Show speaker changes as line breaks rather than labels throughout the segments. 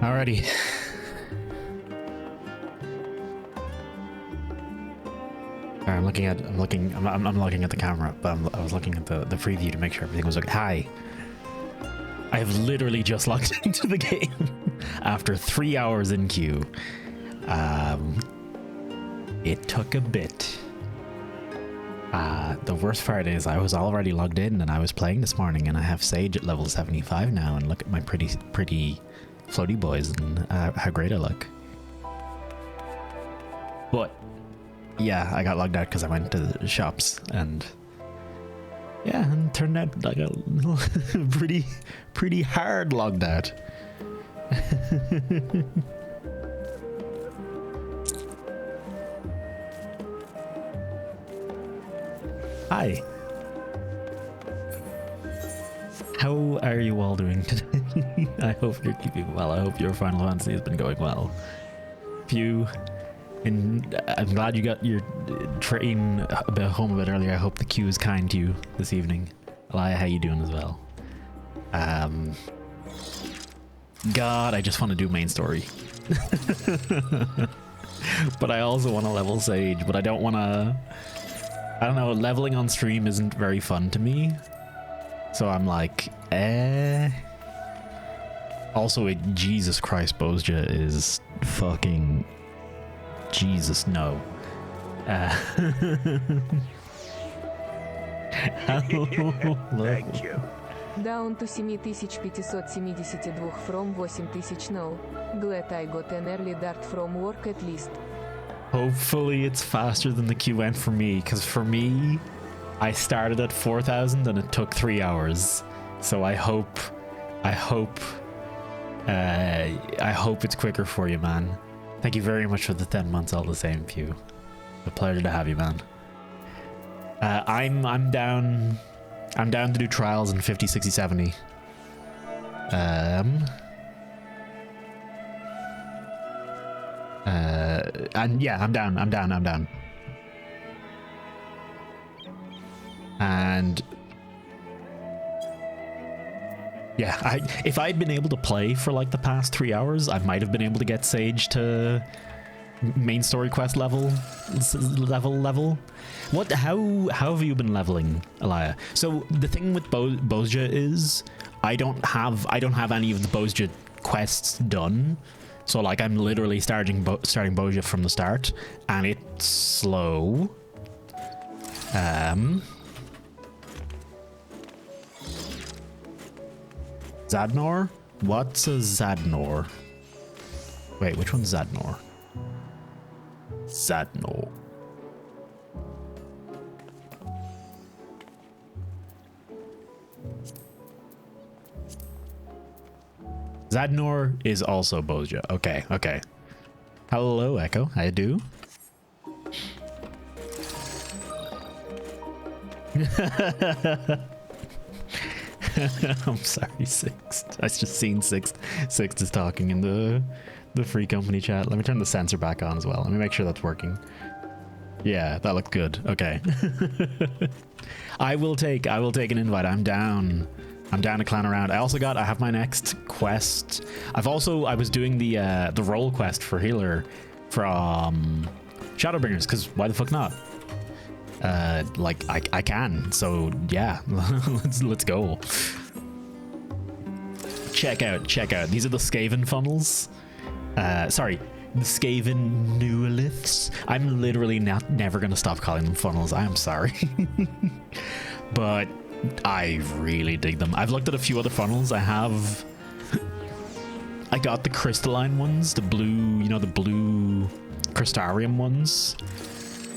Alrighty. Alright, I'm looking at the camera, but I was looking at the preview to make sure everything was okay. Hi. I have literally just logged into the game after 3 hours in queue. It took a bit. The worst part is I was already logged in and I was playing this morning and I have Sage at level 75 now, and look at my pretty floaty boys and how great I look. But yeah, I got logged out because I went to the shops and yeah, and turned out like a pretty hard logged out. Hi. How are you all doing today? I hope you're keeping well. I hope your Final Fantasy has been going well. And I'm glad you got your train a bit home a bit earlier. I hope the queue is kind to you this evening. Elia, how you doing as well? God, I just want to do main story. But I also want to level Sage, but I don't want to... I don't know, leveling on stream isn't very fun to me. So I'm like, Also, Jesus Christ, Bozja is fucking... Jesus, no.
Thank you.
Down to 7572 from 8000 no. Glad I got an early dart from work at least.
Hopefully it's faster than the queue went for me, because for me, I started at 4,000 and it took 3 hours. So I hope it's quicker for you, man. Thank you very much for the 10 months all the same, Pew. A pleasure to have you, man. I'm down to do trials in 50, 60, 70. And yeah, I'm down. And yeah, if I'd been able to play for like the past 3 hours, I might have been able to get Sage to main story quest level. What? How have you been leveling, Elia? So the thing with Bozja is I don't have any of the Bozja quests done. So like I'm literally starting Bozja from the start, and it's slow. Zadnor? What's a Zadnor? Wait, which one's Zadnor? Zadnor. Zadnor is also Bozja. Okay. Hello, Echo. How you do? I'm sorry, Sixt. I just seen Sixt is talking in the free company chat. Let me turn the sensor back on as well. Let me make sure that's working. Yeah, that looked good. Okay. I will take an invite. I'm down to clan around. I have my next quest. I was doing the role quest for healer from Shadowbringers, because why the fuck not? Like I can. So yeah, let's go. Check out. These are the Skaven funnels. Sorry, the Skaven Neoliths. I'm literally never gonna stop calling them funnels. I am sorry. But I really dig them. I've looked at a few other funnels. I got the crystalline ones, the blue, the blue crystarium ones.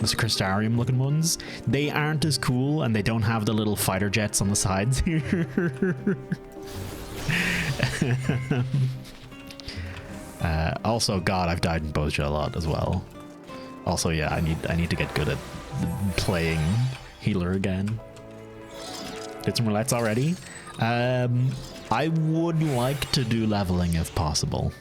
Those crystarium looking ones. They aren't as cool, and they don't have the little fighter jets on the sides here. Also, God, I've died in Bozja a lot as well. Also, yeah, I need to get good at playing healer again. Did some roulettes already. I would like to do leveling if possible.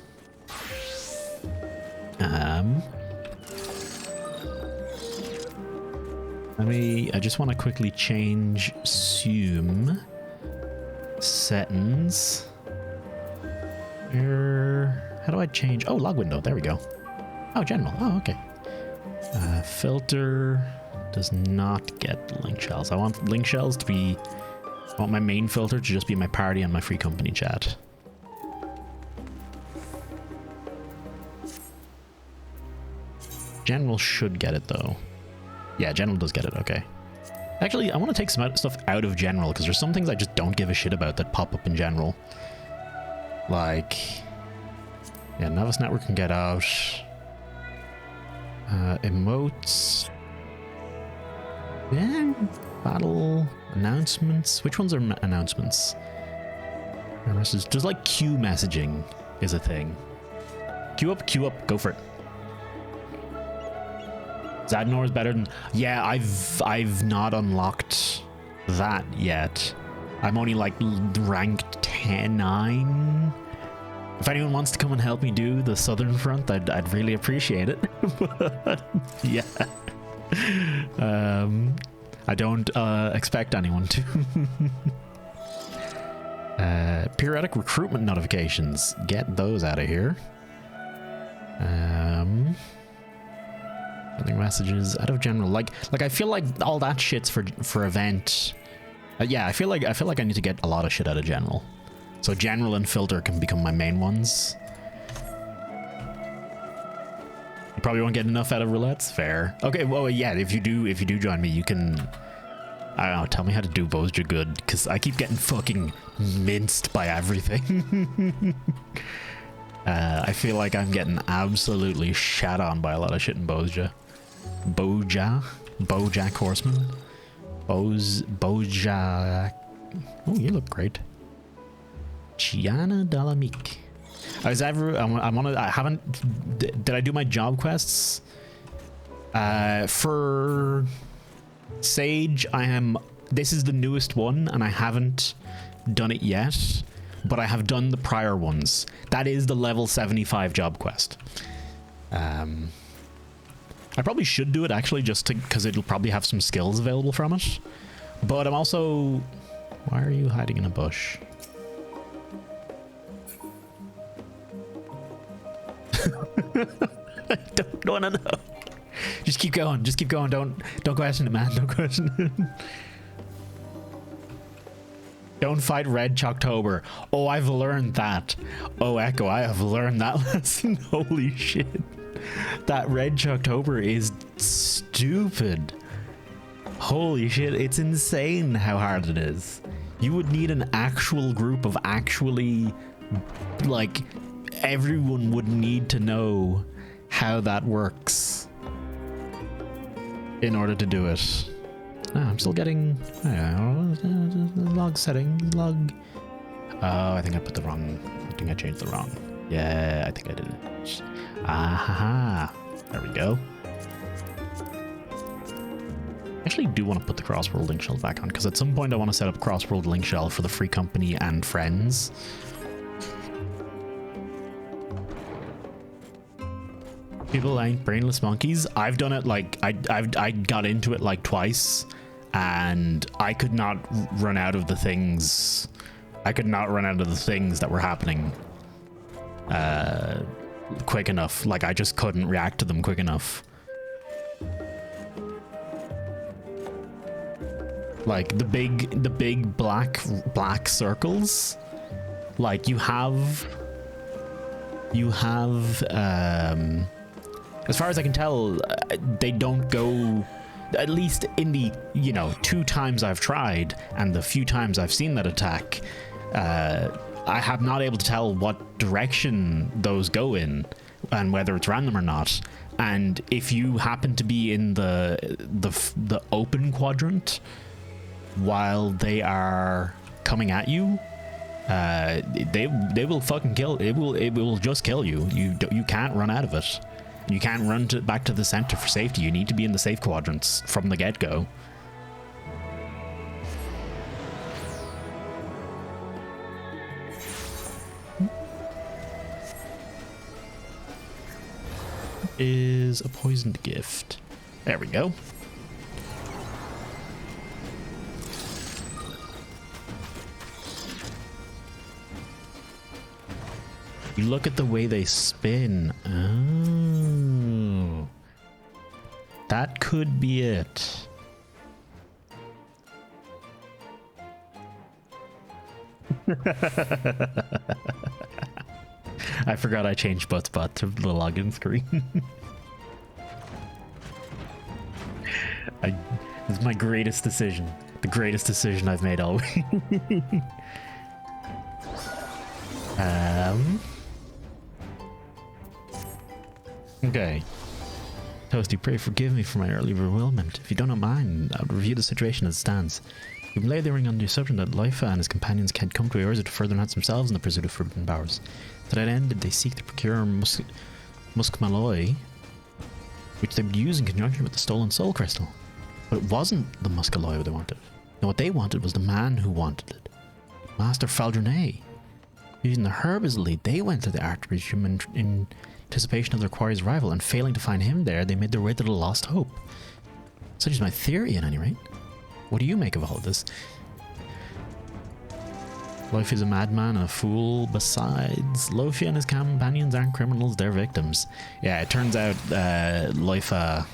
I just want to quickly change settings. How do I change? Oh, log window. There we go. Oh, general. Oh, okay. Filter does not get link shells. I want link shells to be... I want my main filter to just be my party and my free company chat. General should get it, though. Yeah, general does get it. Okay. Actually, I want to take some stuff out of general, because there's some things I just don't give a shit about that pop up in general. Like... Yeah, Novice Network can get out. Emotes. Yeah, battle announcements. Which ones are announcements? There's like queue messaging is a thing. Queue up, go for it. Zadnor is better than... Yeah, I've not unlocked that yet. I'm only like ranked 10-9. If anyone wants to come and help me do the Southern Front, I'd really appreciate it. But, yeah. I don't expect anyone to. Periodic recruitment notifications. Get those out of here. Sending messages out of general. Like I feel like all that shit's for event. Yeah, I feel like I need to get a lot of shit out of general. So general and filter can become my main ones. You probably won't get enough out of roulettes. Fair. Okay, well, yeah, if you do join me, you can... I don't know, tell me how to do Bozja good, because I keep getting fucking minced by everything. I feel like I'm getting absolutely shat on by a lot of shit in Bozja. Bojack Horseman. Bojack... Oh, you look great. Chiana Dalamic. I haven't... Did I do my job quests? For Sage, this is the newest one, and I haven't done it yet, but I have done the prior ones. That is the level 75 job quest. I probably should do it, actually, just because it'll probably have some skills available from it. But I'm also... Why are you hiding in a bush? I don't want to know. Just keep going. Just keep going. Don't question it, man. Don't question it. Don't fight Red Chocktober. Oh, I've learned that. Oh, Echo, I have learned that lesson. Holy shit. That Red Chocktober is stupid. Holy shit. It's insane how hard it is. You would need an actual group of actually, like, everyone would need to know how that works in order to do it. I'm still getting log setting log. Oh, I think I put the wrong. I think I changed the wrong. Yeah, I think I did it. Aha, there we go. I actually do want to put the cross-world link shell back on, because at some point I want to set up cross-world link shell for the free company and friends. People ain't brainless monkeys. I've done it like I got into it like twice, and I could not run out of the things. I could not run out of the things that were happening quick enough. Like, I just couldn't react to them quick enough. Like the big black circles. Like you have as far as I can tell, they don't go, at least in the, 2 times I've tried and the few times I've seen that attack, I have not able to tell what direction those go in and whether it's random or not. And if you happen to be in the open quadrant while they are coming at you, they will fucking kill. It will just kill you. You can't run out of it. You can't run back to the center for safety. You need to be in the safe quadrants from the get-go. Is a poisoned gift. There we go. You look at the way they spin. Oh. That could be it. I forgot I changed Buttspot to the login screen. This is my greatest decision. The greatest decision I've made all week. Okay. Toasty, pray forgive me for my early bewilderment. If you do not mind, I'll review the situation as it stands. You've laid the ring on the assumption that Lifa and his companions had come to Eorza to further enhance themselves in the pursuit of forbidden powers. To that end, did they seek to procure Muskmalloy, which they would use in conjunction with the stolen soul crystal. But it wasn't the Muskmalloy they wanted. No, what they wanted was the man who wanted it. Master Faldronay. Using the herb as the lead, they went to the Archbishop in anticipation of their quarry's arrival, and failing to find him there, they made their way to the Lost Hope. Such is my theory, at any rate. What do you make of all of this? Life is a madman and a fool. Besides, Lofi and his companions aren't criminals, they're victims. Yeah, it turns out Life, the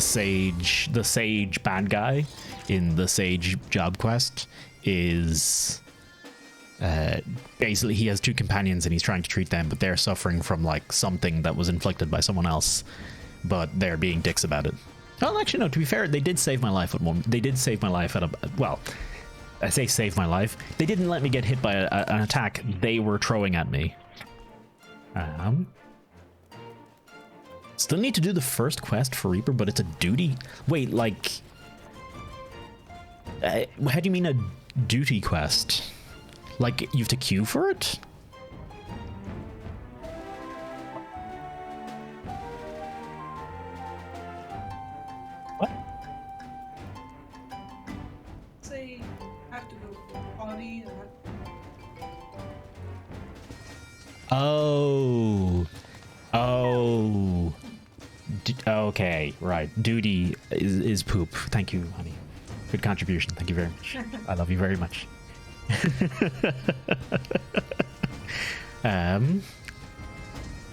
sage bad guy in the sage job quest is... basically he has two companions and he's trying to treat them, but they're suffering from like something that was inflicted by someone else, but they're being dicks about it. Well, actually no, to be fair, they did save my life at one. They did save my life at a, well, I say save my life. They didn't let me get hit by an attack they were throwing at me. Still need to do the first quest for Reaper, but it's a duty. Wait, like how do you mean a duty quest? Like, you have to queue for it? What?
Say, have to go to the party.
Oh. Oh. Okay, right. Duty is poop. Thank you, honey. Good contribution. Thank you very much. I love you very much.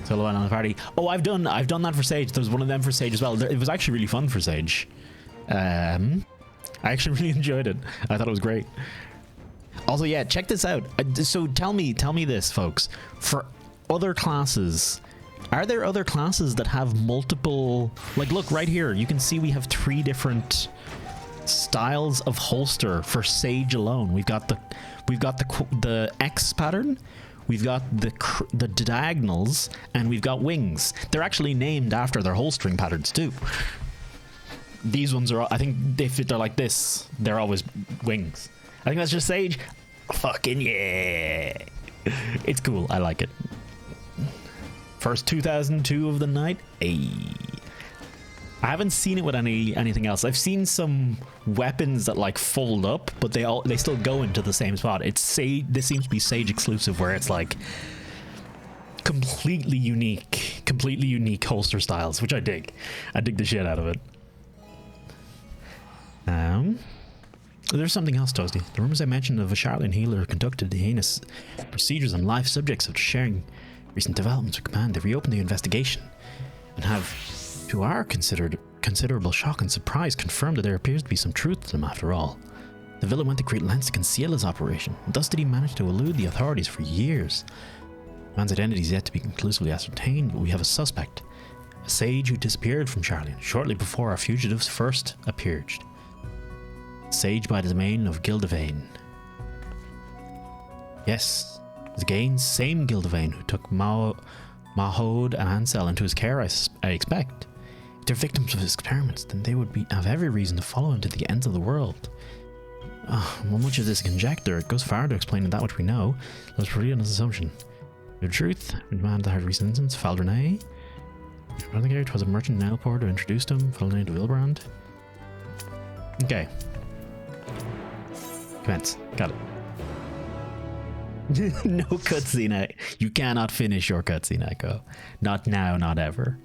Solo on the party. Oh, I've done that for Sage. There was one of them for Sage as well. It was actually really fun for Sage. I actually really enjoyed it. I thought it was great. Also, yeah, check this out. So tell me this, folks. For other classes, are there other classes that have multiple? Like, look right here. You can see we have 3 different styles of holster for Sage alone. We've got the X pattern, we've got the diagonals, and we've got wings. They're actually named after their holstering patterns too. These ones are, I think, if they're like this, they're always wings. I think that's just Sage. Fucking yeah! It's cool. I like it. First 2002 of the night. Ayy. I haven't seen it with anything else. I've seen some weapons that like fold up, but they still go into the same spot. It's Sage. This seems to be Sage exclusive, where it's like completely unique holster styles, which I dig. I dig the shit out of it. There's something else, Toasty. The rumors I mentioned of a Charlatan healer conducted the heinous procedures on live subjects after sharing recent developments with command. They reopened the investigation and have, to our considerable shock and surprise, confirmed that there appears to be some truth to them after all. The villain went to great lengths to conceal his operation, and thus did he manage to elude the authorities for years. The man's identity is yet to be conclusively ascertained, but we have a suspect, a sage who disappeared from Charlian shortly before our fugitives first appeared. Sage by the domain of Gildavane. Yes, the same Gildavane who took Mahod and Ansel into his care, I expect. If they're victims of his experiments, then they would have every reason to follow him to the ends of the world. Well, much of this conjecture, it goes far to explain that which we know. Let's proceed on this assumption. The truth, we demand that her recent instance, Faldronay. I think it was a merchant nail porter who introduced him, Faldronay to Wilbrand. Okay. Commence. Got it. No cutscene. You cannot finish your cutscene, Echo. Not now, not ever.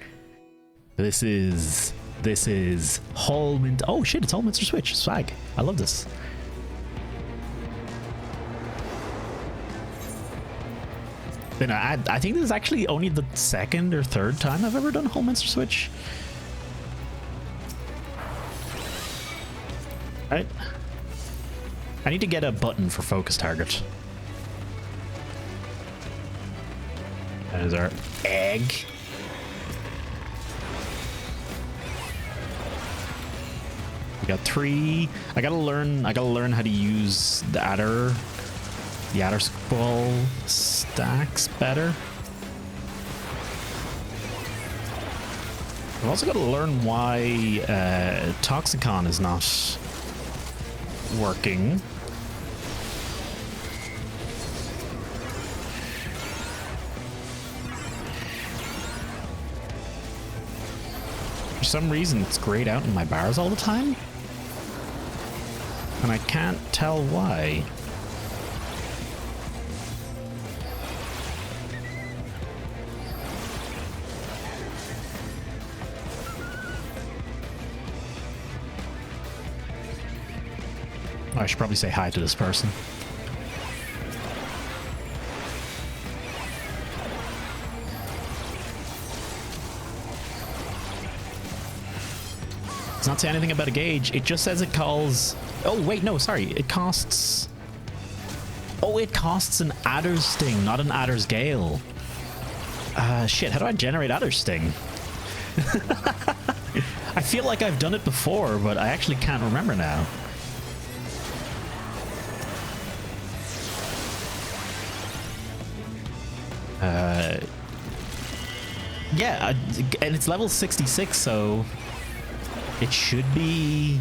This is Hallminster. Oh shit, it's Hallminster Switch. Swag. I love this. Then I think this is actually only the second or third time I've ever done Whole Minster Switch. Right. I need to get a button for focus target. That is our egg. We got 3. I gotta learn how to use the adder scroll stacks better. I've also got to learn why Toxicon is not working. For some reason, it's grayed out in my bars all the time, and I can't tell why. I should probably say hi to this person. It's not saying anything about a gauge. It just says it calls... Oh, wait, no, sorry. It costs... Oh, it costs an Adder's Sting, not an Adder's Gale. Shit, how do I generate Adder's Sting? I feel like I've done it before, but I actually can't remember now. Yeah, and it's level 66, so it should be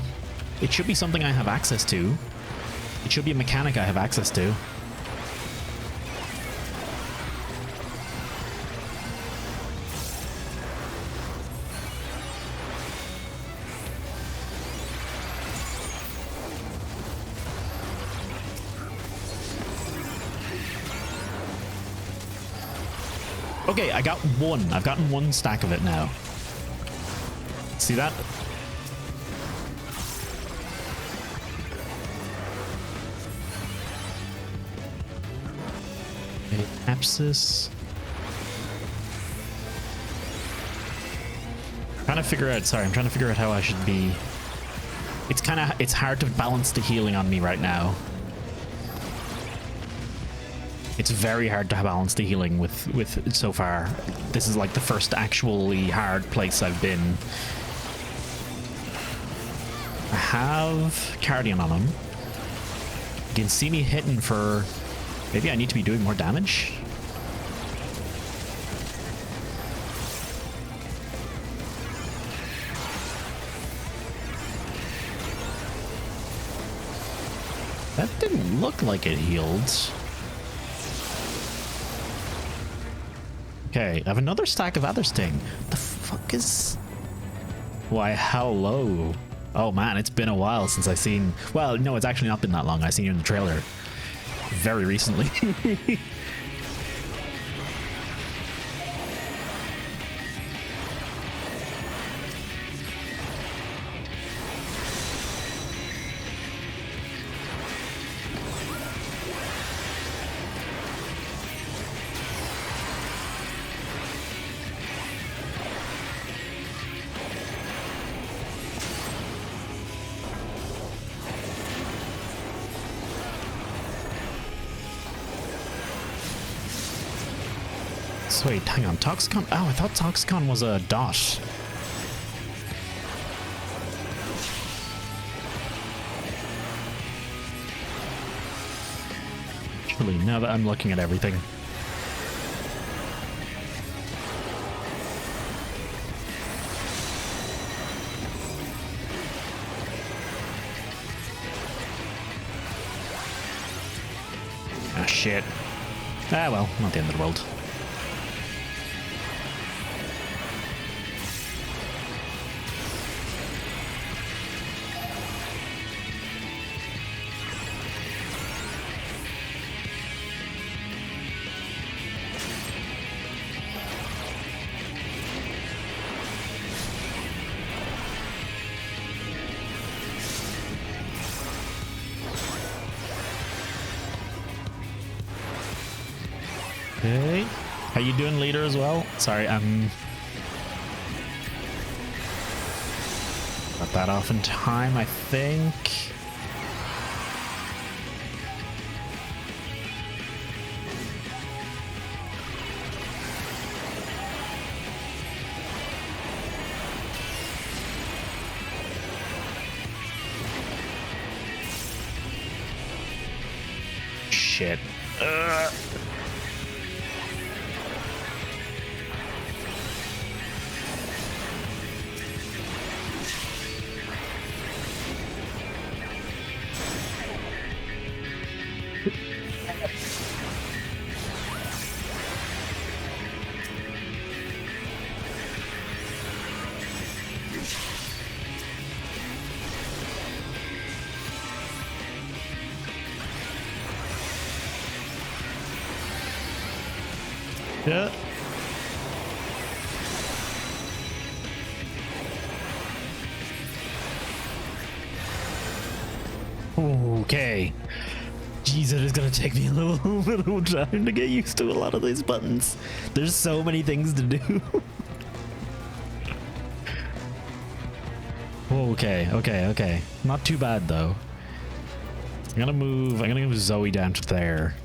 something I have access to. It should be a mechanic I have access to. Okay, I got one. I've gotten one stack of it now. See that? Okay, Apsis. Trying to figure out, sorry, I'm trying to figure out how I should be. It's hard to balance the healing on me right now. It's very hard to balance the healing with so far. This is like the first actually hard place I've been. I have Cardion on him. You can see me hitting for... Maybe I need to be doing more damage? That didn't look like it healed. Okay, I have another stack of Adder Sting. The fuck is... Why, hello. Oh man, it's been a while since I've seen... Well, no, it's actually not been that long. I seen you in the trailer. Very recently. So wait, hang on, Toxicon? Oh, I thought Toxicon was a dot. Actually, now that I'm looking at everything. Ah, shit. Ah, well, not the end of the world. Okay. How you doing, leader, as well? Sorry, I'm... Got that off in time, I think. Shit. Yeah. Okay. Jeez, it is gonna take me a little bit of time to get used to a lot of these buttons. There's so many things to do. Okay. Not too bad though. I'm gonna move Zoe down to there.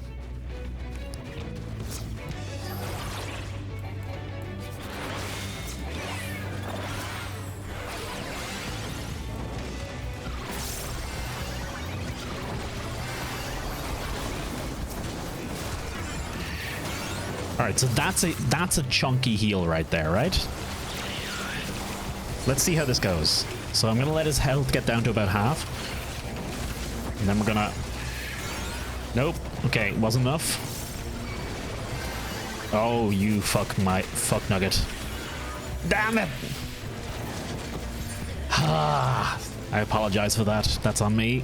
All right, so that's a chunky heal right there, right? Let's see how this goes. So I'm gonna let his health get down to about half, and then we're gonna. Nope. Okay, wasn't enough. Oh, you fuck nugget! Damn it! Ah, I apologize for that. That's on me.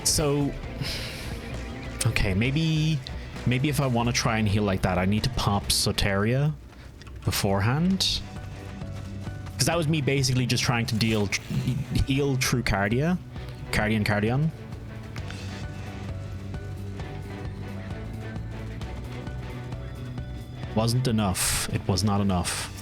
So, okay, maybe if I want to try and heal like that, I need to pop Soteria beforehand. Because that was me basically just trying to heal true Cardion. Wasn't enough. It was not enough.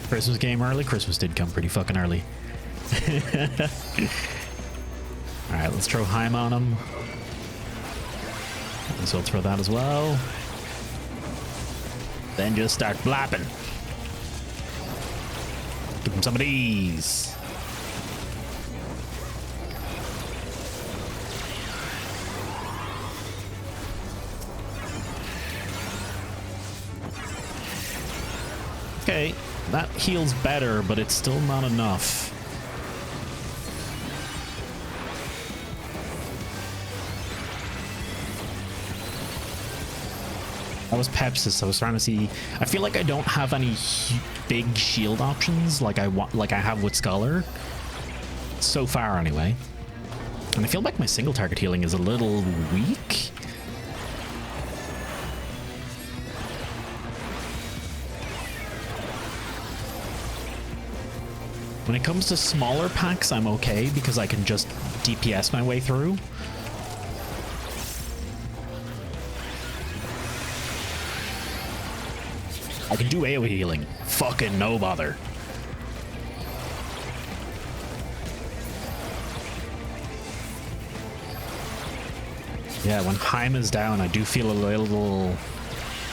Christmas game early? Christmas did come pretty fucking early. Alright, let's throw Heim on him. So I'll throw that as well. Then just start blapping. Give him some of these. Okay. That heals better, but it's still not enough. That was Pepsis. I was trying to see. I feel like I don't have any big shield options like I have with Scholar. So far, anyway. And I feel like my single target healing is a little weak. When it comes to smaller packs, I'm okay because I can just DPS my way through. I can do AoE healing. Fucking no bother. Yeah, when Heim is down, I do feel a little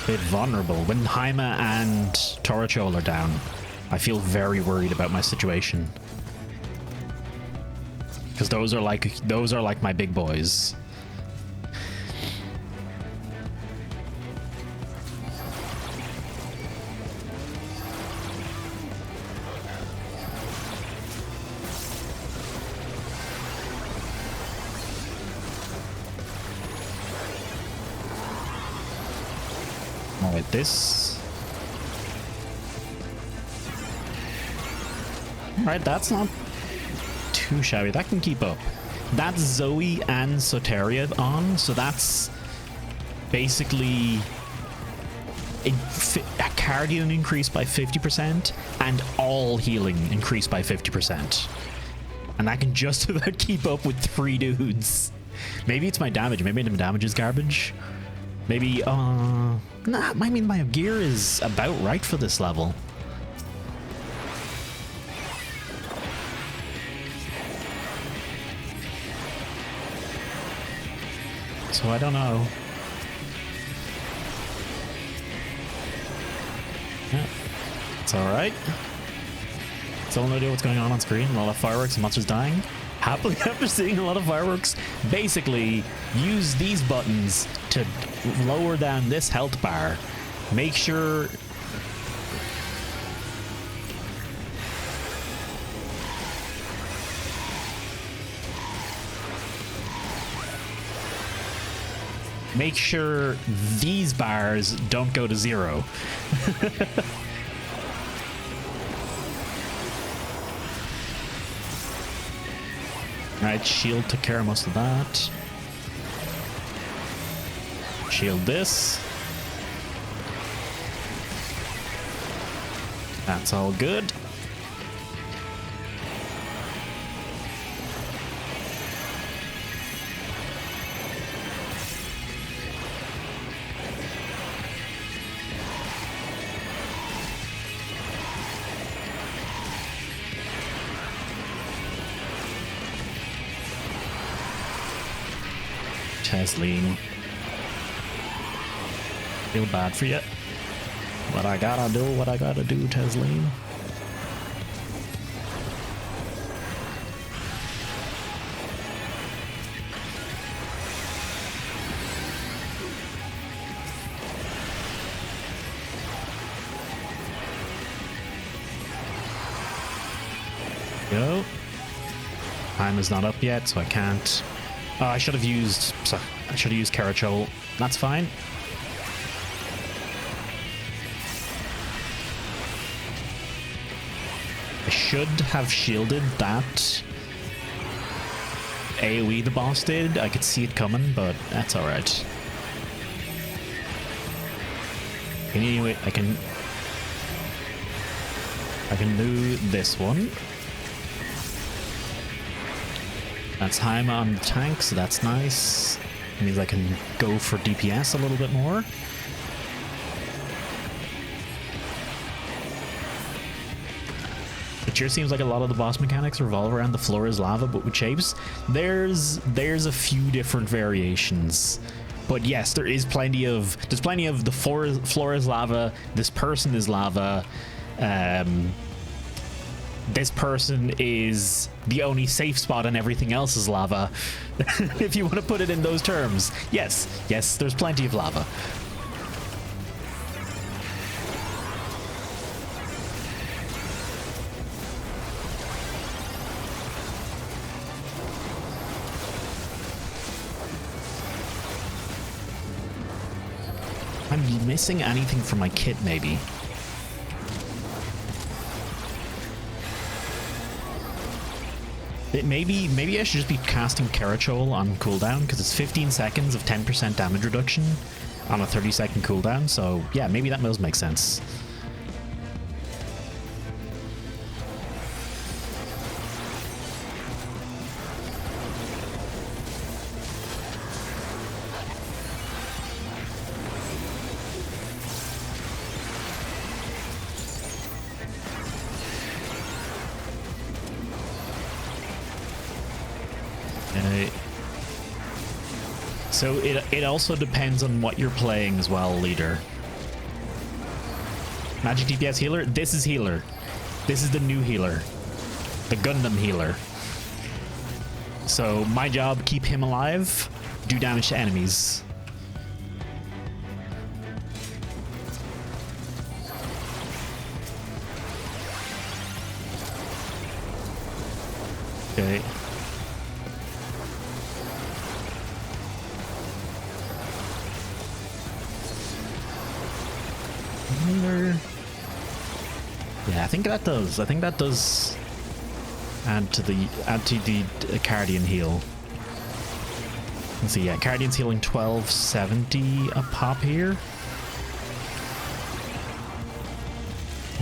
bit vulnerable. When Heima and Torachol are down, I feel very worried about my situation. Because those are like my big boys. Right, this. Alright, that's not too shabby. That can keep up. That's Zoe and Soteria on, so that's basically a cardio increase by 50% and all healing increased by 50%. And that can just about keep up with 3 dudes. Maybe it's my damage. Maybe my damage is garbage. Maybe, nah, I mean, my gear is about right for this level. So I don't know. Yeah, it's alright. Still no idea what's going on screen. A lot of fireworks and monsters dying. Happily, after seeing a lot of fireworks, basically use these buttons to lower down this health bar. Make sure... Make sure these bars don't go to 0. Alright, shield took care of most of that. Shield this. That's all good. Tesleen. Feel bad for you. But I gotta do what I gotta do, Tesleen. Go. Time is not up yet, so I can't. I should have used. Sorry, I should have used Carachol. That's fine. I should have shielded that AoE the boss did. I could see it coming, but that's alright. Anyway, I can do this one. That's Haima on the tank, so that's nice. It means I can go for DPS a little bit more. It sure seems like a lot of the boss mechanics revolve around the floor is lava, but with shapes. There's a few different variations. But yes, there's plenty of the floor is lava, this person is lava, this person is the only safe spot and everything else is lava. If you want to put it in those terms. Yes, there's plenty of lava. I'm missing anything from my kit, maybe. Maybe I should just be casting Carachol on cooldown, because it's 15 seconds of 10% damage reduction on a 30-second cooldown, so yeah, maybe that does make sense. So it also depends on what you're playing as well, leader. Magic DPS healer? This is healer. This is the new healer. The Gundam healer. So my job, keep him alive, do damage to enemies. Okay. Yeah, I think that does. I think that does add to the Cardian heal. Let's see, yeah, Cardian's healing 1270 a pop here.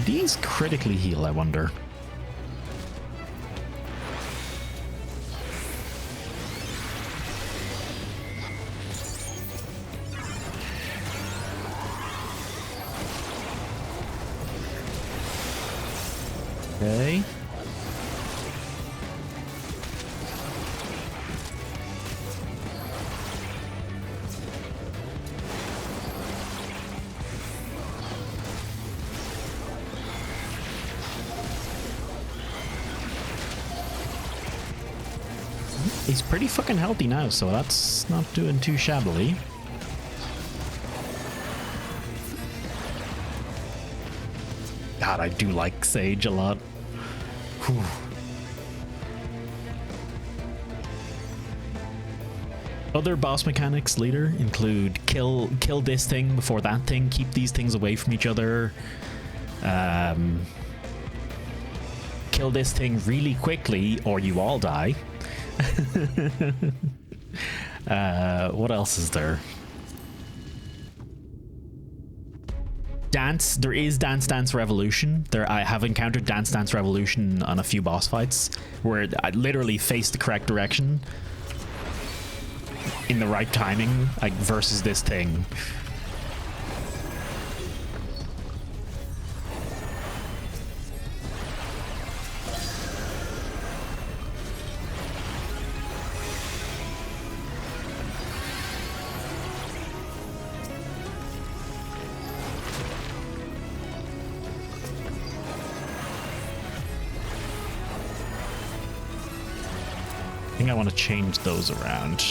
These critically heal, I wonder. Okay. He's pretty fucking healthy now, so that's not doing too shabbily. God, I do like Sage a lot. Whew. Other boss mechanics later include kill this thing before that thing, keep these things away from each other, kill this thing really quickly or you all die. What else is there? Dance. There is Dance Revolution. I have encountered Dance Revolution on a few boss fights where I literally face the correct direction in the right timing, like versus this thing. I think I want to change those around.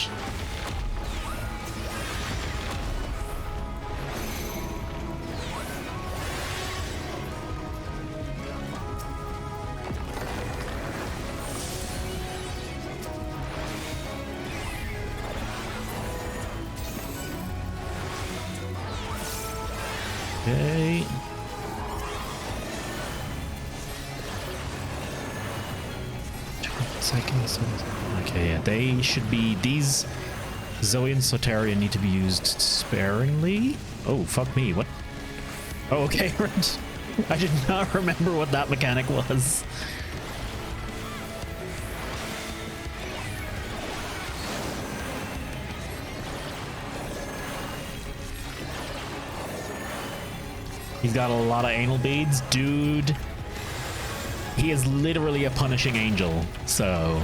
Okay. Seconds. Okay, yeah, they should be. These Zoe and Soteria need to be used sparingly. Oh, fuck me. What? Oh, okay, right. I did not remember what that mechanic was. He's got a lot of anal beads, dude. He is literally a punishing angel, so...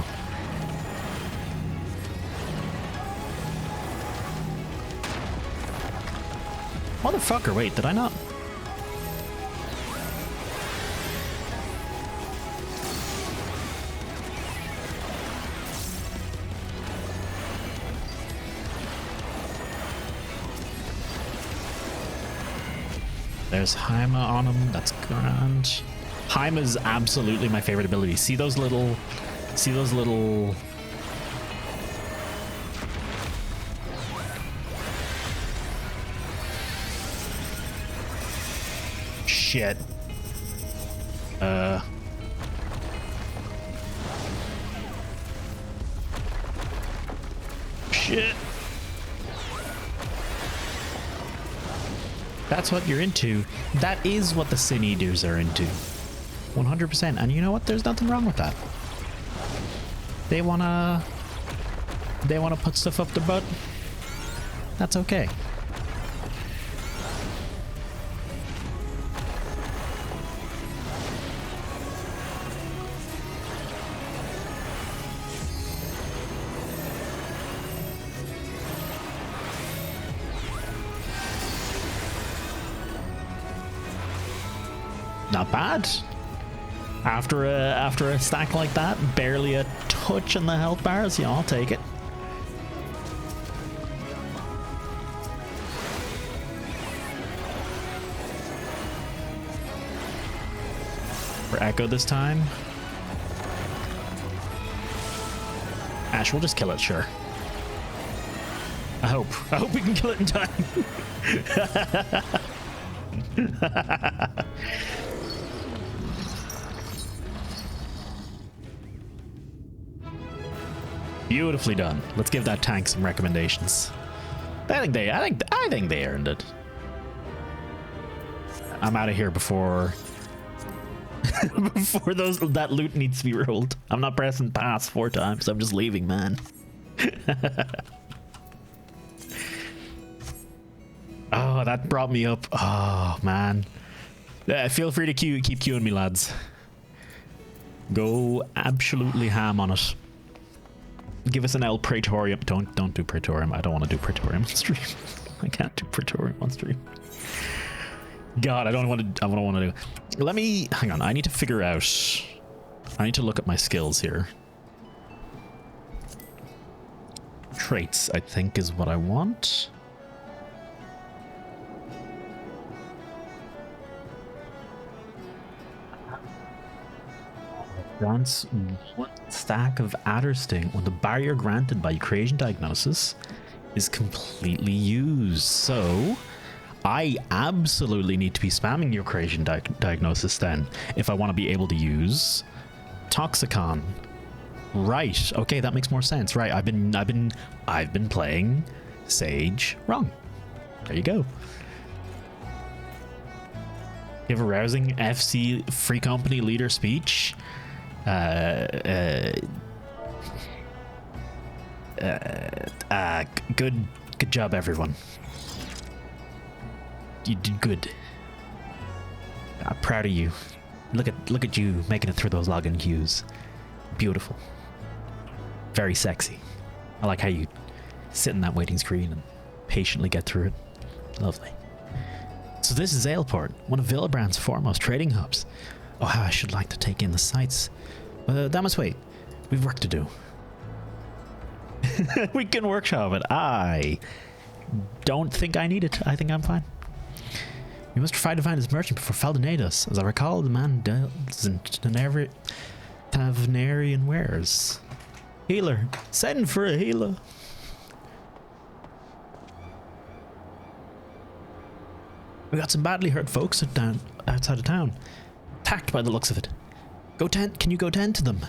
Motherfucker, wait, did I not? There's Haima on him, that's grand. Haima is absolutely my favorite ability. See those little... Shit. Shit. That's what you're into. That is what the Sin Eaters are into. 100%. And you know what? There's nothing wrong with that. They wanna put stuff up their butt. That's okay. Not bad. After a stack like that, barely a touch on the health bars. Yeah, I'll take it. For Echo this time. Ash, we'll just kill it, sure. I hope we can kill it in time. Beautifully done. Let's give that tank some recommendations. I think they earned it. I'm out of here before before that loot needs to be rolled. I'm not pressing pass 4 times. I'm just leaving, man. Oh, that brought me up. Oh, man. Feel free to keep queuing me, lads. Go absolutely ham on it. Give us an El Praetorium. Don't do Praetorium. I don't want to do Praetorium on stream. I can't do Praetorium on stream. God, I don't want to do. Let me hang on. I need to figure out. I need to look at my skills here. Traits, I think, is what I want. Grants 1 stack of Adder Sting when the barrier granted by Ukrainian diagnosis is completely used. So I absolutely need to be spamming Ukrainian diagnosis then if I want to be able to use Toxicon. Right. Okay, that makes more sense. Right. I've been playing Sage wrong. There you go. Give a rousing FC Free Company leader speech. Good job, everyone. You did good. I'm proud of you. Look at you making it through those login queues. Beautiful. Very sexy. I like how you sit in that waiting screen and patiently get through it. Lovely. So this is Aleport, one of Villebrand's foremost trading hubs. Oh, how I should like to take in the sights. That must wait. We've work to do. We can workshop it. I don't think I need it. I think I'm fine. We must try to find his merchant before Faldenae does. As I recall, the man deals in Tavnarian wares. Healer. Send for a healer. We got some badly hurt folks outside of town. Attacked by the looks of it. Can you go tend to them?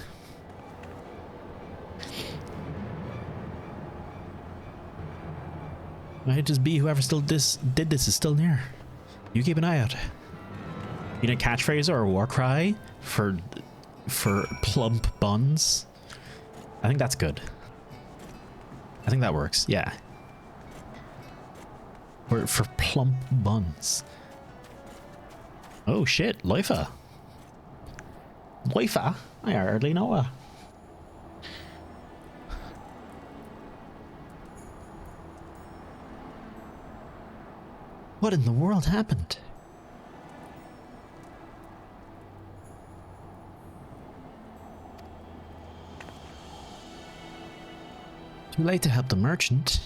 Might just be whoever did this is still near. You keep an eye out. You need a catchphrase or a war cry for plump buns? I think that's good. I think that works. Yeah. For plump buns. Oh shit, Loifa. Loifa? I hardly know her. What in the world happened? Too late to help the merchant.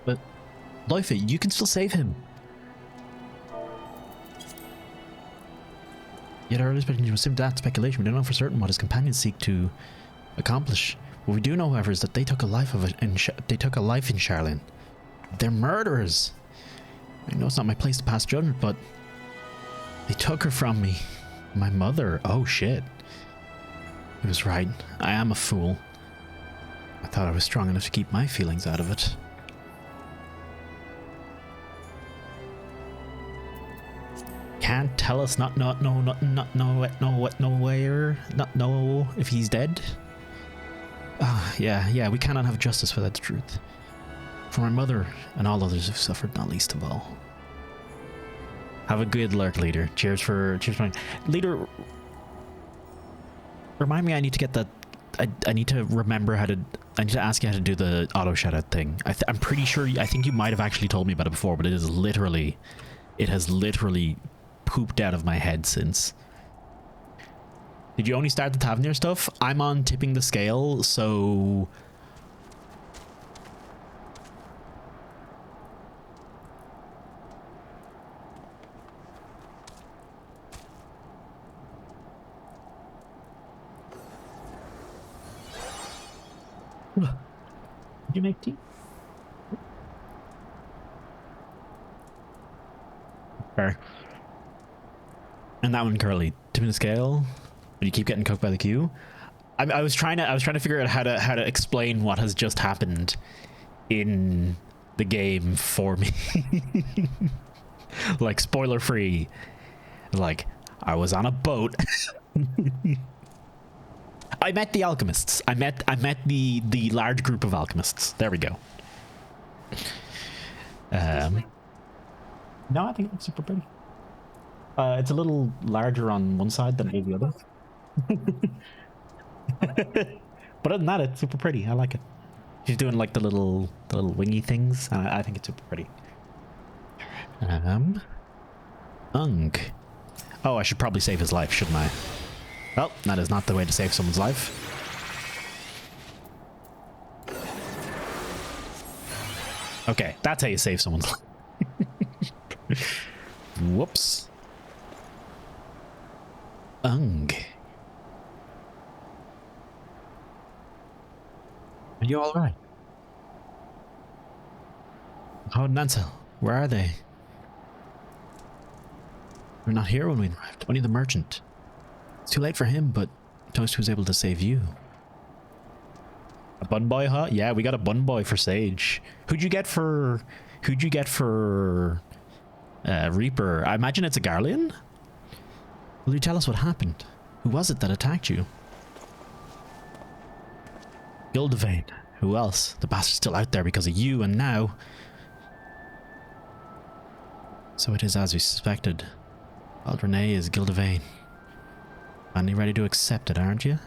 But, Loifa, you can still save him. Yet our earliest prediction was simply that speculation. We don't know for certain what his companions seek to accomplish. What we do know, however, is that they took a life in Charlene. They're murderers. I know it's not my place to pass judgment, but they took her from me. My mother. Oh shit. He was right. I am a fool. I thought I was strong enough to keep my feelings out of it. Can't tell us not know if he's dead. Yeah, we cannot have justice without the truth. For my mother and all others who've suffered, not least of all. Have a good lurk, leader. Cheers for leader. Remind me, I need to get that. I need to remember how to. I need to ask you how to do the auto shout out thing. I'm pretty sure. I think you might have actually told me about it before, but it has literally pooped out of my head since. Did you only start the Tavernier stuff? I'm on tipping the scale, so did you make tea? Fair. And that one, Curly, tip in the scale, but you keep getting cooked by the queue. I was trying to figure out how to explain what has just happened in the game for me. Like, spoiler free. Like, I was on a boat. I met the alchemists. I met the large group of alchemists. There we go. No, I think it looks super pretty. It's a little larger on one side than the other. But other than that, it's super pretty. I like it. She's doing like the little wingy things. I think it's super pretty. Ung. Oh, I should probably save his life, shouldn't I? Well, that is not the way to save someone's life. Okay, that's how you save someone's life. Whoops. Ung. Are you alright? Howard and Ansel, where are they? We're not here when we arrived. Only the merchant. It's too late for him, but Toast was able to save you. A bun boy, huh? Yeah, we got a bun boy for Sage. Who'd you get for Reaper? I imagine it's a Garlean? Will you tell us what happened? Who was it that attacked you? Gildevane. Who else? The bastard's still out there because of you, and now... So it is as we suspected. Aldrene is Gildevane. Finally ready to accept it, aren't you?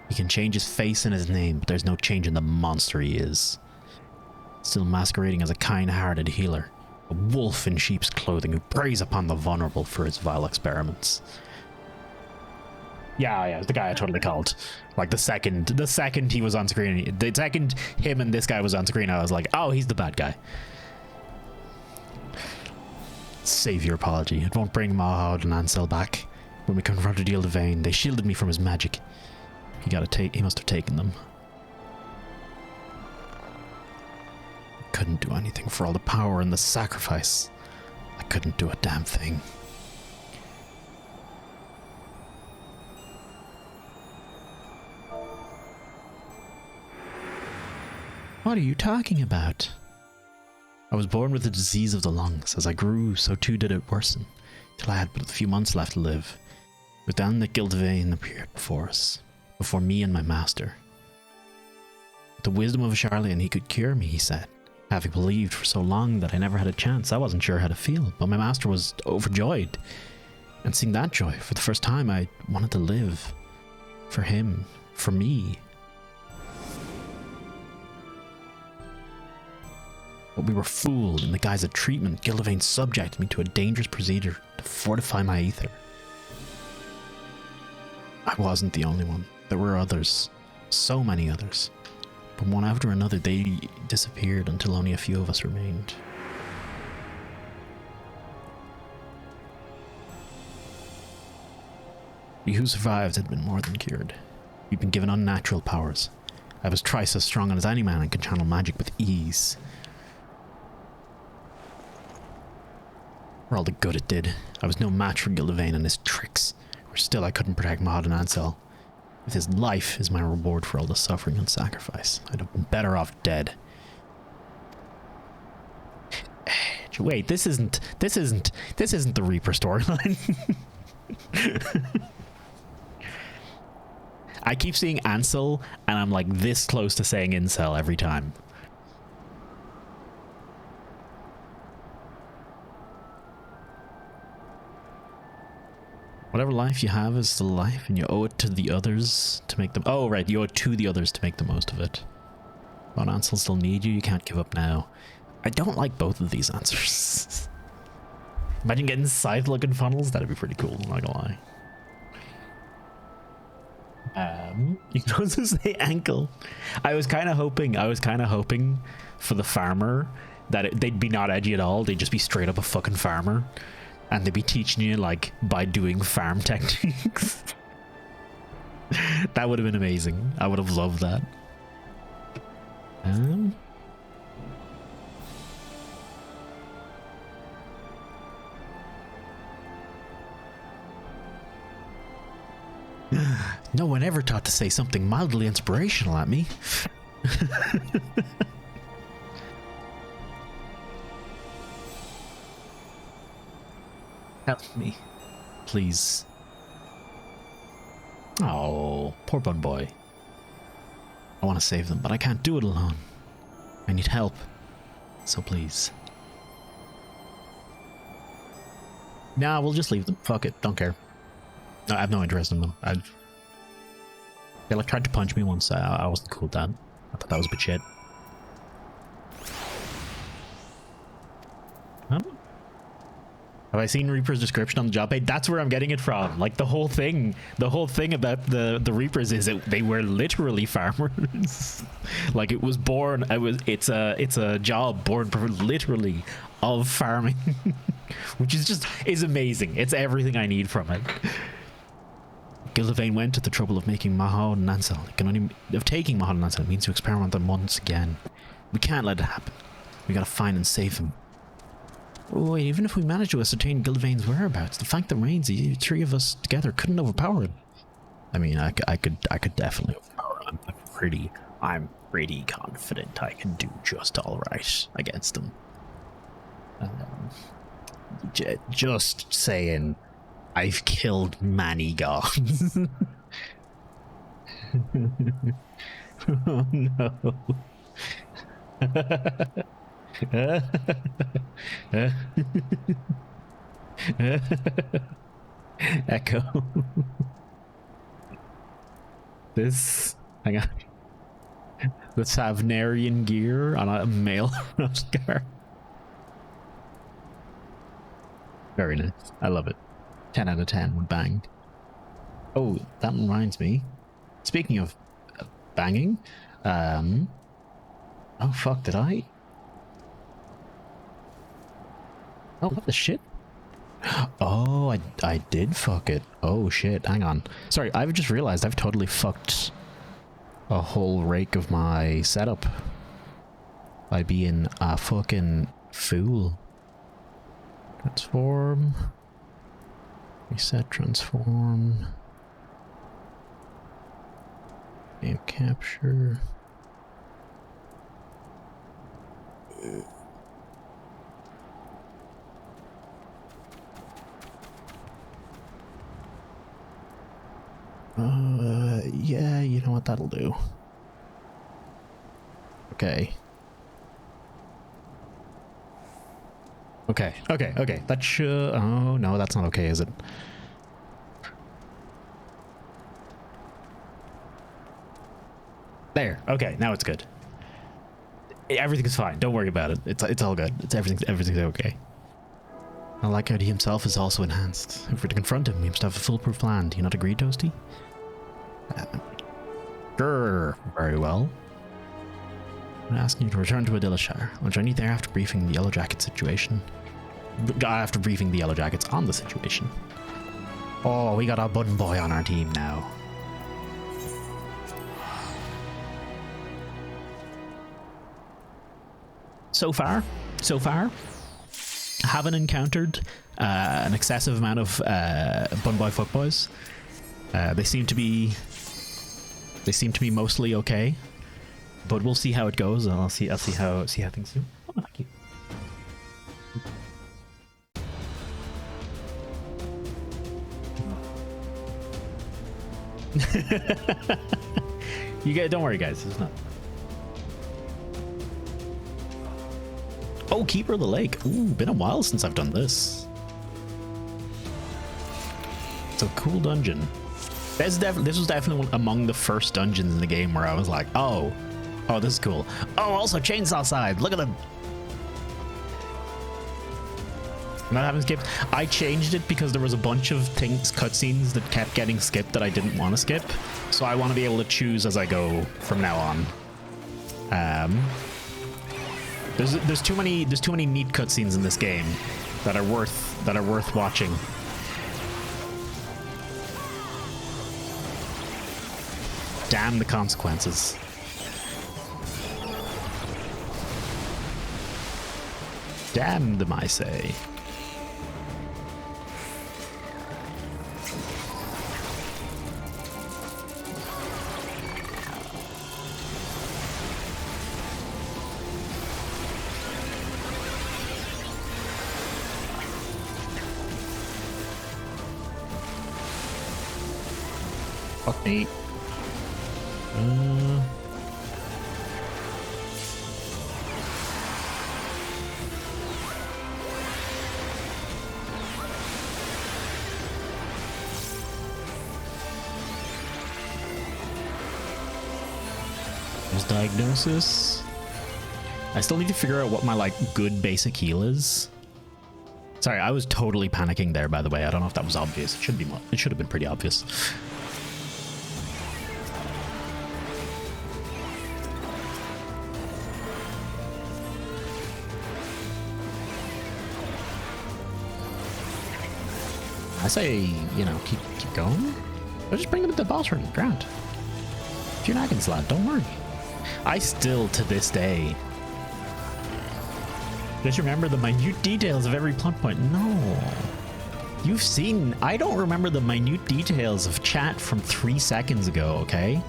He can change his face and his name, but there's no change in the monster he is. Still masquerading as a kind-hearted healer. A wolf in sheep's clothing who preys upon the vulnerable for his vile experiments. Yeah, it's the guy I totally called. Like the second he was on screen, the second him and this guy was on screen, I was like, oh, he's the bad guy. Save your apology. It won't bring Mahod and Ansel back. When we confronted Gildevane, they shielded me from his magic. He must have taken them. Couldn't do anything for all the power and the sacrifice. I couldn't do a damn thing. What are you talking about? I was born with a disease of the lungs. As I grew, so too did it worsen, till I had but a few months left to live. But then that Gildevane appeared before us, before me and my master. With the wisdom of a Charlatan, he could cure me, he said. Having believed for so long that I never had a chance, I wasn't sure how to feel, but my master was overjoyed. And seeing that joy, for the first time, I wanted to live. For him. For me. But we were fooled. In the guise of treatment, Gildevane subjected me to a dangerous procedure to fortify my ether. I wasn't the only one. There were others. So many others. But one after another, they disappeared until only a few of us remained. We who survived had been more than cured. We'd been given unnatural powers. I was twice as strong as any man and could channel magic with ease. For all the good it did, I was no match for Gildevane and his tricks. Or still I couldn't protect Mahod and Ansel. With his life as my reward for all the suffering and sacrifice, I'd have been better off dead. Wait, this isn't the Reaper storyline. I keep seeing Ansel, and I'm like this close to saying incel every time. Whatever life you have is the life, and you owe it to the others to make them... Oh, right, you owe it to the others to make the most of it. But Ansel still need you can't give up now. I don't like both of these answers. Imagine getting scythe-looking funnels, that'd be pretty cool, I'm not gonna lie. You can also say ankle. I was kind of hoping for the farmer that they'd be not edgy at all, they'd just be straight up a fucking farmer. And they'd be teaching you, like, by doing farm techniques. That would have been amazing. I would have loved that. No one ever thought to say something mildly inspirational at me. Help me, please. Oh, poor bun boy. I want to save them, but I can't do it alone. I need help. So please. Nah, we'll just leave them. Fuck it. Don't care. I have no interest in them. They like tried to punch me once. I wasn't cool with that. I thought that was a bit shit. Huh? Have I seen Reaper's description on the job page? That's where I'm getting it from. Like the whole thing about the Reapers is that they were literally farmers. Like it was born. It's a job born literally of farming, which is amazing. It's everything I need from it. Gildevain went to the trouble of making Mahon and Ansel. Taking Mahon and Ansel means to experiment them once again. We can't let it happen. We gotta find and save him. Oh, wait, even if we manage to ascertain Gildevain's whereabouts, the fact that remains the three of us together couldn't overpower him. I mean, I could definitely overpower him. I'm pretty confident I can do just all right against him. Just saying, I've killed many gods. Oh no. Echo. Hang on. The Savnarian gear on a male Oscar. Very nice. I love it. 10 out of 10 when banged. Oh, that reminds me. Speaking of banging, oh fuck, did I? Oh, what the shit? Oh, I did fuck it. Oh shit, hang on. Sorry, I've just realized I've totally fucked a whole rake of my setup by being a fucking fool. Transform. Reset, transform. Game capture. Yeah, you know what, that'll do. Okay. Okay. That should... Oh, no, that's not okay, is it? There. Okay, now it's good. Everything's fine. Don't worry about it. It's all good. Everything's okay. I like how he himself is also enhanced. If we're to confront him, we must have a foolproof plan. Do you not agree, Toasty? Sure. Very well. I'm asking you to return to Adilashire. I'll join you there after briefing the Yellow Jackets situation. After briefing the Yellow Jackets on the situation. Oh, we got a button boy on our team now. So far, haven't encountered an excessive amount of bun boy fuck boys. They seem to be mostly okay, but we'll see how it goes. I'll see how things do. Oh, thank you. Don't worry, guys. It's not. Oh, Keeper of the Lake. Ooh, been a while since I've done this. It's a cool dungeon. This was definitely among the first dungeons in the game where I was like, oh, this is cool. Oh, also Chainsaw Side. Look at them. I'm not having skipped. I changed it because there was a bunch of cutscenes that kept getting skipped that I didn't want to skip. So I want to be able to choose as I go from now on. There's too many neat cutscenes in this game that are worth watching. Damn the consequences. Damn them, I say. Fuck me. There's diagnosis. I still need to figure out what my like good basic heal is. Sorry, I was totally panicking there, by the way. I don't know if that was obvious. It should be. It should have been pretty obvious. I say, you know, keep going. Or just bring them to the boss room. Grant. Few naggins, lad. Don't worry. I still, to this day, just remember the minute details of every plot point. No. You've seen... I don't remember the minute details of chat from 3 seconds ago, okay?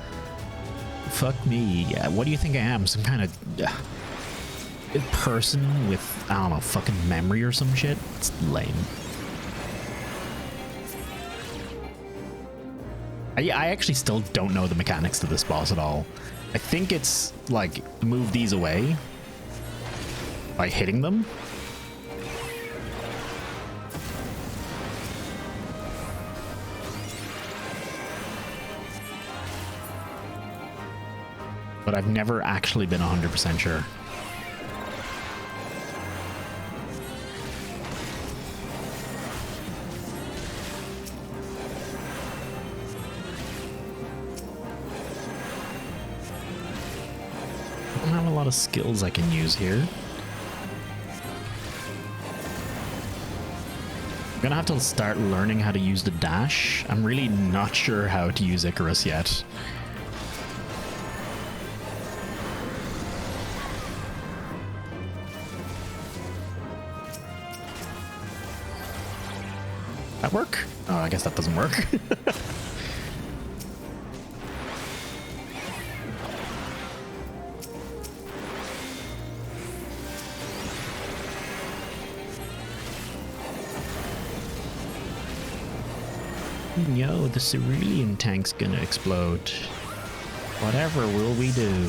Fuck me. What do you think I am? Some kind of person with, I don't know, fucking memory or some shit? It's lame. I actually still don't know the mechanics to this boss at all. I think it's like move these away by hitting them. But I've never actually been 100% sure. I don't have a lot of skills I can use here. I'm gonna have to start learning how to use the dash. I'm really not sure how to use Icarus yet. That work? Oh, I guess that doesn't work. Yo, the cerulean tank's gonna explode. Whatever will we do?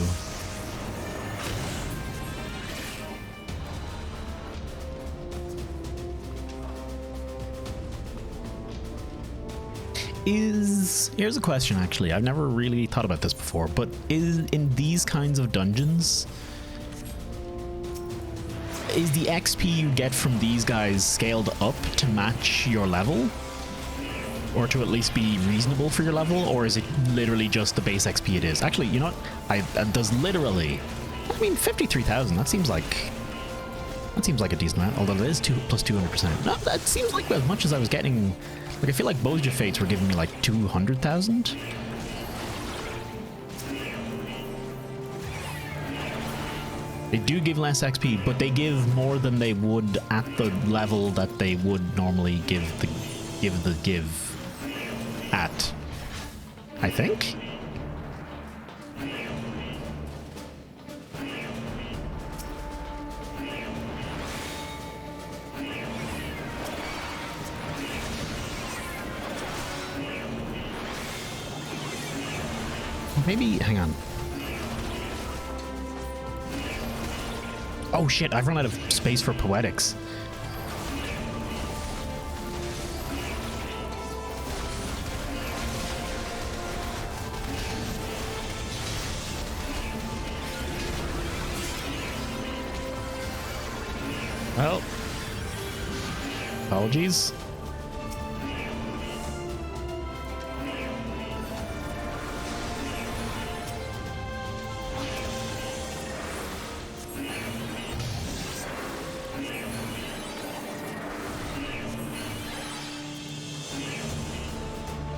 Here's a question, actually. I've never really thought about this before, but is in these kinds of dungeons, is the XP you get from these guys scaled up to match your level? Or to at least be reasonable for your level? Or is it literally just the base XP it is? Actually, you know what? Does literally... I mean, 53,000, that seems like a decent amount, although it is plus 200%. No, that seems like as much as I was getting... Like, I feel like Boja Fates were giving me like 200,000. They do give less XP, but they give more than they would at the level that they would normally give at, I think. Maybe, hang on. Oh shit, I've run out of space for poetics. Well, apologies.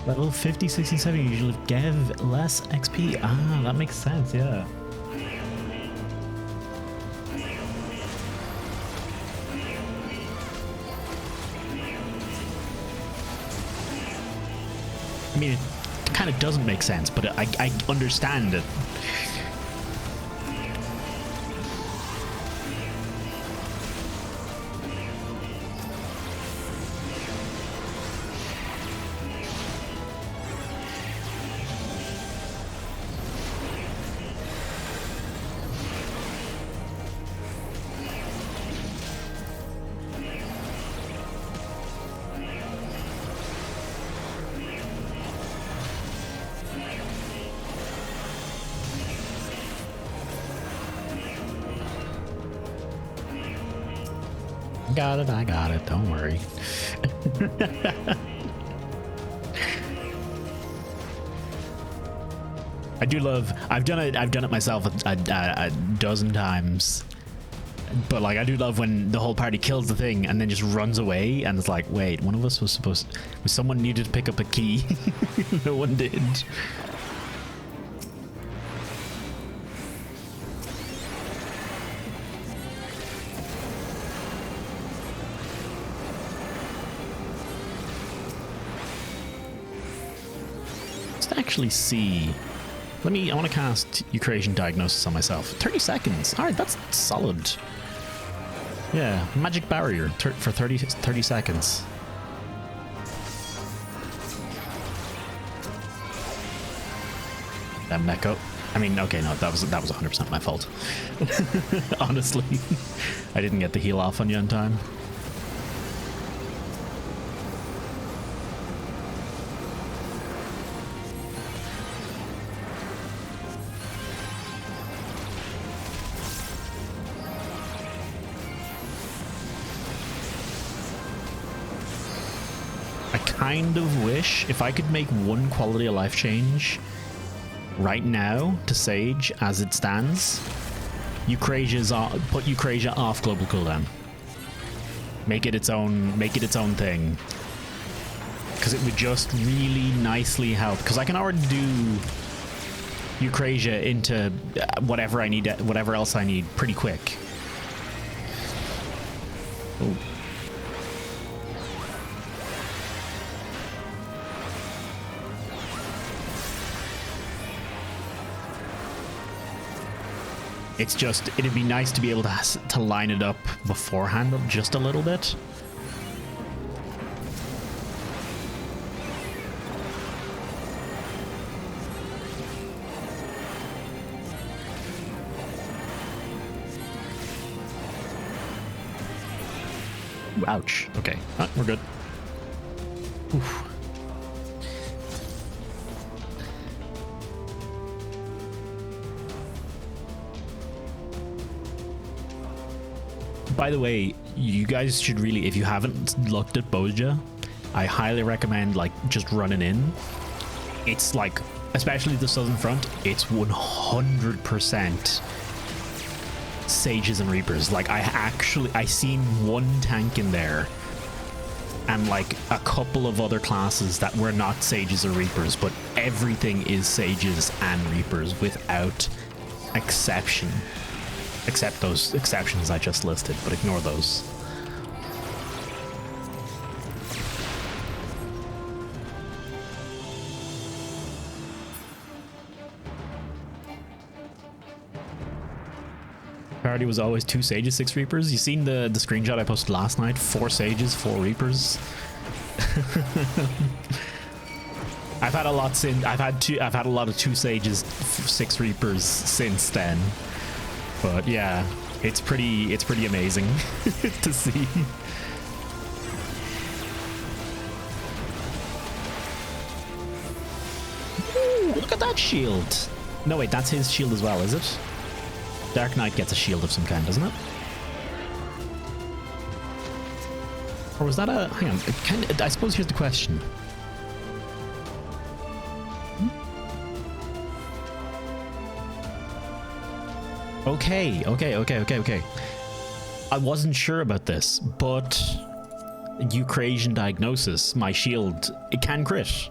Level 50, 67 usually give less XP. Ah, that makes sense, yeah. I mean, it kind of doesn't make sense, but I understand it. got it. I got it. Don't worry. I do love. I've done it myself a dozen times. But like, I do love when the whole party kills the thing and then just runs away, and it's like, wait, one of us was supposed. Someone needed to pick up a key. No one did. Let's actually see. I want to cast Eucrasian Diagnosis on myself. 30 seconds. All right, that's solid. Yeah, magic barrier for 30 seconds. Damn Neko. I mean, okay, no, that was 100% my fault. Honestly, I didn't get the heal off on you in time. Kind of wish if I could make one quality of life change right now to Sage as it stands. Put Eucrasia off global cooldown. Make it its own thing. Because it would just really nicely help. Because I can already do Eucrasia into whatever I need, whatever else I need pretty quick. Oh. It's just, it'd be nice to be able to line it up beforehand just a little bit. Ooh, ouch. Okay, we're good. Oof. By the way, you guys should really, if you haven't looked at Boja, I highly recommend like just running in. It's like, especially the southern front, it's 100% Sages and Reapers. Like I seen one tank in there and like a couple of other classes that were not Sages or Reapers, but everything is Sages and Reapers without exception. Except those exceptions I just listed, but ignore those. Priority was always 2 Sages, 6 Reapers. You seen the screenshot I posted last night? 4 Sages, 4 Reapers. I've had a lot since. I've had a lot of 2 Sages, 6 Reapers since then. But yeah, it's pretty amazing to see. Ooh, look at that shield. No, wait, that's his shield as well, is it? Dark Knight gets a shield of some kind, doesn't it? Or was that a... Hang on, I suppose here's the question. Okay. I wasn't sure about this, but Eucrasian Diagnosis, my shield, it can crit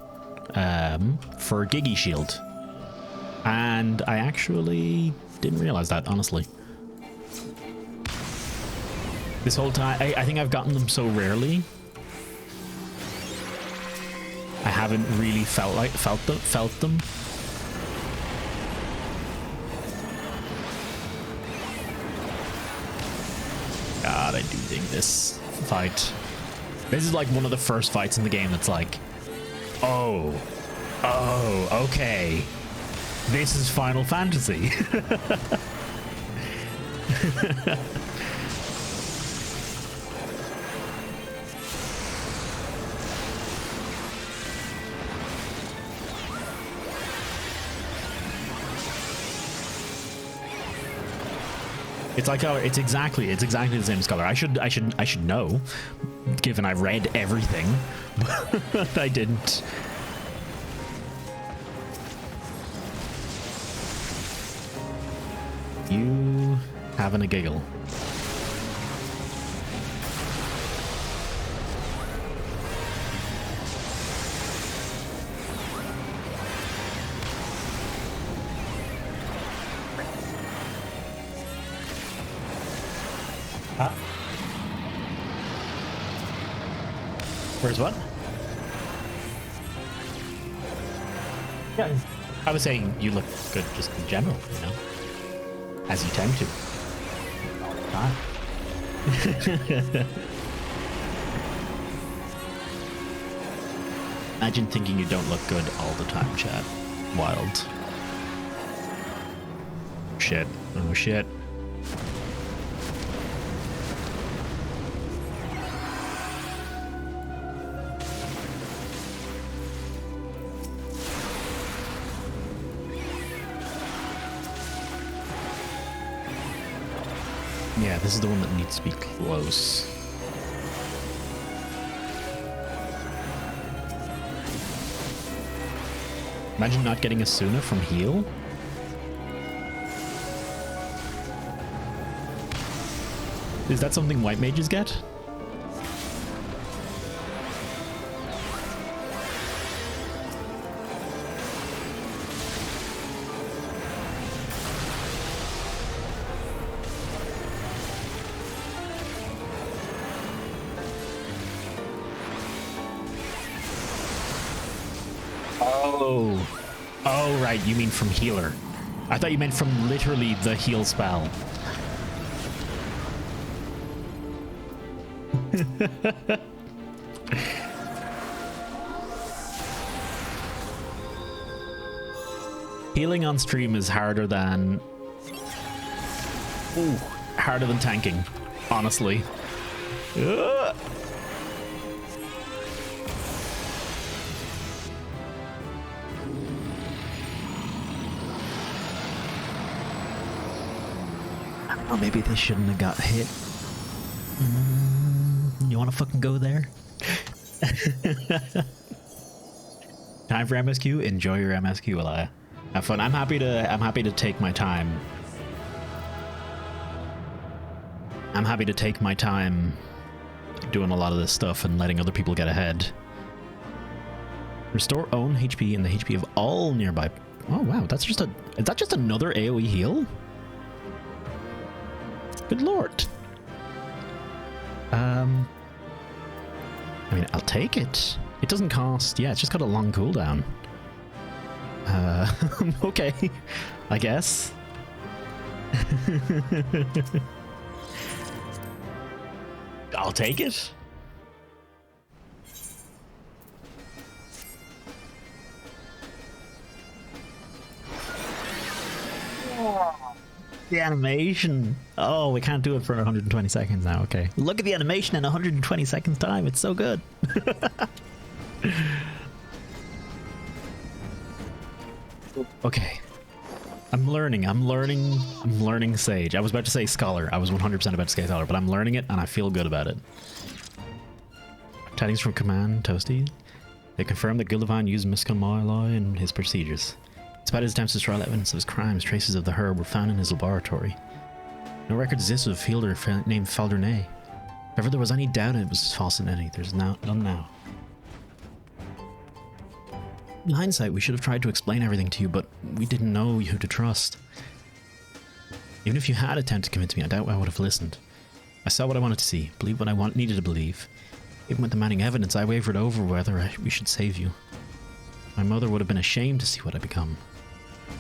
for Gigi shield. And I actually didn't realize that, honestly. This whole time, I think I've gotten them so rarely. I haven't really felt them. God, I do dig this fight. This is like one of the first fights in the game that's like, oh, okay. This is Final Fantasy. It's like it's exactly the same as color. I should know, given I read everything, but I didn't. You having a giggle? Huh? Where's what? Yeah, I was saying you look good just in general, you know, as you tend to. All the time. Imagine thinking you don't look good all the time, Chad. Wild. Shit. Oh shit. Yeah, this is the one that needs to be close. Imagine not getting a Suna from heal. Is that something white mages get? Oh, right, you mean from healer. I thought you meant from literally the heal spell. Healing on stream is harder than... Ooh, harder than tanking, honestly. Ugh. Oh, maybe they shouldn't have got hit. You want to fucking go there? Time for MSQ. Enjoy your MSQ, will I? Have fun. I'm happy to take my time. I'm happy to take my time doing a lot of this stuff and letting other people get ahead. Restore own HP and the HP of all nearby. Oh wow, that's just a... Is that just another AoE heal? Good lord. I mean, I'll take it. It doesn't cost... Yeah, it's just got a long cooldown. Okay. I guess. I'll take it. The animation. Oh, we can't do it for 120 seconds now. Okay. Look at the animation in 120 seconds time. It's so good. Okay. I'm learning Sage. I was about to say Scholar. I was 100% about to say Scholar, but I'm learning it and I feel good about it. Tidings from Command Toasty. They confirm that Gundam used Miscomyli in his procedures. Despite his attempts to destroy evidence of his crimes, traces of the herb were found in his laboratory. No record exists of a fielder named Faldernay. If ever there was any doubt it was his false identity, there's none now. In hindsight, we should have tried to explain everything to you, but we didn't know who to trust. Even if you had attempted to convince me, I doubt I would have listened. I saw what I wanted to see, believed what I needed to believe. Even with demanding evidence, I wavered over whether we should save you. My mother would have been ashamed to see what I'd become.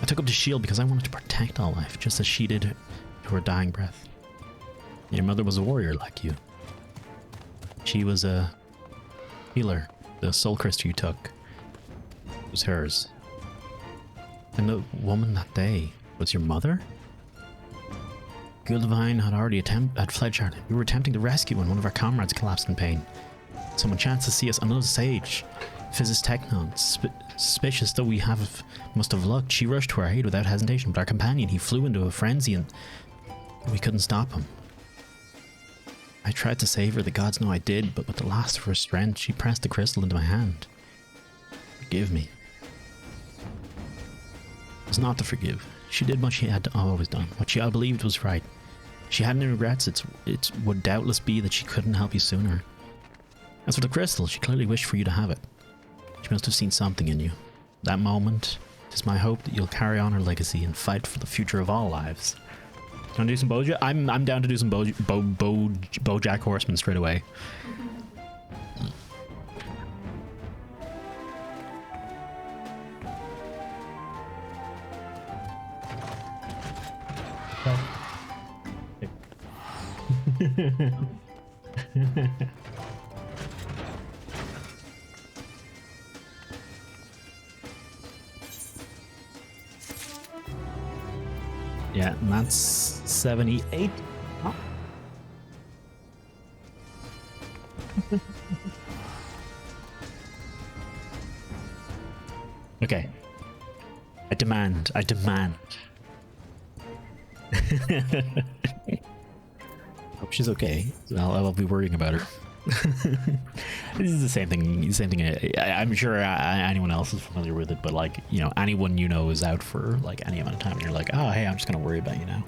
I took up the shield because I wanted to protect all life, just as she did to her dying breath. Your mother was a warrior like you. She was a healer. The soul crystal you took was hers. And the woman that day was your mother? Gildivine had already had fled Charlotte. We were attempting to rescue when one of our comrades collapsed in pain. Someone chanced to see us, another sage. Physis Technon, suspicious though we must have looked. She rushed to our aid without hesitation, but our companion, he flew into a frenzy and We couldn't stop him. I tried to save her, the gods know I did, but with the last of her strength, she pressed the crystal into my hand. Forgive me. It was not to forgive. She did what she had always done, what she believed was right. She had no regrets. It would doubtless be that she couldn't help you sooner. As for the crystal, she clearly wished for you to have it. She must have seen something in you. That moment, it is my hope that you'll carry on her legacy and fight for the future of all lives. You want to do some Bojack? I'm down to do some Bojack Horseman straight away. Yeah, and that's 78. Oh. Okay. I demand. Hope she's okay. I'll be worrying about her. This is the same thing. I'm sure anyone else is familiar with it, but like, you know, anyone you know is out for like any amount of time and you're like, oh, hey, I'm just gonna worry about you now.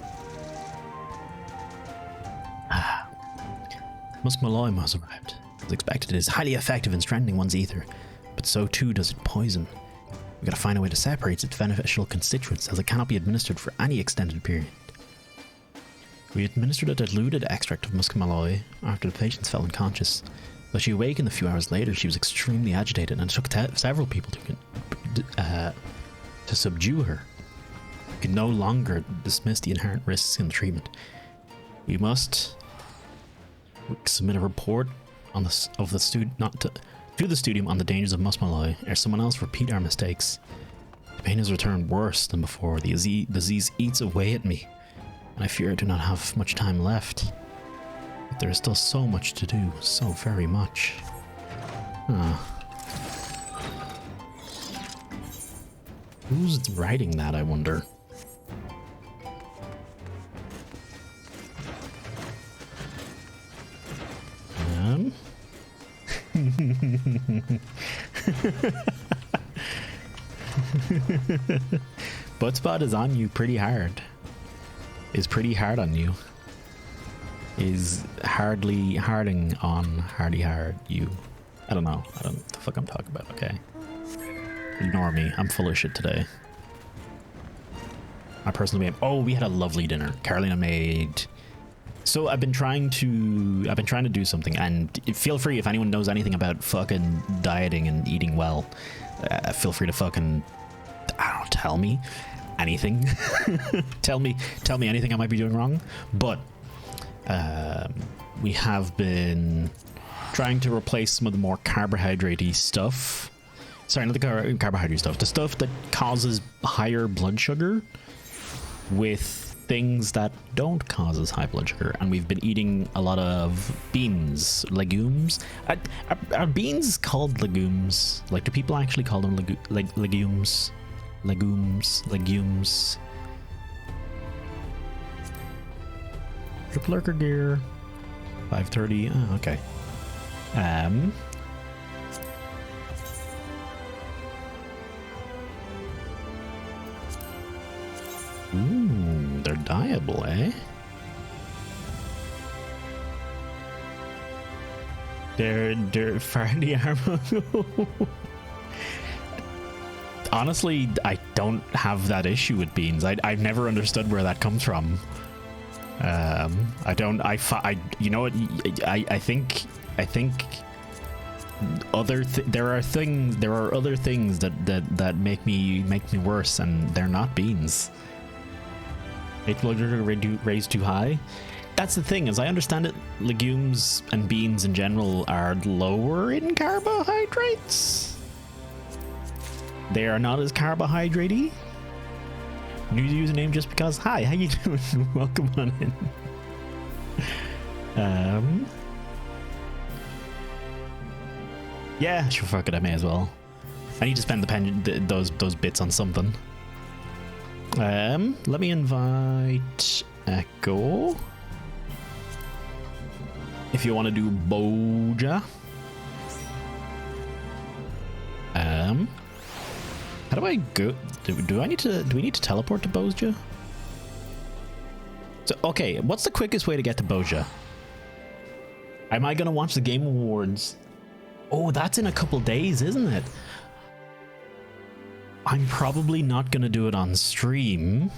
Musk Malloy has arrived. As expected, it is highly effective in strengthening one's ether, but so too does it poison. We gotta find a way to separate its beneficial constituents, as it cannot be administered for any extended period. We administered a diluted extract of musk malloy after the patient fell unconscious. Though she awakened a few hours later, she was extremely agitated, and it took several people to subdue her. We can no longer dismiss the inherent risks in the treatment. We must submit a report on to the studium on the dangers of musk malloy, or someone else repeat our mistakes. The pain has returned worse than before. The disease eats away at me, and I fear I do not have much time left. But there is still so much to do, so very much. Who's writing that, I wonder? Buttspot is on you pretty hard. Is pretty hard on you. Is hardly harding on hardy hard you. I don't know. I don't know what the fuck I'm talking about, okay? Ignore me. I'm full of shit today. I personally made... Oh, we had a lovely dinner. Carolina made... So I've been trying to do something, and feel free if anyone knows anything about fucking dieting and eating well, feel free to fucking, I don't know, tell me anything. tell me anything I might be doing wrong. But we have been trying to replace some of the more carbohydrate-y stuff. Sorry, not the carbohydrate stuff. The stuff that causes higher blood sugar with things that don't cause us high blood sugar, and we've been eating a lot of beans, legumes. Are beans called legumes? Like, do people actually call them legumes? Legumes. Triple lurker gear. 530. Oh, okay. Ooh, they're dyeable, eh? They're fairly armor. Honestly, I don't have that issue with beans. I've never understood where that comes from. You know what? I think there are other things that make me worse, and they're not beans. Blood sugar raised too high. That's the thing, as I understand it, legumes and beans in general are lower in carbohydrates. They are not as carbohydrate-y. New username just because. Hi, how you doing? Welcome on in. Yeah, sure, fuck it, I may as well. I need to spend those bits on something. Let me invite Echo. If you want to do Boja. How do I go? Do I need to? Do we need to teleport to Boja? So okay, what's the quickest way to get to Boja? Am I gonna watch the Game Awards? Oh, that's in a couple days, isn't it? I'm probably not gonna do it on stream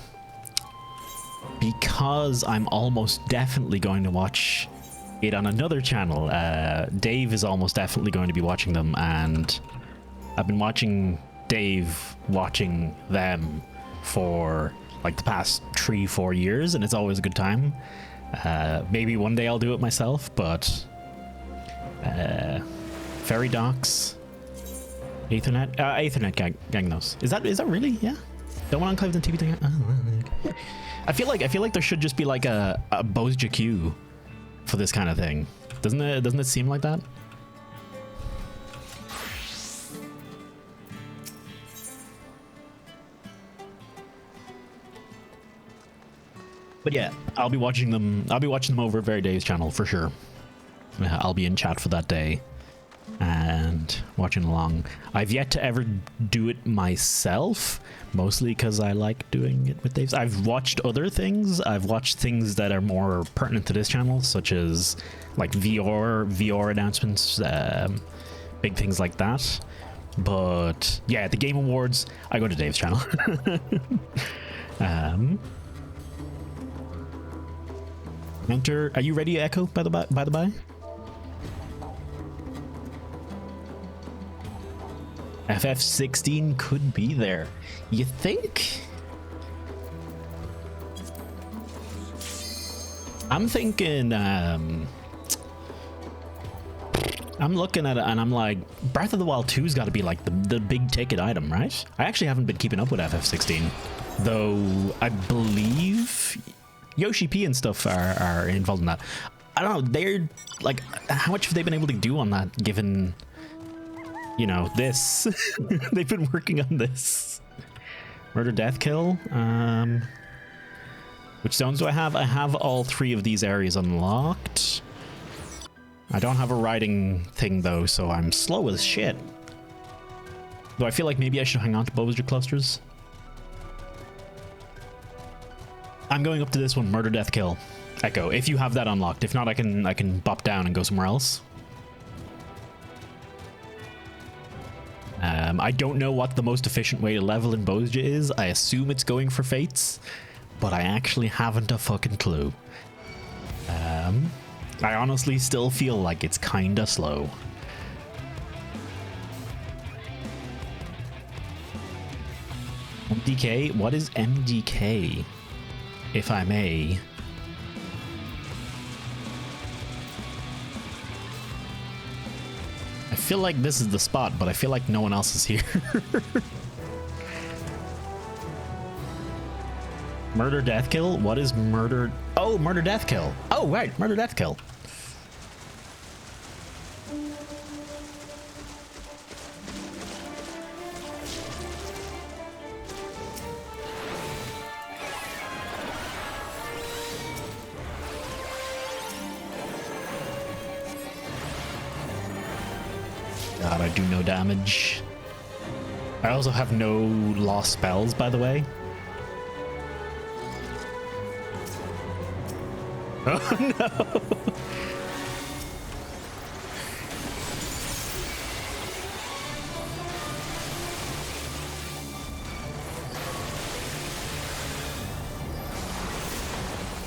because I'm almost definitely going to watch it on another channel. Dave is almost definitely going to be watching them, and I've been watching Dave watching them for like the past 3-4 years, and it's always a good time. Maybe one day I'll do it myself, but Ferry Docks, Ethernet gang those. Is that it? Yeah. The one on Clifton TV thing. Oh, I feel like there should just be like a Bozja queue for this kind of thing. Doesn't it seem like that? But yeah, I'll be watching them over Very Dave's channel for sure. I'll be in chat for that day and watching along. I've yet to ever do it myself, mostly because I like doing it with Dave's. I've watched other things. I've watched things that are more pertinent to this channel, such as like VR announcements, big things like that. But yeah, the Game Awards, I go to Dave's channel. Enter. Are you ready, Echo? By the by. FF16 could be there. You think? I'm thinking. I'm looking at it and I'm like, Breath of the Wild 2's got to be like the big ticket item, right? I actually haven't been keeping up with FF16, though. I believe Yoshi P and stuff are involved in that. I don't know. They're like, how much have they been able to do on that, given, you know, this? They've been working on this. Murder, death, kill. Which zones do I have? I have all 3 of these areas unlocked. I don't have a riding thing though, so I'm slow as shit. Though I feel like maybe I should hang on to Bozja clusters. I'm going up to this one, murder, death, kill. Echo, if you have that unlocked. If not, I can bop down and go somewhere else. I don't know what the most efficient way to level in Bozja is. I assume it's going for fates, but I actually haven't a fucking clue. I honestly still feel like it's kinda slow. MDK? What is MDK? If I may. I feel like this is the spot, but I feel like no one else is here. Murder, death, kill? What is murder? Oh, murder, death, kill. Oh, right. Murder, death, kill. God, I do no damage. I also have no lost spells, by the way. Oh no!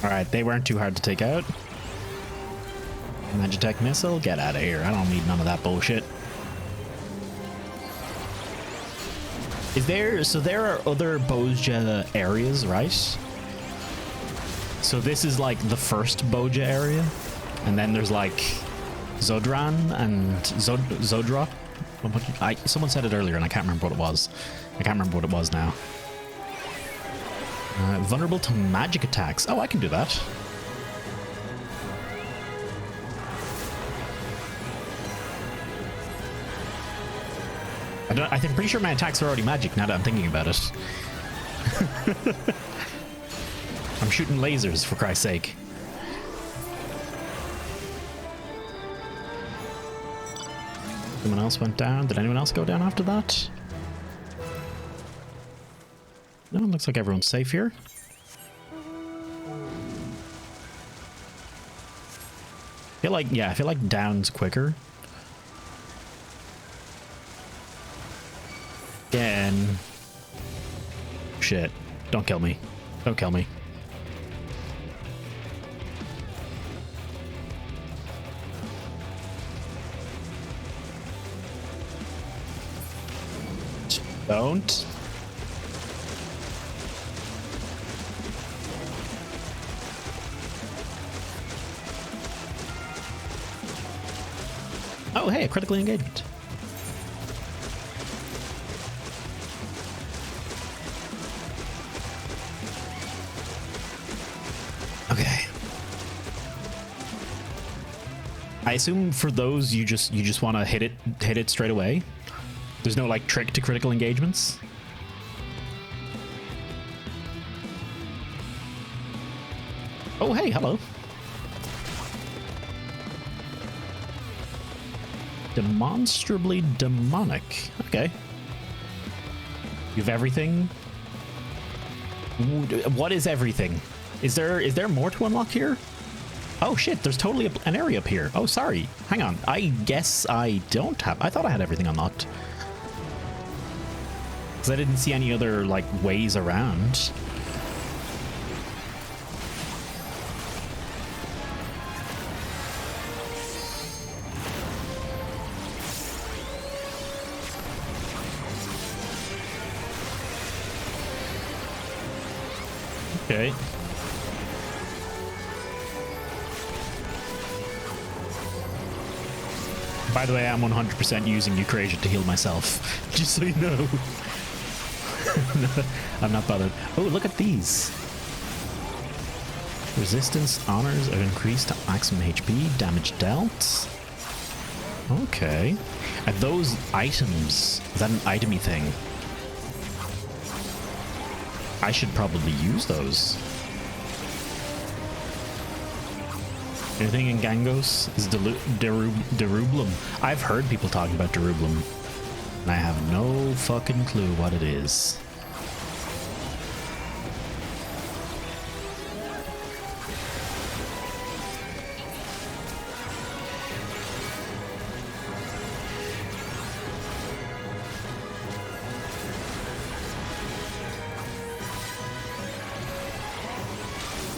Alright, they weren't too hard to take out. Magitech missile? Get out of here. I don't need none of that bullshit. Is there... So there are other Bozja areas, right? So this is like the first Bozja area, and then there's like Zodran and Zodra. Someone said it earlier and I can't remember what it was. I can't remember what it was now. Vulnerable to magic attacks. Oh, I can do that. I'm pretty sure my attacks are already magic now that I'm thinking about it. I'm shooting lasers, for Christ's sake. Someone else went down. Did anyone else go down after that? No, it looks like everyone's safe here. I feel like down's quicker. Again. Shit. Don't kill me. Don't kill me. Don't. Oh, hey, a critical engagement. Okay. I assume for those you just want to hit it straight away. There's no like trick to critical engagements. Oh, hey, hello. Demonstrably demonic. Okay. You have everything. What is everything? Is there more to unlock here? Oh shit, there's totally an area up here. Oh, sorry. Hang on. I guess I don't have... I thought I had everything unlocked. Because I didn't see any other, like, ways around. Okay. By the way, I'm 100% using Eucrasia to heal myself. Just so you know. I'm not bothered. Oh, look at these. Resistance honors are increased to maximum HP, damage dealt. Okay. And those items, is that an itemy thing? I should probably use those. Anything in Gangos is Derublum. I've heard people talking about Derublum, and I have no fucking clue what it is.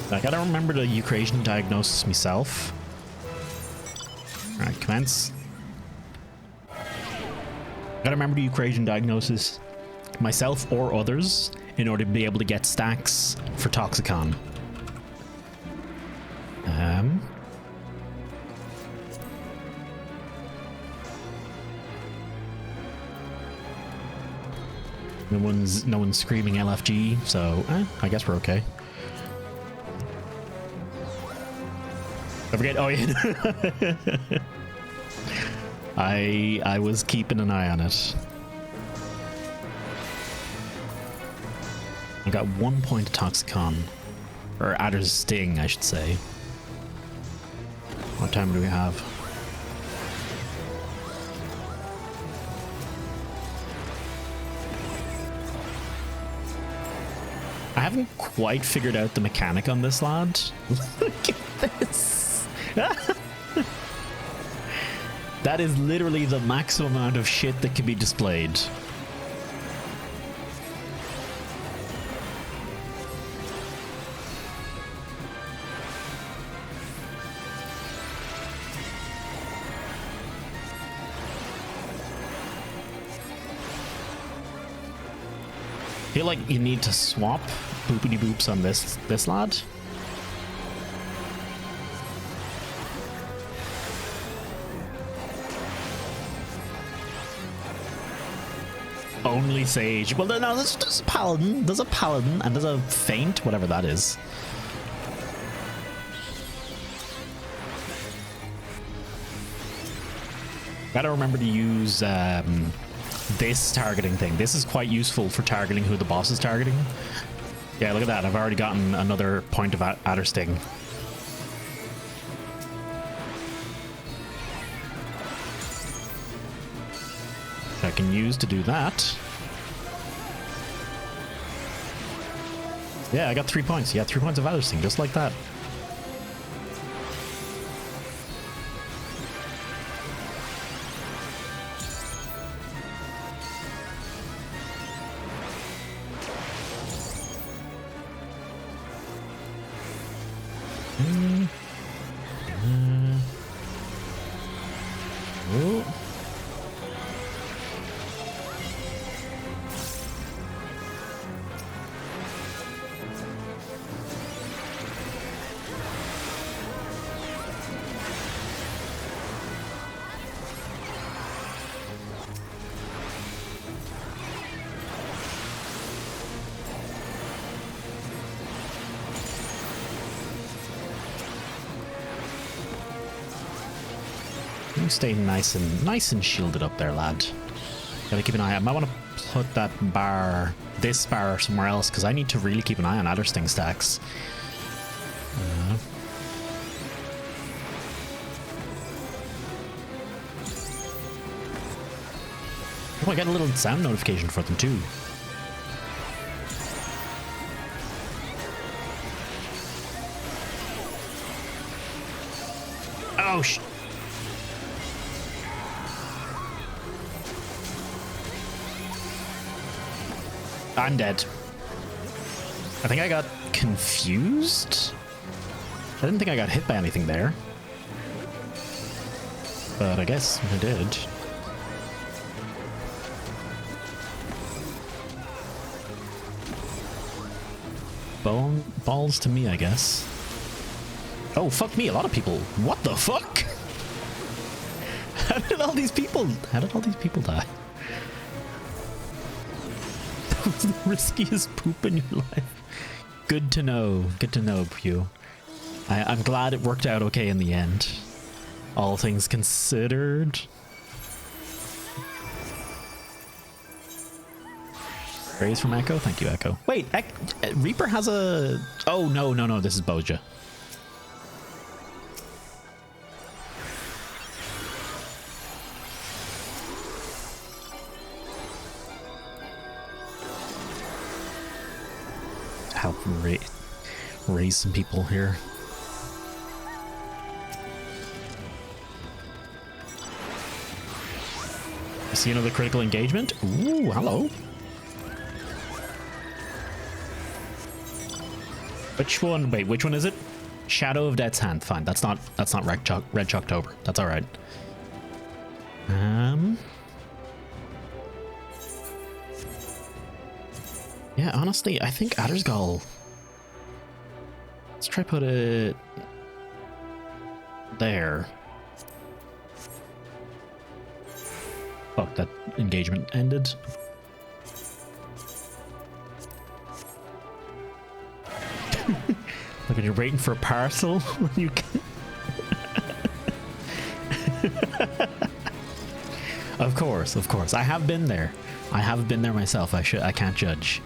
I gotta remember the Eucrasian diagnosis myself. Alright, commence. Gotta remember the Eucrasian diagnosis myself or others in order to be able to get stacks for Toxicon. No one's screaming LFG, so I guess we're okay. Don't forget, oh yeah. I was keeping an eye on it. I got 1 point of Toxicon. Or Adder's Sting, I should say. What time do we have? I haven't quite figured out the mechanic on this lad. Look at this. That is literally the maximum amount of shit that can be displayed. I feel like you need to swap boopity boops on this lad. Only Sage. Well, no, there's a Paladin. There's a Paladin, and there's a Feint, whatever that is. Gotta remember to use this targeting thing. This is quite useful for targeting who the boss is targeting. Yeah, look at that. I've already gotten another point of adder sting. I can use to do that. Yeah, I got 3 points. Yeah, 3 points of adder sting, just like that. Oh. You stay nice and shielded up there, lad. Gotta keep an eye. I might want to put that bar, this bar, somewhere else because I need to really keep an eye on adder sting stacks. Oh, I got a little sound notification for them too. Oh, I'm dead. I think I got confused. I didn't think I got hit by anything there. But I guess I did. Balls to me, I guess. Oh, fuck me, a lot of people. What the fuck? How did all these people die? That was the riskiest poop in your life. Good to know. Good to know, Pew. I'm glad it worked out okay in the end. All things considered. Praise from Echo. Thank you, Echo. Wait, Reaper has a... Oh, no. This is Boja. Help raise some people here. I see another critical engagement. Ooh, hello. Which one? Wait, which one is it? Shadow of Death's Hand. Fine, that's not Red Chucktober. That's all right. Yeah, honestly, I think Addersgull. Let's try put it there. Fuck, that engagement ended. Look, you're waiting for a parcel. You can... Of course. I have been there. I have been there myself. I can't judge.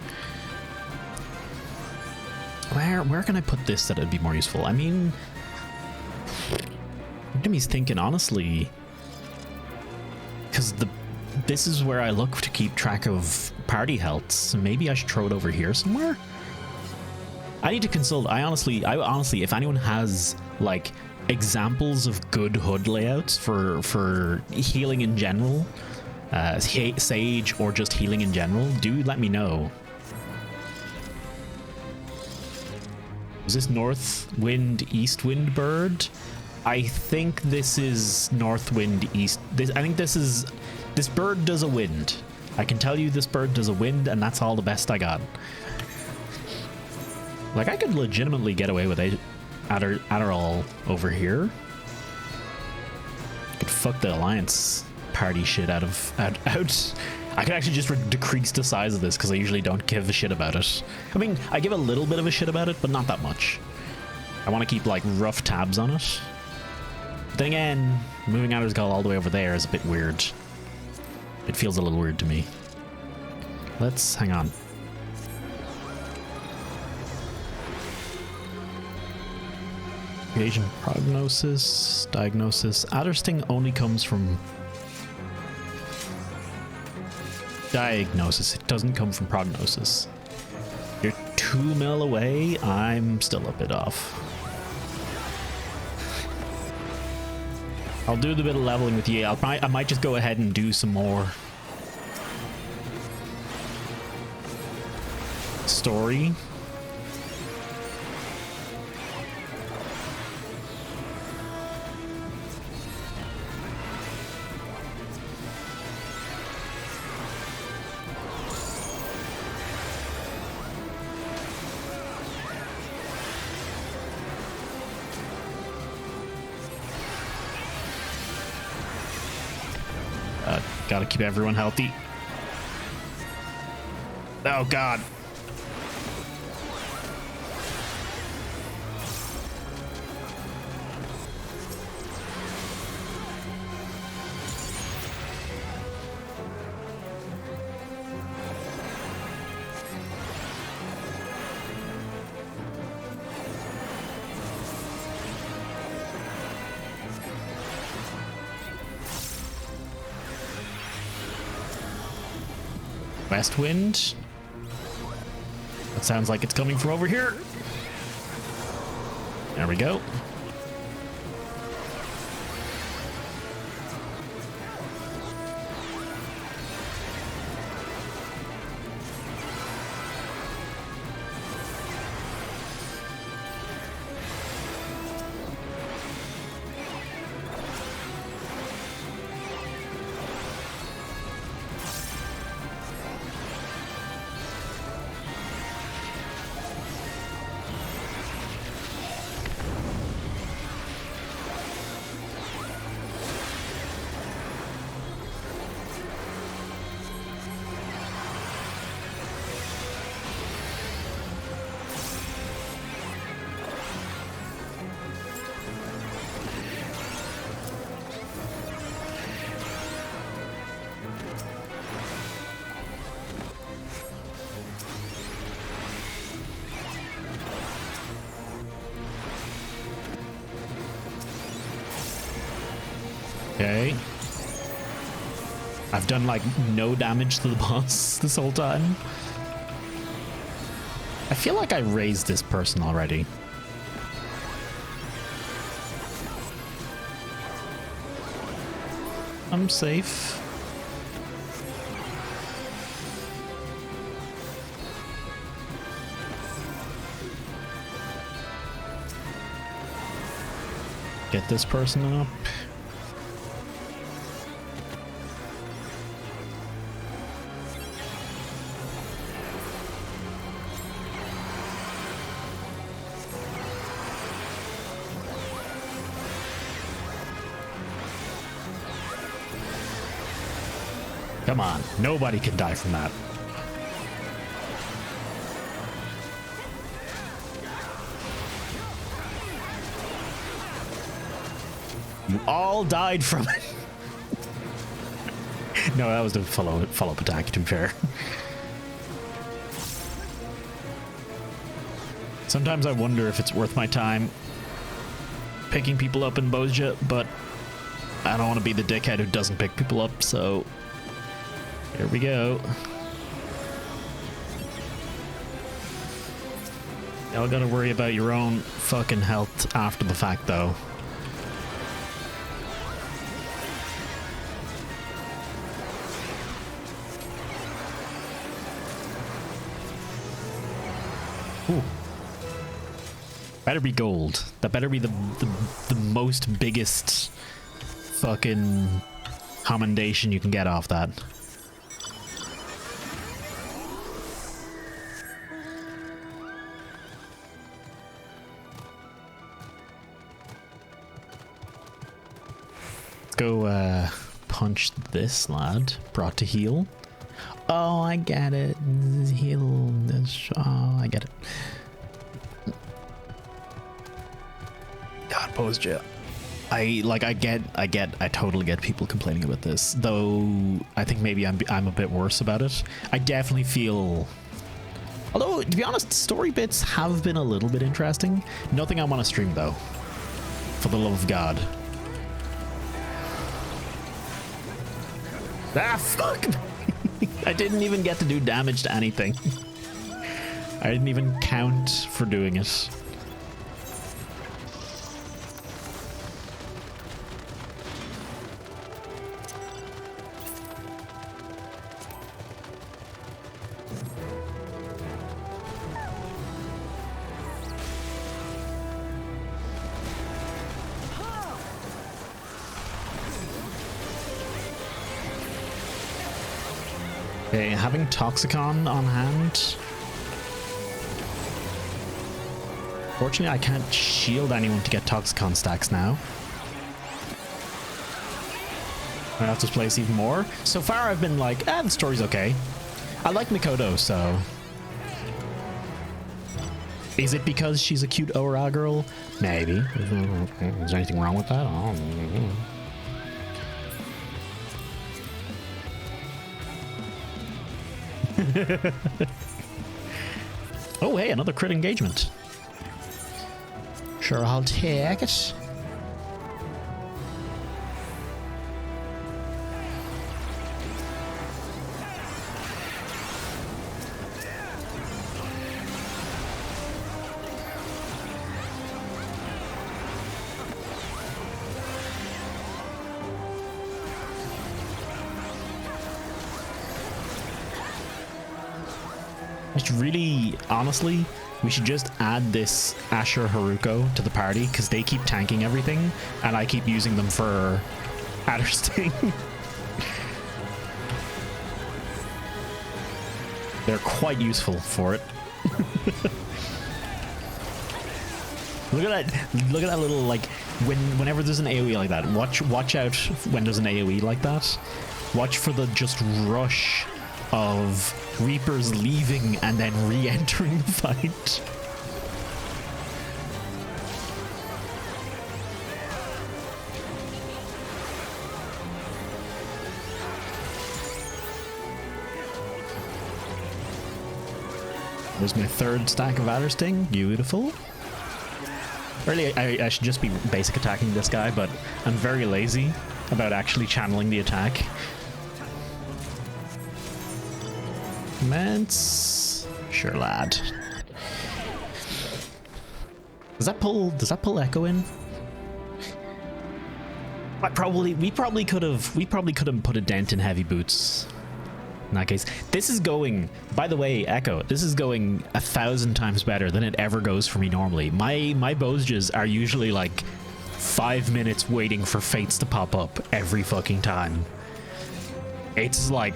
Where can I put this that it'd be more useful? I mean, Jimmy's thinking honestly, because this is where I look to keep track of party health. So maybe I should throw it over here somewhere. I need to consult. I honestly, if anyone has like examples of good HUD layouts for healing in general, Sage or just healing in general, do let me know. Is this North Wind, East Wind bird? I think this is North Wind, East. I think this bird does a wind. I can tell you this bird does a wind, and that's all the best I got. Like, I could legitimately get away with Adderall over here. I could fuck the Alliance party shit out. I could actually just decrease the size of this because I usually don't give a shit about it. I mean, I give a little bit of a shit about it, but not that much. I want to keep like rough tabs on it. But then again, moving Addersgull all the way over there is a bit weird. It feels a little weird to me. Let's hang on. Asian prognosis, diagnosis. Addersting only comes from diagnosis. It doesn't come from prognosis. You're 2 mil away. I'm still a bit off. I'll do the bit of leveling with you. I might just go ahead and do some more story. Gotta keep everyone healthy. Oh god. West wind. That sounds like it's coming from over here. There we go. Okay. I've done like no damage to the boss this whole time. I feel like I raised this person already. I'm safe. Get this person up. Come on, nobody can die from that. You all died from it. No, that was the follow-up attack, to be fair. Sometimes I wonder if it's worth my time picking people up in Boja, but I don't want to be the dickhead who doesn't pick people up, so here we go. Y'all gotta worry about your own fucking health after the fact, though. Ooh. Better be gold. That better be the most biggest fucking commendation you can get off that. Let's go punch this lad. Brought to heal. Oh, I get it. Heal this. Oh, I get it. God, Posja. I totally get people complaining about this, though I think maybe I'm a bit worse about it. I definitely feel, although to be honest, story bits have been a little bit interesting. Nothing I want to stream though. For the love of God. Ah, fuck! I didn't even get to do damage to anything. I didn't even count for doing it. Okay, having Toxicon on hand. Fortunately, I can't shield anyone to get Toxicon stacks now. I have to place even more. So far, I've been like, the story's okay. I like Mikoto, so... Is it because she's a cute ORA girl? Maybe. Is there anything wrong with that? I don't know. Oh, hey, another crit engagement. Sure, I'll take it. It's really, honestly, we should just add this Asher Haruko to the party because they keep tanking everything and I keep using them for Adder Sting. They're quite useful for it. Look at that little, like, whenever there's an AoE like that, watch out when there's an AoE like that. Watch for the just rush of Reapers leaving and then re-entering the fight. There's my third stack of Adder Sting. Beautiful. Really, I should just be basic attacking this guy, but I'm very lazy about actually channeling the attack. Immense. Sure, lad. Does that pull Echo in? We probably could have put a dent in heavy boots. In that case, this is going, by the way, Echo, this is going 1,000 times better than it ever goes for me normally. My Bozjas are usually like 5 minutes waiting for fates to pop up every fucking time. It's like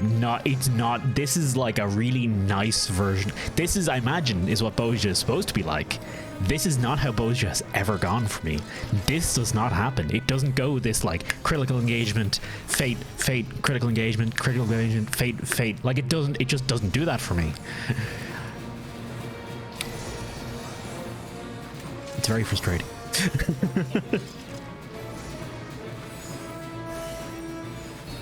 this is like a really nice version. This is, I imagine, is what Bozja is supposed to be like. This is not how Bozja has ever gone for me. This does not happen. It doesn't go this like critical engagement, fate, critical engagement, fate. Like it just doesn't do that for me. It's very frustrating.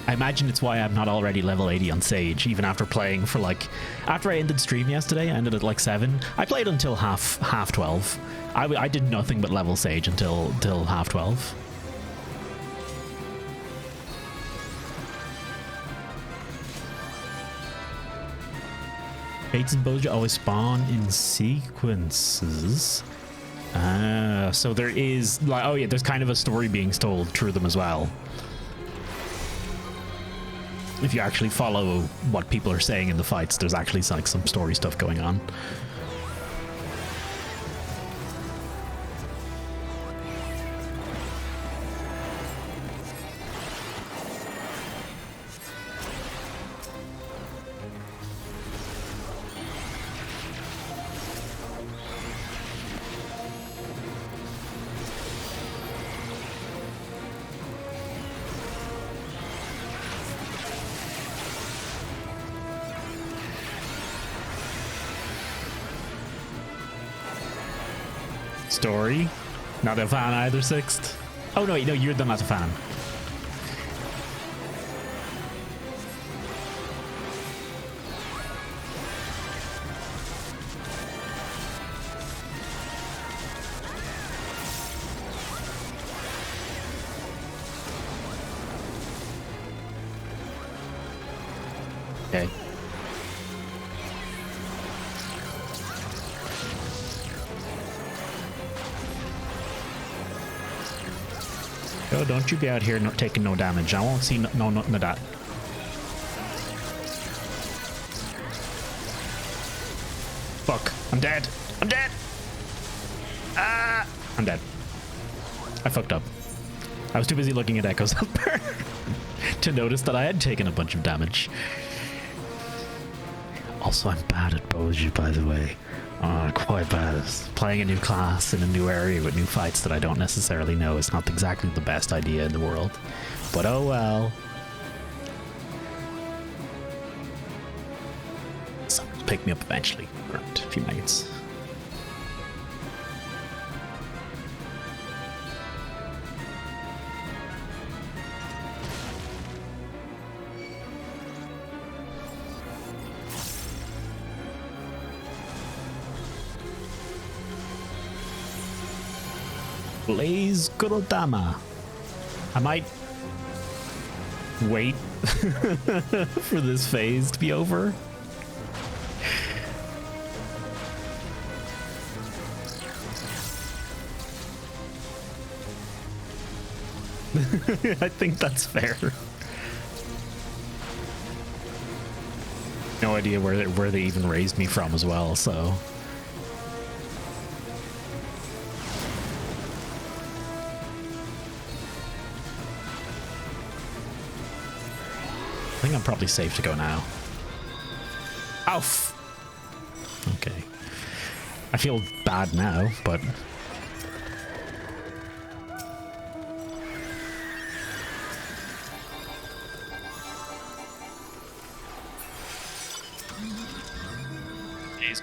I imagine it's why I'm not already level 80 on Sage, even after playing for like... After I ended stream yesterday, I ended at like 7. I played until half 12. I did nothing but level Sage until half 12. Fates and Bozja always spawn in sequences. So there is... like, oh yeah, there's kind of a story being told through them as well. If you actually follow what people are saying in the fights, there's actually like some story stuff going on. Story? Not a fan either, Sixth? Oh no, you're not a fan. Okay. Oh, don't you be out here not taking no damage. I won't see nothing of that. Fuck. I'm dead. I'm dead. Ah! I'm dead. I fucked up. I was too busy looking at Echo's helper to notice that I had taken a bunch of damage. Also, I'm bad at Boju, by the way. Quite bad. Playing a new class in a new area with new fights that I don't necessarily know is not exactly the best idea in the world. But oh well. Someone will pick me up eventually. Right, a few minutes. Blaze Gundam. I might wait for this phase to be over. I think that's fair. No idea where they even raised me from as well, so. I think I'm probably safe to go now. Ow! Okay. I feel bad now, but...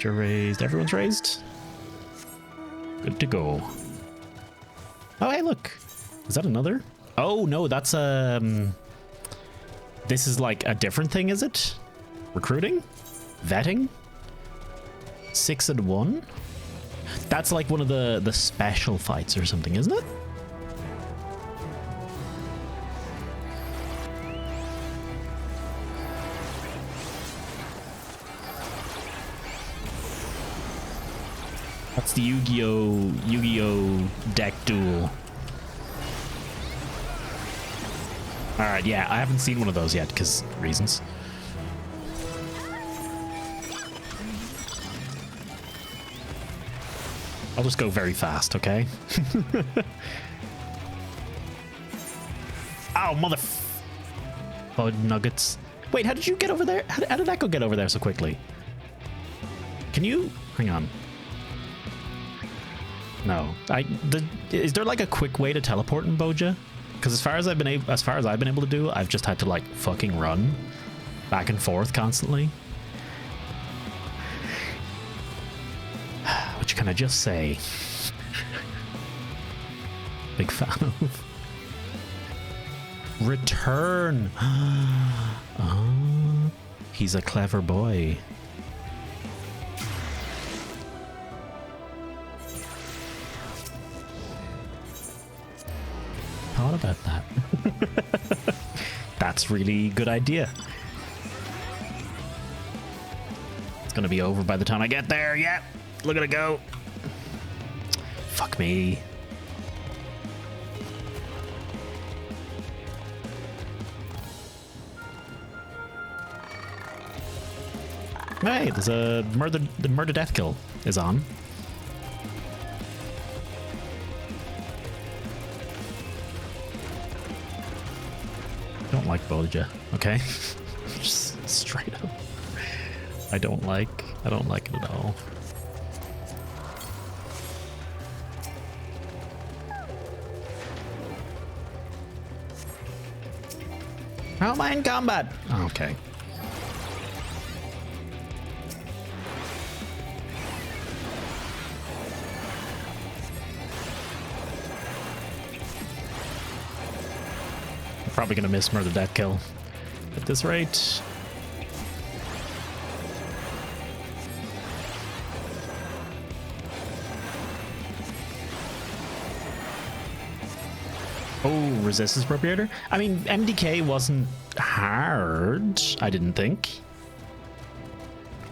You're raised. Everyone's raised? Good to go. Oh, hey, look. Is that another? Oh, no, that's this is like a different thing, is it? Recruiting? Vetting? 6 and 1? That's like one of the special fights or something, isn't it? That's the Yu-Gi-Oh deck duel. Alright, yeah, I haven't seen one of those yet, because reasons. I'll just go very fast, okay? Ow, mother... Oh, nuggets. Wait, how did you get over there? How did Echo get over there so quickly? Can you... Hang on. No. Is there like a quick way to teleport in Boja? Because as far as I've been able to do, I've just had to like fucking run back and forth constantly. Which can I just say? Big fan of. Return. Oh, he's a clever boy. Thought about that. That's really good idea. It's gonna be over by the time I get there. Yeah, look at it go. Fuck me. Hey, there's a the murder death kill is on. Don't like Boja, okay? Just straight up. I don't like it at all. How am I in combat? Okay. Probably gonna miss murder that kill at this rate. Oh, resistance appropriator. I mean, MDK wasn't hard, I didn't think.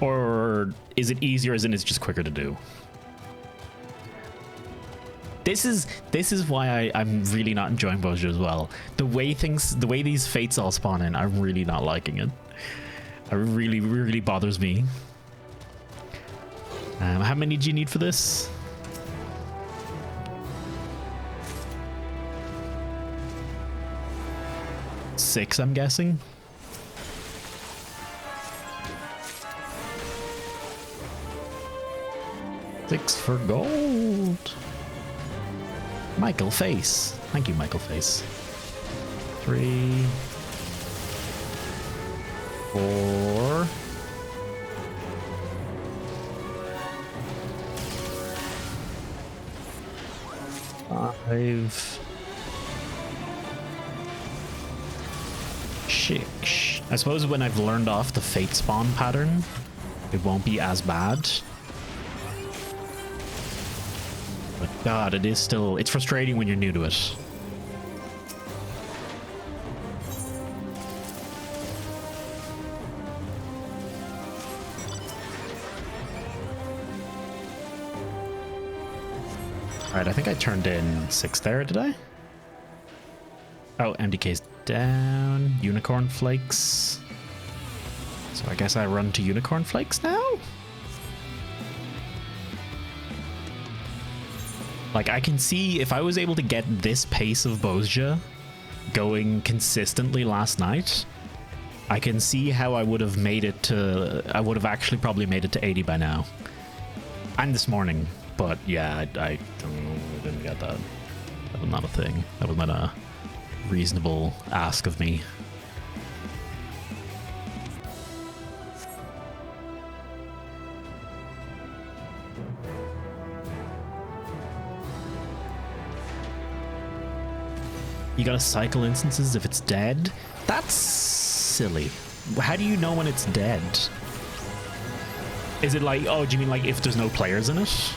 Or is it easier as in it's just quicker to do? This is why I'm really not enjoying Bojo as well. The way these fates all spawn in, I'm really not liking it. It really bothers me. How many do you need for this? Six, I'm guessing. Six for gold. Michael Face. Thank you, Michael Face. 3, 4. 5. 6. I suppose when I've learned off the fate spawn pattern, it won't be as bad. But God, it's frustrating when you're new to it. Alright, I think I turned in 6 there, did I? Oh, MDK's down. Unicorn Flakes. So I guess I run to Unicorn Flakes now? Like, I can see if I was able to get this pace of Bozja going consistently last night, I can see how I would have made it to... I would have actually probably made it to 80 by now. And this morning. But yeah, I didn't get that. That was not a thing. That was not a reasonable ask of me. You gotta cycle instances if it's dead? That's silly. How do you know when it's dead? Is it like, oh, do you mean like if there's no players in it?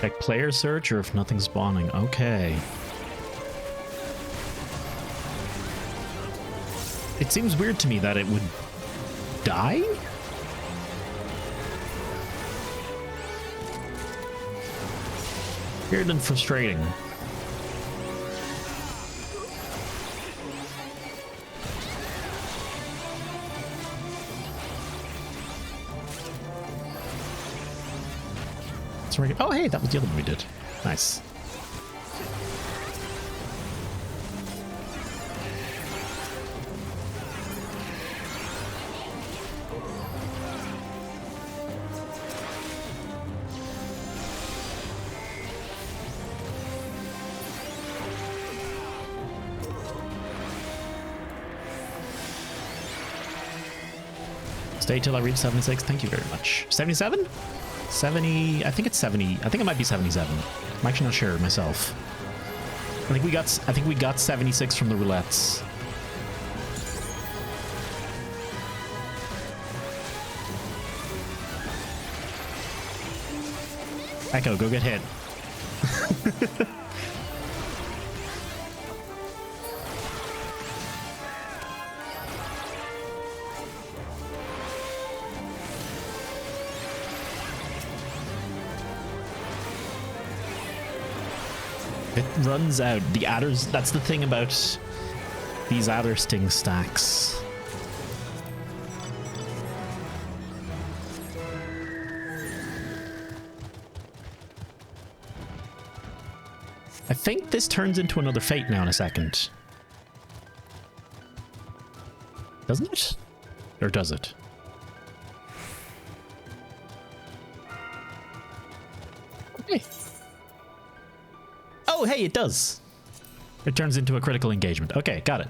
Like player search or if nothing's spawning. Okay. It seems weird to me that it would die? Weird and frustrating. Oh, hey, that was the other one we did. Nice. Stay till I reach 76. Thank you very much. 77? 70, I think it's 70. I think it might be 77. I'm actually not sure myself. I think we got 76 from the roulettes. Echo, go get hit. It runs out. The adders, that's the thing about these adder sting stacks. I think this turns into another fate now in a second. Doesn't it? Or does it? Okay. Oh, hey, it does. It turns into a critical engagement. Okay, got it.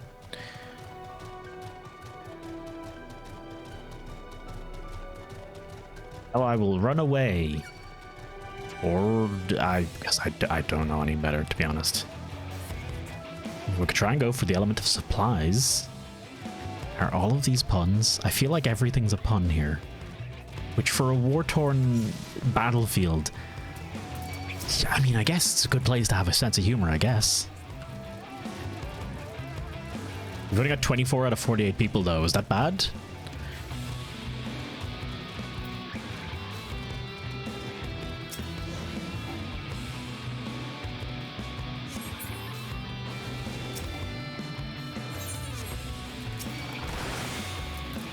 Oh, I will run away. Or I guess I don't know any better, to be honest. We could try and go for the element of supplies. Are all of these puns? I feel like everything's a pun here. which for a war-torn battlefield, I mean, I guess it's a good place to have a sense of humor, I guess. We've only got 24 out of 48 people, though. Is that bad?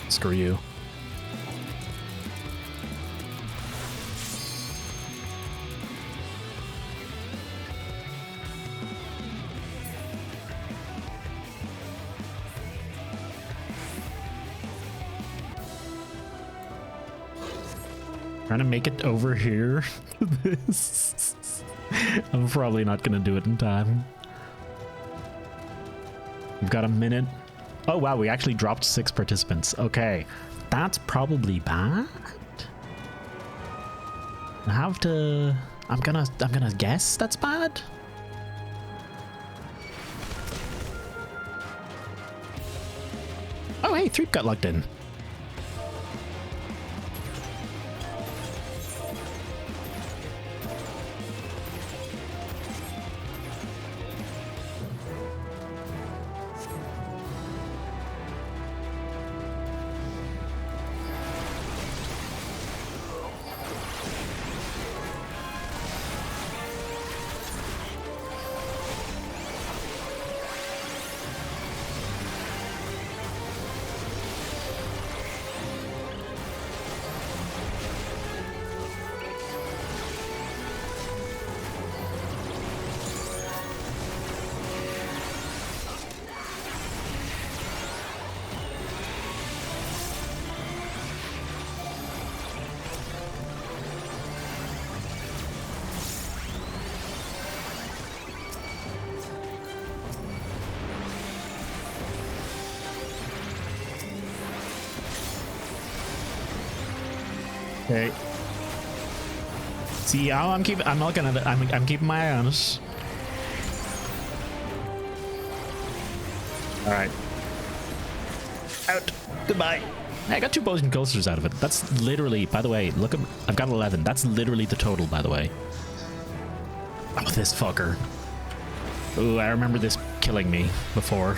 Screw you. Trying to make it over here. I'm probably not gonna do it in time. We've got a minute. Oh wow, we actually dropped 6 participants. Okay, that's probably bad. I have to. I'm gonna guess that's bad. Oh hey, 3 got locked in. Okay. See, I'm looking at it. I'm keeping my eye on it. All right. Out. Goodbye. I got 2 poison coasters out of it. That's literally, by the way, look at, I've got 11. That's literally the total, by the way. Oh, this fucker. Ooh, I remember this killing me before.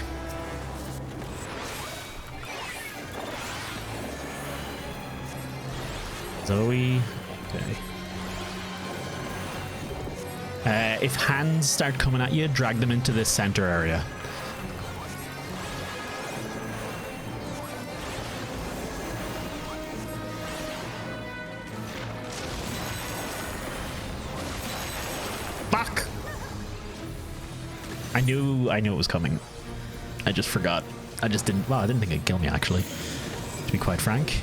Zoe. Okay. If hands start coming at you, drag them into this center area. Fuck! I knew it was coming. I just forgot. I didn't think it'd kill me, actually, to be quite frank.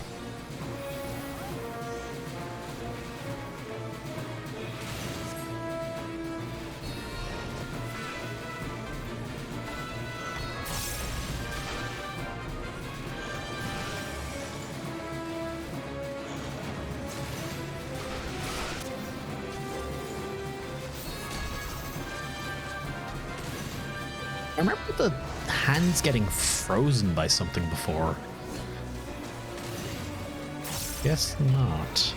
I remember the hands getting frozen by something before. Guess not.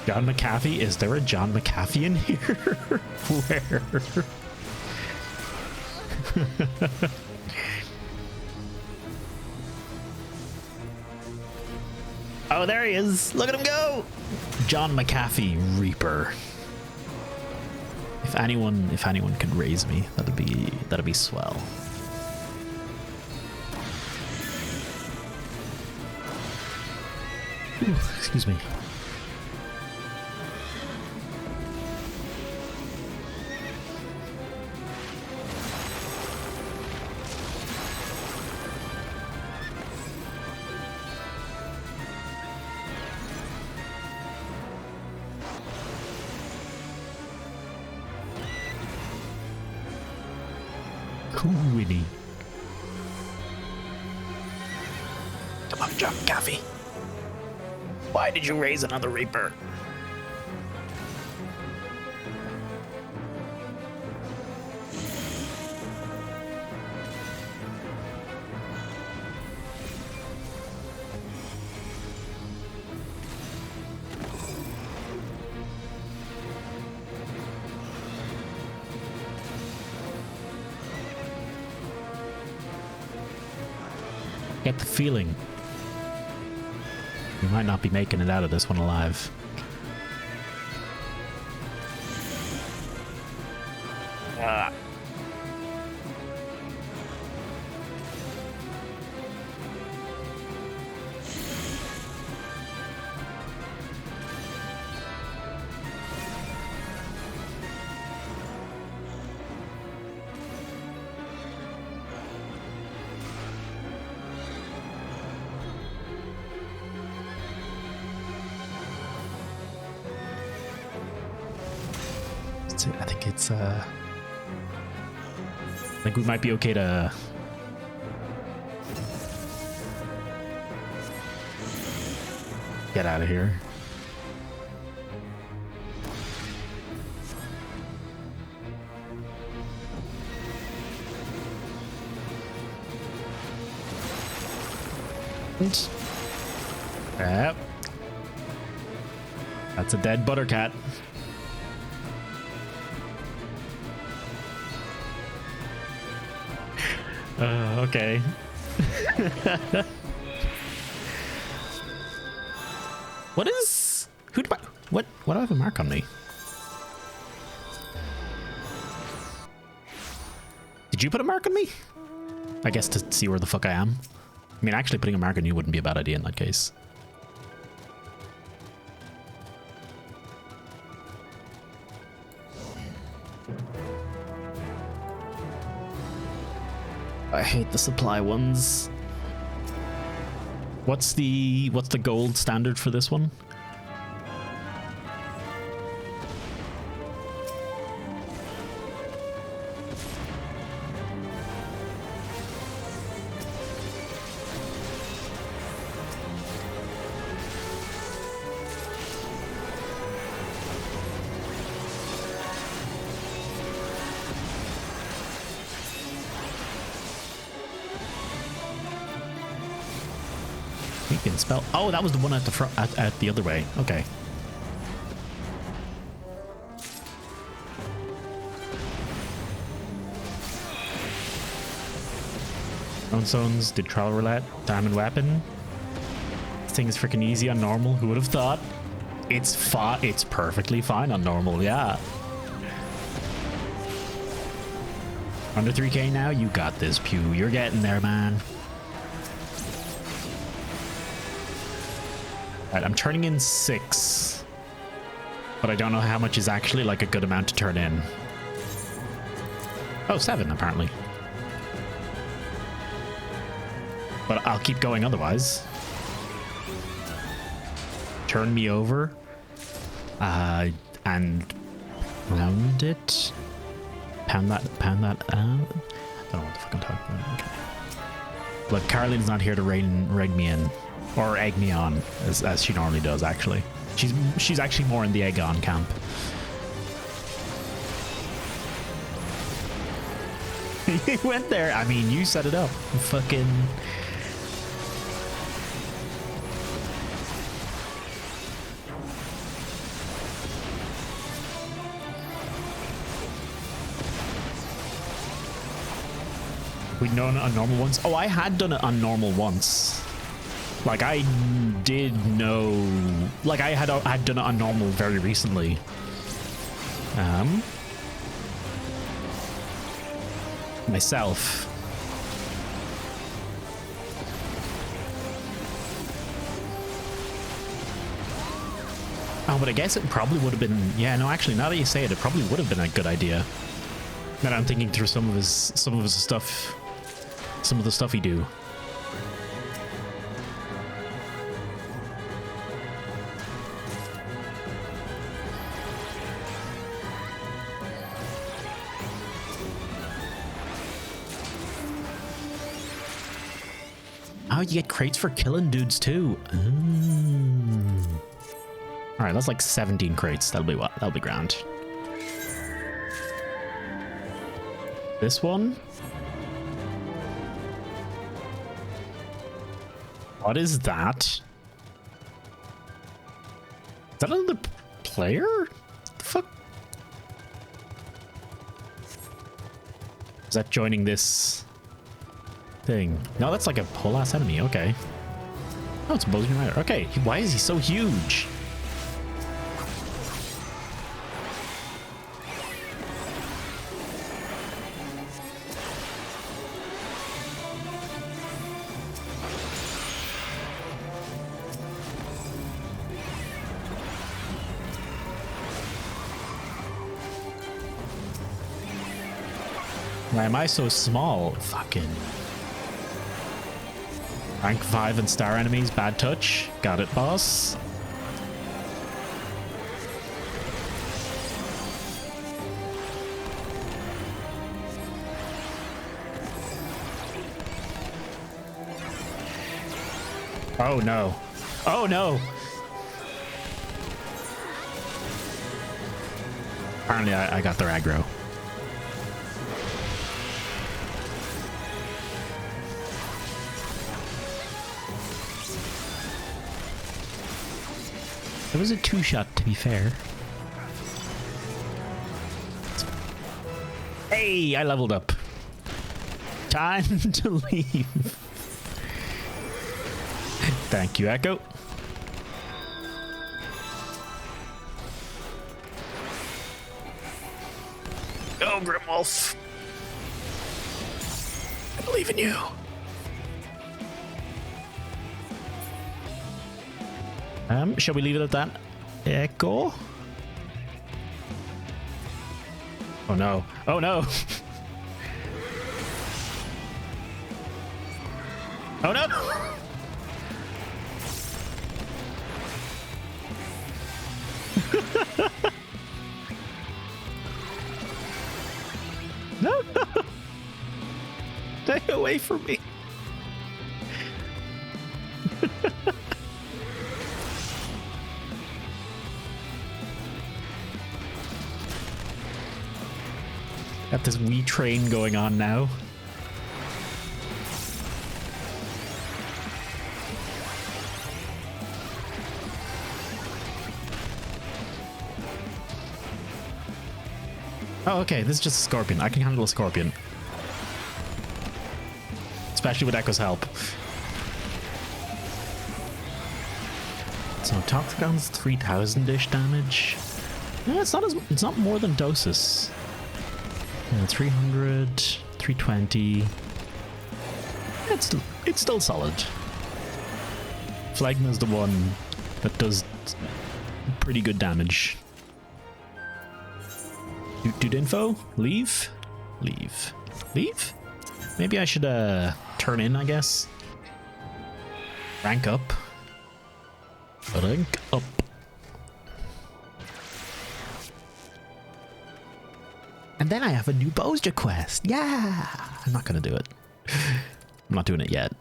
John McAfee? Is there a John McAfee in here? Where? Oh, there he is. Look at him go. John McAfee, Reaper. If anyone could raise me, that'd be swell. Ooh, excuse me. Winnie. Come on, John McAfee. Why did you raise another Reaper? Get the feeling we might not be making it out of this one alive. Ah. I think it's I think we might be okay to get out of here. Yep. That's a dead buttercat. Okay. What is... Who do I... What do I have a mark on me? Did you put a mark on me? I guess to see where the fuck I am. I mean, actually putting a mark on you wouldn't be a bad idea in that case. I hate the supply ones. What's the gold standard for this one? Spell. Oh, that was the one at the front, at the other way. Okay. Stone Zones did trial roulette. Diamond weapon. This thing is freaking easy on normal. Who would have thought? It's perfectly fine on normal. Yeah. Under 3K now. You got this, Pew. You're getting there, man. I'm turning in 6, but I don't know how much is actually like a good amount to turn in. Oh, 7 apparently. But I'll keep going otherwise. Turn me over. And round it. Pound that. I don't know what the fuck I'm talking about. Okay. Look, Caroline's not here to rein me in. Or egg me on, as she normally does, actually. She's actually more in the egg on camp. He went there. I mean, you set it up. Fucking... We'd done it on normal once. Oh, I had done it on normal once. Like, I did know... Like, I had done it on normal very recently. Myself. Oh, but I guess it probably would have been... Yeah, no, actually, now that you say it, it probably would have been a good idea. Now that I'm thinking through some of his stuff... Some of the stuff he do. Oh, you get crates for killing dudes too. All right, that's like 17 crates. That'll be what? That'll be grand. This one? What is that? Is that another player? The fuck? Is that joining this thing? No, that's like a whole ass enemy. Okay. Oh, it's a Bozeman Rider. Okay, why is he so huge? Why am I so small? Fucking. Rank 5 and star enemies, bad touch. Got it, boss. Oh no. Oh no! Apparently I got their aggro. It was a two-shot, to be fair. Hey, I leveled up. Time to leave. Thank you, Echo. Go, Grimwolf. I believe in you. Shall we leave it at that? Echo? Oh no. Oh no. Oh no. No, no. Stay away from me. Got this wee train going on now. Oh, okay, this is just a scorpion. I can handle a scorpion. Especially with Echo's help. So Toxicon's 3000-ish damage. No, it's not more than Dosis. 300, 320. It's still solid. Phlegma's the one that does pretty good damage. Dude info? Leave? Leave. Leave? Maybe I should turn in, I guess. Rank up. Rank up. And then I have a new Bozja quest. Yeah! I'm not gonna do it. I'm not doing it yet.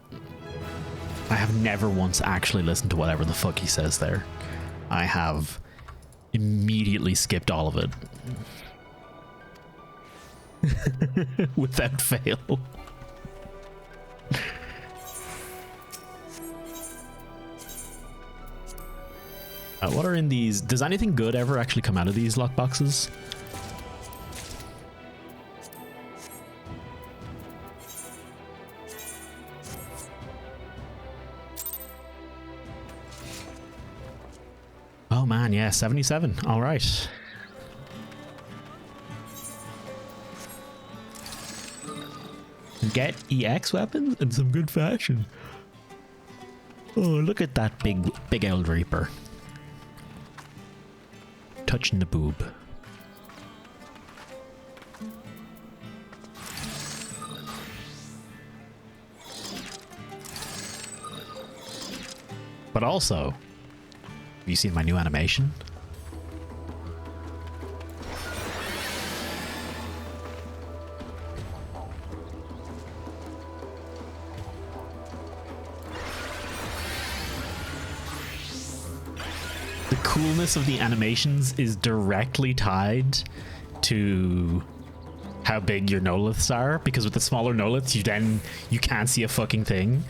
I have never once actually listened to whatever the fuck he says there. I have immediately skipped all of it. Without fail. What are in these? Does anything good ever actually come out of these lockboxes? Oh man, yeah, 77. All right. Get EX weapons in some good fashion. Oh, look at that big old Reaper. Touching the boob. But also, have you seen my new animation? the coolness of the animations is directly tied to how big your noliths are, because with the smaller noliths you can't see a fucking thing.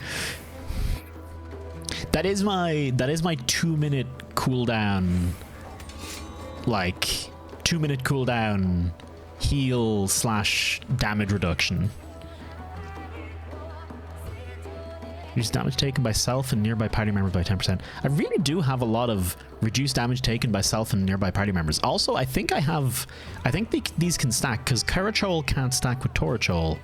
That is my 2-minute cooldown, like 2-minute cooldown heal / damage reduction. Reduce damage taken by self and nearby party members by 10%. I really do have a lot of reduced damage taken by self and nearby party members. Also, I think these can stack, because Karachol can't stack with Torachol,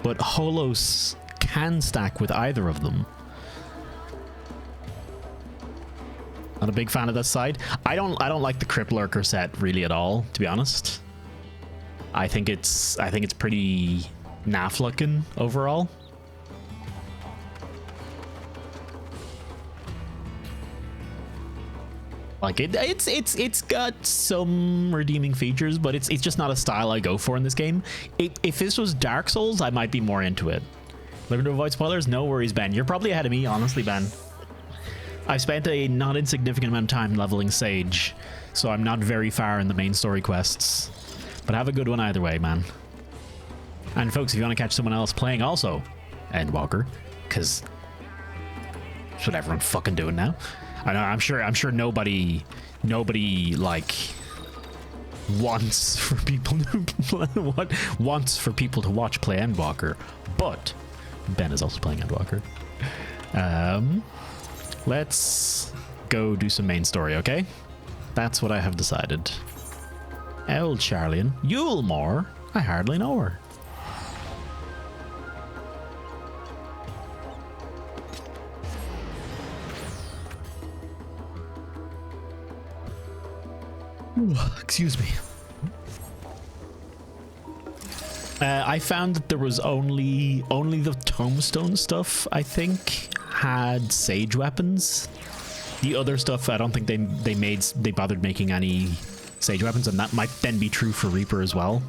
but Holos can stack with either of them. Not a big fan of that side. I don't like the Crypt Lurker set really at all, to be honest. I think it's pretty naff looking overall. Like it's got some redeeming features, but it's just not a style I go for in this game. If this was Dark Souls, I might be more into it. Looking to avoid spoilers? No worries, Ben. You're probably ahead of me, honestly, Ben. I've spent a not insignificant amount of time leveling Sage, so I'm not very far in the main story quests. But have a good one either way, man. And folks, if you want to catch someone else playing also Endwalker, because that's what everyone's fucking doing now. I know, I'm sure nobody like wants for people to watch play Endwalker, but Ben is also playing Endwalker. Let's go do some main story, okay? That's what I have decided. Old Charlian. Yulmore? I hardly know her. Ooh, excuse me. I found that there was only the tombstone stuff, I think, had sage weapons. The other stuff, I don't think they bothered making any sage weapons, and that might then be true for Reaper as well.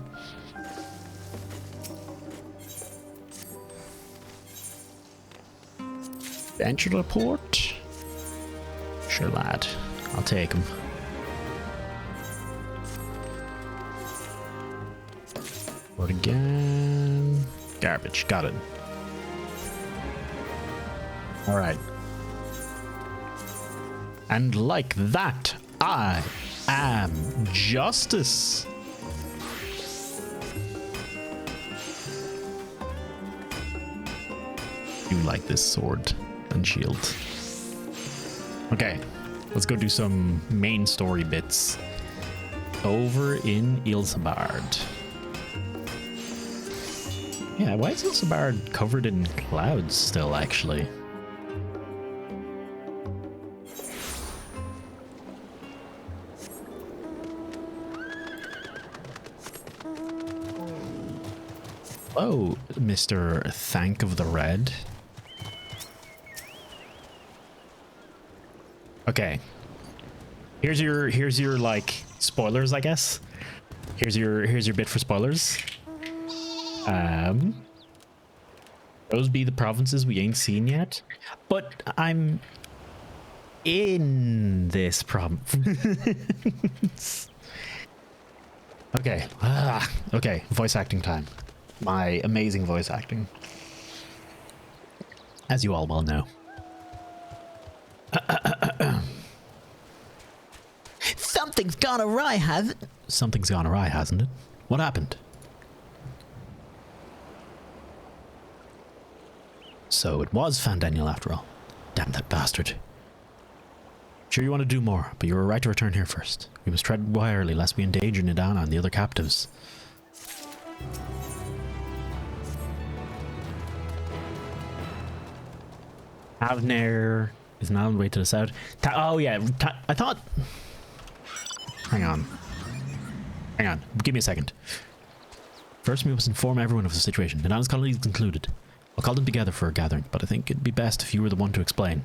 Venture to port? Sure, lad. I'll take him. Load again. Garbage. Got it. All right. And like that, I am Justice. You like this sword and shield. Okay, let's go do some main story bits over in Ilsabard. Yeah, why is Ilsabard covered in clouds still, actually? Hello, Mr. Thank of the Red. Okay. Here's your like spoilers, I guess. Here's your bit for spoilers. Those be the provinces we ain't seen yet, but I'm in this province. Okay. Okay. Voice acting time. My amazing voice acting, as you all well know. Something's gone awry, hasn't it? Something's gone awry, hasn't it? What happened? So it was Fandaniel after all. Damn that bastard. Sure you want to do more, but you were right to return here first. We must tread warily lest we endanger Nidana and the other captives. Avner is now on the way to the south. Oh yeah, I thought... Hang on. Give me a second. First we must inform everyone of the situation. Nidana's colony is concluded. I'll call them together for a gathering, but I think it'd be best if you were the one to explain.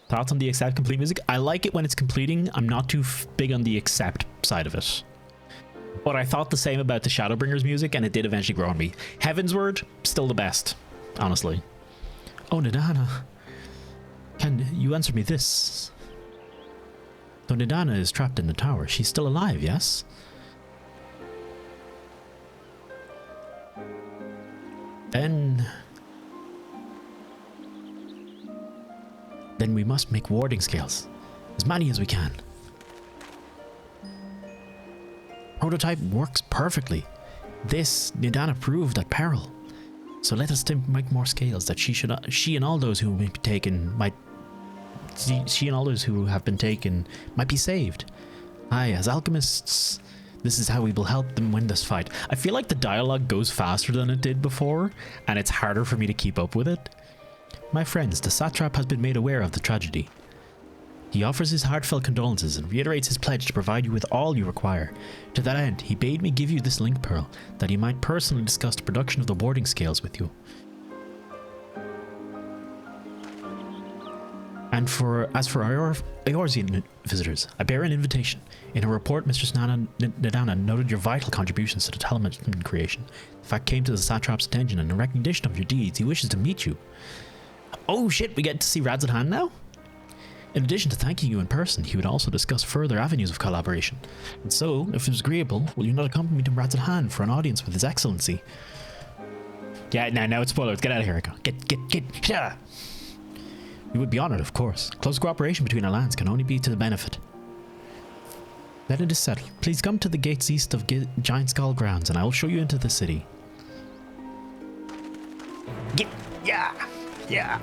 Thoughts on the accept complete music? I like it when it's completing. I'm not too big on the accept side of it. But I thought the same about the Shadowbringers music, and it did eventually grow on me. Heavensward, still the best, honestly. Oh, Nidana. Can you answer me this? So Nidana is trapped in the tower. She's still alive, yes? Then we must make warding scales. As many as we can. Prototype works perfectly. This Nidana proved at peril. So let us make more scales that she and all those who may be taken might she and all those who have been taken might be saved. Aye, as alchemists, this is how we will help them win this fight. I feel like the dialogue goes faster than it did before, and it's harder for me to keep up with it. My friends, the satrap has been made aware of the tragedy. He offers his heartfelt condolences and reiterates his pledge to provide you with all you require. To that end, he bade me give you this link pearl, that he might personally discuss the production of the warding scales with you. And as for our Eorzean visitors, I bear an invitation. In her report, Mistress Nidana noted your vital contributions to the talisman creation. The fact came to the satrap's attention, and in recognition of your deeds, he wishes to meet you. Oh shit, we get to see Radzat now? In addition to thanking you in person, he would also discuss further avenues of collaboration. And so, if it is agreeable, will you not accompany me to Radzat for an audience with His Excellency? Yeah, now it's spoilers. Get out of here, Echo. Get. Yeah. We would be honored, of course. Close cooperation between our lands can only be to the benefit. Then it is settled. Please come to the gates east of Giant Skull grounds, and I will show you into the city. Yeah.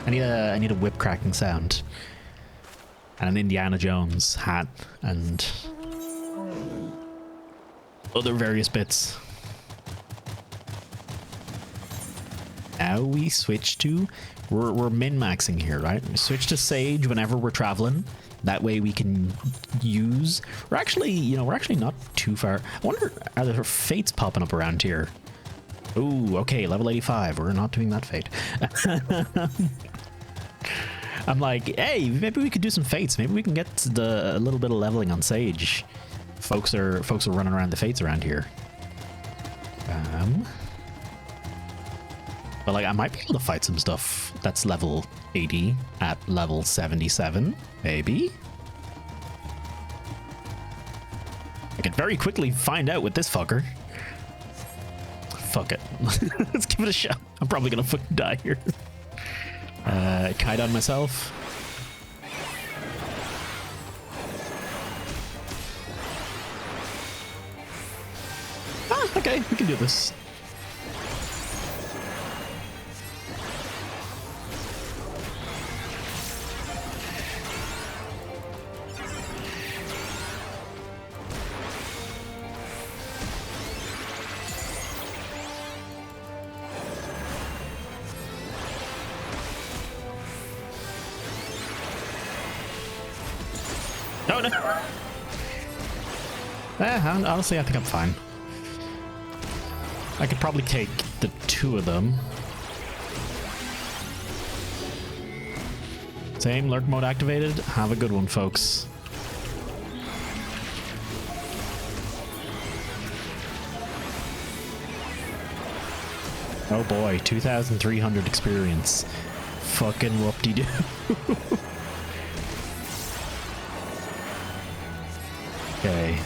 I need a whip cracking sound. And an Indiana Jones hat and other various bits. Now we switch to we're min-maxing here, right? We switch to Sage whenever we're traveling. That way we can use. We're actually not too far. I wonder, are there fates popping up around here? Ooh, okay, level 85. We're not doing that fate. I'm like, hey, maybe we could do some fates. Maybe we can get a little bit of leveling on Sage. Folks are running around the fates around here. But like, I might be able to fight some stuff that's level 80 at level 77, maybe. I could very quickly find out with this fucker. Fuck it. Let's give it a shot. I'm probably gonna fucking die here. Kite on myself. Okay, we can do this. Oh no! Honestly, I think I'm fine. I could probably take the two of them. Same, lurk mode activated. Have a good one, folks. Oh boy, 2,300 experience. Fucking whoop-de-doo. Okay.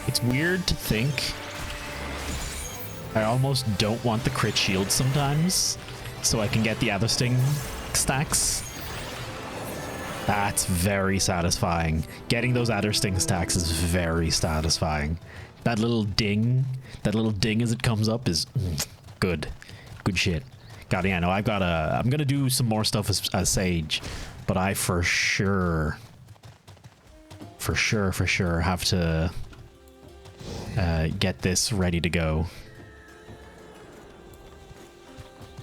It's weird to think. I almost don't want the crit shield sometimes, so I can get the other sting stacks. That's very satisfying. Getting those adder sting stacks is very satisfying. That little ding as it comes up is good. Good shit. God, yeah, no, I'm gonna do some more stuff as Sage, but I for sure have to get this ready to go.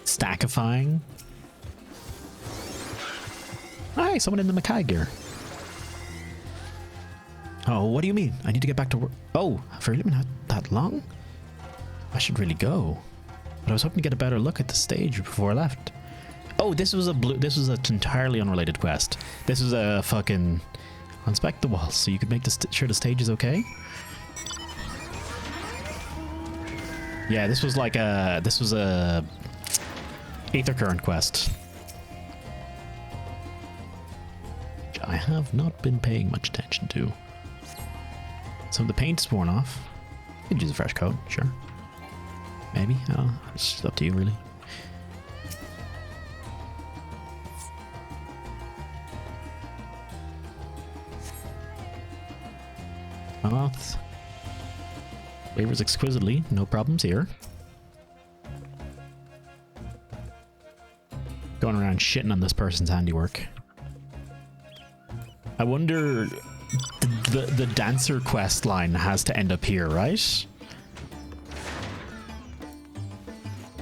Stackifying. Hi, someone in the Mackay gear. Oh, what do you mean? I need to get back to work. Oh, have I really been out that long? I should really go. But I was hoping to get a better look at the stage before I left. Oh, this was an entirely unrelated quest. This was a fucking inspect the walls so you could make sure the stage is okay. Yeah, this was a Aether Current quest. Which I have not been paying much attention to. So the paint's worn off. You could use a fresh coat, sure. Maybe. It's just up to you, really. Cloth. Flavors exquisitely, no problems here. Going around shitting on this person's handiwork. I wonder, the dancer quest line has to end up here, right?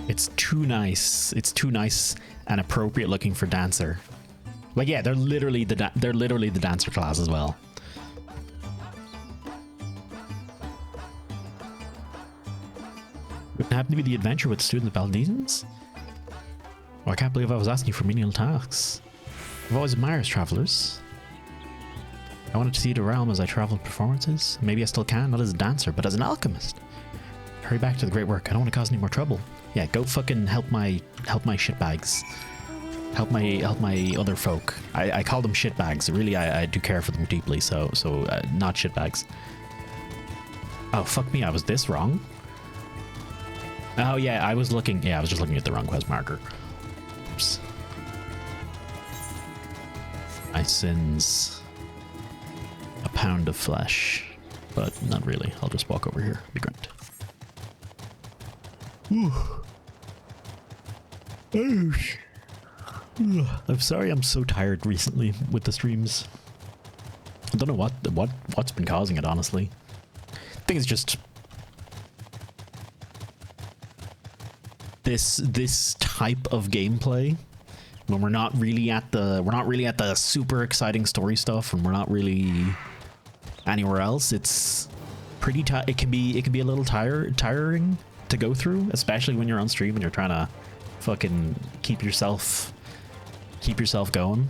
It's too nice. It's too nice and appropriate looking for dancer. Like, yeah, they're literally the dancer class as well. Wouldn't happen to be the adventure with student Valdezans? Oh, I can't believe I was asking for menial tasks. I've always admired travelers. I wanted to see the realm as I traveled performances. Maybe I still can, not as a dancer, but as an alchemist. Hurry back to the great work. I don't want to cause any more trouble. Yeah, go fucking help my shitbags. Help my other folk. I call them shitbags. Really, I do care for them deeply. So not shitbags. Oh fuck me! I was this wrong. Oh yeah, I was just looking at the wrong quest marker. Oops. My sins. A pound of flesh. But not really. I'll just walk over here. Be great. I'm sorry I'm so tired recently with the streams. I don't know what's been causing it, honestly. I think it's just this type of gameplay when we're not really at the super exciting story stuff and we're not really anywhere else. It's pretty it can be a little tiring to go through, especially when you're on stream and you're trying to fucking keep yourself going.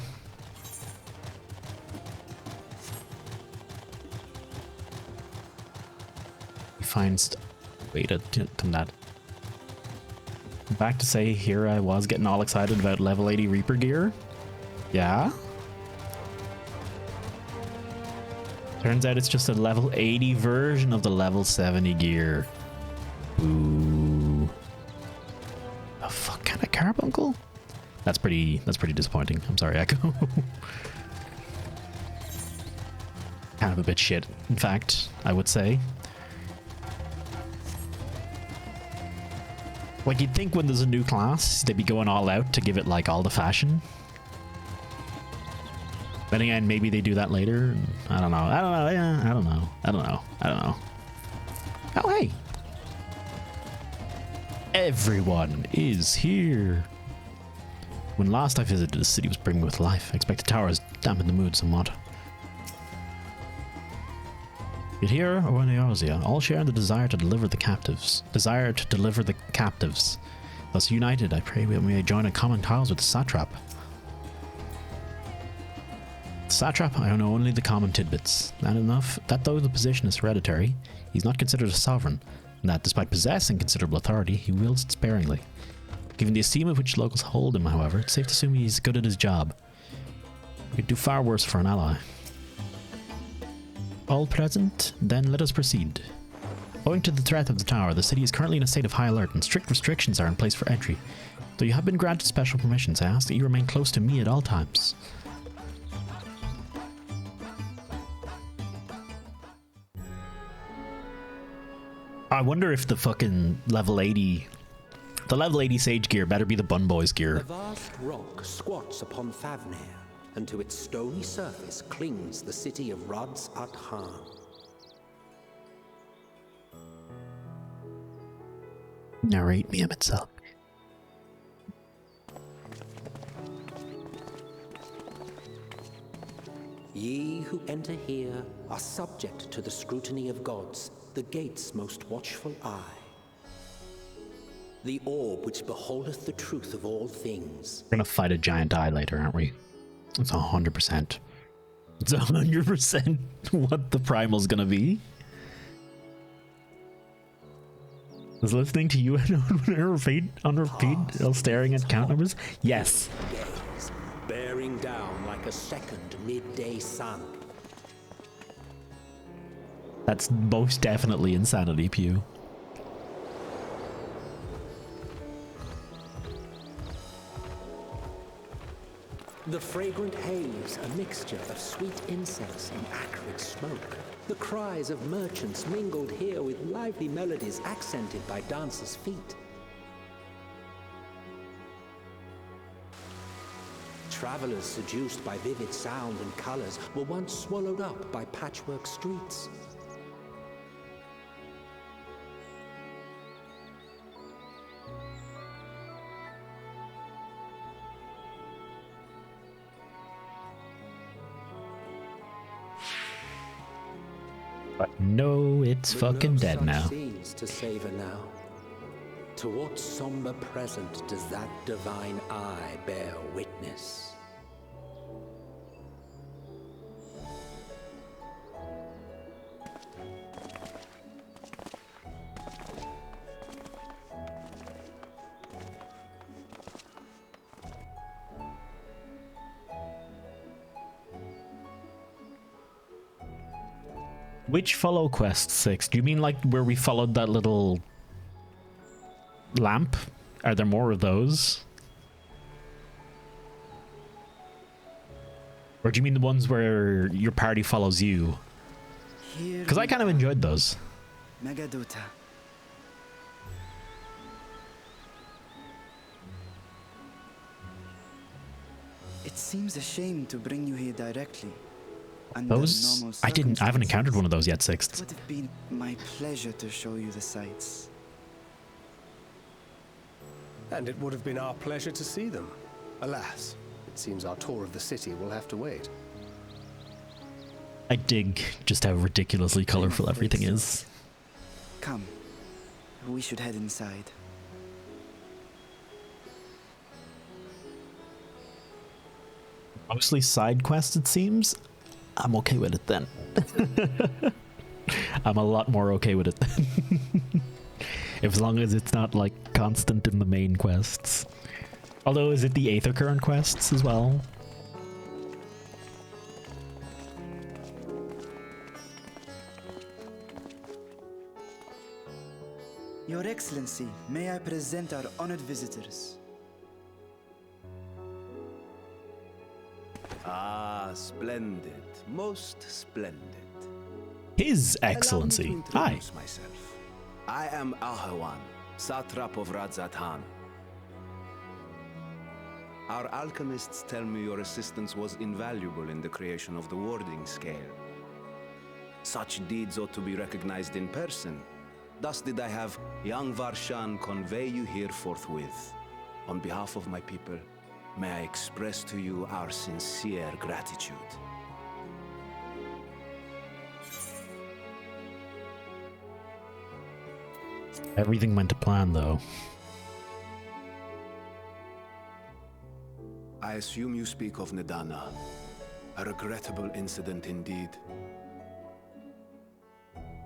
Wait, come that. Back to say, here I was getting all excited about level 80 Reaper gear. Yeah. Turns out it's just a level 80 version of the level 70 gear. Ooh. The fuck kind of carbuncle? That's pretty disappointing. I'm sorry, Echo. Kind of a bit shit, in fact, I would say. Like, you'd think when there's a new class, they'd be going all out to give it, like, all the fashion. But again, maybe they do that later. I don't know. Yeah, I don't know. Oh, hey. Everyone is here. When last I visited, the city was brimming with life. I expect the towers dampened the mood somewhat. Yet here, or in Eorzea, all share in the desire to deliver the captives. Thus united, I pray we may join a common cause with the satrap. Satrap, I know only the common tidbits. That though the position is hereditary, he's not considered a sovereign, and that despite possessing considerable authority, he wields it sparingly. Given the esteem of which locals hold him, however, it's safe to assume he's good at his job. He could do far worse for an ally. All present? Then let us proceed. Owing to the threat of the tower, the city is currently in a state of high alert and strict restrictions are in place for entry. Though you have been granted special permissions, I ask that you remain close to me at all times. I wonder if the fucking level 80... The level 80 Sage gear better be the Bun Boys gear.
A vast rock squats upon Favnir, and to its stony surface clings the city of Rods at Han.
Narrate me itself.
Ye who enter here are subject to the scrutiny of gods, the gate's most watchful eye. the orb which beholdeth the truth of all things.
We're gonna fight a giant eye later, aren't we? It's 100%. It's 100% what the primal's gonna be. Was listening to you on repeat while staring at count numbers? Yes.
Gaze, bearing down like a second midday sun.
That's most definitely insanity, Pew.
The fragrant haze, a mixture of sweet incense and acrid smoke. The cries of merchants mingled here with lively melodies accented by dancers' feet. Travelers seduced by vivid sound and colors were once swallowed up by patchwork streets.
But no, it's fucking
No
dead
such
now.
scenes to savor now. To what somber present does that divine eye bear witness?
Which follow quest 6? Do you mean like where we followed that little lamp? Are there more of those? Or do you mean the ones where your party follows you? Because I kind of enjoyed those.
Megaduta. It seems a shame to bring you here directly. Under
Those?
normal
I haven't encountered one of those yet,
It
Sixth.
would have been my pleasure to show you the sights.
And it would have been our pleasure to see them. Alas, it seems our tour of the city will have to wait.
I dig just how ridiculously colorful everything is.
Come, we should head inside.
Mostly side quests, it seems. I'm okay with it then. I'm a lot more okay with it then. As long as it's not like constant in the main quests. Although, is it the Aether Current quests as well?
Your Excellency, may I present our honored visitors?
Ah, splendid. Most splendid.
His
Allow me to
Excellency. Hi.
introduce myself. I am Ahawan, satrap of Radzatan. Our alchemists tell me your assistance was invaluable in the creation of the warding scale. Such deeds ought to be recognized in person. Thus did I have young Varshan convey you here forthwith. On behalf of my people, may I express to you our sincere gratitude.
Everything went to plan, though.
I assume you speak of Nidana. A regrettable incident indeed.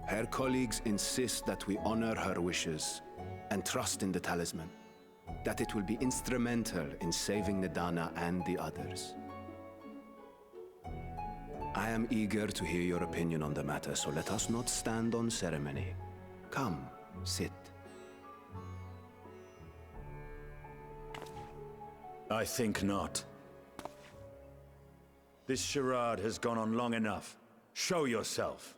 Her colleagues insist that we honor her wishes and trust in the talisman, that it will be instrumental in saving Nidana and the others. I am eager to hear your opinion on the matter, so let us not stand on ceremony. Come, sit.
I think not. This charade has gone on long enough. Show yourself.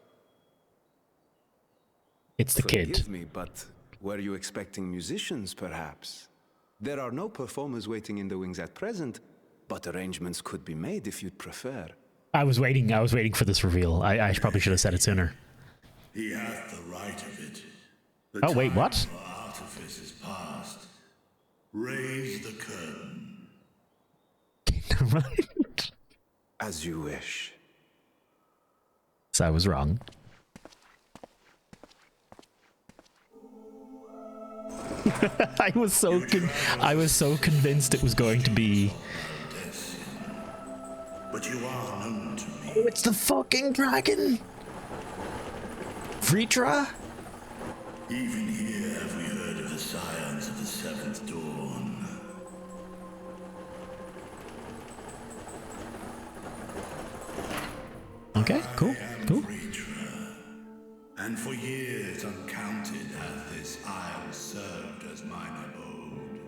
It's the kid.
Forgive me, but were you expecting musicians, perhaps? There are no performers waiting in the wings at present, but arrangements could be made if you'd prefer.
I was waiting for this reveal. I probably should have said it sooner.
He hath the right of it. The
Oh, wait,
time
what?
for artifice is past. Raise the curtain.
Right.
As you wish.
So I was wrong. I was so convinced it was going to be.
But you are known to me.
Oh, it's the fucking dragon! Vritra?
Even here have we heard of the scions of the Seventh Dawn.
Okay, cool, cool.
Vritra, and for years uncounted hath this isle served as mine abode.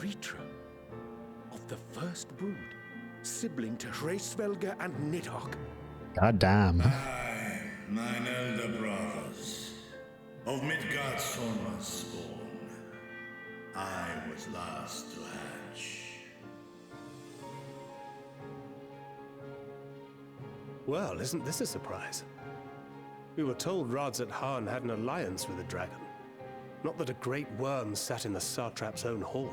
Vritra, of the first brood, sibling to Hraesvelga and Nidhogg.
God damn.
Aye, mine elder brothers, of Midgard's Sorma's spawn, I was last to hatch.
Well, isn't this a surprise? We were told Radzat Han had an alliance with the dragon. Not that a great worm sat in the satrap's own hall.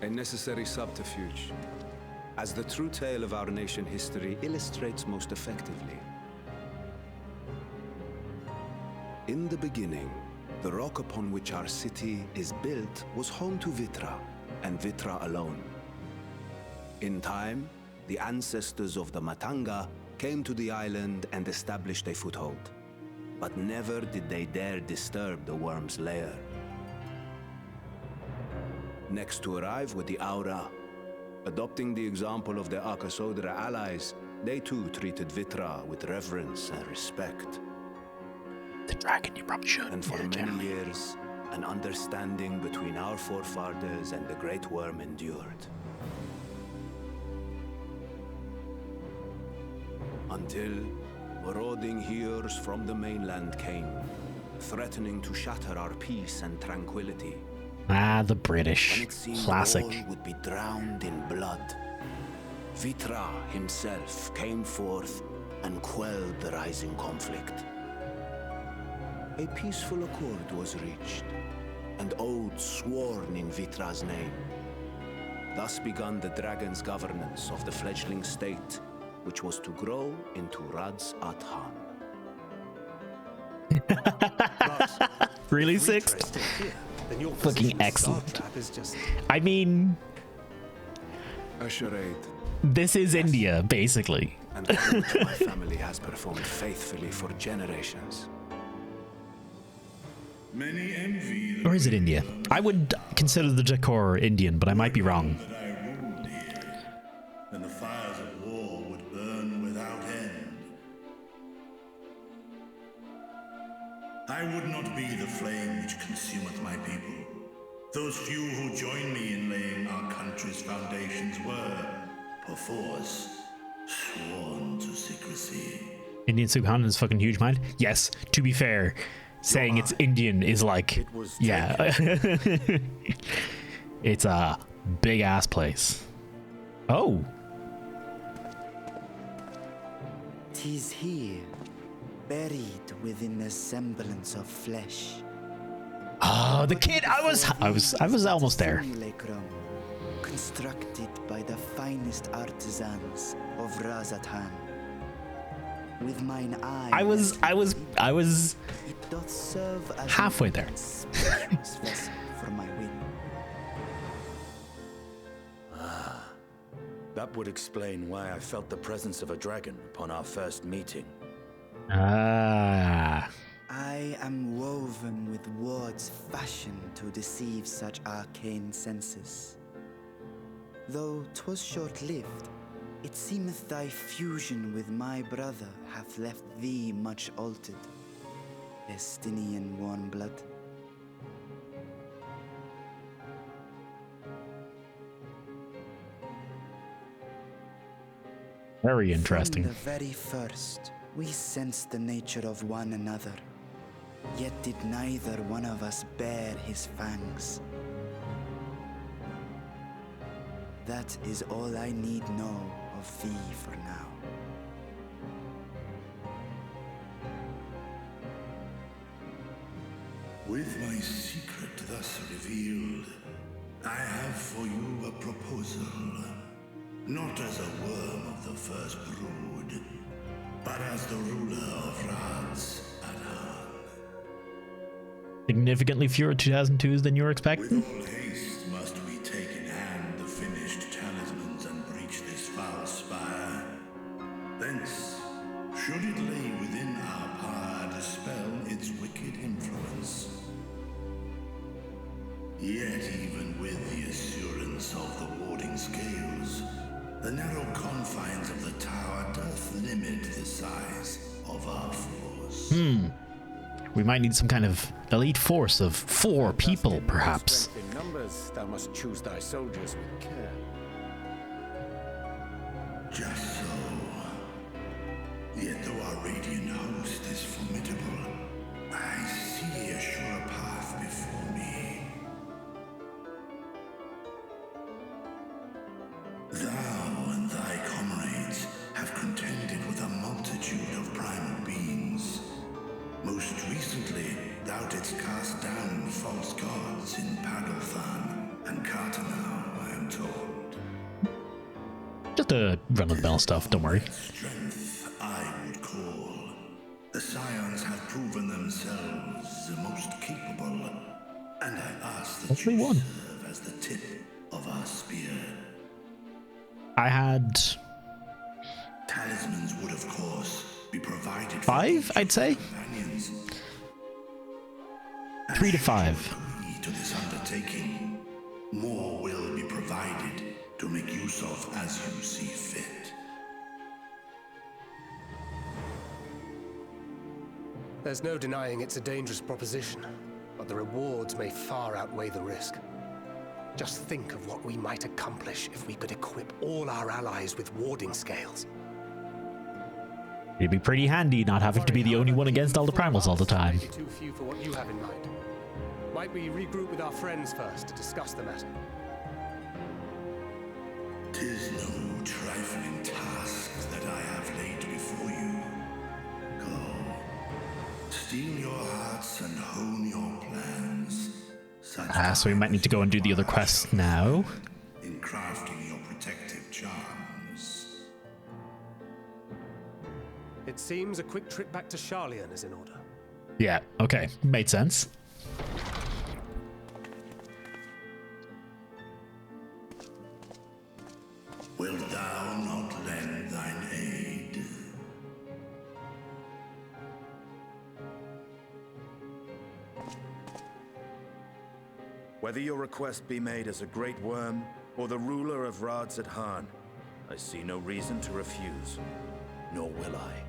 A necessary subterfuge, as the true tale of our nation history illustrates most effectively. In the beginning, the rock upon which our city is built was home to Vitra, and Vitra alone. In time, the ancestors of the Matanga came to the island and established a foothold. But never did they dare disturb the worm's lair. Next to arrive were the Aura. Adopting the example of their Akasodra allies, they too treated Vitra with reverence and respect.
The dragon, you probably should.
And for many years, an understanding between our forefathers and the Great Worm endured. Until marauding heroes from the mainland came, threatening to shatter our peace and tranquility.
Ah, the
When
British.
it seemed
Classic.
all would be drowned in blood, Vitra himself came forth and quelled the rising conflict. A peaceful accord was reached, and oaths sworn in Vitra's name. Thus began the dragon's governance of the fledgling state, which was to grow into Radzat Han.
Really,
If Vritra is
Sixth?
still here, then your
Fucking
position as
excellent.
satrap is just...
I mean,
A charade,
this is India, basically.
and one which my family has performed faithfully for generations.
Many envy the
Or is it India? I would consider the decor Indian, but I might be wrong.
that I ruled here, and the fires of war would burn without end. I would not be the flame which consumeth my people. Those few who join me in laying our country's foundations were, perforce, sworn to secrecy.
Indian Subhan is fucking huge mind. Yes, to be fair, saying it's Indian is like, yeah. It's a big ass place. Oh,
'Tis here, buried within the semblance of flesh.
oh, the kid. I was almost there.
Simulacrum, constructed by the finest artisans of Radzat Han. With mine eye,
I was
it doth serve as
halfway
an
there.
conspicuous vessel for my win.
That would explain why I felt the presence of a dragon upon our first meeting.
Ah.
I am woven with words fashioned to deceive such arcane senses. Though 'twas short-lived, it seemeth thy fusion with my brother hath left thee much altered, Estinian warm blood.
Very interesting.
From the very first, we sensed the nature of one another, yet did neither one of us bear his fangs. That is all I need know of thee for now.
With my secret thus revealed, I have for you a proposal. Not as a worm of the first brood, but but as the ruler of Radz Adan.
Significantly fewer 2002s than you were expecting?
With all haste must we take in hand the finished talismans and breach this foul spire. Thence, should it lay within our power, dispel its wicked influence. Yet even with the assurance of the warding scales, the narrow confines of the tower doth limit the size of our force.
We might need some kind of elite force of 4 people, perhaps.
In numbers, thou must choose thy soldiers with care.
Just so. Yet though our radiant host is formidable, I see a sure path before me. Thou and thy comrades have contended with a multitude of primal beings. Most recently, thou didst cast down false gods in Pagalthan and Cartanau, I am told.
Just a run-of-the-mill stuff, don't worry.
Strength I would call. The Scions have proven themselves the most capable, and I ask that
Hopefully
you
one.
serve as the tip of our spear.
I had
Talismans would, of course, be provided for
5,
each
I'd say.
companions.
3 to
And
5.
should you agree to this undertaking, more will be provided to make use of as you see fit.
There's no denying it's a dangerous proposition, but the rewards may far outweigh the risk. Just think of what we might accomplish if we could equip all our allies with warding scales.
It'd be pretty handy not having to be the only one against all the primals all the time.
Maybe too few for what you have in mind. Might we regroup with our friends first to discuss the matter?
'Tis no trifling task that I have laid before you. Go, steel your hearts and hone your plans.
So we might need to go and do the other quests now.
In crafting your protective charms.
It seems a quick trip back to Sharlayan is in order.
Yeah, okay. Made sense.
Wilt thou not lend thine aid?
Whether your request be made as a great worm or the ruler of Radz Adan, I see no reason to refuse, nor will I.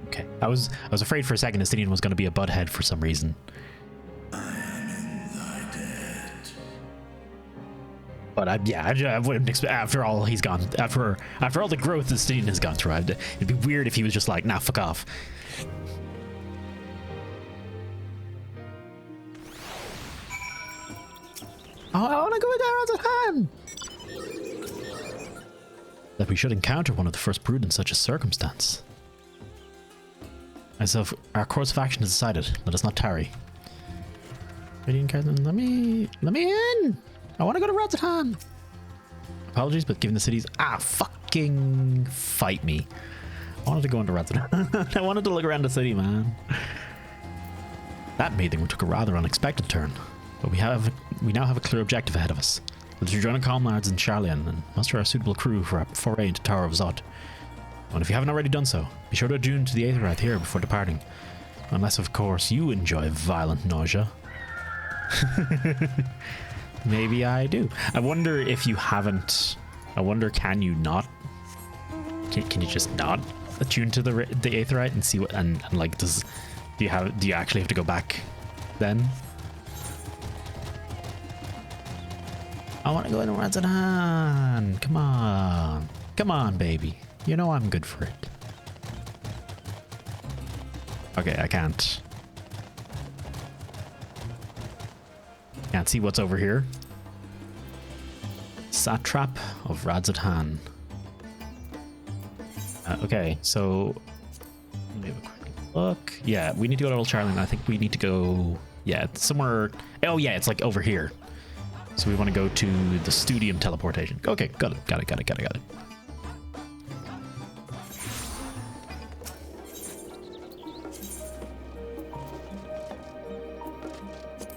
Okay. I was afraid for a second Estinian was going to be a butthead for some reason.
I am in thy debt.
But I wouldn't expect, after all he's gone, after all the growth Estinian has gone through, it'd be weird if he was just like, nah, fuck off. Oh, I want to go down as a hand. That we should encounter one of the first brood in such a circumstance. As of our course of action is decided, let us not tarry. Radiant Captain, let me in! I want to go to Radz Adan. Apologies, but given the cities, fucking fight me. I wanted to go into Radz Adan. I wanted to look around the city, man. That meeting took a rather unexpected turn, but we now have a clear objective ahead of us. Let us rejoin our comrades in Sharlayan and muster our suitable crew for a foray into Tower of Zot. And if you haven't already done so, be sure to attune to the Aetherite here before departing. Unless, of course, you enjoy violent nausea. Maybe I do. I wonder if you haven't... I wonder, can you not... Can you just not attune to the Aetherite and see what... And like, do you actually have to go back then? I want to go into Radz Adan. Come on. Come on, baby. You know I'm good for it. Okay, I can't. Can't see what's over here. Satrap of Radz Adan. Okay, so let me have a quick look. Yeah, we need to go to Old Charlie. I think we need to go. Yeah, somewhere. Oh yeah, it's like over here. So we want to go to the Studium teleportation. Okay, got it.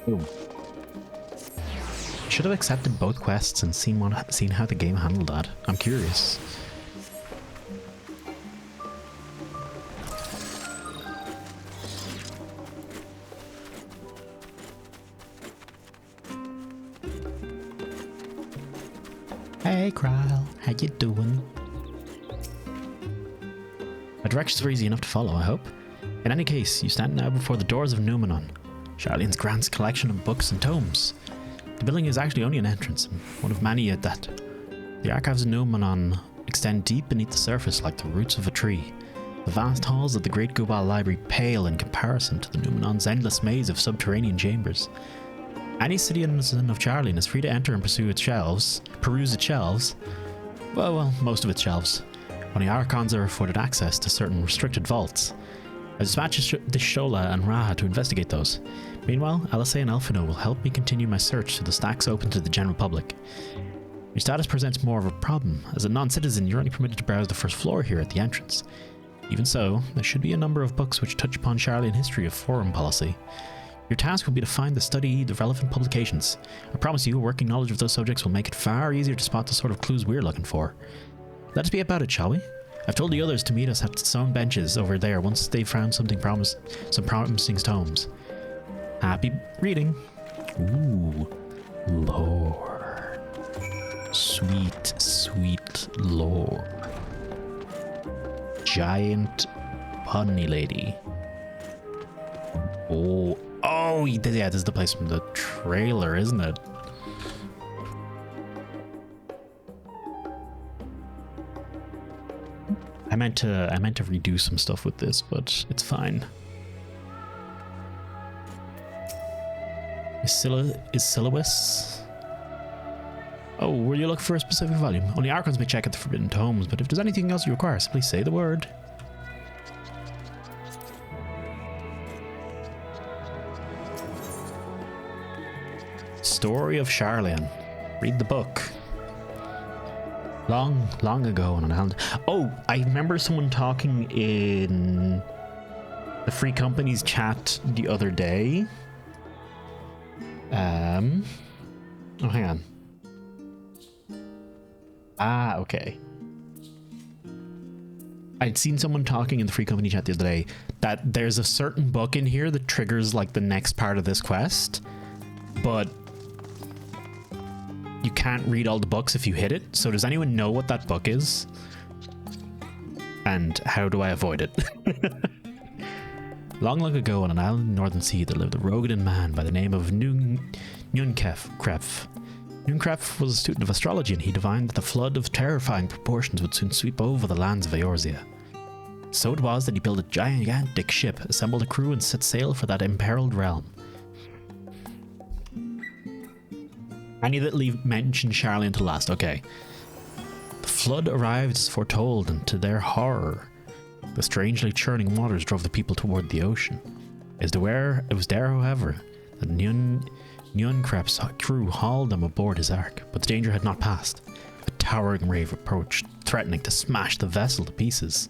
Ooh. Should have accepted both quests and seen how the game handled that. I'm curious. Hey Kryle, how you doing? My directions were easy enough to follow, I hope. In any case, you stand now before the doors of Numenon, Sharlayan's grand collection of books and tomes. The building is actually only an entrance, and one of many at that. The archives of Numenon extend deep beneath the surface like the roots of a tree. The vast halls of the Great Gubal Library pale in comparison to the Numenon's endless maze of subterranean chambers. Any citizen of Sharlayan is free to enter and peruse its shelves. Well, most of its shelves. Only Archons are afforded access to certain restricted vaults. I dispatched the Shola and Raha to investigate those. Meanwhile, Alisay and Elfino will help me continue my search to the stacks open to the general public. Your status presents more of a problem. As a non-citizen, you're only permitted to browse the first floor here at the entrance. Even so, there should be a number of books which touch upon Sharlayan history of foreign policy. Your task will be to find and study the relevant publications. I promise you, a working knowledge of those subjects will make it far easier to spot the sort of clues we're looking for. Let us be about it, shall we? I've told the others to meet us at the stone benches over there once they've found some promising tomes. Happy reading. Ooh, lore. Sweet, sweet lore. Giant bunny lady. Oh, yeah, this is the place from the trailer, isn't it? I meant to redo some stuff with this, but it's fine. Is Siluous? Oh, were you looking for a specific volume? Only Archons may check at the Forbidden Tomes, but if there's anything else you require, please say the word. Story of Sharlayan. Read the book. Long ago on an island. Oh, I remember someone talking in the Free Company's chat the other day. Oh, hang on. Ah, okay. I'd seen someone talking in the Free Company chat the other day that there's a certain book in here that triggers like the next part of this quest, but you can't read all the books if you hit it. So does anyone know what that book is? And how do I avoid it? Long ago on an island in the Northern Sea there lived a Rogadan man by the name of Nunkref. Nunkref was a student of astrology, and he divined that the flood of terrifying proportions would soon sweep over the lands of Eorzea. So it was that he built a gigantic ship, assembled a crew, and set sail for that imperiled realm. Any that mentioned Sharlayan to last, okay. The flood arrived as foretold, and to their horror, the strangely churning waters drove the people toward the ocean. It was there, however, that Nunkref's crew hauled them aboard his ark, but the danger had not passed. A towering wave approached, threatening to smash the vessel to pieces.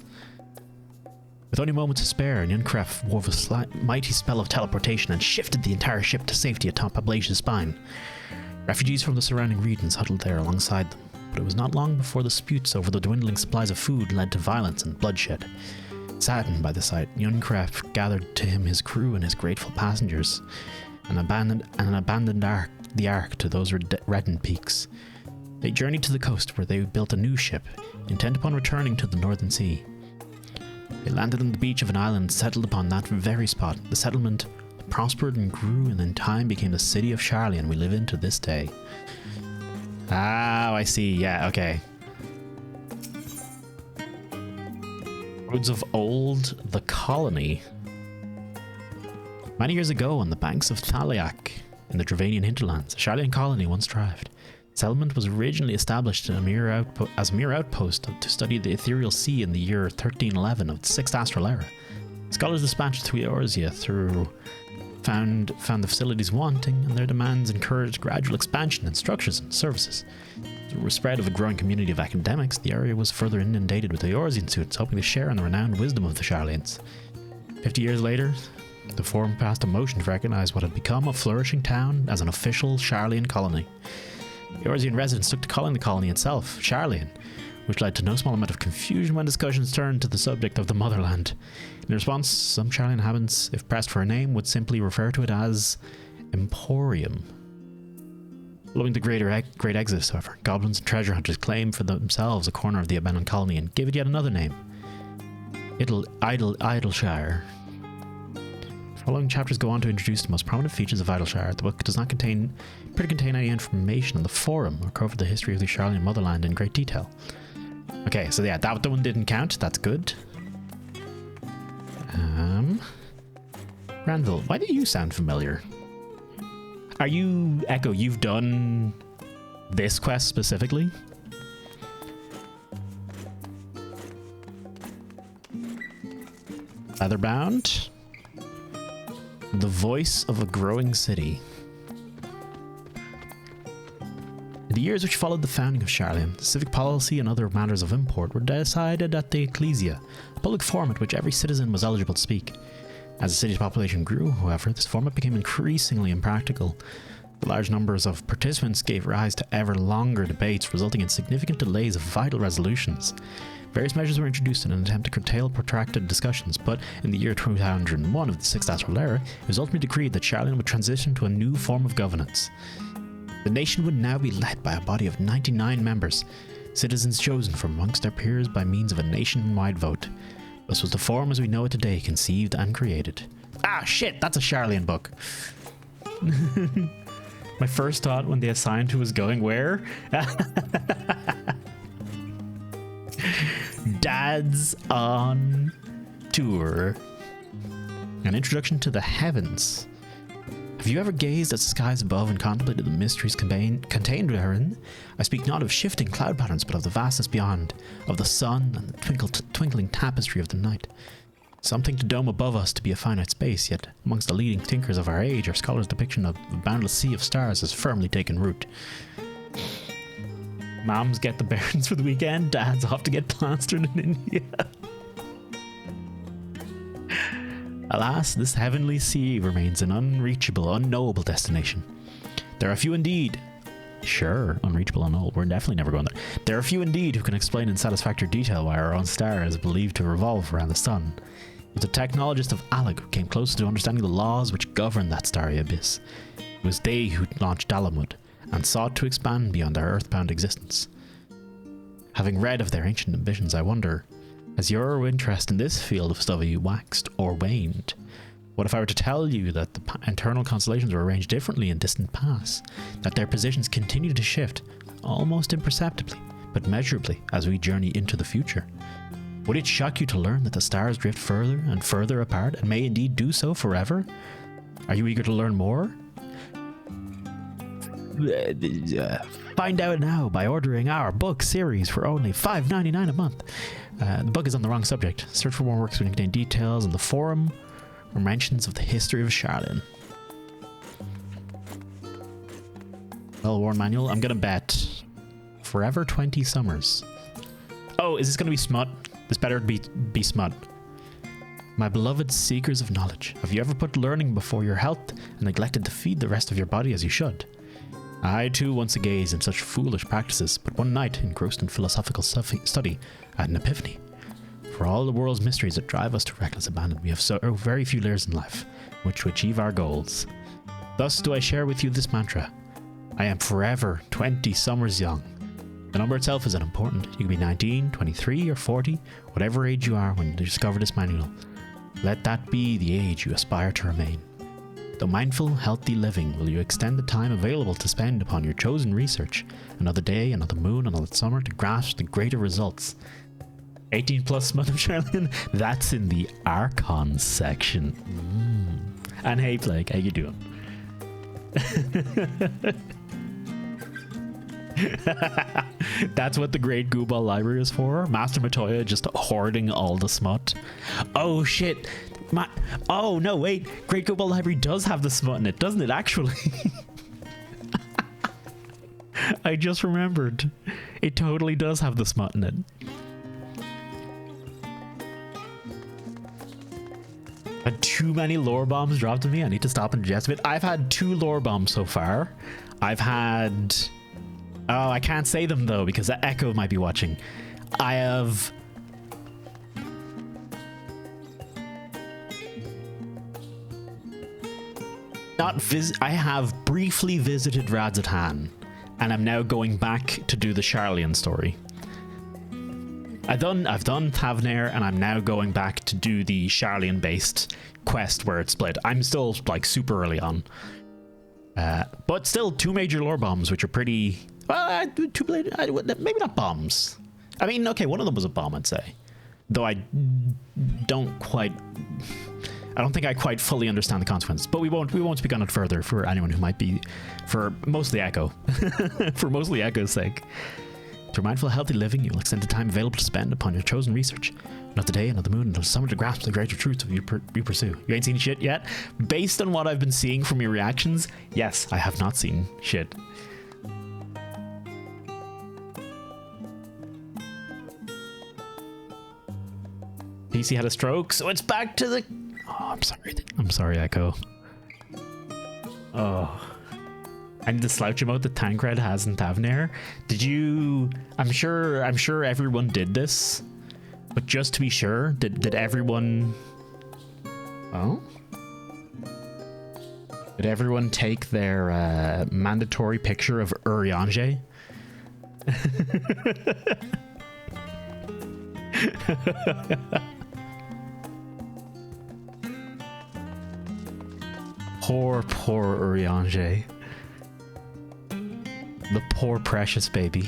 With only moments to spare, Nunkref wove a mighty spell of teleportation and shifted the entire ship to safety atop Ablasia's spine. Refugees from the surrounding regions huddled there alongside them, but it was not long before the disputes over the dwindling supplies of food led to violence and bloodshed. Saddened by the sight, Nunkref gathered to him his crew and his grateful passengers, and abandoned the ark to those reddened peaks. They journeyed to the coast, where they built a new ship, intent upon returning to the Northern Sea. They landed on the beach of an island and settled upon that very spot. The settlement prospered and grew, and in time became the city of Sharlayan we live in to this day. Ah, I see. Yeah, okay. Roads of Old, the colony. Many years ago, on the banks of Thaliak, in the Dravanian hinterlands, a Sharlayan colony once thrived. The settlement was originally established as a mere outpost to study the ethereal sea in the year 1311 of the 6th Astral Era. Scholars dispatched through Eorzea found the facilities wanting, and their demands encouraged gradual expansion in structures and services. Through the spread of a growing community of academics, the area was further inundated with Eorzean students hoping to share in the renowned wisdom of the Sharlayans. 50 years later, The Forum passed a motion to recognize what had become a flourishing town as an official Sharlayan colony. The Eorzean residents took to calling the colony itself Sharlayan, which led to no small amount of confusion when discussions turned to the subject of the motherland. In response, some Sharlayan inhabitants, if pressed for a name, would simply refer to it as Emporium. Following the Great Exodus, however, goblins and treasure hunters claimed for themselves a corner of the abandoned colony and gave it yet another name, Idleshire. The following chapters go on to introduce the most prominent features of Idleshire. The book does not contain any information on the Forum or cover the history of the Sharlayan motherland in great detail. Okay, so yeah, that one didn't count. That's good. Granville, why do you sound familiar? Are you Echo? You've done this quest specifically? Leatherbound. The voice of a growing city. In the years which followed the founding of Sharlayan, civic policy and other matters of import were decided at the Ecclesia, a public forum at which every citizen was eligible to speak. As the city's population grew, however, this format became increasingly impractical. The large numbers of participants gave rise to ever longer debates, resulting in significant delays of vital resolutions. Various measures were introduced in an attempt to curtail protracted discussions, but in the year 2001 of the 6th Astral Era, it was ultimately decreed that Sharlayan would transition to a new form of governance. The nation would now be led by a body of 99 members, citizens chosen from amongst their peers by means of a nationwide vote. This was the Forum as we know it today, conceived and created. Ah, shit, that's a Sharlayan book. My first thought when they assigned who was going where? Dad's on tour. An introduction to the heavens. Have you ever gazed at the skies above and contemplated the mysteries contained therein? I speak not of shifting cloud patterns, but of the vastness beyond, of the sun and the twinkling tapestry of the night. Something to dome above us to be a finite space, yet amongst the leading thinkers of our age, our scholars' depiction of the boundless sea of stars has firmly taken root. Moms get the bearings for the weekend, Dad's off to get plastered in India. Alas, this heavenly sea remains an unreachable, unknowable destination. There are few indeed. Sure, unreachable, unknowable. We're definitely never going there. There are few indeed who can explain in satisfactory detail why our own star is believed to revolve around the sun. It was a technologist of Alag who came closest to understanding the laws which govern that starry abyss. It was they who launched Dalamud and sought to expand beyond our earthbound existence. Having read of their ancient ambitions, I wonder, has your interest in this field of study waxed or waned? What if I were to tell you that the internal constellations were arranged differently in distant past, that their positions continue to shift, almost imperceptibly, but measurably as we journey into the future? Would it shock you to learn that the stars drift further and further apart, and may indeed do so forever? Are you eager to learn more? Find out now by ordering our book series for only $5.99 a month. The book is on the wrong subject. Search for more works which contain details on the Forum or mentions of the history of Sharlayan. Well-worn manual. I'm gonna bet Forever 20 Summers. Oh, is this gonna be smut? This better be smut. My beloved seekers of knowledge, have you ever put learning before your health and neglected to feed the rest of your body as you should? I too once gazed in such foolish practices, but one night, engrossed in philosophical study, I had an epiphany. For all the world's mysteries that drive us to reckless abandon, we have so very few layers in life in which to achieve our goals. Thus do I share with you this mantra. I am forever 20 summers young. The number itself is unimportant. You can be 19, 23, or 40, whatever age you are when you discover this manual. Let that be the age you aspire to remain. Though mindful, healthy living, will you extend the time available to spend upon your chosen research, another day, another moon, another summer, to grasp the greater results. 18 plus month of Sharlayan, that's in the Archons section. And hey Blake, how you doing? That's what the Great Gooball Library is for. Master Matoya just hoarding all the smut. Oh shit. Oh no, wait. Great Gooball Library does have the smut in it, doesn't it, actually? I just remembered. It totally does have the smut in it. Had too many lore bombs dropped on me. I need to stop and digest a bit. I've had 2 lore bombs so far. I've had... Oh, I can't say them though because the Echo might be watching. I have... I have briefly visited Radzatan, and I'm now going back to do the Charlian story. I've done Thavnair, and I'm now going back to do the Charlian based quest where it's split. I'm still like super early on, but still 2 major lore bombs, which are pretty well. Maybe not bombs. I mean, okay, one of them was a bomb, I'd say, though I don't think I quite fully understand the consequences, but we won't speak on it further for anyone who might be, for mostly Echo, for mostly Echo's sake. Through mindful, healthy living, you will extend the time available to spend upon your chosen research. Not the day, not the moon, not summer to grasp the greater truths you pursue. You ain't seen shit yet? Based on what I've been seeing from your reactions, yes, I have not seen shit. PC had a stroke, so it's back to the... Oh, I'm sorry, Echo. Oh. I need the slouch emote that Tancred has in Thavnair. Did you... I'm sure everyone did this. But just to be sure, did everyone... Oh? Did everyone take their mandatory picture of Urianger? Poor Urianger. The poor precious baby.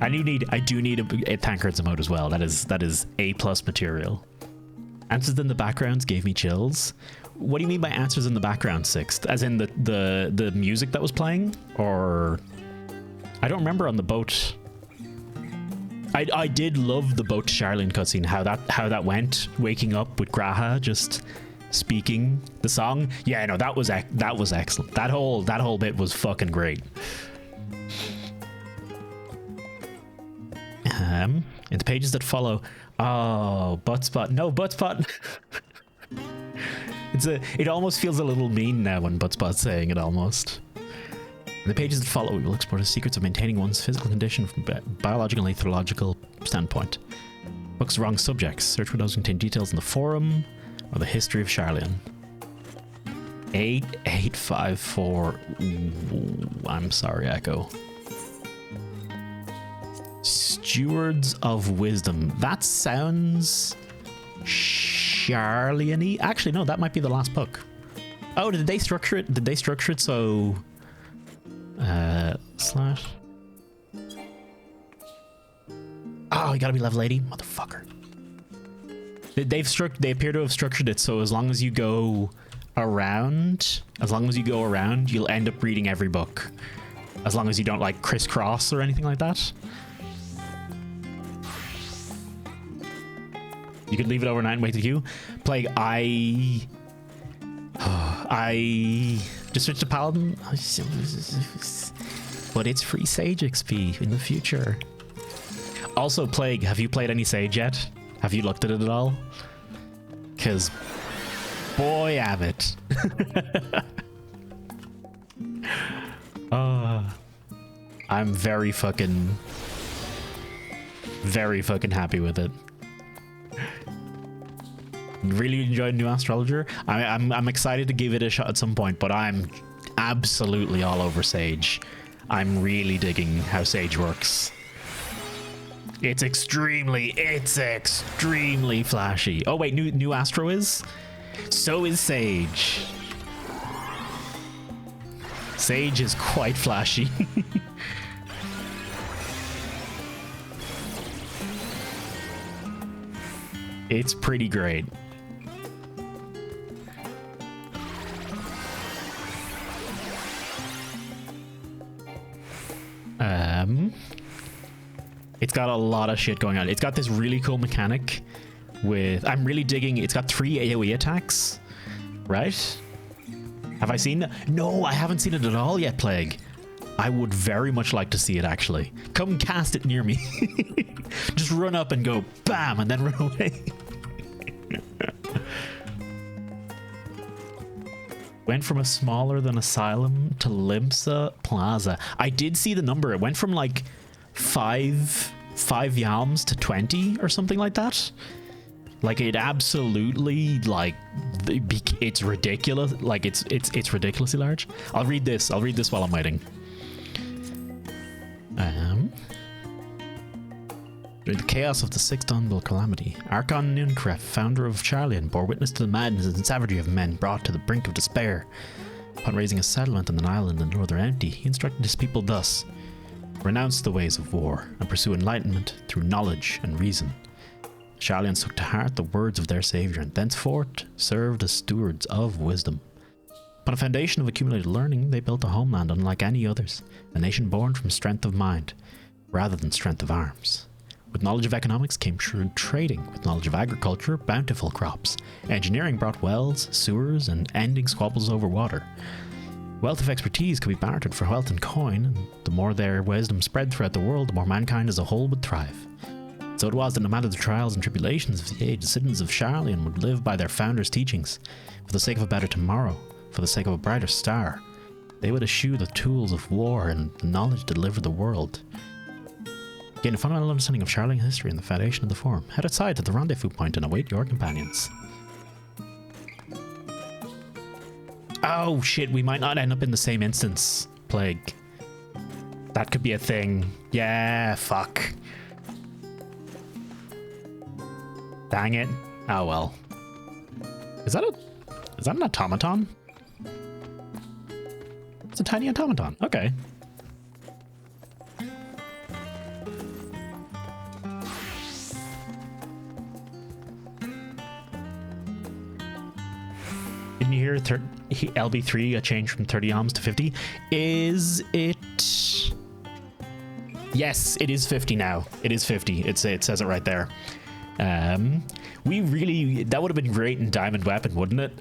I do need a Tancred's emote as well. That is A+ material. Answers in the backgrounds gave me chills. What do you mean by answers in the background, Sixth? As in the music that was playing? Or... I don't remember on the boat. I did love the boat to Charlene cutscene, how that went, waking up with Graha just speaking the song. Yeah, no, that was excellent. That whole bit was fucking great. In the pages that follow, oh, Buttspot, no Buttspot. It almost feels a little mean now when Buttspot's saying it almost. In the pages that follow, we will explore the secrets of maintaining one's physical condition from a biological and ethological standpoint. Books wrong subjects. Search windows contain details in the forum or the history of Charlian. 8854. Ooh, I'm sorry, Echo. Stewards of Wisdom. That sounds Charlian-y. Actually, no, that might be the last book. Oh, did they structure it? Did they structure it so... slash... Oh, you gotta be level 80? Motherfucker. They appear to have structured it so as long as you go around, you'll end up reading every book. As long as you don't, like, crisscross or anything like that. You could leave it overnight and wait to queue. Plague, I just switched to Paladin. But it's free Sage XP in the future. Also, Plague, have you played any Sage yet? Have you looked at it at all? Because, boy, have it. I'm very fucking happy with it. Really enjoyed New Astrologer. I'm excited to give it a shot at some point, but I'm absolutely all over Sage. I'm really digging how Sage works. It's extremely flashy. Oh wait, New Astro is? So is Sage. Sage is quite flashy. It's pretty great. It's got a lot of shit going on. It's got this really cool mechanic with... I'm really digging... It's got 3 AoE attacks, right? Have I seen... No, I haven't seen it at all yet, Plague. I would very much like to see it, actually. Come cast it near me. Just run up and go bam and then run away. Went from a smaller than asylum to Limsa Plaza. I did see the number. It went from like 5 yalms to 20 or something like that. Like, it absolutely, like, it's ridiculous. Like, it's ridiculously large. I'll read this while I'm waiting. During the chaos of the Sixth Unbill calamity, Archon Nunkref, founder of Charlian, bore witness to the madness and savagery of men brought to the brink of despair. Upon raising a settlement on an island in Northern Empty, he instructed his people thus: renounce the ways of war and pursue enlightenment through knowledge and reason. Charlians took to heart the words of their savior and thenceforth served as stewards of wisdom. Upon a foundation of accumulated learning, they built a homeland unlike any others, a nation born from strength of mind rather than strength of arms. With knowledge of economics came shrewd trading. With knowledge of agriculture, bountiful crops. Engineering brought wells, sewers, and ending squabbles over water. Wealth of expertise could be bartered for wealth and coin, and the more their wisdom spread throughout the world, the more mankind as a whole would thrive. So it was that no matter the trials and tribulations of the age, the citizens of Charlian would live by their founder's teachings. For the sake of a better tomorrow, for the sake of a brighter star, they would eschew the tools of war and the knowledge to deliver the world. Gain a fundamental understanding of Charlian history and the foundation of the Forum. Head outside to the rendezvous point and await your companions. Oh shit, we might not end up in the same instance, Plague. That could be a thing. Yeah, fuck. Dang it. Oh well. Is that an automaton? It's a tiny automaton. Okay. Didn't you hear LB3 a change from 30 ohms to 50? Is it? Yes, it is 50 now. It is 50. It says it right there. That would have been great in Diamond Weapon, wouldn't it?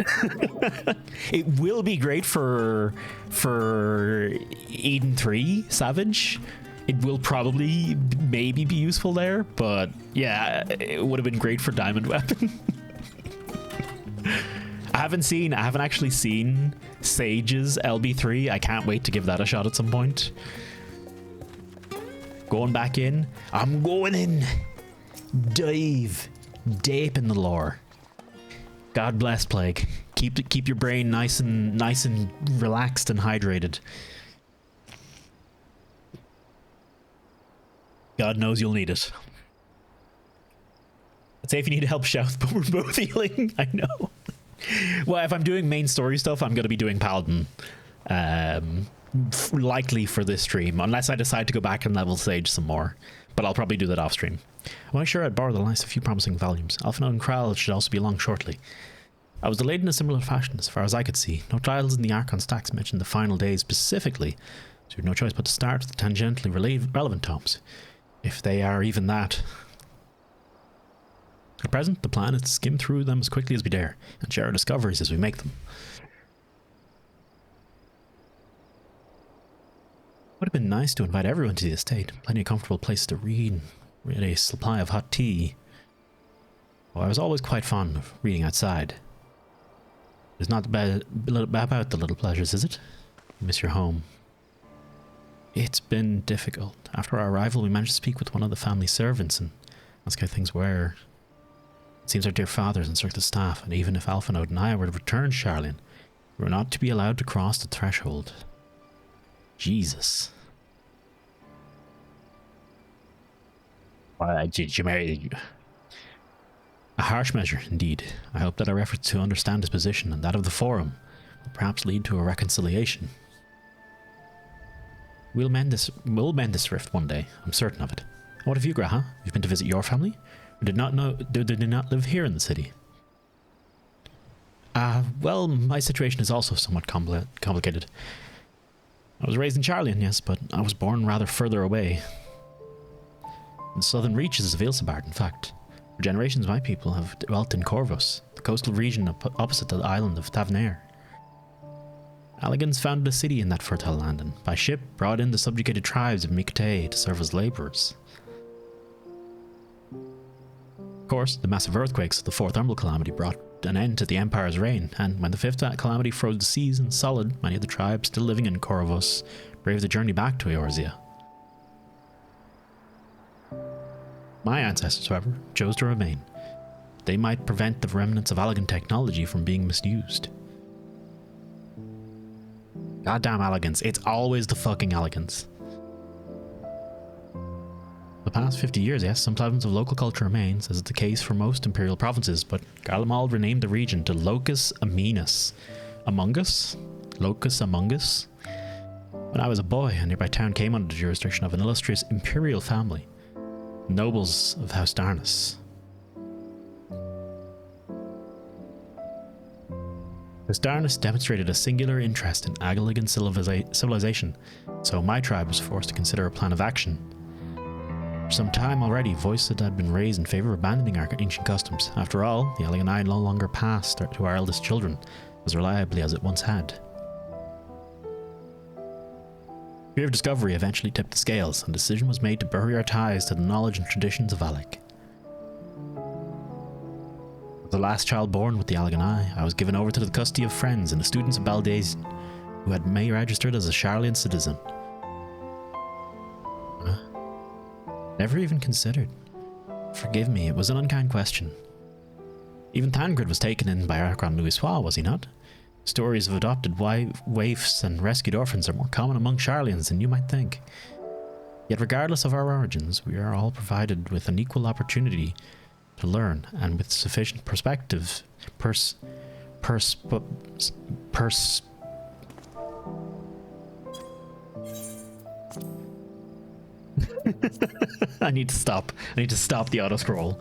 It will be great for Eden 3 Savage. It will probably maybe be useful there, but yeah, it would have been great for Diamond Weapon. I haven't actually seen Sage's LB3. I can't wait to give that a shot at some point. Going back in. I'm going in. Dive deep in the lore. God bless, Plague. Keep your brain nice and relaxed and hydrated. God knows you'll need it. I'd say if you need help, shout, but we're both healing. I know. Well, if I'm doing main story stuff, I'm going to be doing Paladin. Likely for this stream, unless I decide to go back and level Sage some more. But I'll probably do that off stream. I'm not sure I'd borrow the last of a few promising volumes. Alphanode and Kral should also be along shortly. I was delayed in a similar fashion, as far as I could see. No titles in the Archon stacks mentioned the final days specifically, so you had no choice but to start with the tangentially relevant tomes, if they are even that. At present, the plan is to skim through them as quickly as we dare, and share our discoveries as we make them. Would have been nice to invite everyone to the estate. Plenty of comfortable places to read, and a supply of hot tea. Well, I was always quite fond of reading outside. It's not about the little pleasures, is it? You miss your home. It's been difficult. After our arrival, we managed to speak with one of the family servants and ask how things were. It seems our dear fathers and circus staff, and even if Alphanode and I were to return to Charlian, we were not to be allowed to cross the threshold. Jesus. Did you marry? A harsh measure, indeed. I hope that our efforts to understand his position and that of the Forum will perhaps lead to a reconciliation. We'll mend this rift one day, I'm certain of it. What of you, Graha? You've been to visit your family? Or did not live here in the city? Well, my situation is also somewhat complicated. I was raised in Charlian, yes, but I was born rather further away. In the southern reaches of Ilsabard, in fact. For generations, my people have dwelt in Corvus, the coastal region opposite the island of Tavnair. Alligans founded a city in that fertile land and, by ship, brought in the subjugated tribes of Mikte to serve as labourers. Of course, the massive earthquakes of the Fourth Umbral Calamity brought an end to the Empire's reign, and when the Fifth Calamity froze the seas in solid, many of the tribes still living in Corvus braved the journey back to Eorzea. My ancestors, however, chose to remain. They might prevent the remnants of Allagan technology from being misused. Goddamn Allagans. It's always the fucking Allagans. The past 50 years, yes, some semblance of local culture remains, as is the case for most imperial provinces, but Garlemald renamed the region to Locus Aminus. Among Us? Locus Among Us? When I was a boy, a nearby town came under the jurisdiction of an illustrious imperial family, nobles of House Darnus. House Darnus demonstrated a singular interest in Agalagan civilization, so my tribe was forced to consider a plan of action. For some time already, voices had been raised in favour of abandoning our ancient customs. After all, the Allaganai no longer passed to our eldest children as reliably as it once had. Fear of discovery eventually tipped the scales, and a decision was made to bury our ties to the knowledge and traditions of Alec. As the last child born with the Allaganai, I was given over to the custody of friends and the students of Baldazian, who had me registered as a Charlian citizen. Never even considered. Forgive me, it was an unkind question. Even Thangrid was taken in by Archon Louisois, was he not? Stories of adopted waifs and rescued orphans are more common among Charlians than you might think. Yet regardless of our origins, we are all provided with an equal opportunity to learn, and with sufficient perspective, I need to stop. I need to stop the auto scroll.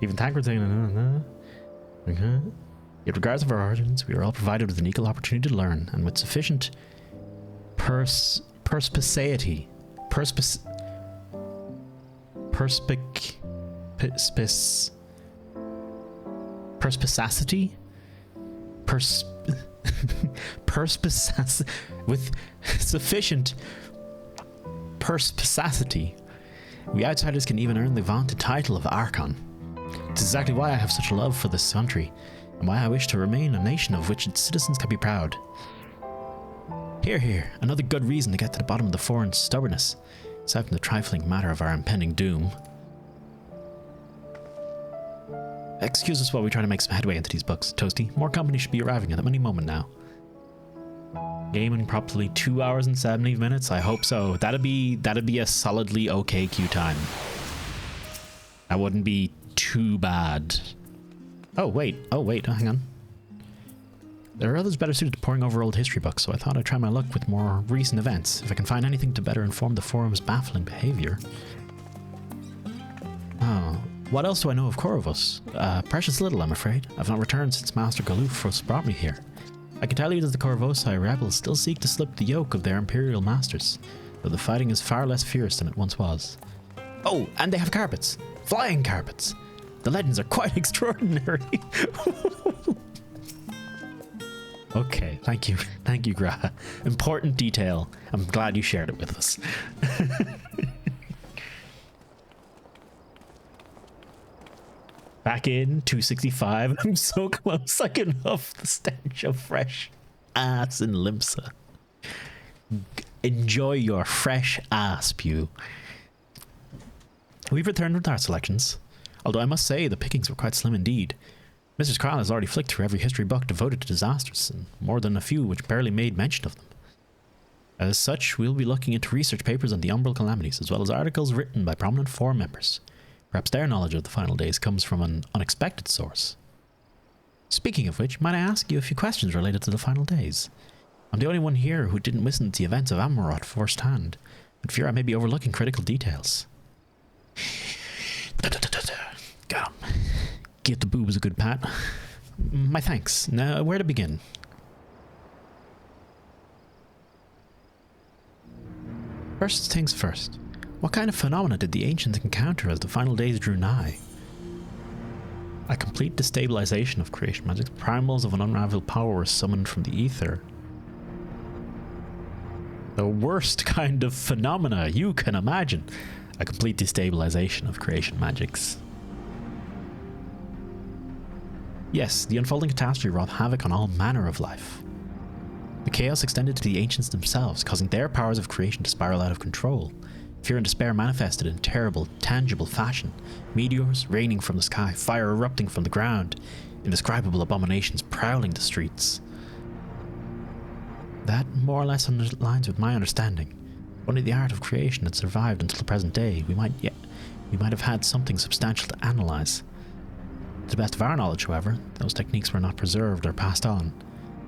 Even Thangrid saying, okay. Yet regardless of our origins, we are all provided with an equal opportunity to learn, and with sufficient perspicacity. With sufficient perspicacity, we outsiders can even earn the vaunted title of Archon. It's exactly why I have such a love for this country, and why I wish to remain a nation of which its citizens can be proud. Hear, hear, another good reason to get to the bottom of the foreign stubbornness, aside from the trifling matter of our impending doom. Excuse us while we try to make some headway into these books, Toasty. More company should be arriving at any moment now. Gaming probably 2 hours and 70 minutes. I hope so. That'd be a solidly okay queue time. That wouldn't be too bad. Oh wait, hang on. There are others better suited to poring over old history books, so I thought I'd try my luck with more recent events, if I can find anything to better inform the forum's baffling behaviour. Oh, what else do I know of Corvus? Precious little, I'm afraid. I've not returned since Master Galuf first brought me here. I can tell you that the Corvosi rebels still seek to slip the yoke of their imperial masters, though the fighting is far less fierce than it once was. Oh, and they have carpets! Flying carpets! The legends are quite extraordinary! Okay, thank you, Gra. Important detail. I'm glad you shared it with us. Back in 265. I'm so close. I can huff the stench of fresh ass in Limsa. Enjoy your fresh ass, Pew. We've returned with our selections, although I must say the pickings were quite slim indeed. Mrs. Kral has already flicked through every history book devoted to disasters, and more than a few which barely made mention of them. As such, we'll be looking into research papers on the Umbral Calamities, as well as articles written by prominent forum members. Perhaps their knowledge of the final days comes from an unexpected source. Speaking of which, might I ask you a few questions related to the final days? I'm the only one here who didn't witness the events of Amarot firsthand, and fear I may be overlooking critical details. Got him. Give the boobs a good pat. My thanks. Now, where to begin? First things first. What kind of phenomena did the ancients encounter as the final days drew nigh? A complete destabilization of creation magic. Primals of an unraveled power were summoned from the ether. The worst kind of phenomena you can imagine. A complete destabilization of creation magics. Yes, the unfolding catastrophe wrought havoc on all manner of life. The chaos extended to the ancients themselves, causing their powers of creation to spiral out of control. Fear and despair manifested in terrible, tangible fashion. Meteors raining from the sky, fire erupting from the ground, indescribable abominations prowling the streets. That more or less aligns with my understanding. Only the art of creation had survived until the present day. We might have had something substantial to analyze. To the best of our knowledge, however, those techniques were not preserved or passed on.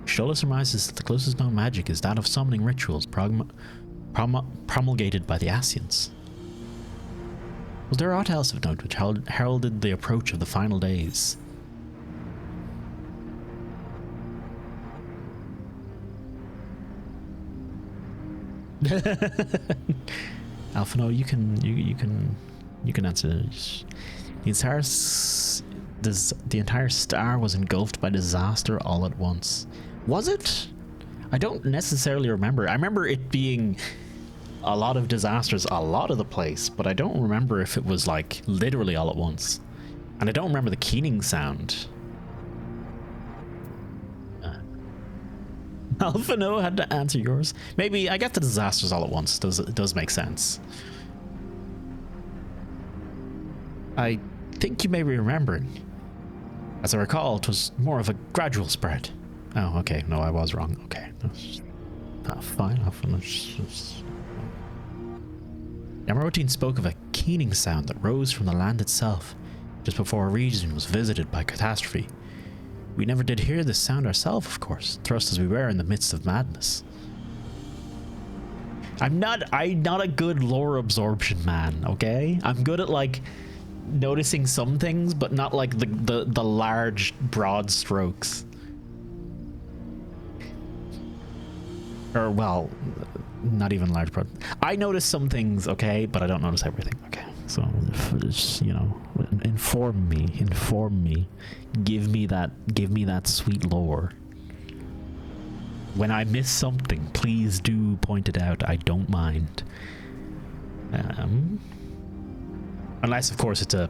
Stola surmises that the closest known magic is that of summoning rituals promulgated by the Ascians. Was there aught else of note which heralded the approach of the final days? Alphino, you can answer this. The entire star was engulfed by disaster all at once. Was it? I don't necessarily remember. I remember it being a lot of disasters a lot of the place, but I don't remember if it was like literally all at once. And I don't remember the keening sound. Alphino had to answer yours. Maybe I get the disasters all at once. It does make sense. I think you may be remembering. As I recall, it was more of a gradual spread. Oh, okay. No, I was wrong. Okay. Fine. I'll finish. Yamarotine spoke of a keening sound that rose from the land itself, just before our region was visited by catastrophe. We never did hear this sound ourselves, of course, thrust as we were in the midst of madness. I'm not a good lore absorption man, okay? I'm good at like noticing some things, but not like the large broad strokes. Or well, not even large broad. I notice some things, okay, but I don't notice everything. Okay, so just, you know, inform me. Give me that sweet lore. When I miss something, please do point it out. I don't mind. Unless, of course, it's I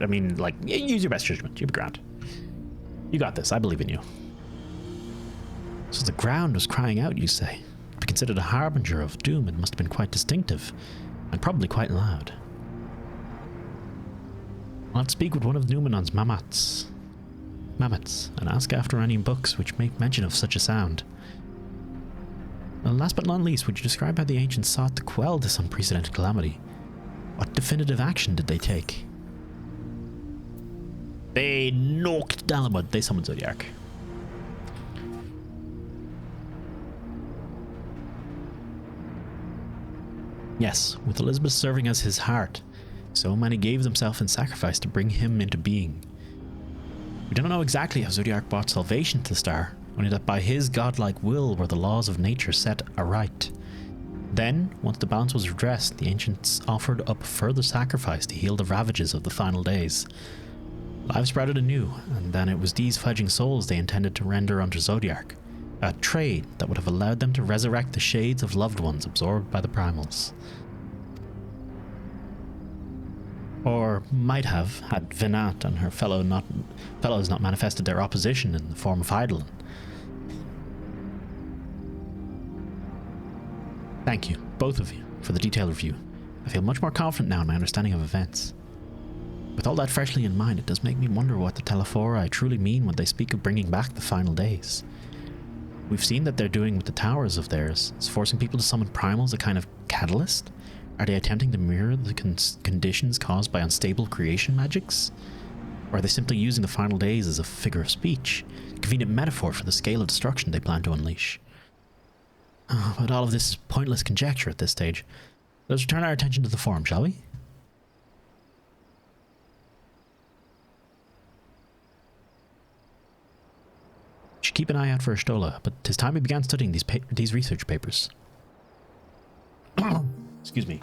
mean, like, use your best judgment. You'll be grand. You got this. I believe in you. So the ground was crying out, you say? To be considered a harbinger of doom, it must have been quite distinctive, and probably quite loud. I'll have to speak with one of Numenon's mammoths, and ask after any books which make mention of such a sound. And last but not least, would you describe how the ancients sought to quell this unprecedented calamity? What definitive action did they take? They knocked Dalamud. They summoned Zodiac. Yes, with Elizabeth serving as his heart, so many gave themselves in sacrifice to bring him into being. We don't know exactly how Zodiac brought salvation to the star, only that by his godlike will were the laws of nature set aright. Then, once the balance was redressed, the ancients offered up further sacrifice to heal the ravages of the final days. Lives sprouted anew, and then it was these fledgling souls they intended to render unto Zodiac, a trade that would have allowed them to resurrect the shades of loved ones absorbed by the primals. Or might have, had Vinat and her fellows not manifested their opposition in the form of Eidolon. Thank you, both of you, for the detailed review. I feel much more confident now in my understanding of events. With all that freshly in mind, it does make me wonder what the Telephori truly mean when they speak of bringing back the final days. We've seen that they're doing with the towers of theirs. Is forcing people to summon primals a kind of catalyst? Are they attempting to mirror the conditions caused by unstable creation magics? Or are they simply using the final days as a figure of speech, a convenient metaphor for the scale of destruction they plan to unleash? Oh, but all of this is pointless conjecture at this stage. Let's return our attention to the forum, shall we? Should keep an eye out for Stola, but 'tis time we began studying these research papers. Excuse me.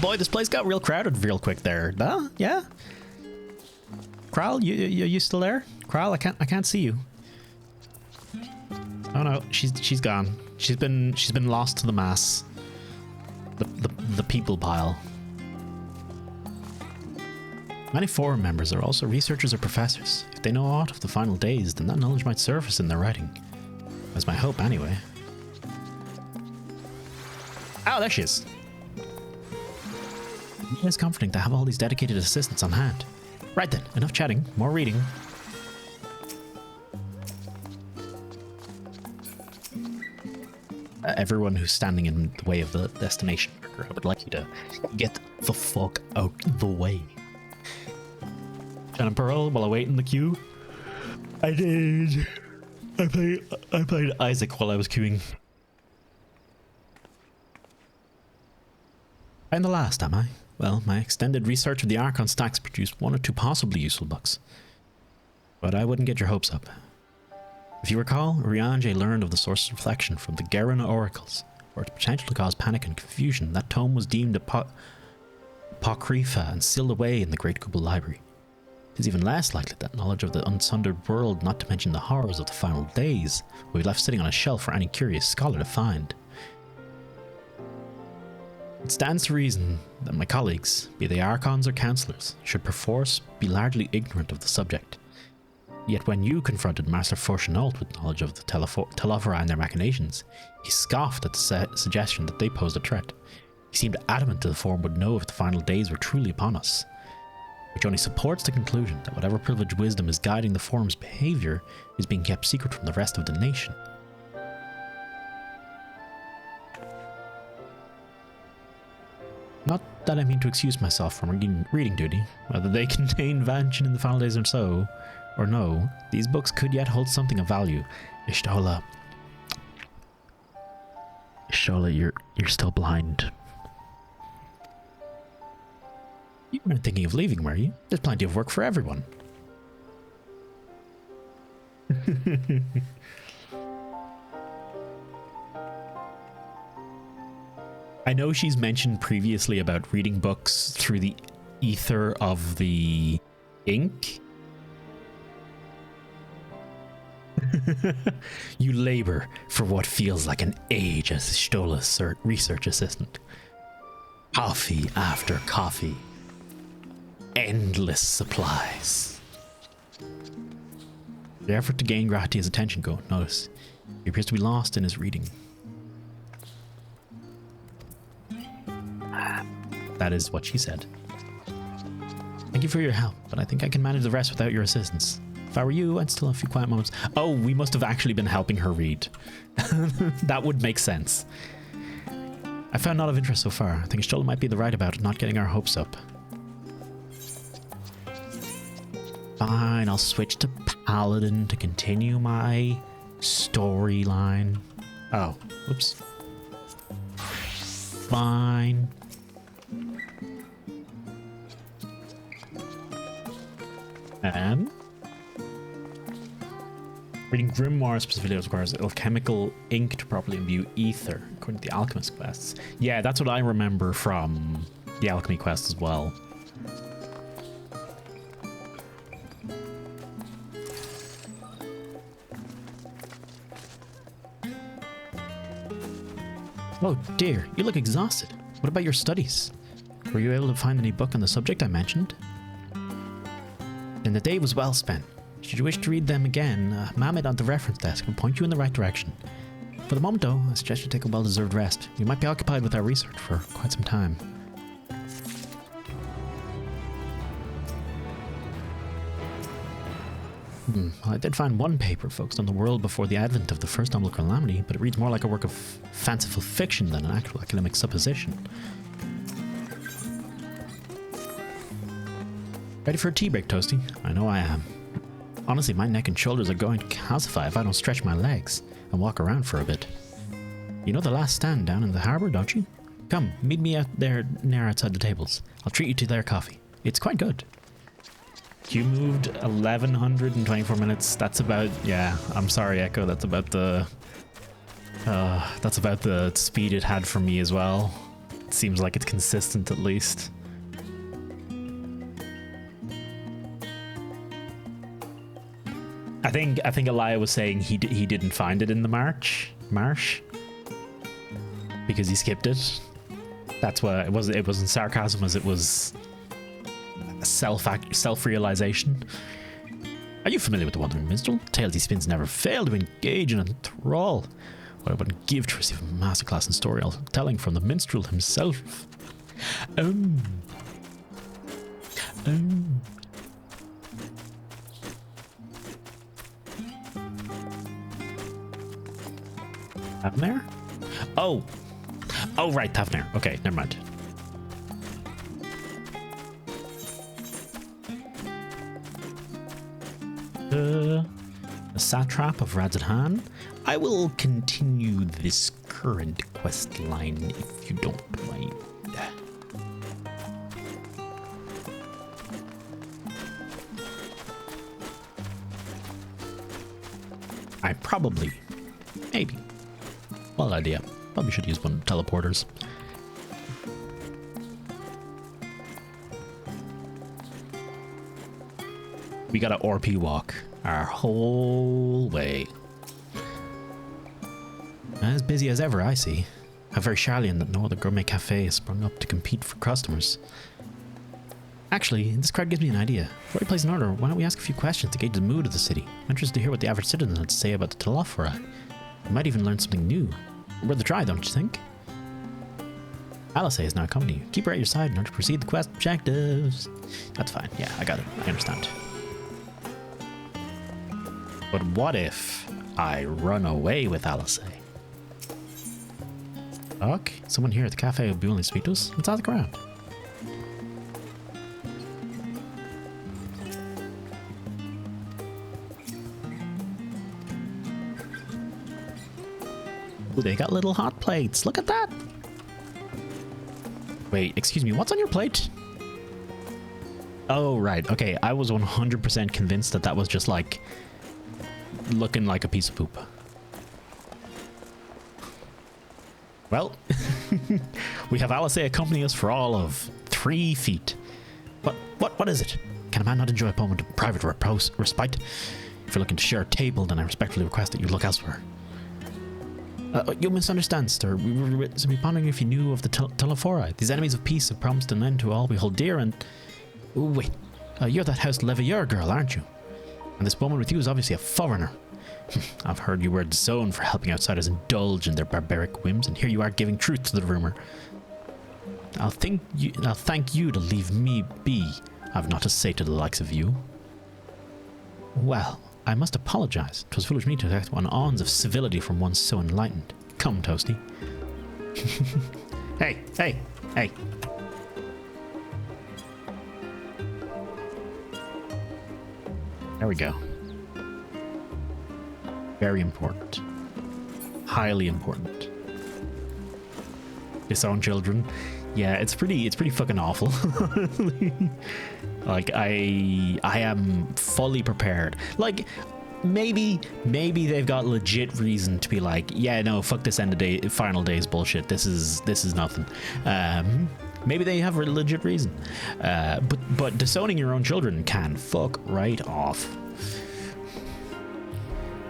Boy, this place got real crowded real quick there. Huh? Yeah? Kral, you still there? Kral, I can't see you. Oh no, she's gone. She's been lost to the mass. The people pile. Many forum members are also researchers or professors. If they know aught of the final days, then that knowledge might surface in their writing. That's my hope, anyway. Oh, there she is. It is comforting to have all these dedicated assistants on hand. Right then, enough chatting, more reading. Everyone who's standing in the way of the destination marker, I would like you to get the fuck out the way. Jen and Pearl, while I wait in the queue, I played Isaac while I was queuing. I'm the last, am I? Well, my extended research of the Archon stacks produced 1 or 2 possibly useful books. But I wouldn't get your hopes up. If you recall, Riange learned of the source of reflection from the Gerona oracles. For its potential to cause panic and confusion, that tome was deemed apocrypha and sealed away in the Great Kubal Library. It is even less likely that knowledge of the unsundered world, not to mention the horrors of the final days, will be left sitting on a shelf for any curious scholar to find. It stands to reason that my colleagues, be they Archons or Councillors, should perforce be largely ignorant of the subject. Yet when you confronted Master Fortunault with knowledge of the Televora and their machinations, he scoffed at the suggestion that they posed a threat. He seemed adamant that the Forum would know if the final days were truly upon us, which only supports the conclusion that whatever privileged wisdom is guiding the Forum's behaviour is being kept secret from the rest of the nation. Not that I mean to excuse myself from reading duty, whether they contain Vanchin in the final days or no, these books could yet hold something of value. Ishtola, you're still blind. You weren't thinking of leaving, were you? There's plenty of work for everyone. I know she's mentioned previously about reading books through the ether of the ink. You labor for what feels like an age as Stola's research assistant. Coffee after coffee. Endless supplies. The effort to gain Gratia's attention go unnoticed. He appears to be lost in his reading. That is what she said. Thank you for your help, but I think I can manage the rest without your assistance. If I were you, I'd still have a few quiet moments. Oh, we must have actually been helping her read. That would make sense. I found not of interest so far. I think Stola might be the right about not getting our hopes up. Fine, I'll switch to Paladin to continue my storyline. Oh, oops. Fine. And reading Grimoire specifically requires alchemical ink to properly imbue ether, according to the alchemist quests. Yeah, that's what I remember from the alchemy quest as well. Oh dear, you look exhausted. What about your studies? Were you able to find any book on the subject I mentioned? Then the day was well spent. Should you wish to read them again, Mammoth on the reference desk will point you in the right direction. For the moment though, I suggest you take a well-deserved rest. You might be occupied with our research for quite some time. Well, I did find one paper focused on the world before the advent of the first noble calamity, but it reads more like a work of fanciful fiction than an actual academic supposition. Ready for a tea break, Toasty? I know I am. Honestly, my neck and shoulders are going to calcify if I don't stretch my legs and walk around for a bit. You know the last stand down in the harbour, don't you? Come, meet me out there near outside the tables. I'll treat you to their coffee. It's quite good. You moved 1124 minutes. That's about, yeah, I'm sorry, Echo. That's about the speed it had for me as well. seems like it's consistent at least. I think Elia was saying he didn't find it in the marsh because he skipped it. That's what it was. It wasn't sarcasm, as it was self-realization. Are you familiar with the Wandering Minstrel? Tales he spins never fail to engage in a enthrall. What I wouldn't give to receive a masterclass in storytelling from the minstrel himself. Thavnair? Oh, right, Thavnair. Okay, never mind. The satrap of Radzadhan. I will continue this current quest line if you don't mind. I probably, maybe, well, idea. Probably should use one of the teleporters. We gotta RP walk our whole way. As busy as ever, I see. How very Charlian that no other gourmet cafe has sprung up to compete for customers. Actually, this crowd gives me an idea. Before we place an order, why don't we ask a few questions to gauge the mood of the city? I'm interested to hear what the average citizen had to say about the Telophora. We might even learn something new. Worth a try, don't you think? Alice is now coming to you. Keep her at your side in order to proceed the quest objectives. That's fine. Yeah, I got it. I understand. But what if I run away with Alice? Fuck, someone here at the cafe will be willing to speak to us. Let's ask around. Oh, they got little hot plates. Look at that. Wait, excuse me, what's on your plate? Oh, right. Okay, I was 100% convinced that was just like looking like a piece of poop. Well, we have Alice accompanying us for all of 3 feet. What is it? Can a man not enjoy a moment of private respite? If you're looking to share a table, then I respectfully request that you look elsewhere. You misunderstand, sir. We were simply pondering if you knew of the Telophora. These enemies of peace have promised an end to all we hold dear, and... Wait, you're that House Leveilleur girl, aren't you? And this woman with you is obviously a foreigner. I've heard you were disowned for helping outsiders indulge in their barbaric whims, and here you are giving truth to the rumor. I'll thank you to leave me be. I've not to say to the likes of you. Well, I must apologize. 'Twas foolish me to act on awns of civility from one so enlightened. Come, Toasty. Hey. There we go. Very important. Highly important. Disown children. Yeah, it's pretty fucking awful. Like, I am fully prepared. Like, maybe they've got legit reason to be like, yeah, no, fuck this final days bullshit. This is nothing. Maybe they have a legit reason. But disowning your own children can fuck right off.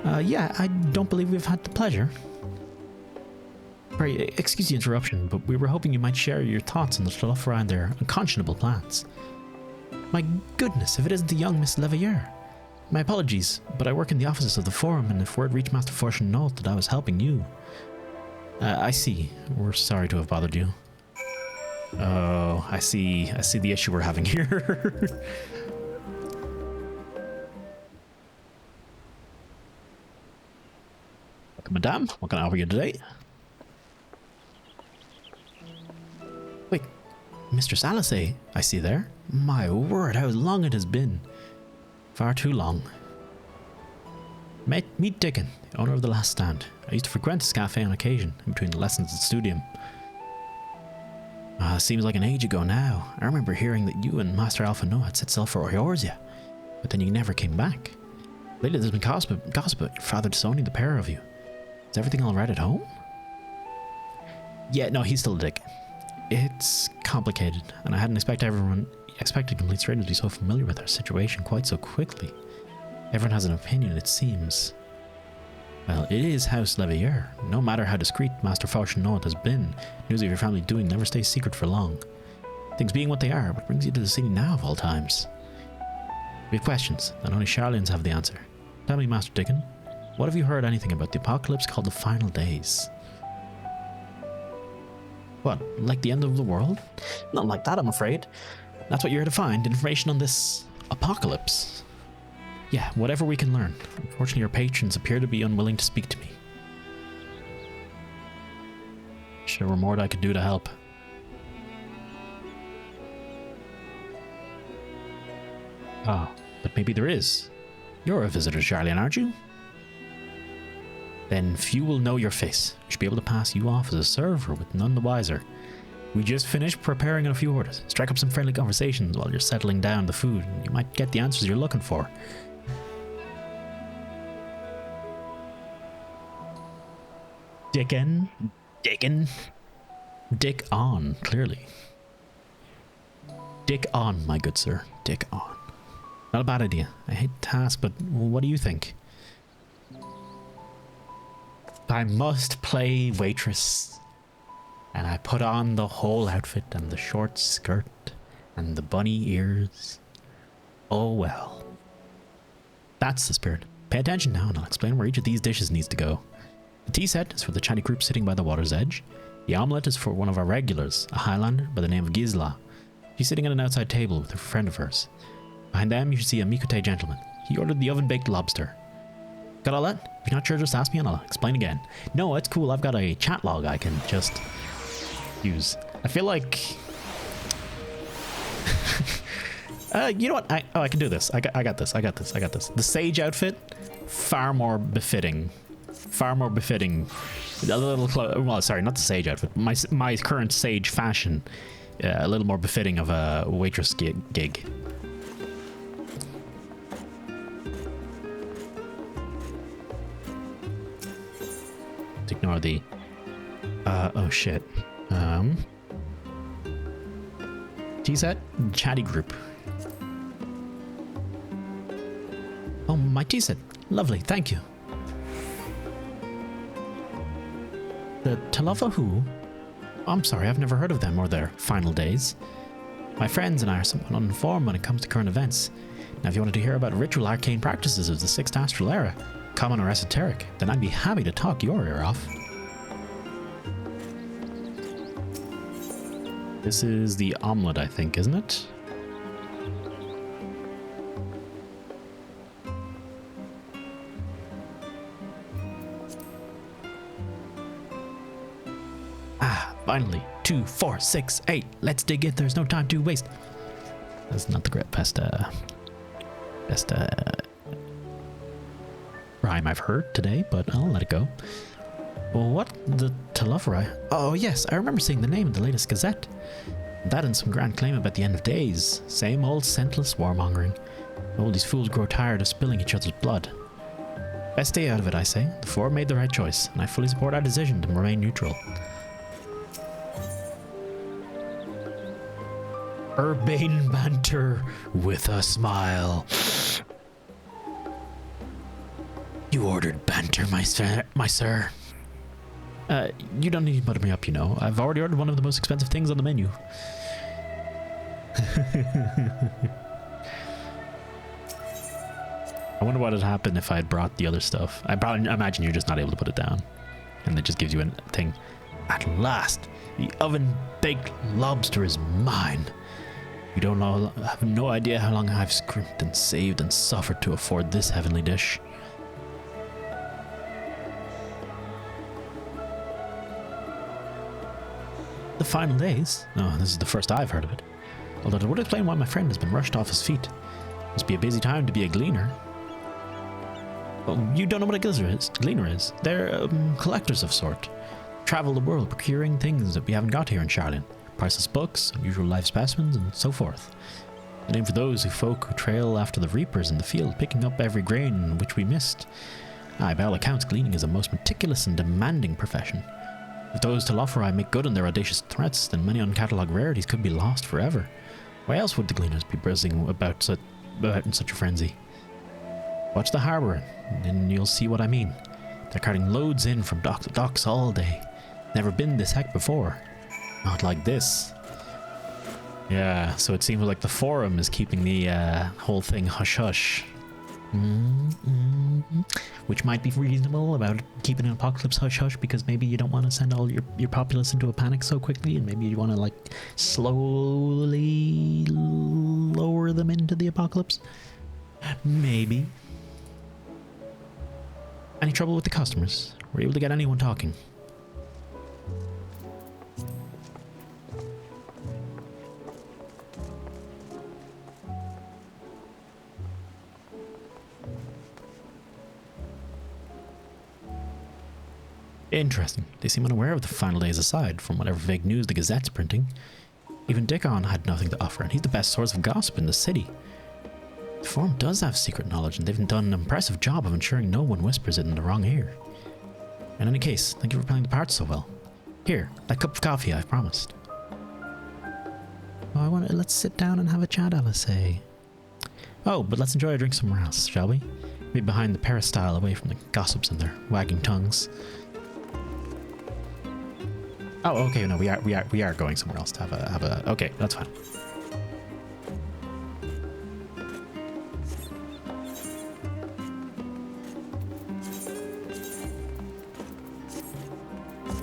Yeah, I don't believe we've had the pleasure. Sorry, excuse the interruption, but we were hoping you might share your thoughts on the Telophora and their unconscionable plans. My goodness, if it isn't the young Miss Leveilleur. My apologies, but I work in the offices of the Forum, and if word reached Master Fortune Note that I was helping you... I see. We're sorry to have bothered you. Oh, I see the issue we're having here. Welcome, madame. What can I offer you today? Wait, Mistress Alice, I see there. My word, how long it has been. Far too long. Meet Dickon, the owner of the Last Stand. I used to frequent this cafe on occasion, in between the lessons at the studium. Seems like an age ago now. I remember hearing that you and Master Alpha Noah had set sail for Eorzea, but then you never came back. Lately there's been gossip about your father disowning the pair of you. Is everything alright at home? Yeah, no, he's still a dick. It's complicated, and I hadn't expected complete strangers to be so familiar with our situation quite so quickly. Everyone has an opinion, it seems. Well, it is House Levier. No matter how discreet Master Fauchenot has been, news of your family doing never stays secret for long. Things being what they are, what brings you to the city now of all times? We have questions, and only Charlians have the answer. Tell me, Master Dickon, what have you heard anything about the apocalypse called the Final Days? What, like the end of the world? Not like that, I'm afraid. That's what you're here to find, information on this apocalypse. Yeah, whatever we can learn. Unfortunately, your patrons appear to be unwilling to speak to me. Wish there were more that I could do to help. Oh, but maybe there is. You're a visitor, Charlian, aren't you? Then few will know your face. We should be able to pass you off as a server with none the wiser. We just finished preparing a few orders. Strike up some friendly conversations while you're settling down the food, and you might get the answers you're looking for. Dickon. Dick on, clearly. Dick on, my good sir. Dick on. Not a bad idea. I hate to ask, but what do you think? I must play waitress. And I put on the whole outfit and the short skirt and the bunny ears. Oh well. That's the spirit. Pay attention now and I'll explain where each of these dishes needs to go. The tea set is for the chatty group sitting by the water's edge. The omelette is for one of our regulars, a Highlander by the name of Gisla. She's sitting at an outside table with a friend of hers. Behind them you should see a Mikute gentleman. He ordered the oven-baked lobster. Got all that? If you're not sure, just ask me and I'll explain again. No, it's cool. I've got a chat log I can just use. I feel like... you know what? I can do this. I got this. The sage outfit, far more befitting. A little close. Well, sorry, not the sage outfit. My current sage fashion, a little more befitting of a waitress gig. Ignore the oh shit. Tea set, chatty group. Oh, my tea set. Lovely, thank you. The Talofa who? I'm sorry, I've never heard of them or their final days. My friends and I are somewhat uninformed when it comes to current events. Now, if you wanted to hear about ritual arcane practices of the 6th Astral Era, common or esoteric, then I'd be happy to talk your ear off. This is the omelette, I think, isn't it? Ah, finally. 2, 4, 6, 8. Let's dig in. There's no time to waste. That's not the best rhyme I've heard today, but I'll let it go. Well, what? The Telophori? Oh yes, I remember seeing the name in the latest Gazette. That and some grand claim about the end of days. Same old scentless warmongering. All these fools grow tired of spilling each other's blood. Best stay out of it, I say. The Four made the right choice, and I fully support our decision to remain neutral. Urbane banter with a smile. You ordered banter, my sir. You don't need to butter me up, you know. I've already ordered one of the most expensive things on the menu. I wonder what would happen if I had brought the other stuff. I imagine you're just not able to put it down. And it just gives you a thing. At last, the oven-baked lobster is mine. You don't know, I have no idea how long I've scrimped and saved and suffered to afford this heavenly dish. The final days? Oh, this is the first I've heard of it. Although it would explain why my friend has been rushed off his feet. Must be a busy time to be a gleaner. Oh, you don't know what a gleaner is? They're collectors of sort. Travel the world procuring things that we haven't got here in Charlian. Priceless books, unusual life specimens, and so forth. The name for those folk who trail after the reapers in the field, picking up every grain which we missed. By all accounts, gleaning is a most meticulous and demanding profession. If those to Lothrai make good on their audacious threats, then many uncatalogued rarities could be lost forever. Why else would the gleaners be buzzing about in such a frenzy? Watch the harbour, and then you'll see what I mean. They're carting loads in from dock to docks all day. Never been this heck before. Not like this. Yeah, so it seems like the forum is keeping the whole thing hush-hush. Which might be reasonable about keeping an apocalypse hush-hush, because maybe you don't want to send all your populace into a panic so quickly, and maybe you want to, like, slowly lower them into the apocalypse. Maybe. Any trouble with the customers? Were you able to get anyone talking? Interesting. They seem unaware of the final days aside from whatever vague news the Gazette's printing. Even Dickon had nothing to offer, and he's the best source of gossip in the city. The Forum does have secret knowledge, and they've done an impressive job of ensuring no one whispers it in the wrong ear. In any case, thank you for playing the part so well. Here, that cup of coffee I've promised. Oh, let's sit down and have a chat, Alice. Oh, but let's enjoy a drink somewhere else, shall we? Maybe behind the peristyle, away from the gossips and their wagging tongues. Oh, okay, no, we are going somewhere else to have a okay, that's fine.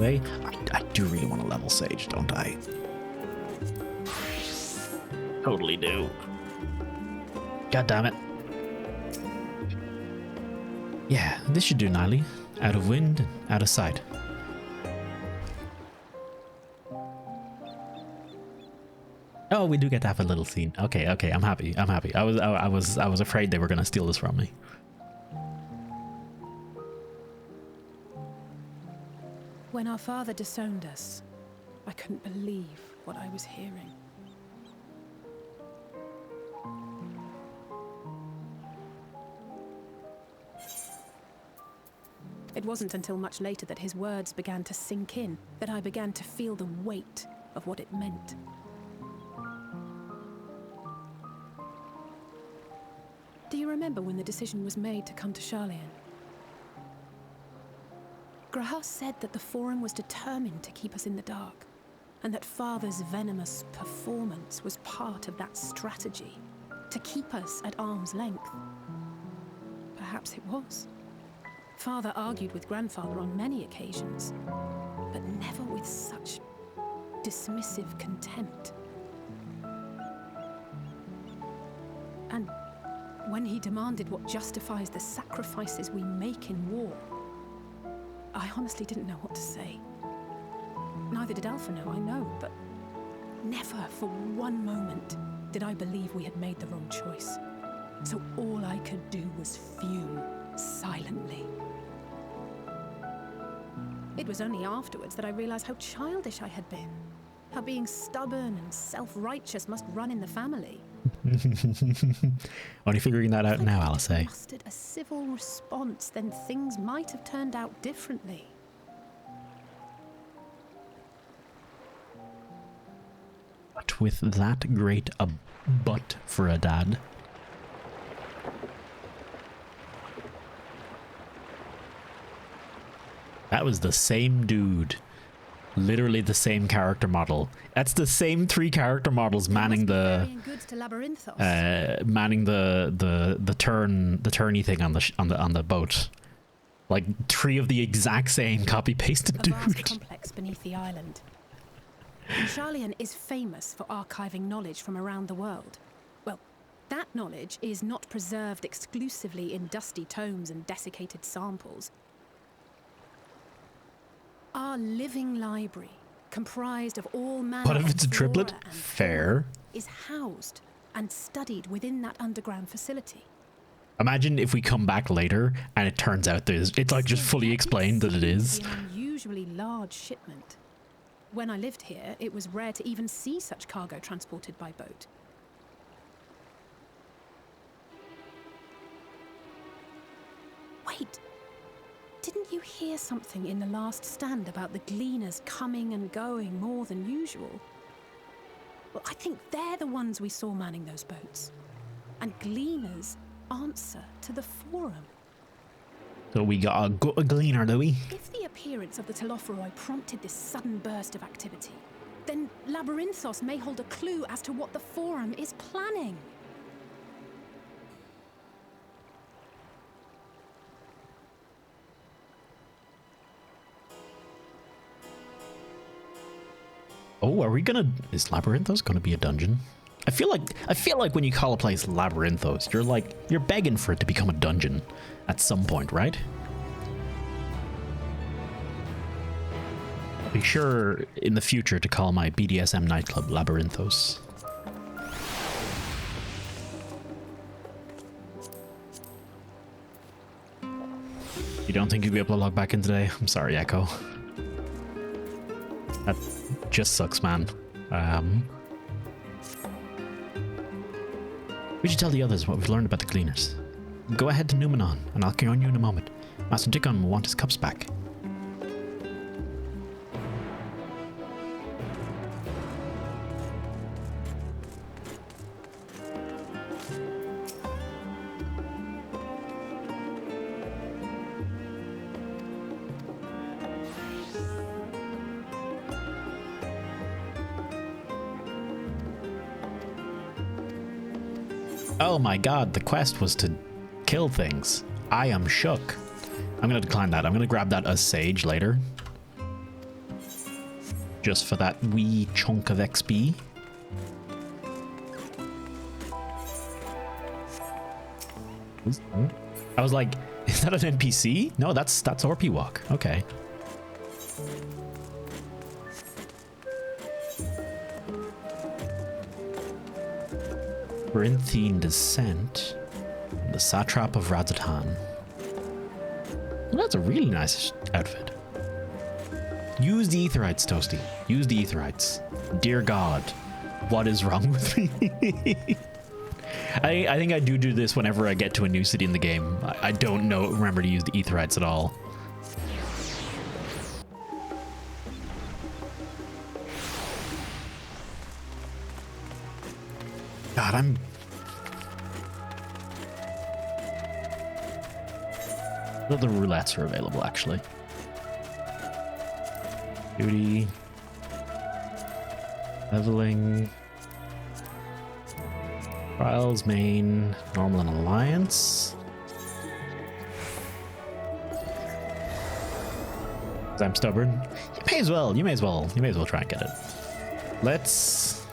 I do really want to level Sage, don't I? Totally do. God damn it. Yeah, this should do nicely. Out of wind, out of sight. Oh, we do get to have a little scene. Okay, I'm happy. I was afraid they were gonna steal this from me.
When our father disowned us, I couldn't believe what I was hearing. It wasn't until much later that his words began to sink in, that I began to feel the weight of what it meant. Do you remember when the decision was made to come to Charlian? Grahas said that the Forum was determined to keep us in the dark, and that Father's venomous performance was part of that strategy, to keep us at arm's length. Perhaps it was. Father argued with Grandfather on many occasions, but never with such dismissive contempt. And when he demanded what justifies the sacrifices we make in war, I honestly didn't know what to say. Neither did Alpha know, I know, but never for one moment did I believe we had made the wrong choice. So all I could do was fume silently. It was only afterwards that I realized how childish I had been. How being stubborn and self-righteous must run in the family.
Only figuring that out now, Alice.
If I mustered a civil response, then things might have turned out differently.
But with that great a butt for a dad. That was the same dude. Literally the same character model. That's the same 3 character models manning the turny thing on the boat. Like 3 of the exact same copy pasted dude.
A vast complex beneath the island. Charlian is famous for archiving knowledge from around the world. Well, that knowledge is not preserved exclusively in dusty tomes and desiccated samples. Our living library, comprised of all manner
What if it's a triplet? Fair.
Is housed and studied within that underground facility.
Imagine if we come back later and it turns out it's like just fully explained that it is.
An unusually large shipment. When I lived here, it was rare to even see such cargo transported by boat. Wait. didn't you hear something in the last stand about the gleaners coming and going more than usual? Well, I think they're the ones we saw manning those boats. And gleaners answer to the Forum.
So we got a gleaner, do we?
If the appearance of the Telophoroi prompted this sudden burst of activity, then Labyrinthos may hold a clue as to what the Forum is planning.
Oh, are we gonna... Is Labyrinthos gonna be a dungeon? I feel like when you call a place Labyrinthos, you're begging for it to become a dungeon at some point, right? I'll be sure in the future to call my BDSM nightclub Labyrinthos. You don't think you'll be able to log back in today? I'm sorry, Echo. That just sucks, man. We should tell the others what we've learned about the Gleaners. Go ahead to Numenon, and I'll join you in a moment. Master Dickon will want his cups back. Oh my god, the quest was to kill things. I am shook. I'm gonna decline that. I'm gonna grab that as Sage later. Just for that wee chunk of XP. I was like, is that an NPC? No, that's Orpy Walk. Okay. Corinthian descent. The Satrap of Radzatan. Well, that's a really nice outfit. Use the Aetherites, Toasty. Use the Aetherites. Dear God, what is wrong with me? I think I do this whenever I get to a new city in the game. I don't remember to use the Aetherites at all. God, the roulettes are available, actually. Duty. Leveling. Trials, main, normal, and alliance. I'm stubborn. You may as well try and get it. Let's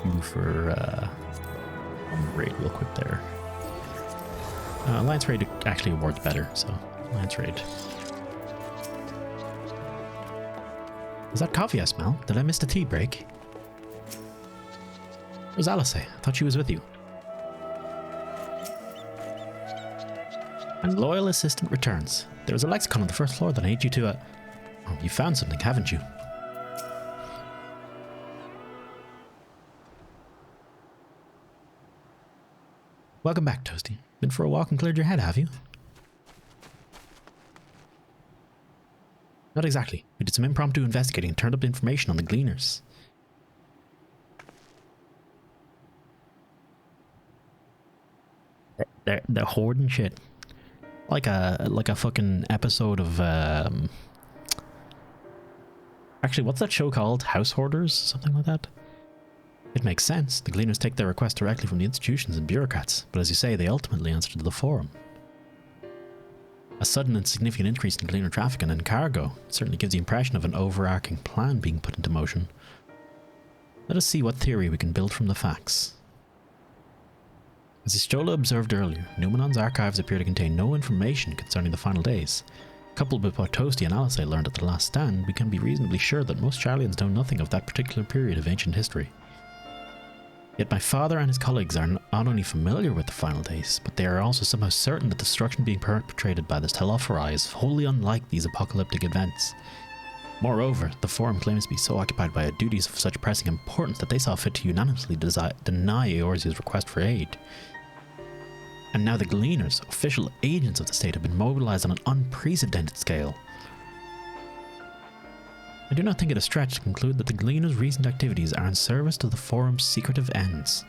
go for raid real quick there. Alliance raid actually awards better, so Alliance raid. Is that coffee I smell? Did I miss the tea break? Where's Alice? I thought she was with you. And loyal assistant returns. There was a lexicon on the first floor that I need you to... Oh, you found something, haven't you? Welcome back, Toasty. Been for a walk and cleared your head, have you? Not exactly. We did some impromptu investigating and turned up information on the Gleaners. They're hoarding shit. Like a fucking episode of actually, what's that show called? House Hoarders? Something like that? It makes sense. The Gleaners take their requests directly from the institutions and bureaucrats, but as you say, they ultimately answer to the Forum. A sudden and significant increase in Gleaner traffic and in cargo certainly gives the impression of an overarching plan being put into motion. Let us see what theory we can build from the facts. As Istola observed earlier, Numenon's archives appear to contain no information concerning the final days. Coupled with what Toasty and Alice learned at the last stand, we can be reasonably sure that most Charlians know nothing of that particular period of ancient history. Yet my father and his colleagues are not only familiar with the final days, but they are also somehow certain that the destruction being perpetrated by the Telophoroi is wholly unlike these apocalyptic events. Moreover, the Forum claims to be so occupied by duties of such pressing importance that they saw fit to unanimously deny Eorzea's request for aid. And now the Gleaners, official agents of the state, have been mobilized on an unprecedented scale. I do not think it a stretch to conclude that the Gleaners' recent activities are in service to the Forum's secretive ends.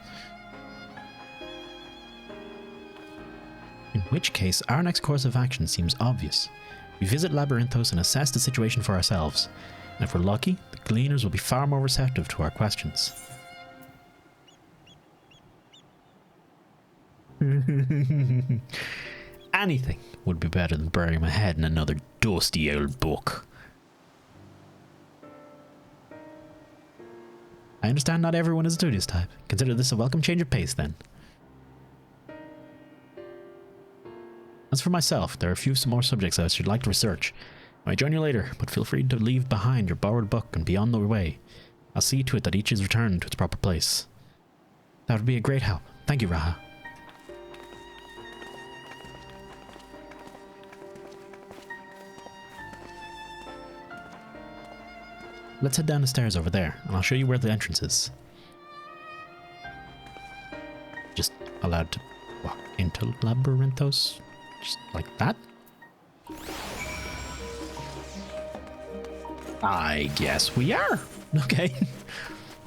In which case, our next course of action seems obvious. We visit Labyrinthos and assess the situation for ourselves, and if we're lucky, the Gleaners will be far more receptive to our questions. Anything would be better than burying my head in another dusty old book. I understand not everyone is a studious type. Consider this a welcome change of pace, then. As for myself, there are a few more subjects I should like to research. I may join you later, but feel free to leave behind your borrowed book and be on the way. I'll see to it that each is returned to its proper place. That would be a great help. Thank you, Raha. Let's head down the stairs over there, and I'll show you where the entrance is. Just allowed to walk into Labyrinthos? Just like that? I guess we are. Okay.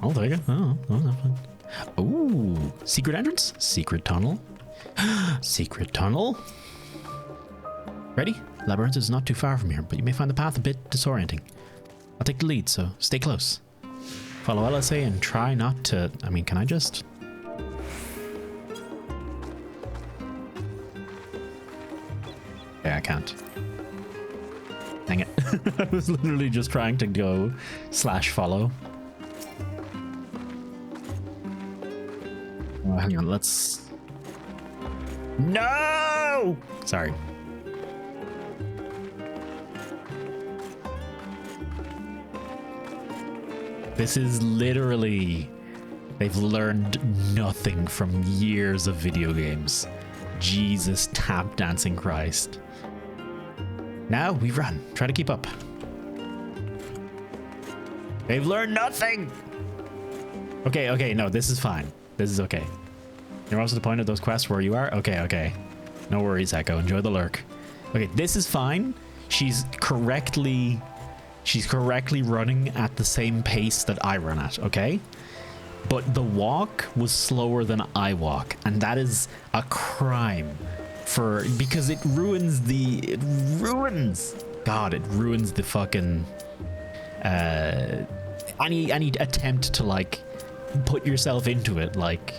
I'll take it. Oh, that's fine. Ooh, secret entrance? Secret tunnel? Secret tunnel? Ready? Labyrinth is not too far from here, but you may find the path a bit disorienting. I'll take the lead, so stay close. Follow LSA and try not to... I mean, can I just... Yeah, I can't. Dang it. I was literally just trying to go /follow. Oh, hang on, let's... No! Sorry. This is literally... They've learned nothing from years of video games. Jesus tap dancing Christ. Now we run. Try to keep up. They've learned nothing! Okay, no, this is fine. This is okay. You're also the point of those quests where you are? Okay. No worries, Echo. Enjoy the lurk. Okay, this is fine. She's correctly running at the same pace that I run at, okay? But the walk was slower than I walk, and that is a crime because it ruins the fucking any attempt to like put yourself into it. Like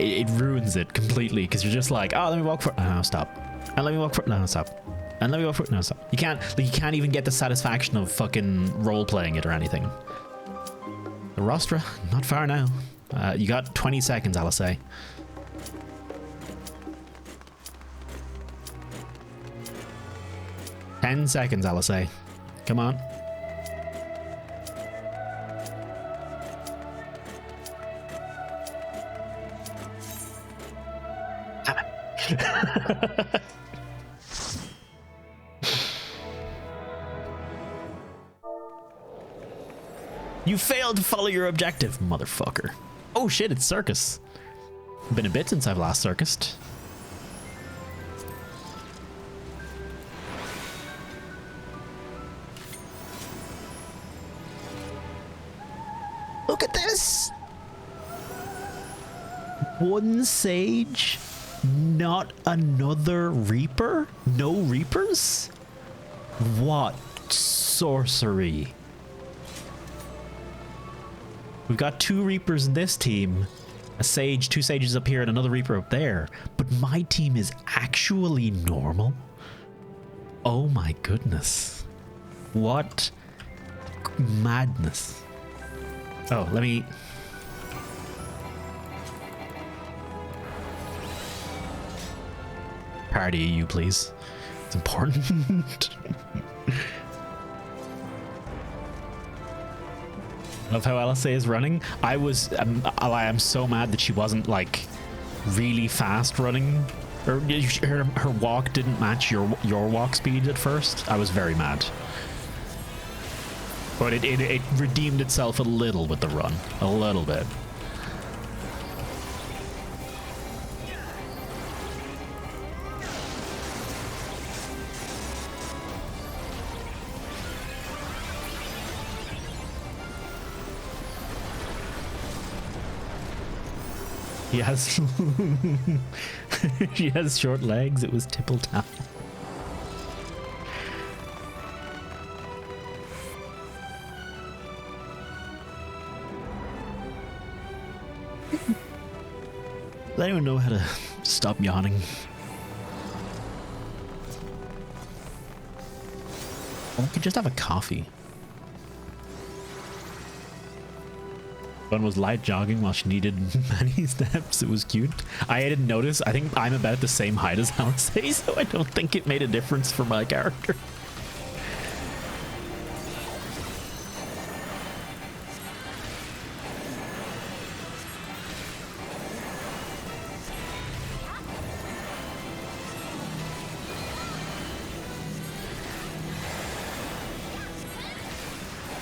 it ruins it completely because you're just like, oh, let me walk for stop, and let me walk for stop. And let me go for no stop. You can't even get the satisfaction of fucking role playing it or anything. The Rostra, not far now. You got 20 seconds, I'll say. $10 seconds, I'll say. Come on. You failed to follow your objective, motherfucker. Oh shit, it's circus. Been a bit since I've last circused. Look at this! One sage, not another reaper? No reapers? What sorcery? We've got 2 reapers in this team, a sage, 2 sages up here, and another reaper up there. But my team is actually normal? Oh my goodness. What madness. Oh, let me... Party you, please. It's important. Love how LSA is running. I am so mad that she wasn't like really fast running, or her walk didn't match your walk speed at first. I was very mad, but it redeemed itself a little with the run, a little bit. He has she has short legs. It was Tipple Tap. Does anyone know how to stop yawning? Or I could just have a coffee. One was light jogging while she needed many steps. It was cute. I didn't notice. I think I'm about the same height as Alice, so I don't think it made a difference for my character.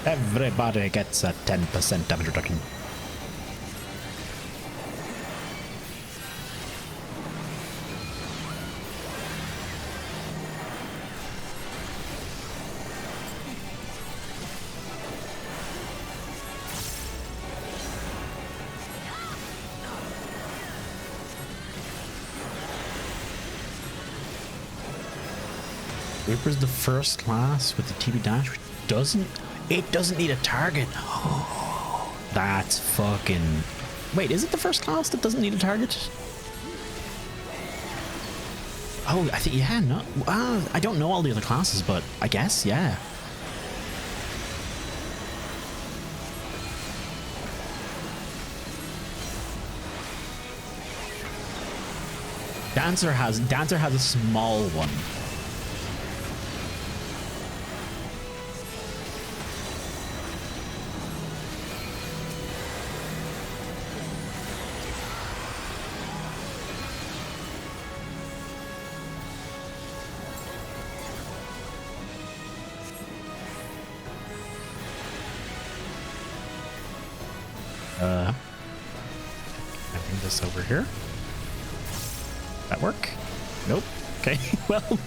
Everybody gets a 10% damage reduction. Reaper's the first class with the TB dash, which doesn't need a target. Oh, that's fucking... Wait, is it the first class that doesn't need a target? Oh, I think, yeah, no. I don't know all the other classes, but I guess, yeah. Dancer has a small one. I bring this over here. That work? Nope. Okay, well,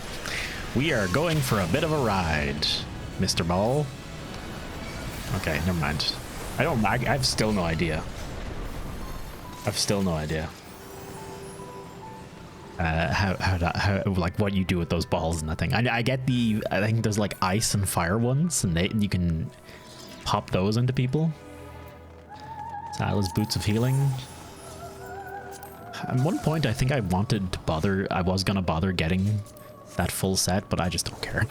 we are going for a bit of a ride, Mr. Ball. Okay, never mind. I've still no idea. How like what you do with those balls and that thing. I get I think there's like ice and fire ones, and you can pop those into people. Silas Boots of Healing. At one point, I think I was gonna bother getting that full set, but I just don't care.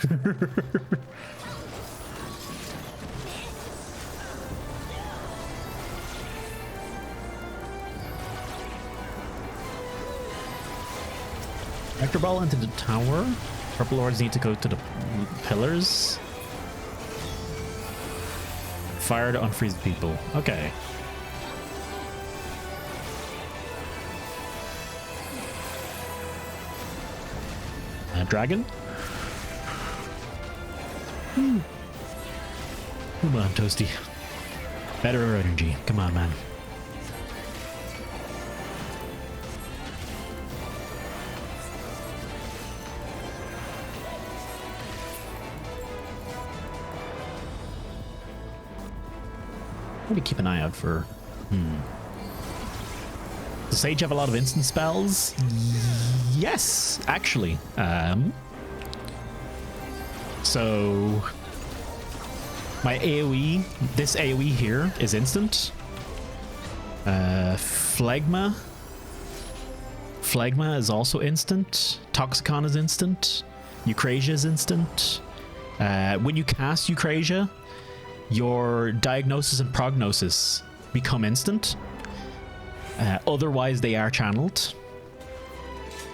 Vector Ball into the tower. Purple Lords need to go to the pillars. Fire to unfreeze people. Okay. Dragon? Come on, Toasty. Better energy. Come on, man. I'm gonna keep an eye out for... Does Sage have a lot of instant spells? Yes, actually. So my AoE, this AoE here is instant. Phlegma is also instant. Toxicon is instant. Eucrasia is instant. When you cast Eucrasia, your diagnosis and prognosis become instant. Otherwise, they are channeled.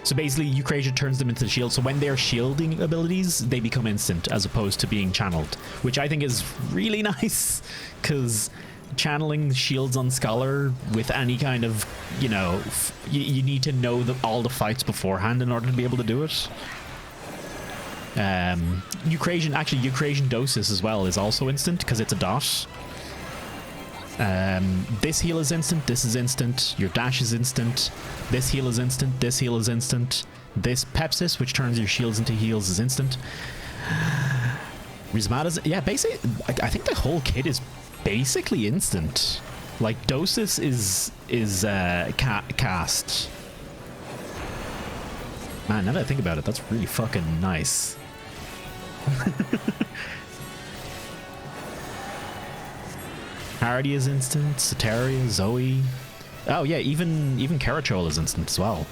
So basically, Eucrasia turns them into the shield. So when they're shielding abilities, they become instant as opposed to being channeled, which I think is really nice, because channeling shields on Scholar with any kind of, you know, you need to know all the fights beforehand in order to be able to do it. Eucrasian Dosis as well is also instant because it's a dot. This heal is instant, this is instant, your dash is instant, this heal is instant, this heal is instant, this Pepsis, which turns your shields into heals, is instant. Rizmata's, yeah, basically, I think the whole kit is basically instant. Like, Dosis is cast. Man, now that I think about it, that's really fucking nice. Hardy is instant, Soteria, Zoe. Oh yeah, even Karachol is instant as well.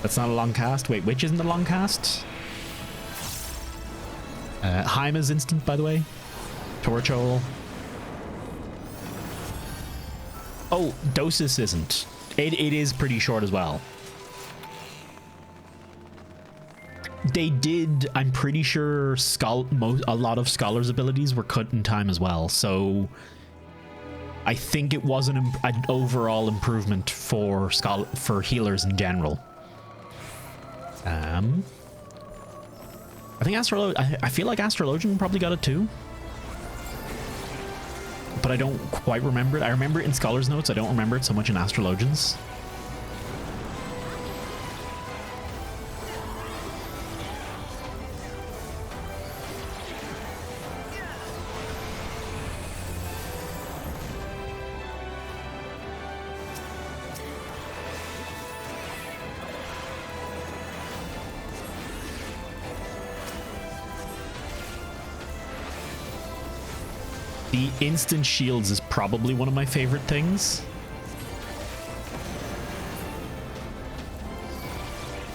That's not a long cast. Wait, which isn't a long cast? Heima's instant, by the way. Torchol. Oh, Dosis isn't. It is pretty short as well. They did, I'm pretty sure, a lot of Scholar's abilities were cut in time as well, so I think it was an overall improvement for healers in general. I think I feel like Astrologian probably got it too, but I don't quite remember it. I remember it in Scholar's Notes. I don't remember it so much in Astrologian's. The instant shields is probably one of my favorite things.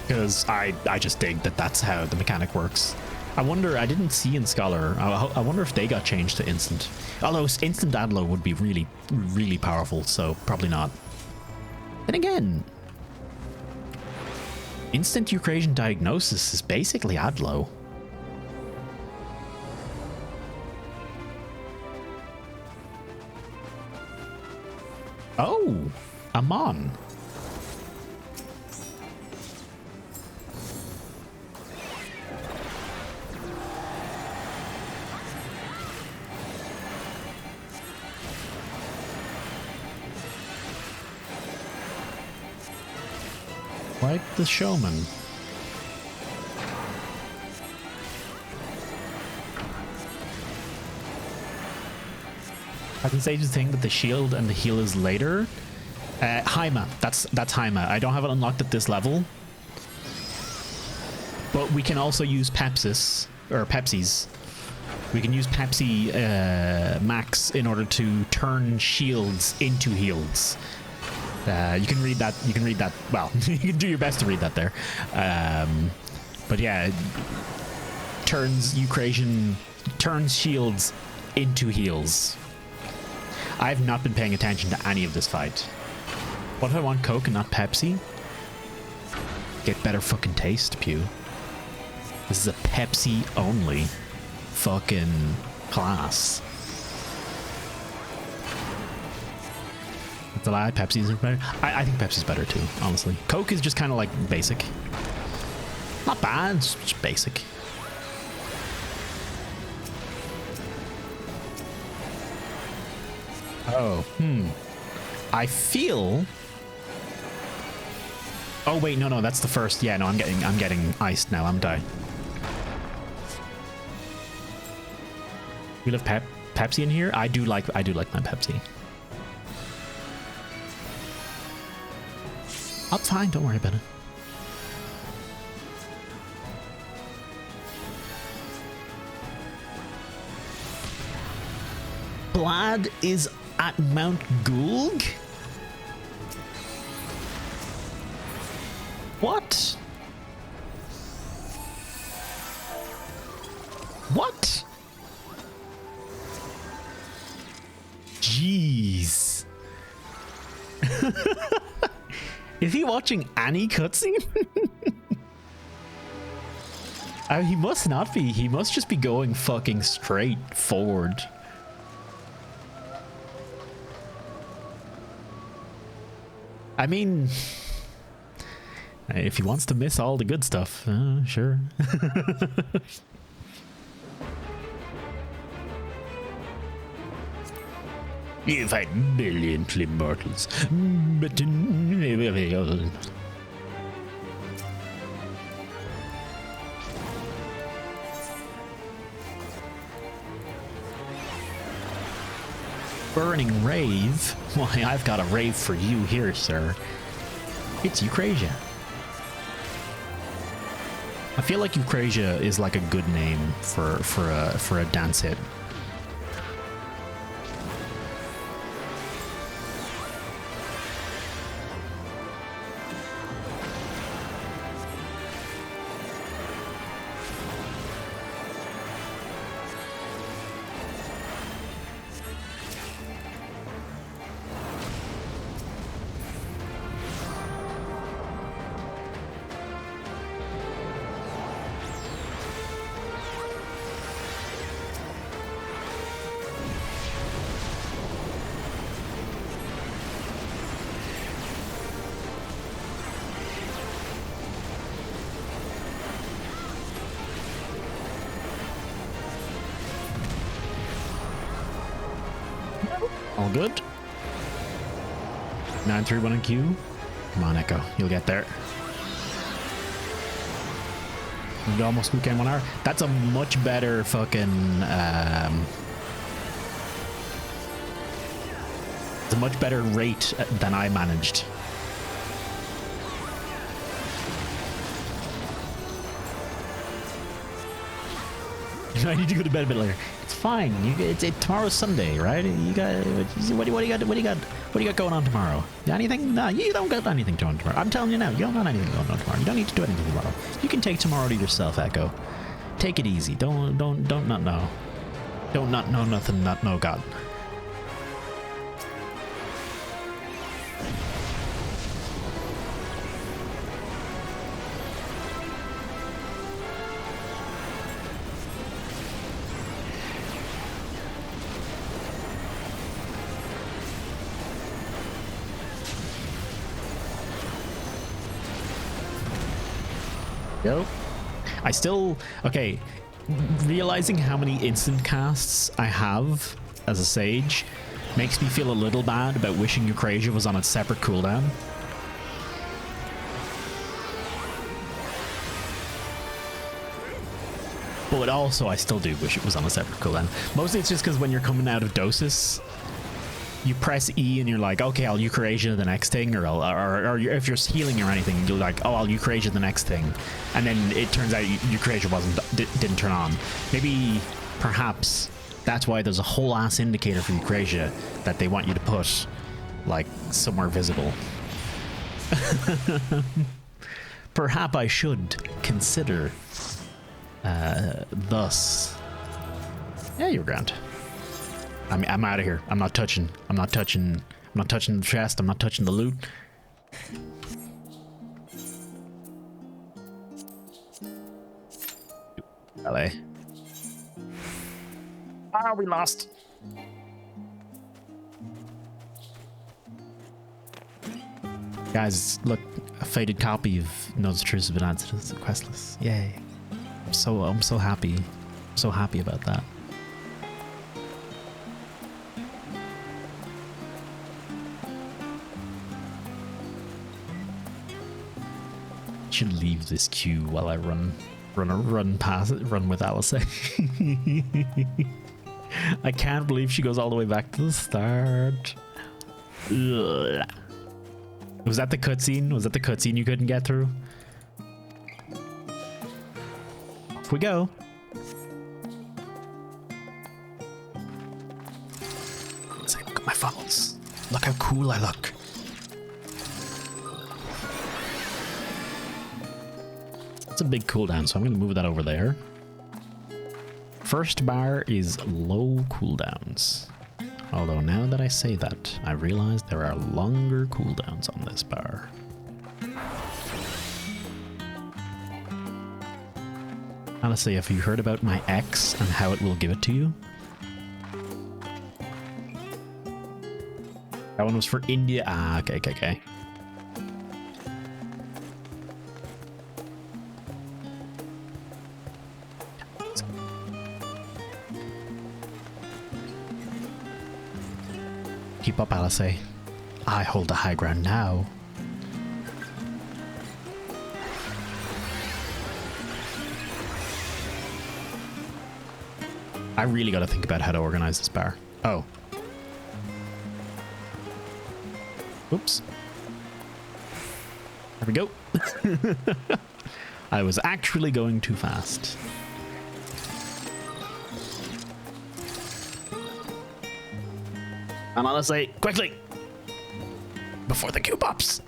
Because I just dig that that's how the mechanic works. I wonder, I didn't see in Scholar, I wonder if they got changed to instant. Although instant Adlo would be really, really powerful, so probably not. Then again, instant Eucrasian Diagnosis is basically Adlo. Oh, Amon. Like the showman. I can say the thing that the shield and the heal is later. Haima, that's Haima. I don't have it unlocked at this level, but we can also use Pepsis or Pepsis. We can use Pepsi Max in order to turn shields into heals. You can read that. You can read that. Well, you can do your best to read that there. But yeah, turns shields into heals. I've not been paying attention to any of this fight. What if I want Coke and not Pepsi? Get better fucking taste, Pew. This is a Pepsi only fucking class. That's a lie. Pepsi's better. I think Pepsi's better too, honestly. Coke is just kind of like basic. Not bad, it's just basic. Oh, I feel. Oh wait, no, that's the first. Yeah, no, I'm getting iced now. I'm dying. We have Pepsi in here. I do like my Pepsi. I'm fine. Don't worry about it. Blad is at Mount Gulg? What? What? Jeez. Is he watching any cutscene? He must not be. He must just be going fucking straight forward. I mean, if he wants to miss all the good stuff, sure. You fight millions of immortals, but burning rave? Why, I've got a rave for you here, sir. It's Eucrasia. I feel like Eucrasia is like a good name for a dance hit. All good. 931 and Q. Come on, Echo. You'll get there. We almost weekend 1 hour. That's a much better fucking it's a much better rate than I managed. I need to go to bed a bit later. It's fine. Tomorrow's Sunday, right? You got what do you got going on tomorrow? Anything? No, you don't got anything going on tomorrow. I'm telling you now, you don't got anything going on tomorrow. You don't need to do anything tomorrow. You can take tomorrow to yourself, Echo. Take it easy. Don't not know. Don't not know nothing. Not know God. Go. I still... Okay, realizing how many instant casts I have as a Sage makes me feel a little bad about wishing Eucrasia was on a separate cooldown. But also, I still do wish it was on a separate cooldown. Mostly it's just because when you're coming out of Dosis, you press E and you're like, okay, I'll Eucrasia the next thing, or if you're healing or anything, you're like, oh, I'll Eucrasia the next thing, and then it turns out Eucrasia didn't turn on. Maybe, perhaps, that's why there's a whole ass indicator for Eucrasia that they want you to put, like, somewhere visible. Perhaps I should consider, thus. Yeah, you're grand. I'm out of here. I'm not touching the chest. I'm not touching the loot. LA. Ah, we lost. Guys, look, a faded copy of Knows the Truth has been added to the quest list. Yay. I'm so happy. I'm so happy about that. Should leave this queue while I run with Alice. I can't believe she goes all the way back to the start. Ugh. Was that the cutscene? Was that the cutscene you couldn't get through? Off we go. Let's look at my funnels. Look how cool I look. It's a big cooldown, so I'm going to move that over there. First bar is low cooldowns. Although now that I say that, I realize there are longer cooldowns on this bar. Honestly, have you heard about my X and how it will give it to you? That one was for India. Ah, okay. Keep up, Alice. I hold the high ground now. I really gotta think about how to organize this bar. Oh. Oops. There we go. I was actually going too fast. And I'll say, quickly! Before the queue pops!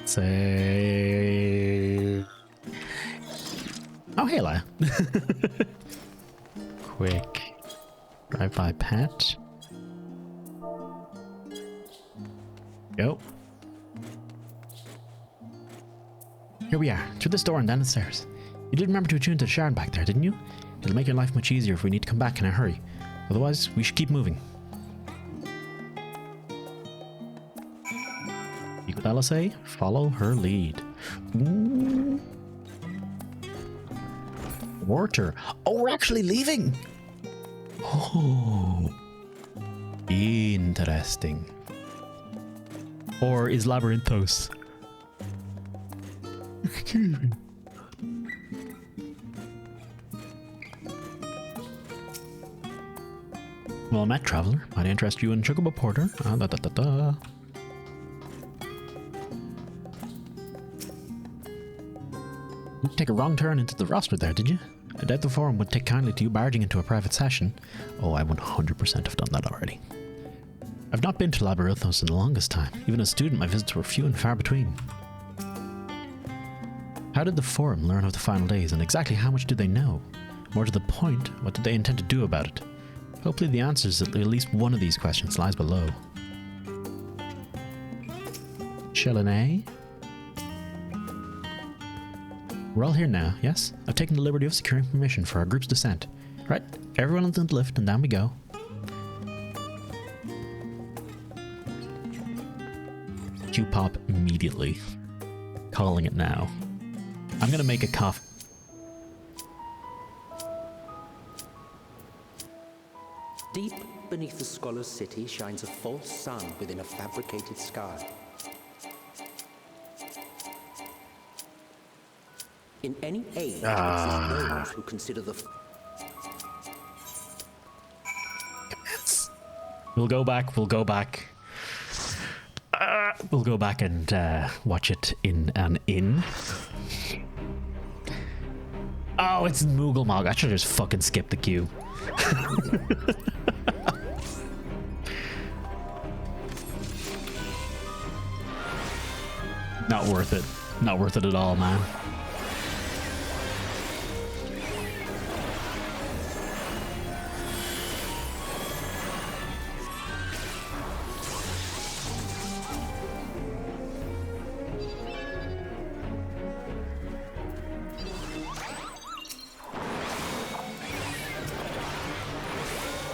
Say... Oh, hey, Leia. Quick. Drive-by pet. Go. Here we are, through this door and down the stairs. You did remember to attune to the shard back there, didn't you? It'll make your life much easier if we need to come back in a hurry. Otherwise, we should keep moving. Speak with LSA, follow her lead. Ooh. Water. Oh, we're actually leaving! Oh. Interesting. Or is Labyrinthos? Excuse me. Well met, traveler. Might interest you in Chocobo Porter. You take a wrong turn into the roster there, did you? I doubt the forum would take kindly to you barging into a private session. Oh, I 100% have done that already. I've not been to Labyrinthos in the longest time. Even as a student, my visits were few and far between. How did the forum learn of the final days, and exactly how much do they know? More to the point, what did they intend to do about it? Hopefully the answers to at least one of these questions lies below. Chelene? We're all here now, yes? I've taken the liberty of securing permission for our group's descent. Right, everyone into the lift and down we go. Q-pop immediately. Calling it now. I'm gonna make a cough.
Deep beneath the scholar's city shines a false sun within a fabricated sky. In any age, exist those who consider the...
We'll go back and watch it in an inn. Oh, it's Mooooooooon. I should just fucking skip the queue. Not worth it. Not worth it at all, man.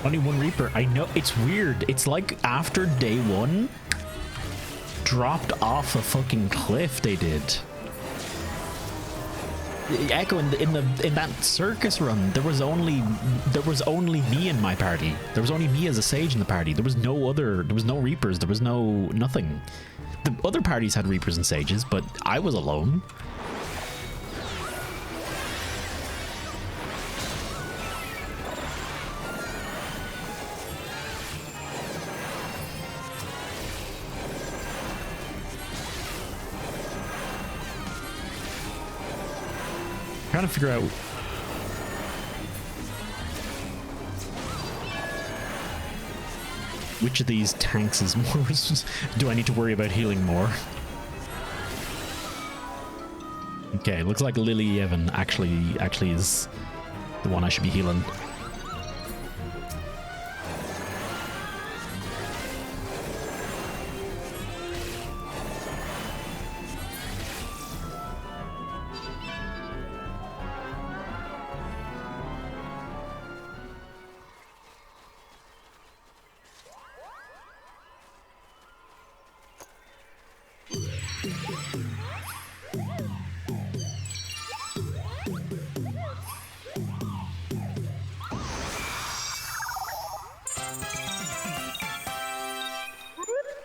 Only one Reaper. I know, it's weird. It's like after day one, dropped off a fucking cliff. They did. Echo in that circus run, there was only me in my party. There was only me as a sage in the party. There was no Reapers. There was nothing. The other parties had Reapers and sages, but I was alone. Trying to figure out which of these tanks is more. Do I need to worry about healing more? Okay, looks like Lily Evan actually is the one I should be healing.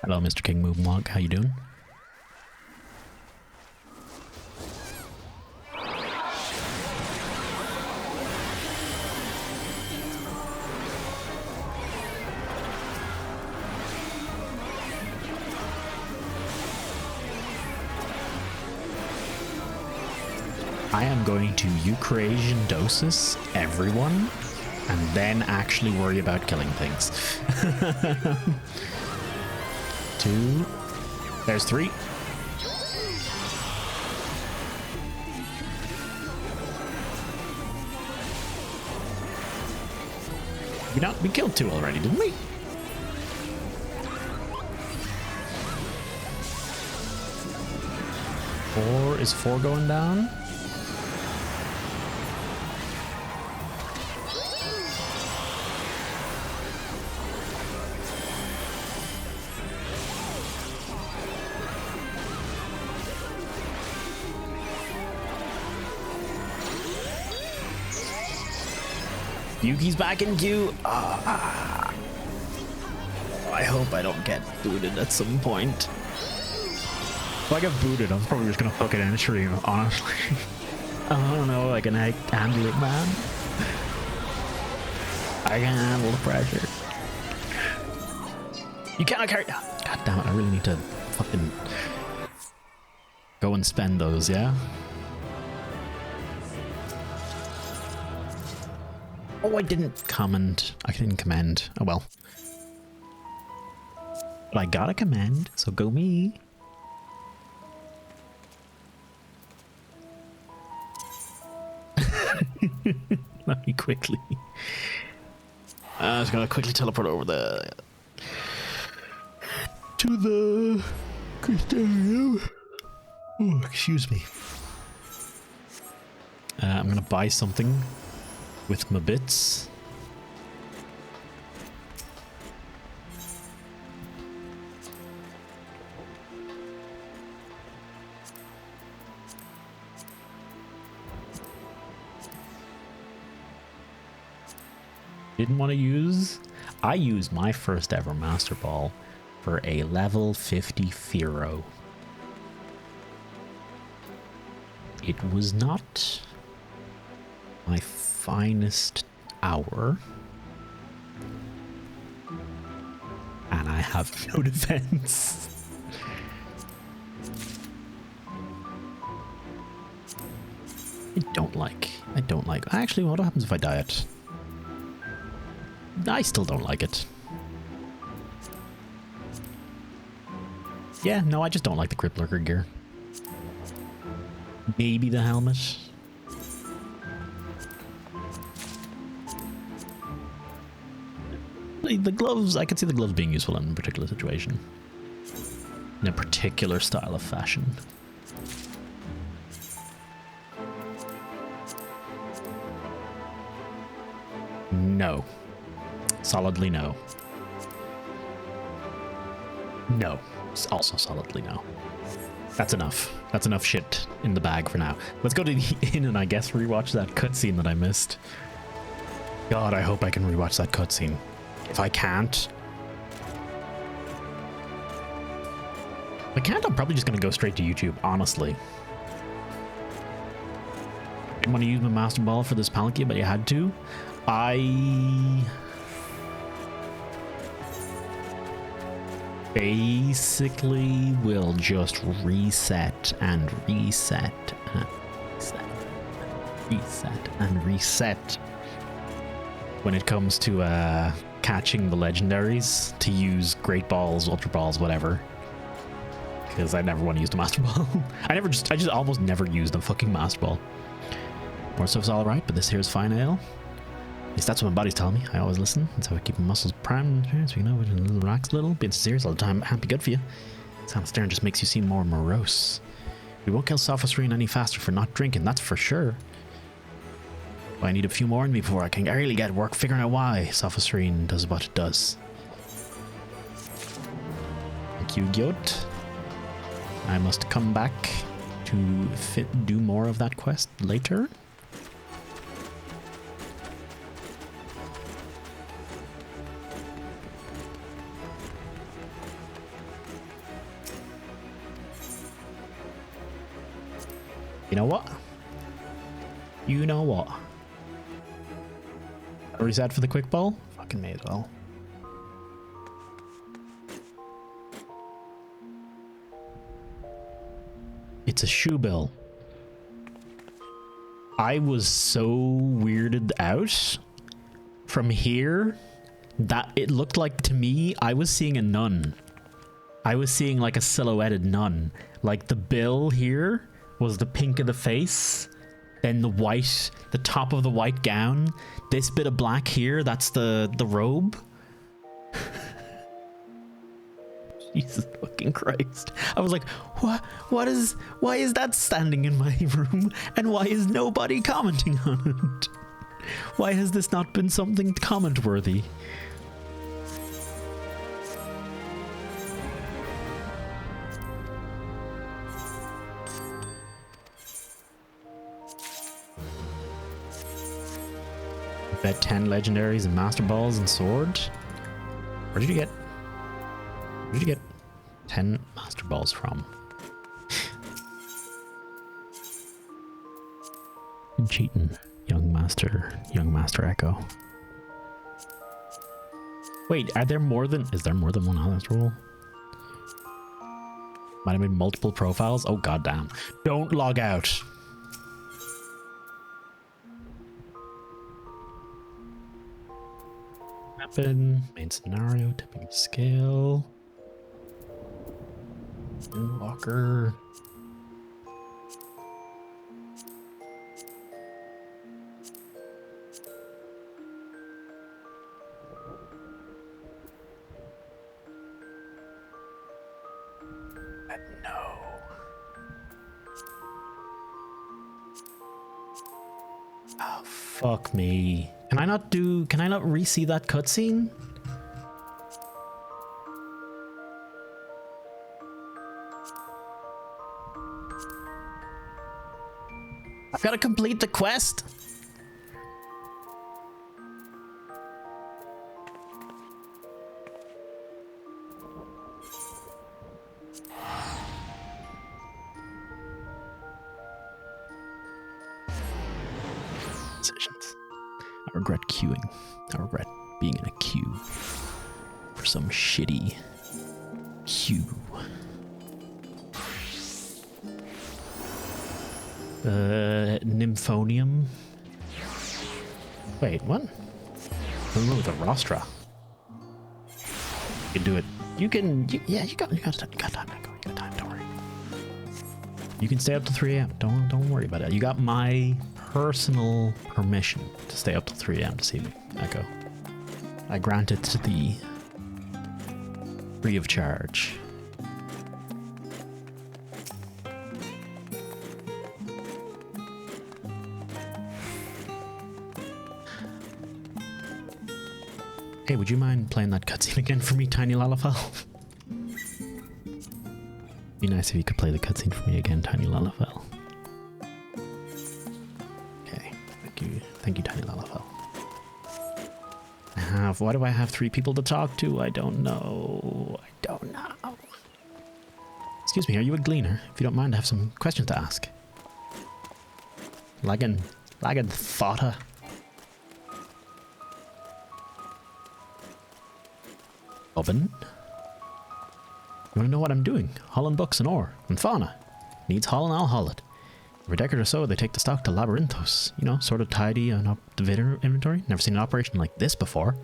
Hello, Mr. King Mooooooooon. How you doing? I am going to Ukrainian doses everyone and then actually worry about killing things. 2. There's 3. We killed 2 already, didn't we? Is 4 going down? Yuki's back in queue. I hope I don't get booted at some point. If I get booted, I'm probably just gonna fucking end stream, honestly. I don't know, I can handle it, man. I can handle the pressure. You cannot carry. God damn it, I really need to fucking go and spend those, yeah? Oh, I didn't comment. I didn't commend. Oh well. But I got a commend, so go me. Let me quickly. I was gonna quickly teleport over to the Crystarium. Oh, excuse me. I'm gonna buy something with my bits. Didn't want to use. I used my first ever Master Ball for a level 50 Firo. It was not my finest hour, and I have no defense. I don't like. Actually, what happens if I die it? I still don't like it. Yeah, no, I just don't like the Crypt Lurker gear. Maybe the helmet. The gloves, I could see the gloves being useful in a particular situation. In a particular style of fashion. No. Solidly no. No. Also solidly no. That's enough. That's enough shit in the bag for now. Let's go to the inn and I guess rewatch that cutscene that I missed. God, I hope I can rewatch that cutscene. If I can't, I'm probably just gonna go straight to YouTube, honestly. I didn't want to use my Master Ball for this Palanquin, but you had to. I basically will just reset and reset and reset and reset when it comes to catching the legendaries to use Great Balls, Ultra Balls, whatever. Because I never want to use the Master Ball. I just almost never use the fucking Master Ball. More stuff's alright, but this here's fine ale. At least that's what my body's telling me. I always listen. That's how I keep my muscles primed. So you know, a little relaxed a little. Being serious all the time can't be good for you. Sound staring just makes you seem more morose. We won't kill Sophosrine any faster for not drinking, that's for sure. But I need a few more in me before I can really get work figuring out why Sophosrine does what it does. Thank you, Gyot. I must come back to do more of that quest later. You know what? You know what? A reset for the quick ball? Fucking may as well. It's a shoe bill. I was so weirded out from here that it looked like, to me, I was seeing a nun. I was seeing like a silhouetted nun. Like the bill here was the pink of the face, then the white, the top of the white gown. This bit of black here, that's the robe. Jesus fucking Christ. I was like, why is that standing in my room? And why is nobody commenting on it? Why has this not been something comment worthy? Bet 10 legendaries and master balls and sword. Where did you get 10 master balls from? And cheating, young master Echo. Wait, is there more than one honest roll? Might have been multiple profiles. Oh goddamn! Don't log out. Weapon, main scenario, tipping scale. Walker. No. Oh, fuck me. Can I not re-see that cutscene? I've got to complete the quest. Decisions. I regret queuing. I regret being in a queue for some shitty queue. Nymphonium. Wait, what? Remove the rostra. You can do it. You got time. Don't worry. You can stay up to 3 a.m. Don't worry about it. You got my personal permission to stay up till 3 a.m. this evening, Echo. I grant it to thee free of charge. Hey, would you mind playing that cutscene again for me, Tiny Lalafell? Be nice if you could play the cutscene for me again, Tiny Lalafell. Okay, thank you, Tiny Lalafell. Why do I have 3 people to talk to? I don't know. Excuse me, are you a gleaner? If you don't mind, I have some questions to ask. Lagging fodder. Oven? You want to know what I'm doing? Hauling books and ore and fauna. Needs hauling, I'll haul it. Every decade or so, they take the stock to Labyrinthos. You know, sort of tidy and up the inventory. Never seen an operation like this before.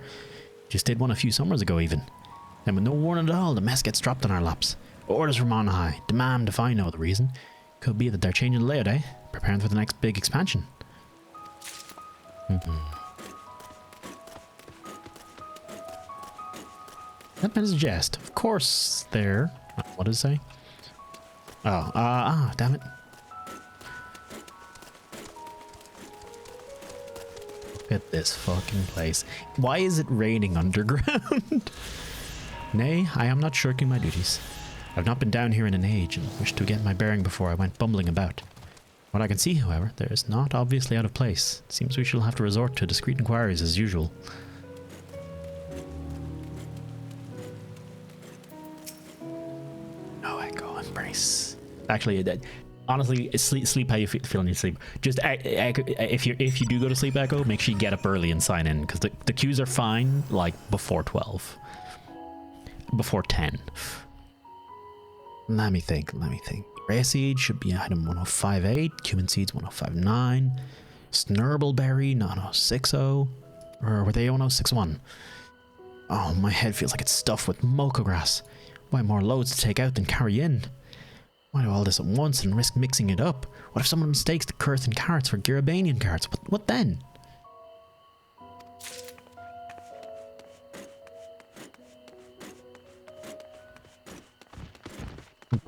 Just did one a few summers ago, even. And with no warning at all, the mess gets dropped on our laps. Orders from on high. Demand if I know the reason. Could be that they're changing the layout, eh? Preparing for the next big expansion. That meant as a jest. Of course, there. What does it say? Oh, damn it. Look at this fucking place. Why is it raining underground? Nay, I am not shirking my duties. I've not been down here in an age and wished to get my bearing before I went bumbling about. What I can see, however, there is not obviously out of place. It seems we shall have to resort to discreet inquiries as usual. No echo embrace. Actually, honestly, sleep how you feel in your sleep. Just if you do go to sleep, Echo, make sure you get up early and sign in, because the queues are fine like before 12, before 10. Let me think. Rhea Seed should be item 1058, Cumin Seeds 1059, Snurbbleberry 9060, or were they 1061? Oh, my head feels like it's stuffed with mocha grass. Why more loads to take out than carry in? Why do all this at once and risk mixing it up? What if someone mistakes the Kurthan carrots for Girabanian carrots? What then?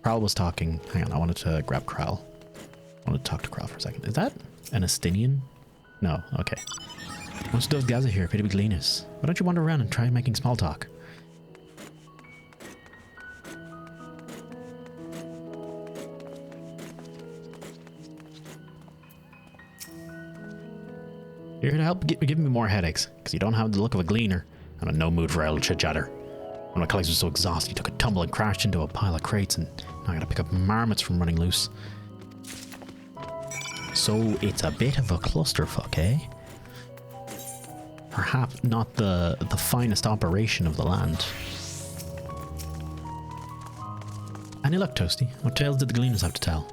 Kral was talking. Hang on, I wanted to grab Kral. I wanted to talk to Kral for a second. Is that an Estinian? No, okay. Most of those guys are here, pretty big leaners. Why don't you wander around and try making small talk? You're here to help give me more headaches, because you don't have the look of a gleaner. I'm in no mood for idle chit-chatter. One of my colleagues was so exhausted he took a tumble and crashed into a pile of crates, and now I gotta pick up marmots from running loose. So it's a bit of a clusterfuck, eh? Perhaps not the finest operation of the land. Any luck, Toasty? What tales did the gleaners have to tell?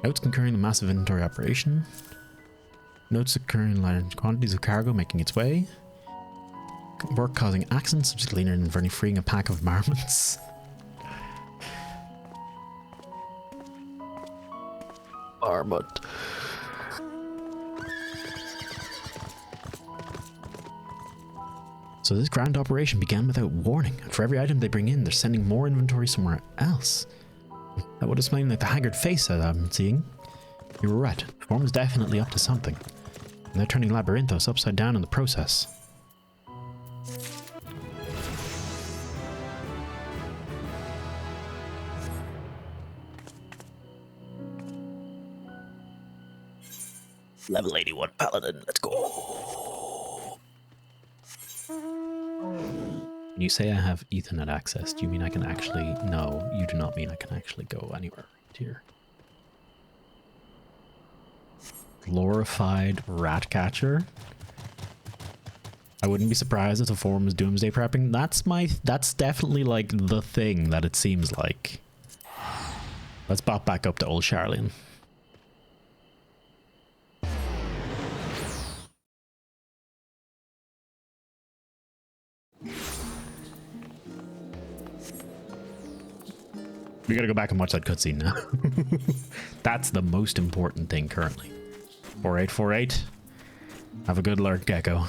Notes concurring the massive inventory operation. Notes occurring large quantities of cargo making its way. Work causing accidents, such as gleaner inadvertently freeing a pack of marmots. Marmot. So this grand operation began without warning, and for every item they bring in, they're sending more inventory somewhere else. That would explain like the haggard face that I'm seeing. You were right, the form is definitely up to something. And they're turning Labyrinthos upside down in the process. Level 81 Paladin, let's go! When you say I have Ethernet access, do you mean I can actually... No, you do not mean I can actually go anywhere right here. Glorified rat catcher? I wouldn't be surprised if the forum is doomsday prepping. That's definitely like the thing that it seems like. Let's bop back up to old Charlene. We gotta go back and watch that cutscene now. That's the most important thing currently. 4848. Have a good lurk, Gecko.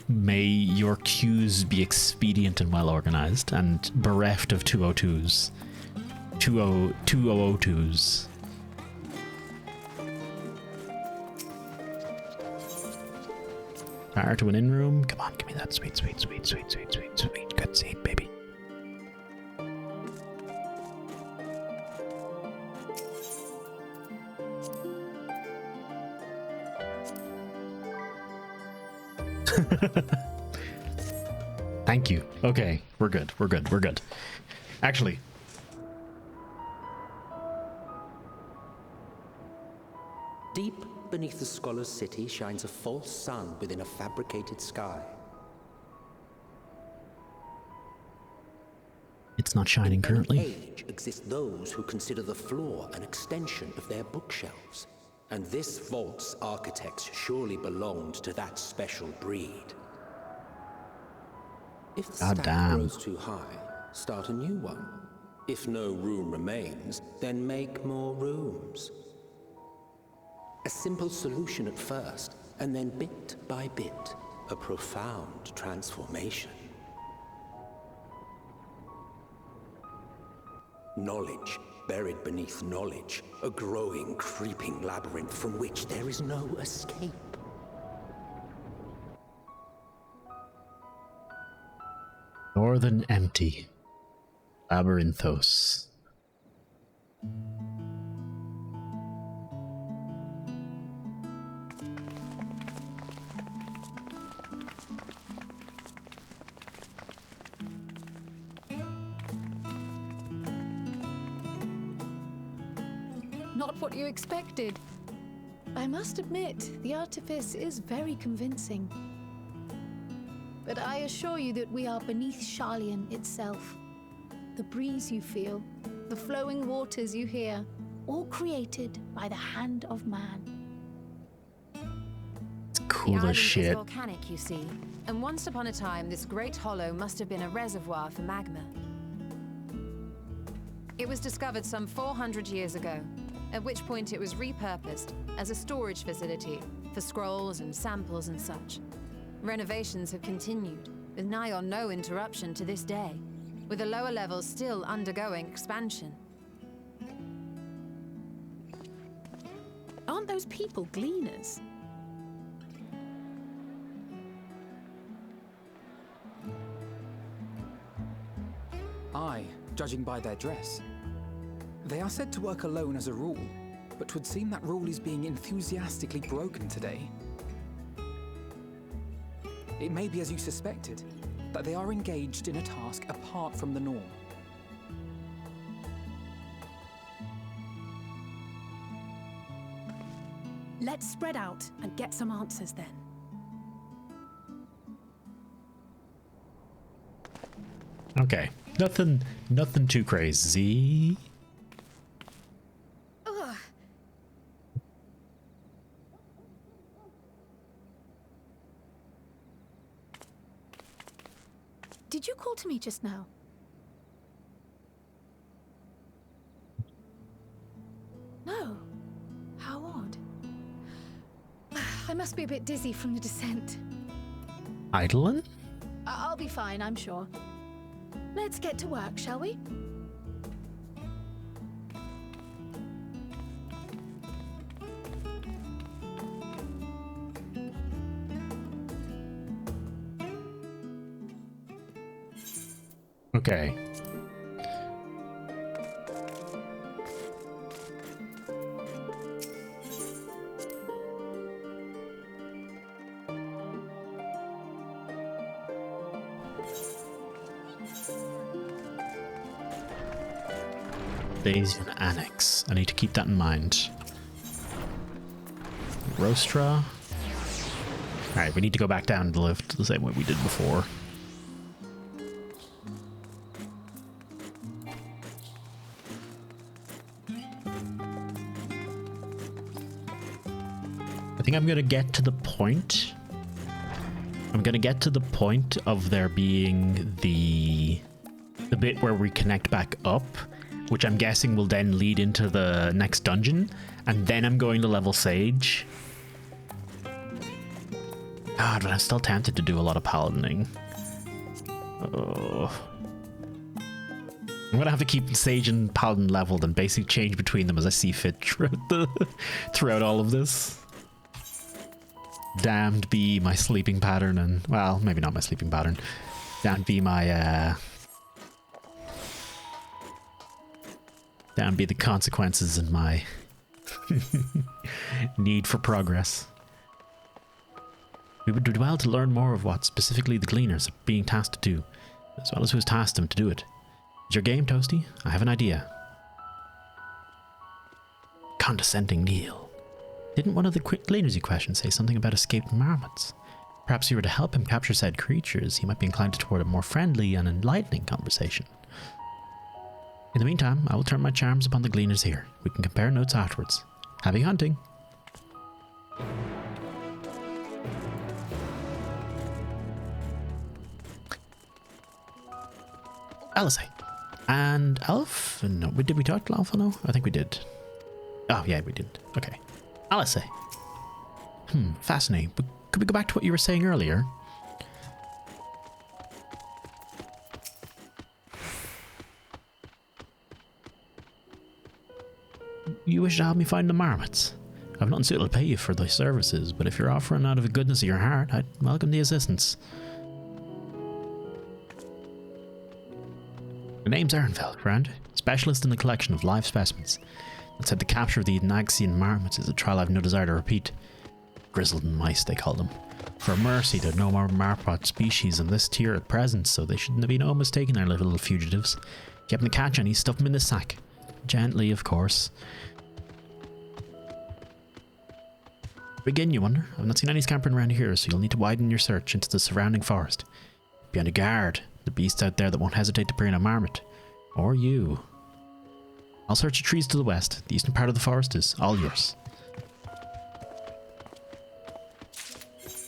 May your queues be expedient and well organized, and bereft of 202s. 2002s. Fire to an in-room. Come on, give me that sweet cutscene, baby. Thank you. Okay, we're good. Actually,
deep beneath the scholar's city shines a false sun within a fabricated sky.
it's not shining currently.
In any age exist those who consider the floor an extension of their bookshelves. And this vault's architects surely belonged to that special breed. If the stack grows too high, start a new one. If no room remains, then make more rooms. A simple solution at first, and then bit by bit, a profound transformation. Knowledge, buried beneath knowledge, a growing, creeping labyrinth from which there is no escape.
Northern empty. Labyrinthos.
Not what you expected. I must admit, the artifice is very convincing. But I assure you that we are beneath Sharlayan itself. The breeze you feel, the flowing waters you hear, all created by the hand of man.
It's cool as shit.
Is volcanic, you see, and once upon a time, this great hollow must have been a reservoir for magma. It was discovered some 400 years ago, at which point it was repurposed as a storage facility for scrolls and samples and such. Renovations have continued, with nigh or no interruption to this day, with the lower levels still undergoing expansion.
Aren't those people gleaners?
Aye, judging by their dress. They are said to work alone as a rule, but 'twould seem that rule is being enthusiastically broken today. It may be as you suspected, that they are engaged in a task apart from the norm.
Let's spread out and get some answers then.
Okay, nothing too crazy.
Ugh. Did you call to me just now? No. How odd. I must be a bit dizzy from the descent.
Eidolon?
I'll be fine, I'm sure. Let's get to work, shall we?
Okay. Bayesian Annex. I need to keep that in mind. Rostra. Alright, we need to go back down the lift the same way we did before. I think I'm gonna get to the point. I'm gonna get to the point of there being the bit where we connect back up, which I'm guessing will then lead into the next dungeon, and then I'm going to level Sage. God, but I'm still tempted to do a lot of paladining. Oh. I'm gonna have to keep Sage and Paladin leveled and basically change between them as I see fit throughout all of this. Damned be my sleeping pattern and, well, maybe not my sleeping pattern. Damned be my, damned be the consequences and my need for progress. We would do well to learn more of what specifically the Gleaners are being tasked to do, as well as who's tasked them to do it. Is your game, Toasty? I have an idea. Condescending Neil. Didn't one of the Gleaners you questioned say something about escaped marmots? Perhaps if you were to help him capture said creatures, he might be inclined toward a more friendly and enlightening conversation. In the meantime, I will turn my charms upon the Gleaners here. We can compare notes afterwards. Happy hunting! Alice. And Elf? No, did we talk to Alpha? No? I think we did. Oh, yeah, we did. Okay. Alice. Fascinating. But could we go back to what you were saying earlier? You wish to help me find the marmots? I've nothing suitable to pay you for thy services, but if you're offering out of the goodness of your heart, I'd welcome the assistance. The name's Ehrenfeld, friend. Specialist in the collection of live specimens. That said, the capture of the Naxian marmots is a trial I've no desire to repeat. Grizzled mice, they call them. For mercy, there are no more marmot species in this tier at present, so they shouldn't be no mistaken, our little fugitives. If you happen to catch any, stuff them in the sack. Gently, of course. Begin, you wonder? I've not seen any scampering around here, so you'll need to widen your search into the surrounding forest. Be on the guard. The beasts out there that won't hesitate to bring a marmot. Or you. I'll search the trees to the west. The eastern part of the forest is all yours.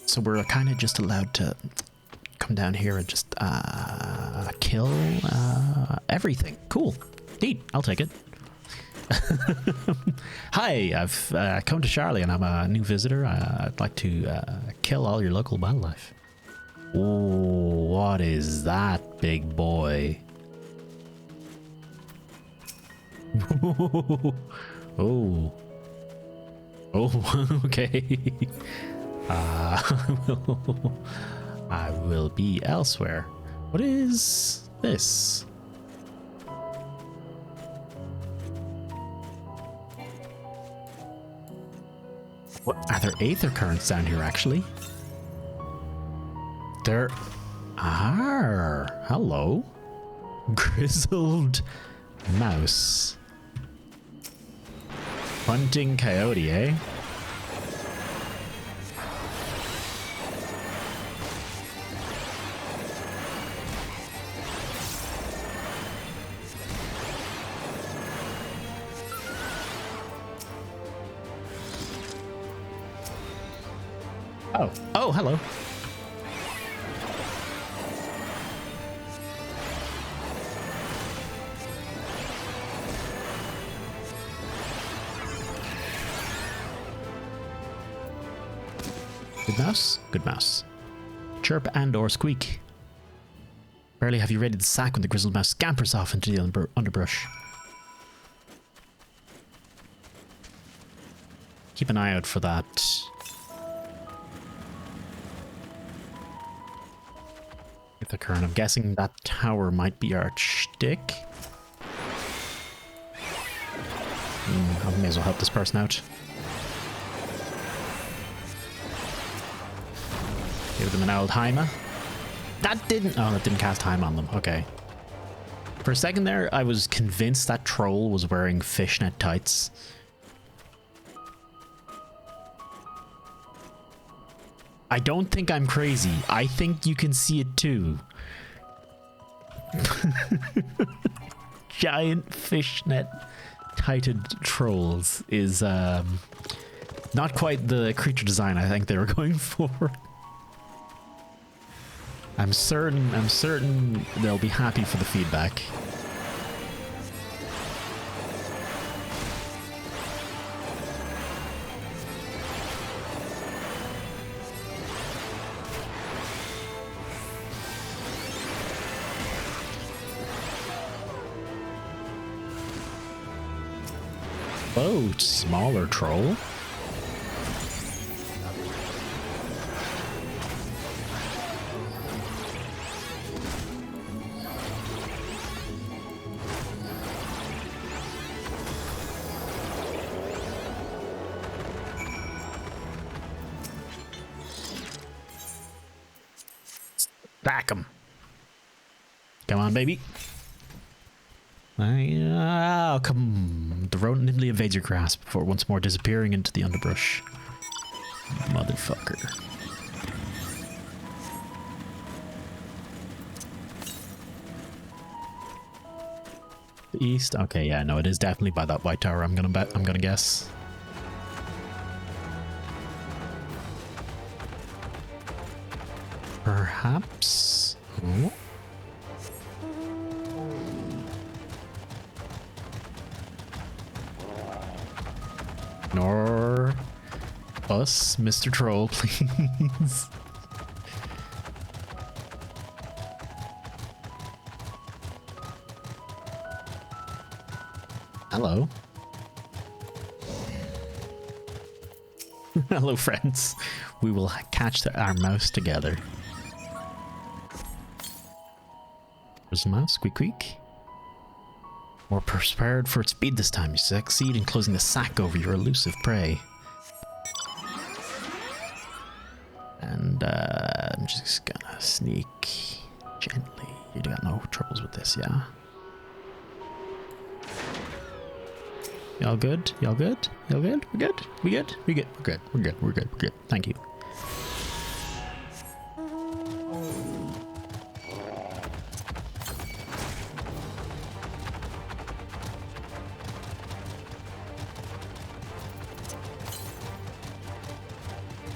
So we're kind of just allowed to come down here and just kill everything. Cool. Neat. I'll take it. Hi, I've come to Charlie and I'm a new visitor. I'd like to kill all your local wildlife. Oh, what is that, big boy? Oh. Oh, okay. I will be elsewhere. What is this? What are there aether currents down here actually? There are. Hello. Grizzled mouse. Hunting coyote, eh? Oh. Oh, hello. Good mouse? Good mouse. Chirp and or squeak. Barely have you readied the sack when the grizzled mouse scampers off into the underbrush. Keep an eye out for that. The current. I'm guessing that tower might be our shtick. I may as well help this person out. Give them an old Heimer. That didn't... Oh, that didn't cast Heim on them. Okay. For a second there, I was convinced that troll was wearing fishnet tights. I don't think I'm crazy. I think you can see it too. Giant fishnet tighted trolls is not quite the creature design I think they were going for. I'm certain they'll be happy for the feedback. Oh, smaller troll. Back him. Come on, baby. Oh, come. The rodent nimbly evades your grasp before once more disappearing into the underbrush. Motherfucker. The east? Okay, yeah, no, it is definitely by that white tower, I'm gonna guess. Perhaps? Oh. Nor us, Mr. Troll, please. Hello. Hello, friends. We will catch our mouse together. There's a mouse. Squeak, squeak. More prepared for its speed this time. You succeed in closing the sack over your elusive prey. And I'm just gonna sneak gently. You got no troubles with this, yeah? Y'all good? Y'all good? Y'all good? We're good? We good? We good? We're good. We're good. We're good. We're good. Thank you.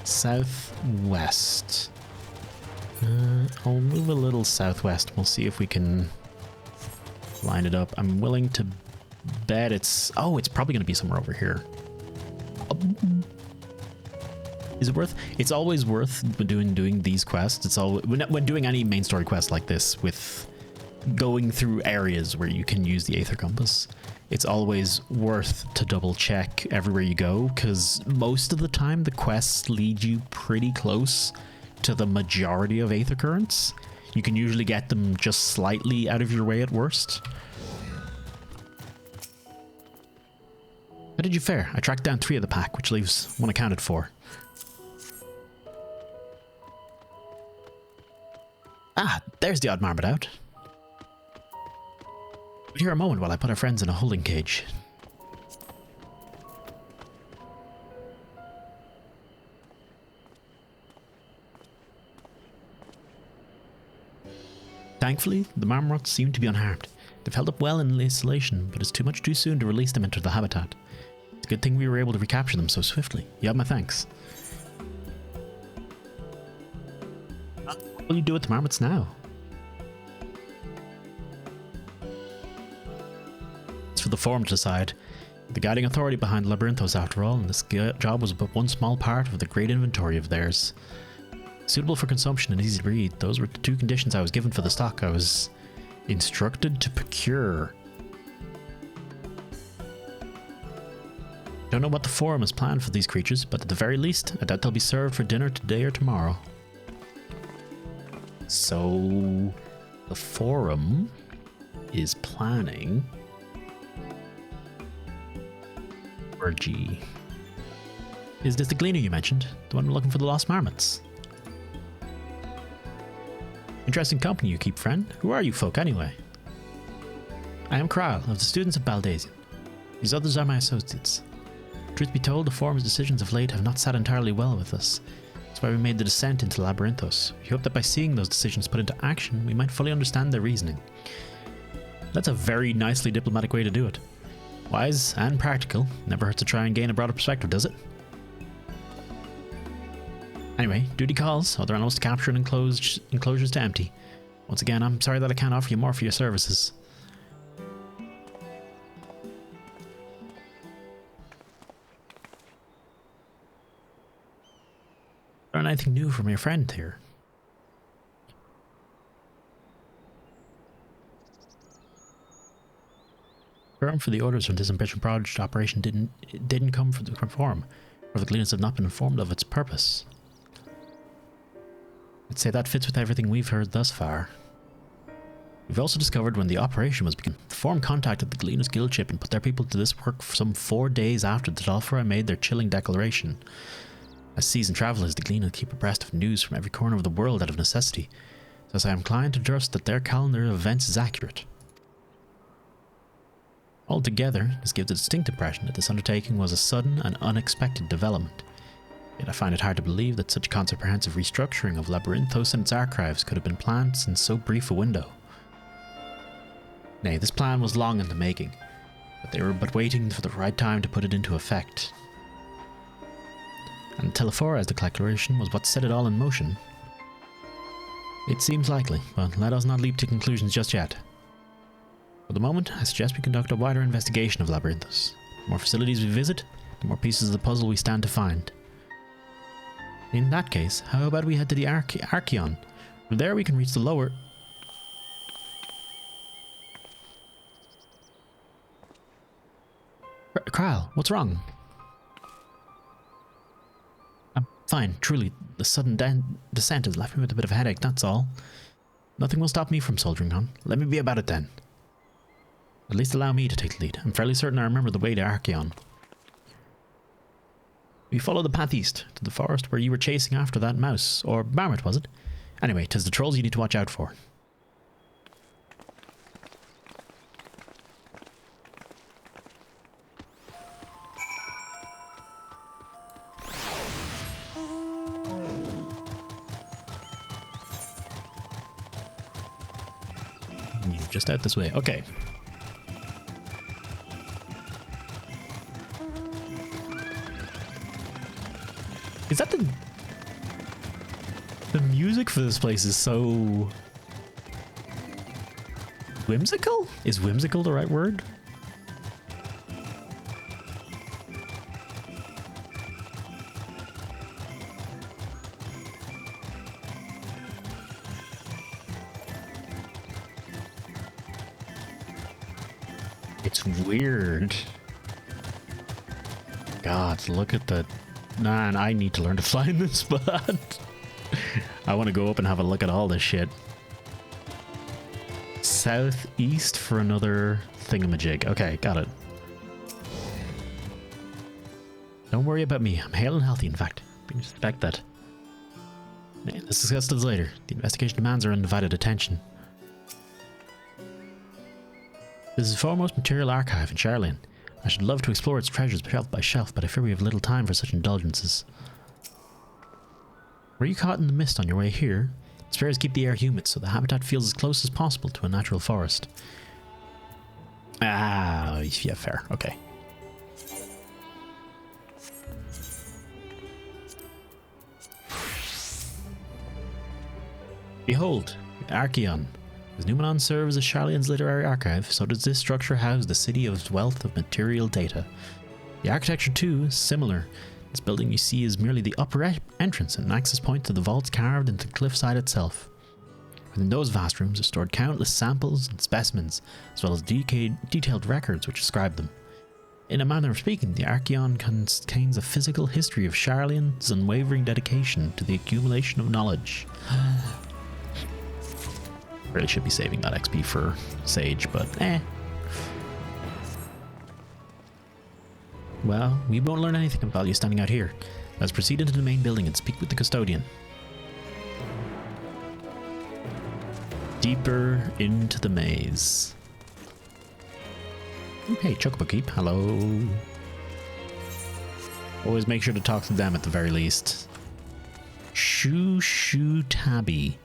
Southwest. I'll move a little southwest. We'll see if we can line it up. I'm willing to bet it's... Oh, it's probably going to be somewhere over here. Is it worth? It's always worth doing these quests. It's all when doing any main story quest like this, with going through areas where you can use the Aether Compass. It's always worth to double check everywhere you go, because most of the time the quests lead you pretty close to the majority of Aether Currents. You can usually get them just slightly out of your way at worst. How did you fare? I tracked down 3 of the pack, which leaves 1 accounted for. Ah, there's the odd marmot out. But here a moment while I put our friends in a holding cage. Thankfully, the marmots seem to be unharmed. They've held up well in isolation, but it's too soon to release them into the habitat. It's a good thing we were able to recapture them so swiftly. You have my thanks. What will you do with the marmots now? It's for the Forum to decide. The guiding authority behind Labyrinthos, after all, and this job was but one small part of the great inventory of theirs. Suitable for consumption and easy to read, those were the 2 conditions I was given for the stock I was instructed to procure. Don't know what the Forum has planned for these creatures, but at the very least, I doubt they'll be served for dinner today or tomorrow. So, the Forum is planning... Orgy. Is this the Gleaner you mentioned? The one looking for the lost marmots? Interesting company you keep, friend. Who are you folk, anyway? I am Kral, of the students of Baldazian. These others are my associates. Truth be told, the Forum's decisions of late have not sat entirely well with us. That's why we made the descent into Labyrinthos. We hope that by seeing those decisions put into action, we might fully understand their reasoning. That's a very nicely diplomatic way to do it. Wise and practical. Never hurts to try and gain a broader perspective, does it? Anyway, duty calls. Other animals to capture and enclosures to empty. Once again, I'm sorry that I can't offer you more for your services. Learn anything new from your friend here? Firm for the orders from this ambitious project operation didn't come from the Forum, or the Gleaners have not been informed of its purpose. I'd say that fits with everything we've heard thus far. We've also discovered when the operation was begun, the Forum contacted the Gleaners Guild ship and put their people to this work for some 4 days after the Dalfari made their chilling declaration. As seasoned travelers, the Gleaners keep abreast of news from every corner of the world out of necessity, thus I am inclined to trust that their calendar of events is accurate. Altogether, this gives a distinct impression that this undertaking was a sudden and unexpected development. Yet I find it hard to believe that such comprehensive restructuring of Labyrinthos and its archives could have been planned in so brief a window. Nay, this plan was long in the making, but they were but waiting for the right time to put it into effect. And Telephora, as the declaration, was what set it all in motion. It seems likely, but let us not leap to conclusions just yet. For the moment, I suggest we conduct a wider investigation of Labyrinthos. The more facilities we visit, the more pieces of the puzzle we stand to find. In that case, how about we head to the Archeon? From there we can reach the lower... Kyle, what's wrong? I'm fine, truly. The sudden descent has left me with a bit of a headache, that's all. Nothing will stop me from soldiering on. Let me be about it then. At least allow me to take the lead. I'm fairly certain I remember the way to Archeon. We follow the path east, to the forest where you were chasing after that mouse. Or marmot, was it? Anyway, 'tis the trolls you need to watch out for. Just out this way. Okay. Is that the music for this place is so whimsical? Is whimsical the right word? It's weird. God, look at the... Man, I need to learn to fly in this spot. I want to go up and have a look at all this shit. Southeast for another thingamajig. Okay, got it. Don't worry about me. I'm hale and healthy, in fact. You can expect that. Let's discuss this later. The investigation demands our undivided attention. This is the foremost material archive in Charlian. I should love to explore its treasures shelf by shelf, but I fear we have little time for such indulgences. Were you caught in the mist on your way here? Spheres keep the air humid, so the habitat feels as close as possible to a natural forest. Ah, yeah, fair. Okay. Behold, Archeon. As Numenon serves as Charlian's literary archive, so does this structure house the city of its wealth of material data. The architecture too is similar. This building you see is merely the upper entrance and an access point to the vaults carved into the cliffside itself. Within those vast rooms are stored countless samples and specimens, as well as detailed records which describe them. In a manner of speaking, the Archeon contains a physical history of Charlian's unwavering dedication to the accumulation of knowledge. Really should be saving that XP for Sage, but eh. Well, we won't learn anything of value standing out here. Let's proceed into the main building and speak with the custodian. Deeper into the maze. Hey, Chocobo Keep, hello. Always make sure to talk to them at the very least. Shoo Tabby.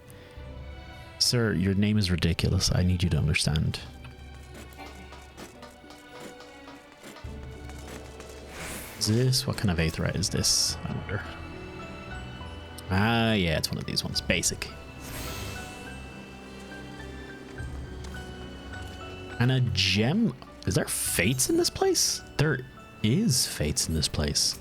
Sir, your name is ridiculous. I need you to understand. Is this? What kind of aetheryte is this? I wonder. Ah, yeah, it's one of these ones. Basic. And a gem. Is there fates in this place? There is fates in this place.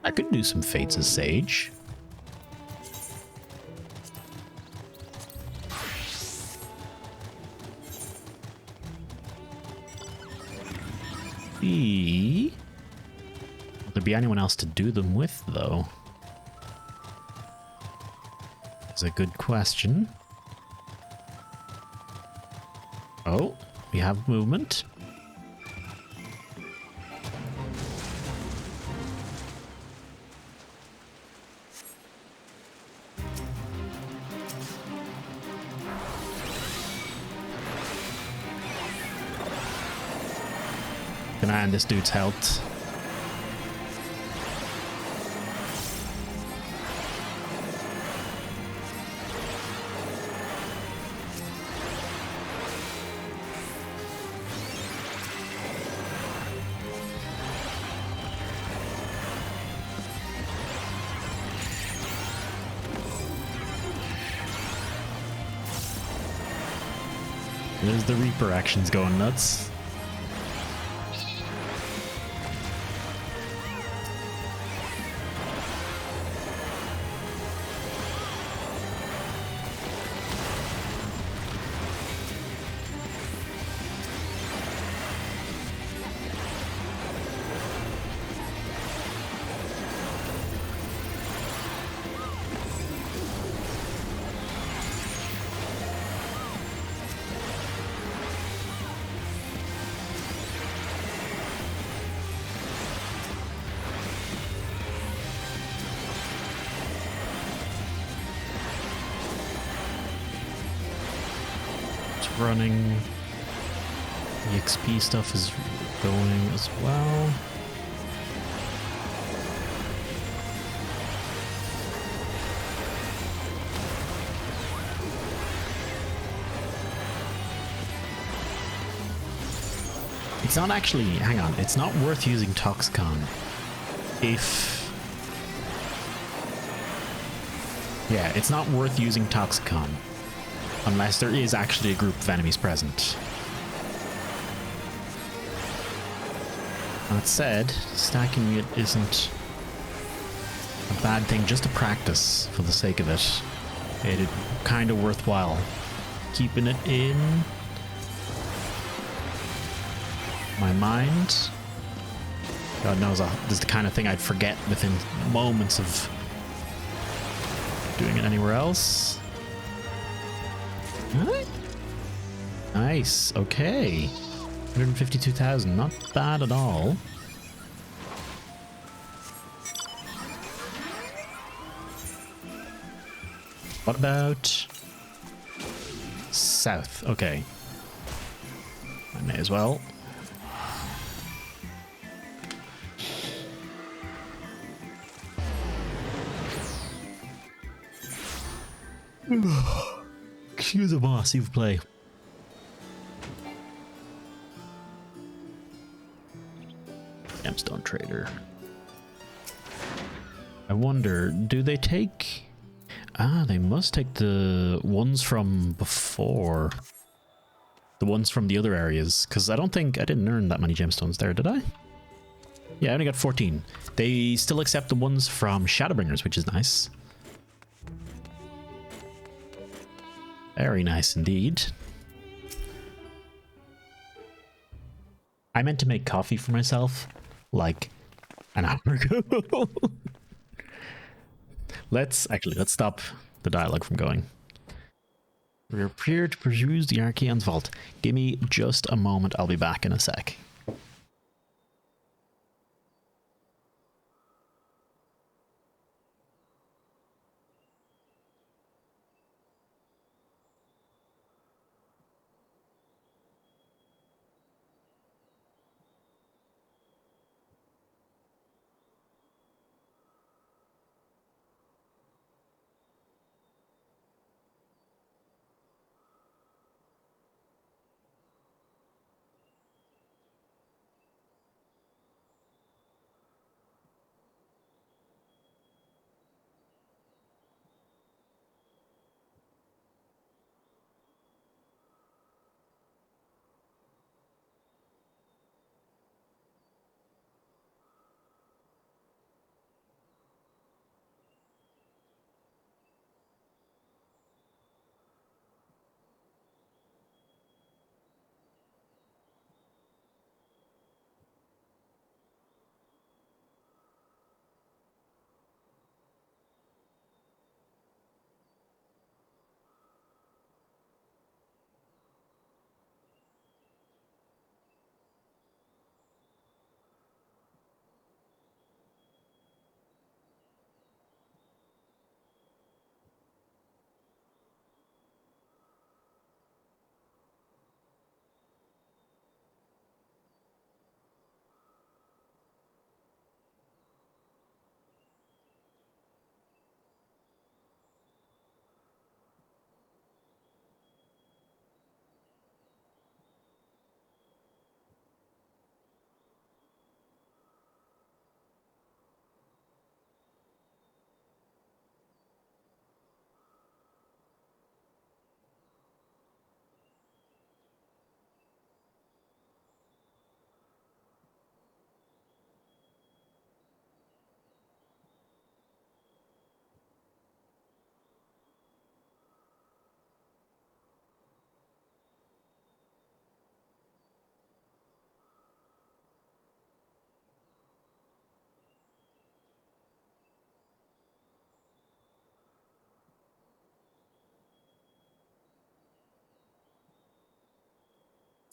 I could do some fates as Sage. Will there be anyone else to do them with, though? That's a good question. Oh, we have movement. Can I end this dude's health? There's the Reaper actions going nuts. It's running. The XP stuff is going as well. It's not actually, hang on, it's not worth using Toxicon if... Yeah, it's not worth using Toxicon unless there is actually a group of enemies present. That said, stacking it isn't a bad thing just to practice for the sake of it. It's kind of worthwhile keeping it in my mind. God knows this is the kind of thing I'd forget within moments of doing it anywhere else. Huh? Nice, okay. 152,000, not bad at all. What about south? Okay. I may as well. Excusez-moi, s'il vous plaît. Gemstone Trader. I wonder, do they take... Ah, they must take the ones from before. The ones from the other areas, because I don't think... I didn't earn that many gemstones there, did I? Yeah, I only got 14. They still accept the ones from Shadowbringers, which is nice. Very nice indeed. I meant to make coffee for myself like an hour ago. Let's stop the dialogue from going. We're prepared to peruse the Archaeon's vault. Give me just a moment, I'll be back in a sec.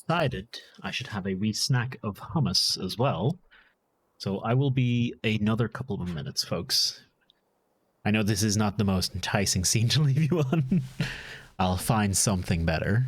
Decided I should have a wee snack of hummus as well. So I will be another couple of minutes, folks. I know this is not the most enticing scene to leave you on. I'll find something better.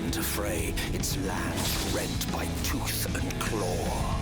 begun to fray, its land rent by tooth and claw.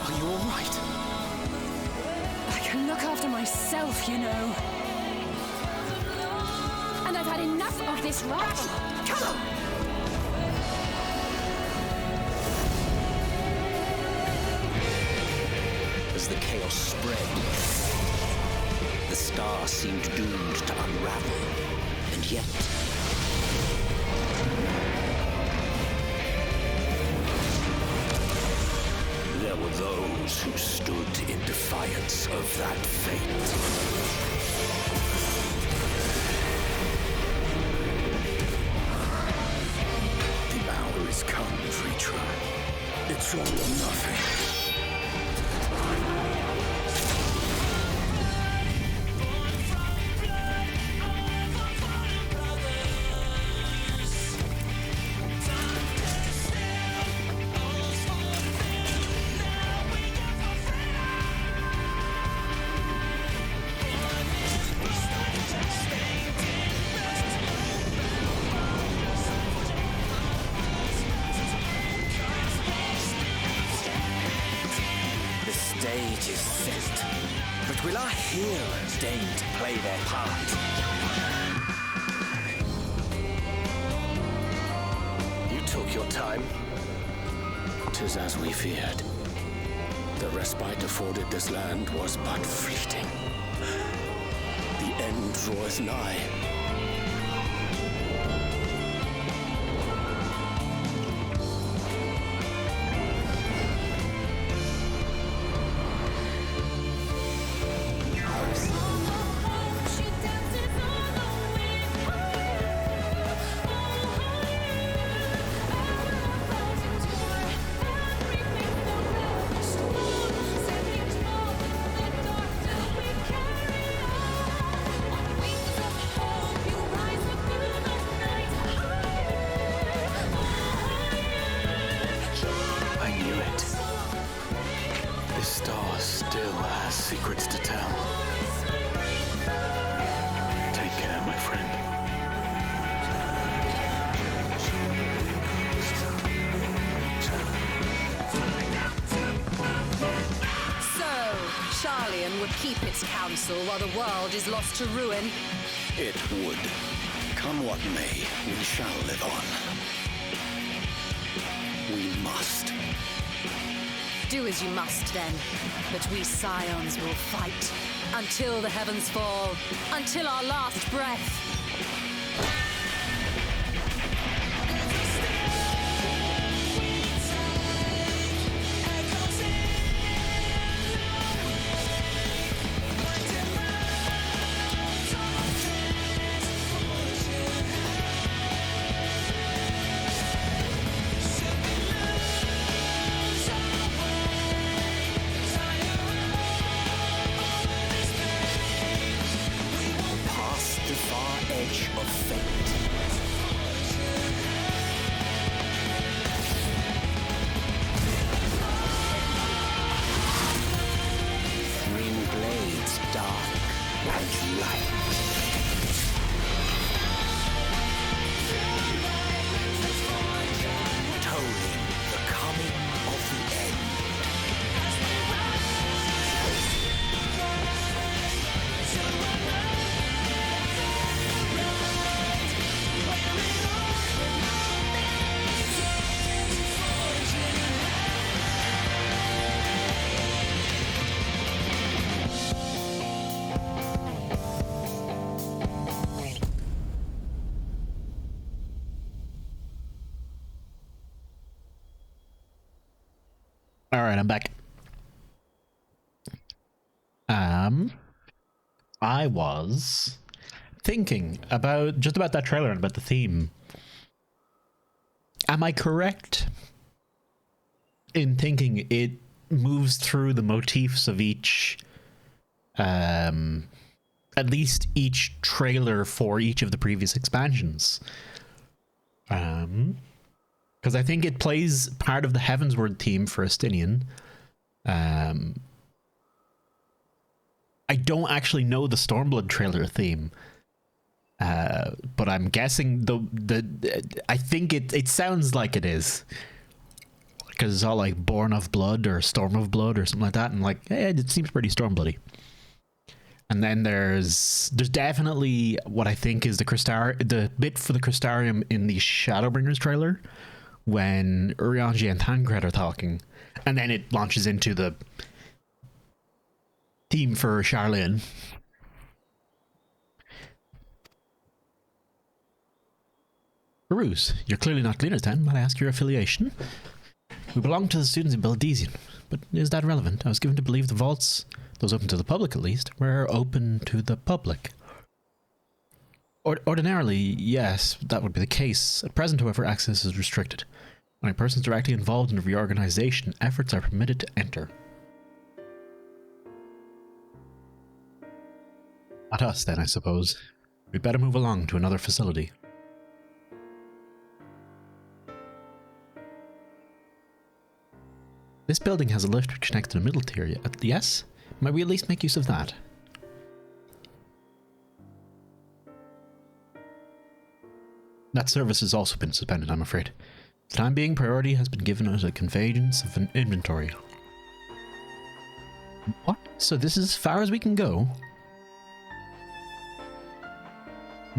Are you all right?
I can look after myself, you know. And I've had enough of this rot. Come on!
As the chaos spread, the star seemed doomed to unravel, and yet... there were those who stood in defiance of that fate.
The hour is come, Vritra. It's all or nothing.
The stage is set, but will our heroes deign to play their part?
You took your time. 'Tis as we feared. The respite afforded this land was but fleeting. The end draweth nigh. I knew it. This star still has secrets to tell. Take care, my friend.
So, Charlian would keep its counsel while the world is lost to ruin.
It would. Come what may, we shall live on. We must.
Do as you must, then. But we Scions will fight. Until the heavens fall. Until our last breath.
Past the far edge of fate. Green blades dark and light. Tolling the coming of the end.
All right, I'm back. I was thinking about just about that trailer and about the theme. Am I correct in thinking it moves through the motifs of each, at least each trailer for each of the previous expansions? Because I think it plays part of the Heavensward theme for Estinian. I don't actually know the Stormblood trailer theme, but I'm guessing I think it sounds like it is, because it's all like Born of Blood or Storm of Blood or something like that, and like it seems pretty Stormbloody. And then there's definitely what I think is the bit for the Crystarium in the Shadowbringers trailer when Urianger and Thancred are talking, and then it launches into the theme for Charlene. Peruse, you're clearly not Gleaners then. Might I ask your affiliation? We belong to the students in Beldesian, but is that relevant? I was given to believe the vaults, those open to the public at least, were open to the public. Ordinarily, yes, that would be the case. At present, however, access is restricted. Only persons directly involved in the reorganization efforts are permitted to enter. Not us, then, I suppose. We'd better move along to another facility. This building has a lift which connects to the middle tier. Yes? Might we at least make use of that? That service has also been suspended, I'm afraid. For the time being, priority has been given as a conveyance of an inventory. What? So this is as far as we can go?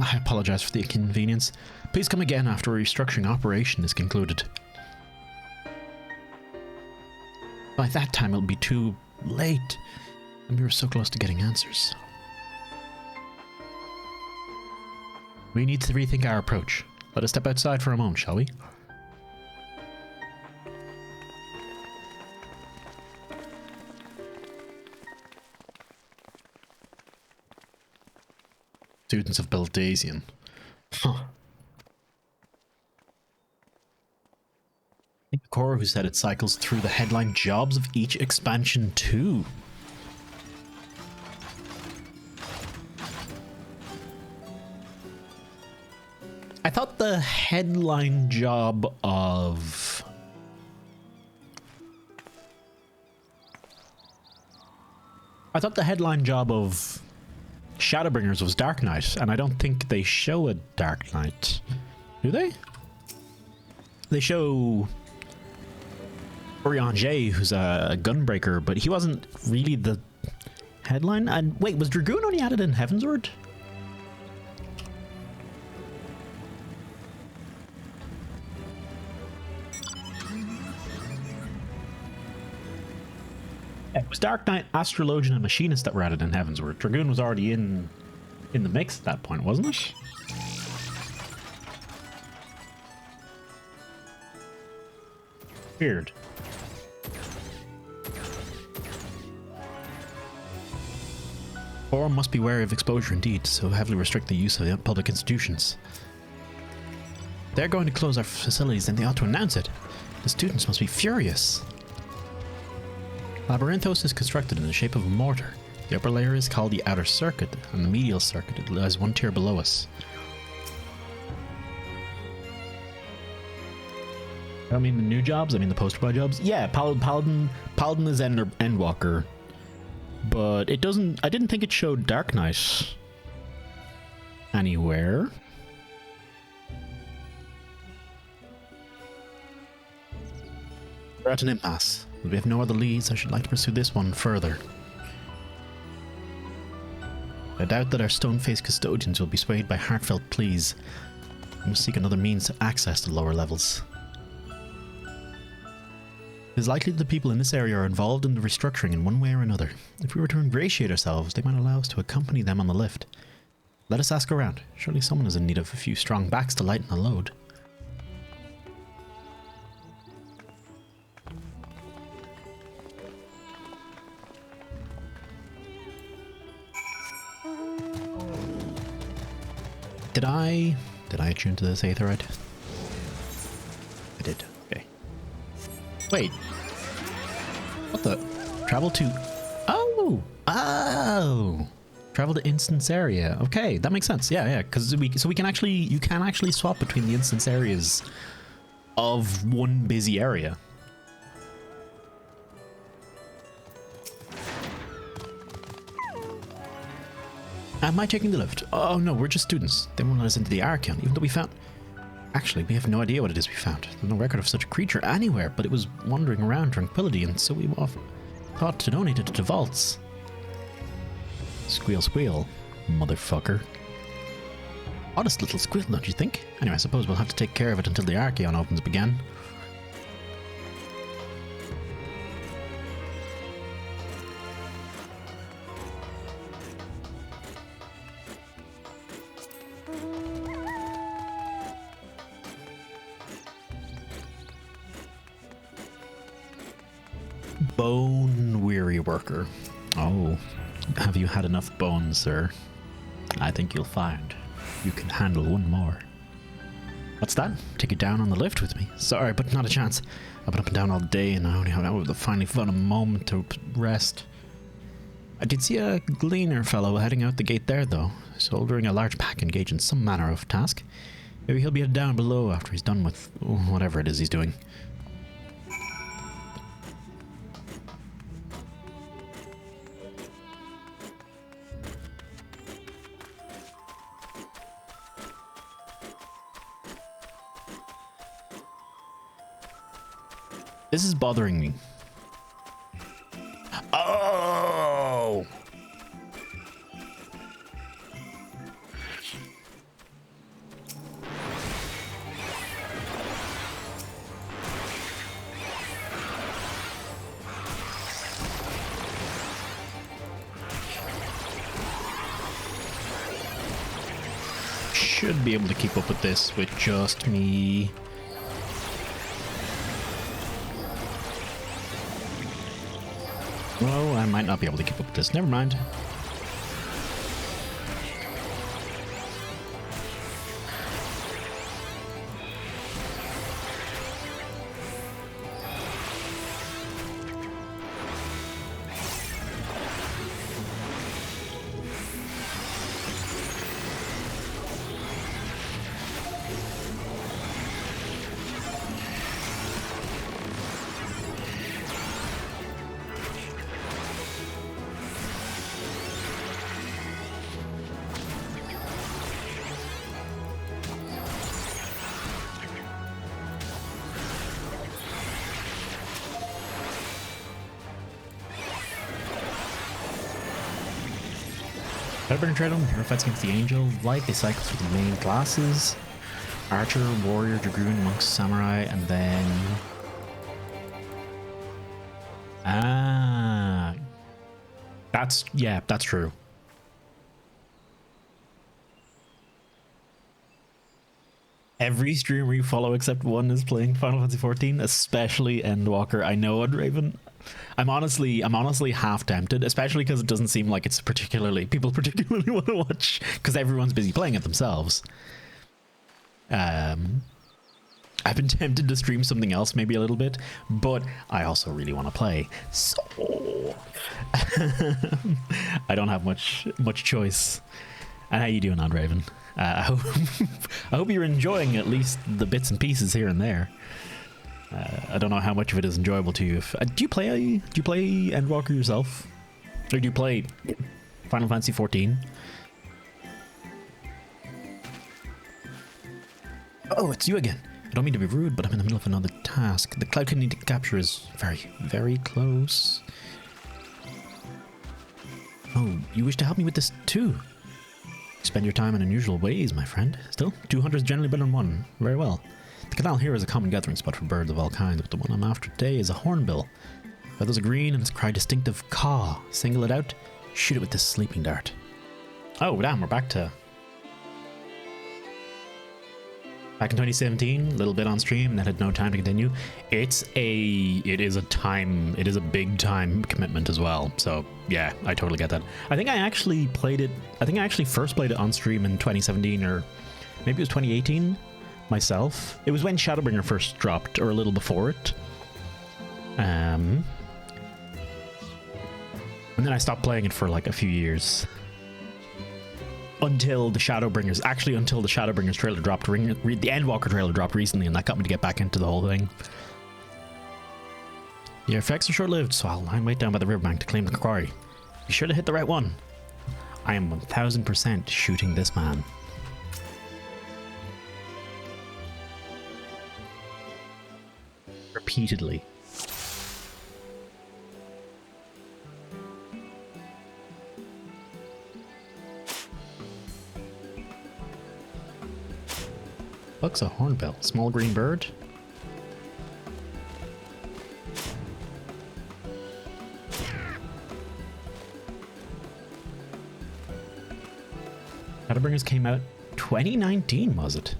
I apologize for the inconvenience. Please come again after a restructuring operation is concluded. By that time, it'll be too late, and we were so close to getting answers. We need to rethink our approach. Let us step outside for a moment, shall we? Students of Beldesian. Huh. I think Cora who said it cycles through the headline jobs of each expansion too. I thought the headline job of... Shadowbringers was Dark Knight, and I don't think they show a Dark Knight. Do they? They show Urianger, who's a gunbreaker, but he wasn't really the headline. And wait, was Dragoon only added in Heavensward? It was Dark Knight, Astrologian, and Machinist that were added in Heavensward. Dragoon was already in the mix at that point, wasn't it? Weird. Forum must be wary of exposure indeed, so heavily restrict the use of the public institutions. They're going to close our facilities, and they ought to announce it. The students must be furious. Labyrinthos is constructed in the shape of a mortar. The upper layer is called the outer circuit, and the medial circuit lies one tier below us. I don't mean the new jobs, I mean the poster boy jobs. Yeah, Paladin is Endwalker. But it doesn't... I didn't think it showed Dark Knight anywhere. We're at an impasse. We have no other leads. I should like to pursue this one further. I doubt that our stone-faced custodians will be swayed by heartfelt pleas. We must seek another means to access the lower levels. It is likely that the people in this area are involved in the restructuring in one way or another. If we were to ingratiate ourselves, they might allow us to accompany them on the lift. Let us ask around. Surely someone is in need of a few strong backs to lighten the load. Did I attune to this aetherite? I did. Okay. Wait. What the? Travel to... Oh! Oh! Travel to instance area. Okay, that makes sense. Yeah, yeah. Because we can actually... You can actually swap between the instance areas of one busy area. Am I taking the lift? Oh no, we're just students. They won't let us into the Archeon, even though we found... Actually, we have no idea what it is we found. There's no record of such a creature anywhere, but it was wandering around Tranquility, and so we thought to donate it to the vaults. Squeal, squeal, motherfucker. Oddest little squeal, don't you think? Anyway, I suppose we'll have to take care of it until the Archeon opens up again. Bone weary worker. Oh, have you had enough bones, sir? I think you'll find you can handle one more. What's that? Take it down on the lift with me? Sorry, but not a chance. I've been up and down all day and I only have finally found a moment to rest. I did see a gleaner fellow heading out the gate there, though, shouldering a large pack engaged in some manner of task. Maybe he'll be down below after he's done with whatever it is he's doing. This is bothering me. Oh! Should be able to keep up with this with just me. Well, I might not be able to keep up with this. Never mind. Fireburn Treadle, hero fights against the Angel. Light, they cycle through the main classes. Archer, Warrior, Dragoon, Monk, Samurai, and then... Ah... Yeah, that's true. Every streamer you follow except one is playing Final Fantasy XIV, especially Endwalker. I know, Raven. I'm honestly half tempted, especially because it doesn't seem like it's people particularly want to watch, because everyone's busy playing it themselves. I've been tempted to stream something else maybe a little bit, but I also really want to play, so I don't have much choice. And how you doing, Raven? I hope you're enjoying at least the bits and pieces here and there. I don't know how much of it is enjoyable to you. Do you play Endwalker yourself? Or do you play Final Fantasy XIV? Oh, it's you again. I don't mean to be rude, but I'm in the middle of another task. The cloud need to capture is very, very close. Oh, you wish to help me with this too? Spend your time in unusual ways, my friend. Still, 200 is generally better than one. Very well. The canal here is a common gathering spot for birds of all kinds, but the one I'm after today is a hornbill. Feathers are green and its cry distinctive caw. Single it out, shoot it with this sleeping dart. Oh, damn, we're back to Back in 2017, a little bit on stream, and then had no time to continue. It is a big time commitment as well. So yeah, I totally get that. I think I actually first played it on stream in 2017, or maybe it was 2018 myself. It was when Shadowbringer first dropped, or a little before it. And then I stopped playing it for like a few years. Until the Shadowbringers trailer dropped, the Endwalker trailer dropped recently, and that got me to get back into the whole thing. Your effects are short-lived, so I'll lie in wait down by the riverbank to claim the quarry. Be sure to hit the right one. I am 1000% shooting this man. Repeatedly. Looks a hornbill. Small green bird. Shadowbringers came out 2019, was it?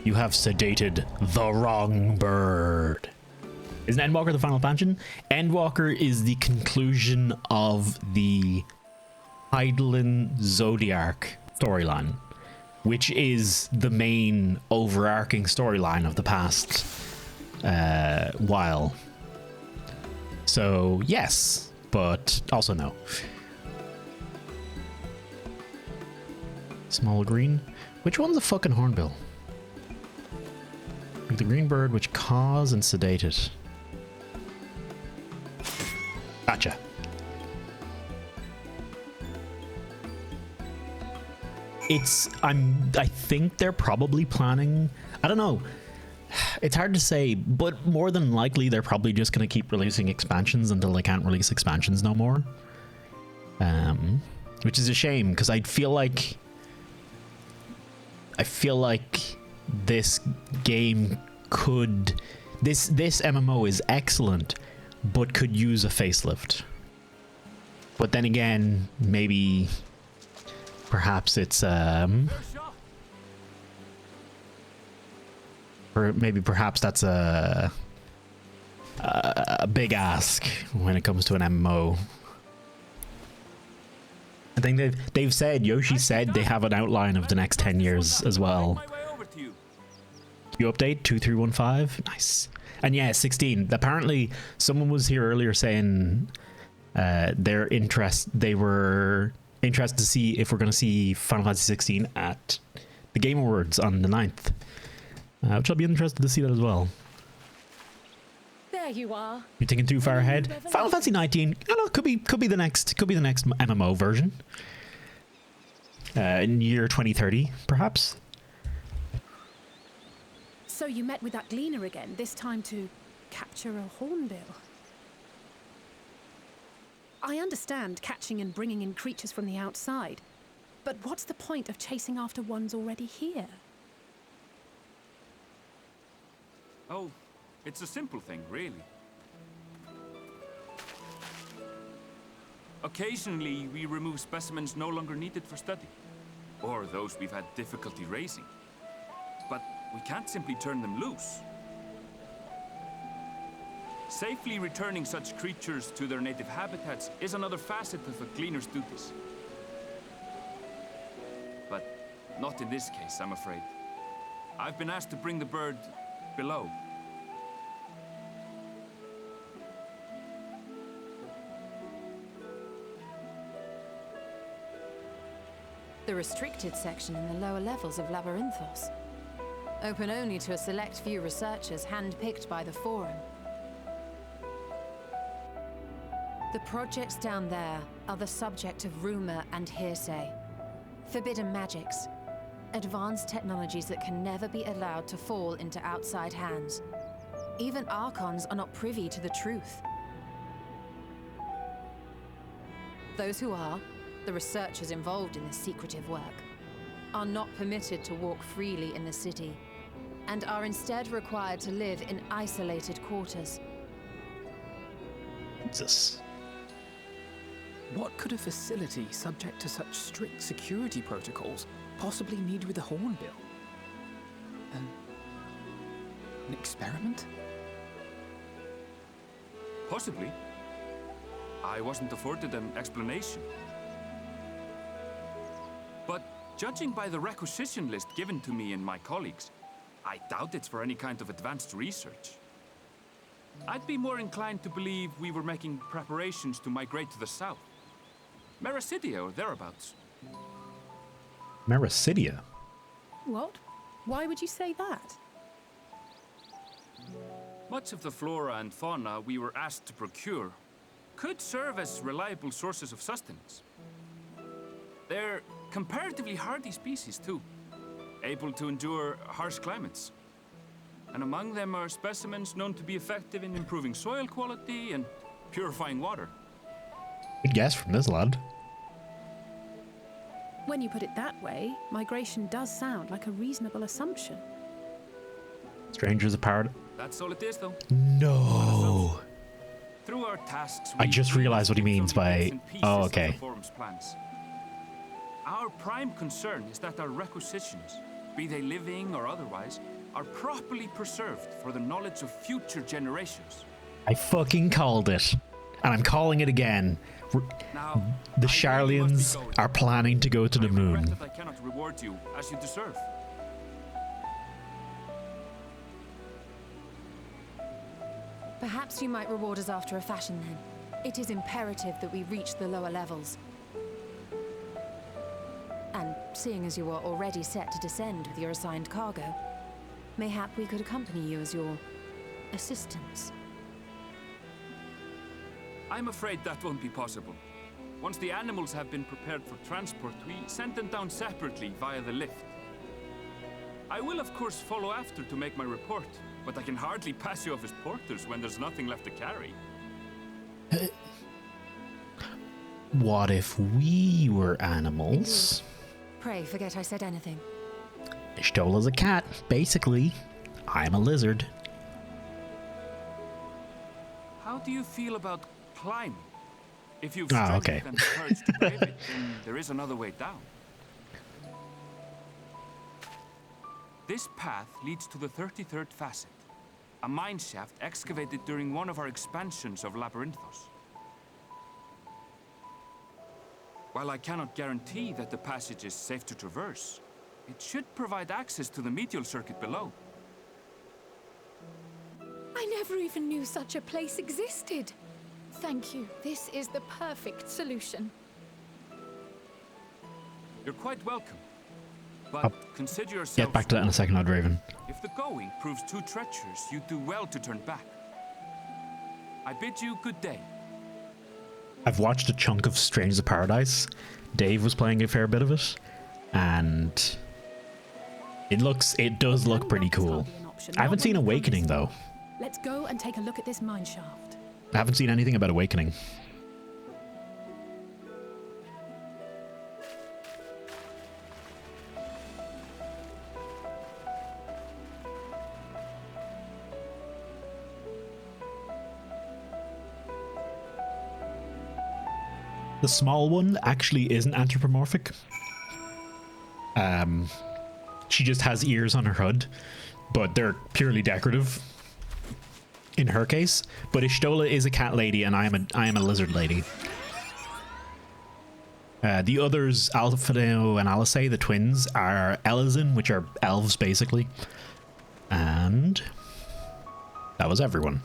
You have sedated the wrong bird. Isn't Endwalker the final expansion? Endwalker is the conclusion of the Hydaelyn Zodiac storyline, which is the main overarching storyline of the past while. So yes, but also no. Small green. Which one's a fucking hornbill? The green bird which caws and sedate it. Gotcha. I think they're probably planning, I don't know, it's hard to say, but more than likely they're probably just going to keep releasing expansions until they can't release expansions no more. Which is a shame, because I feel like this game could, this MMO is excellent, but could use a facelift. But then again, maybe perhaps it's perhaps that's a big ask when it comes to an MMO. I think they've said, Yoshi said they have an outline of the next 10 years as well. You update 2315, nice. And yeah, 16. Apparently, someone was here earlier saying they were interested to see if we're going to see Final Fantasy 16 at the Game Awards on the 9th, which I'll be interested to see that as well.
There you are.
You're thinking too far ahead. Final Fantasy 19, I don't know, could be the next MMO version. In year 2030, perhaps.
So you met with that gleaner again, this time to capture a hornbill. I understand catching and bringing in creatures from the outside, but what's the point of chasing after ones already here?
Oh, it's a simple thing, really. Occasionally, we remove specimens no longer needed for study, or those we've had difficulty raising. But we can't simply turn them loose. Safely returning such creatures to their native habitats is another facet of a cleaner's duties. But not in this case, I'm afraid. I've been asked to bring the bird below.
The restricted section in the lower levels of Labyrinthos. Open only to a select few researchers handpicked by the Forum. The projects down there are the subject of rumor and hearsay. Forbidden magics. Advanced technologies that can never be allowed to fall into outside hands. Even Archons are not privy to the truth. Those who are, the researchers involved in this secretive work, are not permitted to walk freely in the city, and are instead required to live in isolated quarters.
Jesus.
What could a facility subject to such strict security protocols possibly need with a hornbill? An experiment?
Possibly. I wasn't afforded an explanation. But judging by the requisition list given to me and my colleagues, I doubt it's for any kind of advanced research. I'd be more inclined to believe we were making preparations to migrate to the south. Mericidia or thereabouts.
Mericidia?
What? Why would you say that?
Much of the flora and fauna we were asked to procure could serve as reliable sources of sustenance. They're comparatively hardy species, too, able to endure harsh climates. And among them are specimens known to be effective in improving soil quality and purifying water.
Good guess from this lad.
When you put it that way, migration does sound like a reasonable assumption.
Strangers of Paradise.
That's all it is, though.
No.
Through our tasks,
I just realized what he means by. Oh, okay.
Our prime concern is that our requisitions, be they living or otherwise, are properly preserved for the knowledge of future generations.
I fucking called it. And I'm calling it again.
Now,
the Sharlians are planning to go to the moon.
That I cannot reward you as you deserve.
Perhaps you might reward us after a fashion then. It is imperative that we reach the lower levels. And seeing as you are already set to descend with your assigned cargo, mayhap we could accompany you as your assistants.
I'm afraid that won't be possible. Once the animals have been prepared for transport, we send them down separately via the lift. I will of course follow after to make my report, but I can hardly pass you off as porters when there's nothing left to carry.
What if we were animals?
Pray forget I said anything.
Ishtola's a cat, basically. I'm a lizard.
How do you feel about climbing? If you've
okay.
and the courage to brave it, then there is another way down. This path leads to the 33rd facet, a mine shaft excavated during one of our expansions of Labyrinthos. While I cannot guarantee that the passage is safe to traverse, it should provide access to the medial circuit below.
I never even knew such a place existed. Thank you. This is the perfect solution.
You're quite welcome. But consider yourself.
Get back to that in a second, Odd Raven.
If the going proves too treacherous, you do well to turn back. I bid you good day.
I've watched a chunk of Strangers of Paradise. Dave was playing a fair bit of it, and it does look pretty cool. I haven't seen Awakening though.
Let's go and take a look at this mine shaft.
I haven't seen anything about Awakening. The small one actually isn't anthropomorphic. She just has ears on her hood, but they're purely decorative in her case. But Ishtola is a cat lady and I am a lizard lady. The others, Alfredo and Alice, the twins, are Elizin, which are elves basically. And that was everyone.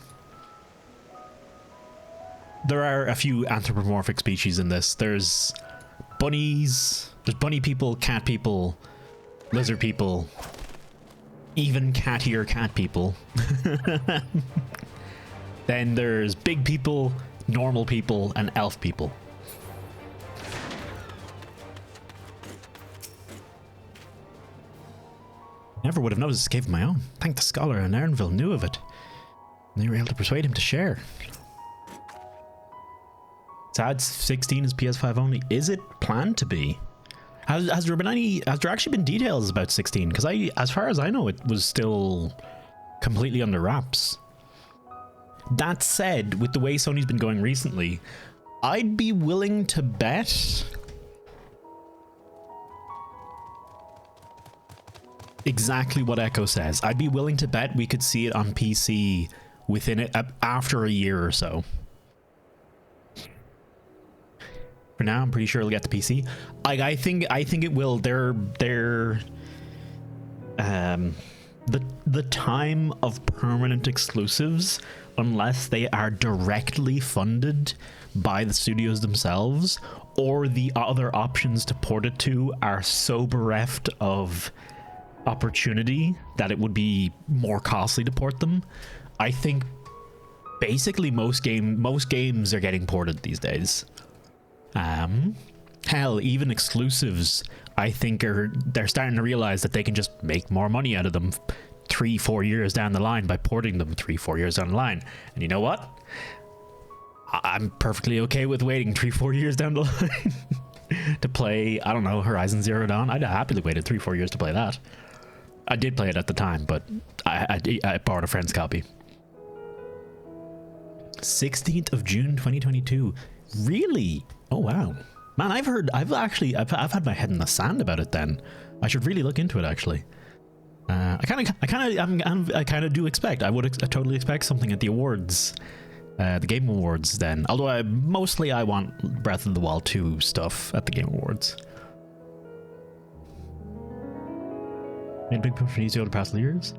There are a few anthropomorphic species in this. There's bunnies, there's bunny people, cat people, lizard people, even cattier cat people. Then there's big people, normal people, and elf people. Never would have noticed this cave of my own. Thank the scholar and Ernville knew of it. And they were able to persuade him to share. Sad 16 is PS5 only. Is it planned to be? Has there actually been details about 16? Because as far as I know, it was still completely under wraps. That said, with the way Sony's been going recently, I'd be willing to bet exactly what Echo says. I'd be willing to bet we could see it on PC within it after a year or so. For now, I'm pretty sure it'll get to PC. I think it will. The time of permanent exclusives, unless they are directly funded by the studios themselves, or the other options to port it to are so bereft of opportunity that it would be more costly to port them. I think basically most games are getting ported these days. Hell, even exclusives, I think they're starting to realize that they can just make more money out of them 3-4 years down the line by porting them 3-4 years down the line. And you know what? I'm perfectly okay with waiting 3-4 years down the line to play, I don't know, Horizon Zero Dawn. I'd happily waited 3-4 years to play that. I did play it at the time, but I borrowed a friend's copy. 16th of June 2022. Really? Oh wow, man! I've had my head in the sand about it. Then I should really look into it. Actually, I kind of do expect. I totally expect something at the awards, the Game Awards. Then, although I want Breath of the Wild 2 stuff at the Game Awards. Made a big push for Neo the past years.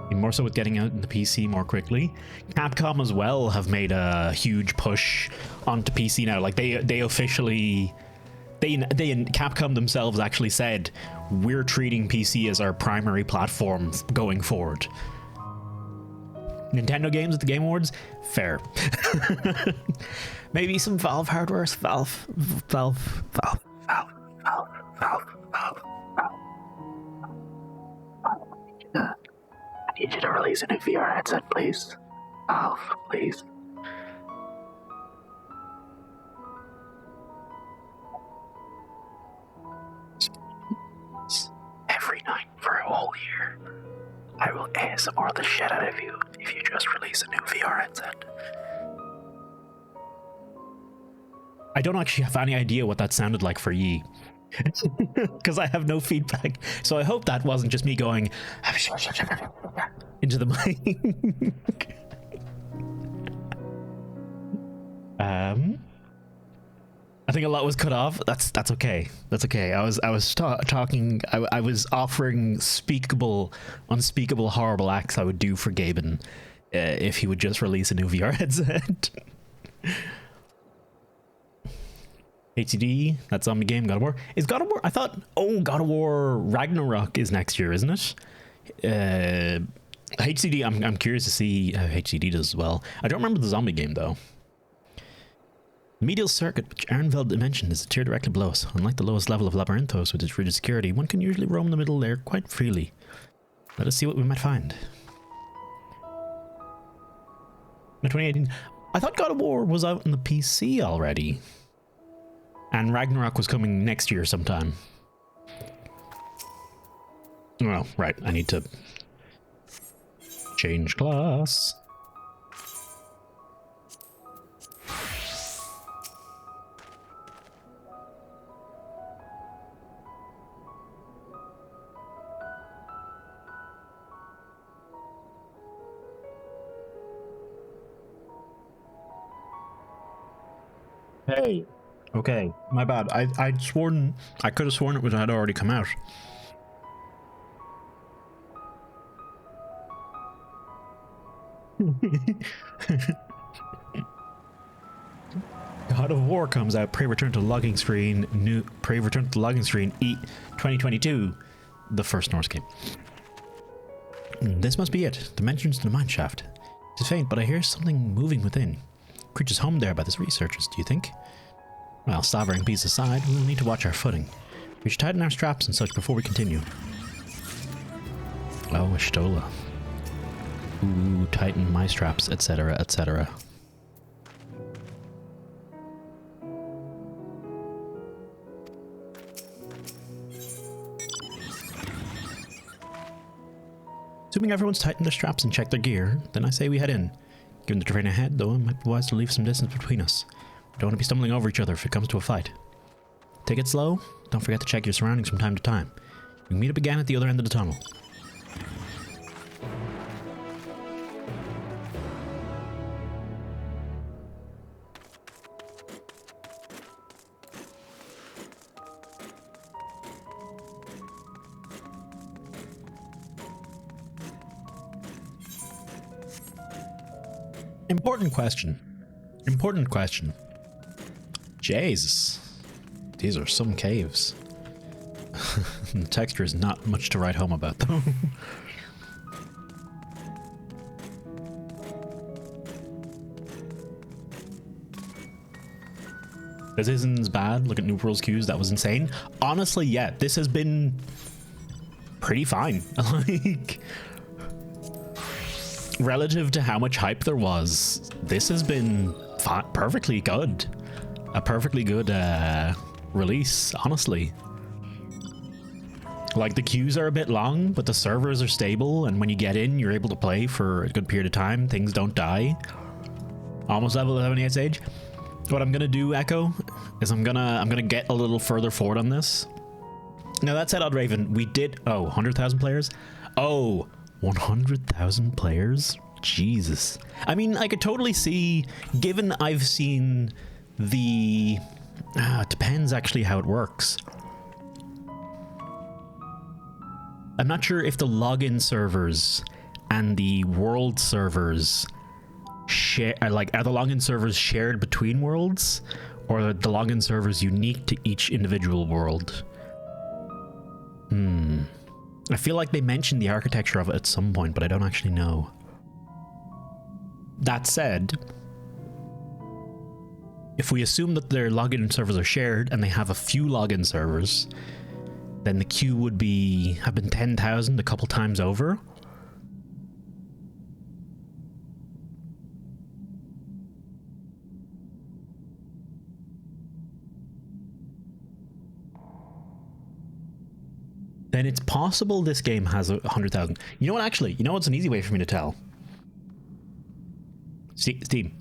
More so with getting out in the PC more quickly. Capcom as well have made a huge push onto PC now. Like they officially, Capcom themselves actually said, we're treating PC as our primary platform going forward. Nintendo games at the Game Awards? Fair. Maybe some Valve hardware. Valve. I need you to release a new VR headset, please. Valve, please. Every night for a whole year, I will ASMR the shit out of you if you just release a new VR headset. I don't actually have any idea what that sounded like for ye. Because I have no feedback, so I hope that wasn't just me going into the mic. I think a lot was cut off. That's okay. That's okay. I was talking. I was offering unspeakable, horrible acts I would do for Gaben if he would just release a new VR headset. HCD, that zombie game, God of War. Is God of War? I thought, God of War Ragnarok is next year, isn't it? HCD, I'm curious to see how HCD does as well. I don't remember the zombie game though. The medial circuit, which Ehrenfeld mentioned, is a tier directly below us. Unlike the lowest level of Labyrinthos with its rigid security, one can usually roam the middle layer quite freely. Let us see what we might find. In 2018, I thought God of War was out on the PC already. And Ragnarok was coming next year sometime. Well, right, I need to change class. Hey. Okay, my bad. I could have sworn it had already come out. God of War comes out. Pray return to the logging screen. Pray return to the logging screen. 2022. The first Norse game. This must be it. The entrance to the mine shaft. It is faint, but I hear something moving within. Creatures home there by the researchers, do you think? Well, slavering peace aside, we will need to watch our footing. We should tighten our straps and such before we continue. Oh, a Stola. Ooh, tighten my straps, etc., etc. Assuming everyone's tightened their straps and checked their gear, then I say we head in. Given the terrain ahead, though, it might be wise to leave some distance between us. We don't want to be stumbling over each other if it comes to a fight. Take it slow. Don't forget to check your surroundings from time to time. We can meet up again at the other end of the tunnel. Important question. Important question. Jesus. These are some caves. The texture is not much to write home about, though. This isn't as bad. Look at New World's queues. That was insane. Honestly, yeah, this has been pretty fine. Like, relative to how much hype there was, this has been perfectly good. A perfectly good release, honestly. Like, the queues are a bit long, but the servers are stable, and when you get in, you're able to play for a good period of time. Things don't die. Almost level 78 age. What I'm gonna do, Echo, is I'm gonna get a little further forward on this. Now, that said, Odraven, we did 100,000 players. 100,000 players? Jesus. I mean, I could totally see, given I've seen the... it depends actually how it works. I'm not sure if the login servers and the world servers share... are the login servers shared between worlds? Or are the login servers unique to each individual world? I feel like they mentioned the architecture of it at some point, but I don't actually know. That said, if we assume that their login servers are shared and they have a few login servers, then the queue would have been 10,000 a couple times over. Then it's possible this game has 100,000. You know what, actually? You know what's an easy way for me to tell? Steam.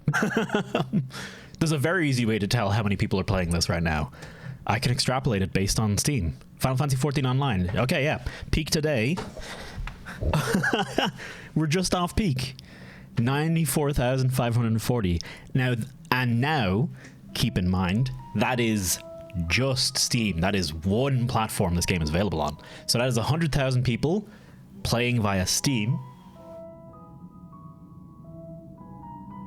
There's a very easy way to tell how many people are playing this right now. I can extrapolate it based on Steam. Final Fantasy 14 Online. Okay, yeah. Peak today. We're just off peak. 94,540. Now, keep in mind, that is just Steam. That is one platform this game is available on. So that is 100,000 people playing via Steam.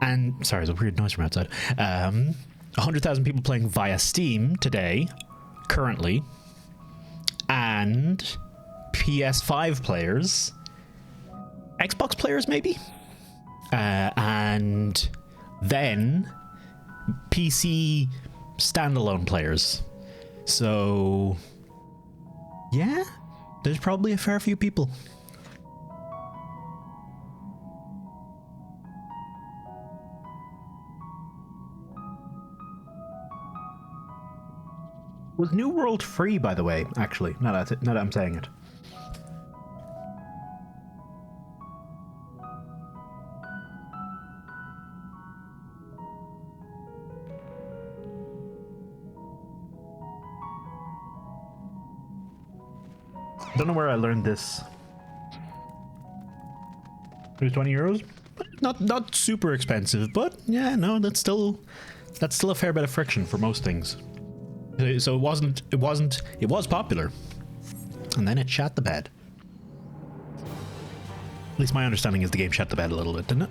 And sorry, there's a weird noise from outside. 100,000 people playing via Steam today, currently, and PS5 players, Xbox players maybe, and then PC standalone players. So yeah, there's probably a fair few people. Was New World free, by the way, actually? Now that I'm saying it. Don't know where I learned this. It was 20 euros? Not super expensive, but yeah, no, that's still a fair bit of friction for most things. So it was popular, and then it shat the bed. At least my understanding is the game shat the bed a little bit, didn't it?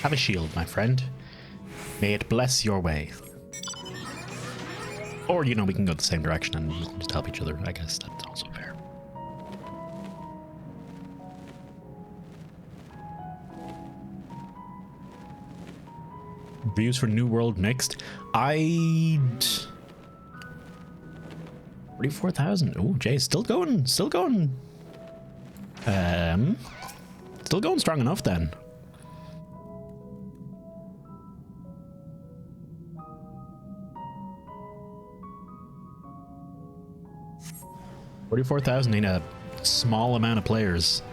Have a shield, my friend. May it bless your way. Or, you know, we can go the same direction and just help each other. I guess that's also fair. Views for New World mixed. 44,000. Oh, Jay, still going. Still going strong enough then. 44,000 ain't a small amount of players.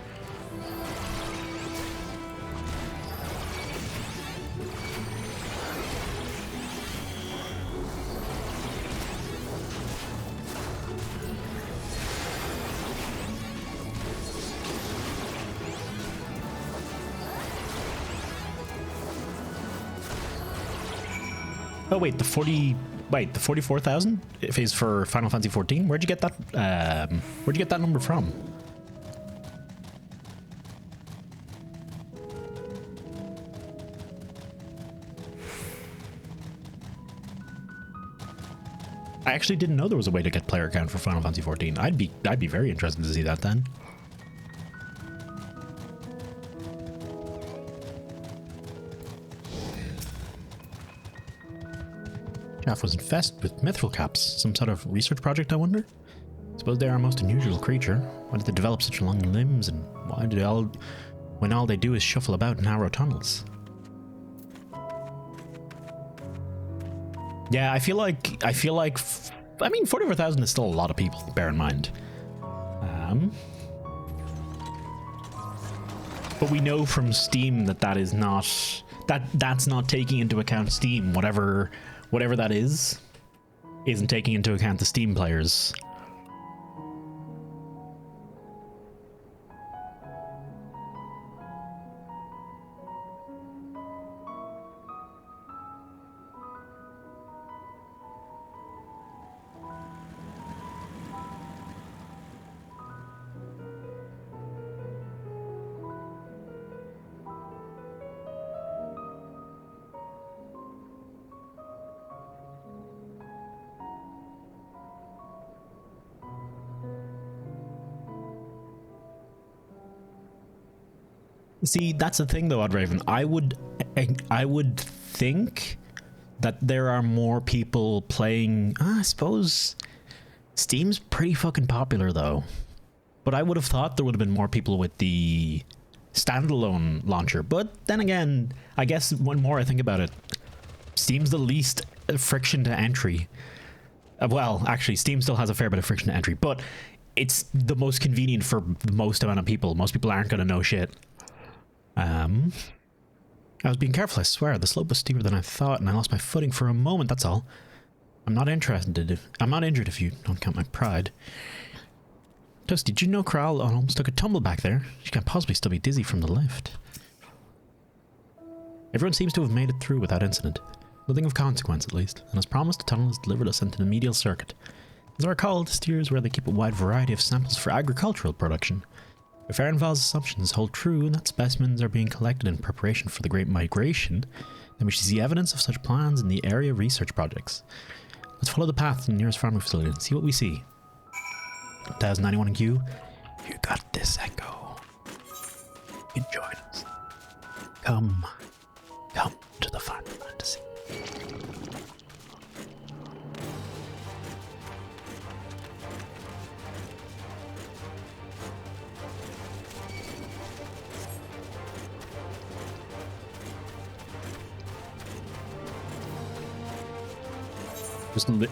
Oh wait, the 44,000 is for Final Fantasy 14. Where'd you get that? Where'd you get that number from? I actually didn't know there was a way to get player count for Final Fantasy 14. I'd be very interested to see that then. Chaff was infested with mithril caps. Some sort of research project, I wonder? Suppose they are a most unusual creature. Why did they develop such long limbs, and why do they when all they do is shuffle about narrow tunnels? Yeah, I feel like I mean 44,000 is still a lot of people, bear in mind. But we know from Steam that is not that's not taking into account Steam. Whatever that is, isn't taking into account the Steam players. See, that's the thing though, Odraven. I would think that there are more people playing. I suppose Steam's pretty fucking popular though. But I would have thought there would have been more people with the standalone launcher. But then again, I guess one more I think about it, Steam's the least friction to entry. Well, actually, Steam still has a fair bit of friction to entry, but it's the most convenient for the most amount of people. Most people aren't going to know shit. I was being careful, I swear. The slope was steeper than I thought, and I lost my footing for a moment, that's all. I'm not injured if you don't count my pride. Toasty, did you know Kral almost took a tumble back there? She can't possibly still be dizzy from the lift. Everyone seems to have made it through without incident. Nothing of consequence, at least. And as promised, the tunnel has delivered us into the medial circuit. As I recall, this tier is where they keep a wide variety of samples for agricultural production. If Ehrenval's assumptions hold true, and that specimens are being collected in preparation for the Great Migration, then we should see evidence of such plans in the area research projects. Let's follow the path to the nearest farming facility and see what we see. 1091 in queue. You got this, Echo. You can join us. Come to the Final Fantasy.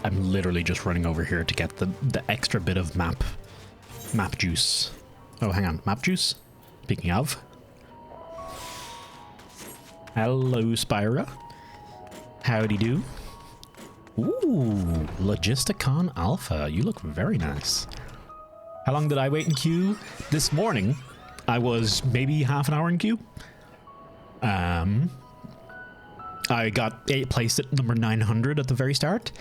I'm literally just running over here to get the extra bit of map juice. Oh, hang on, map juice? Speaking of. Hello, Spyra. Howdy do. Ooh, Logisticon Alpha. You look very nice. How long did I wait in queue? This morning, I was maybe half an hour in queue. I got placed at number 900 at the very start,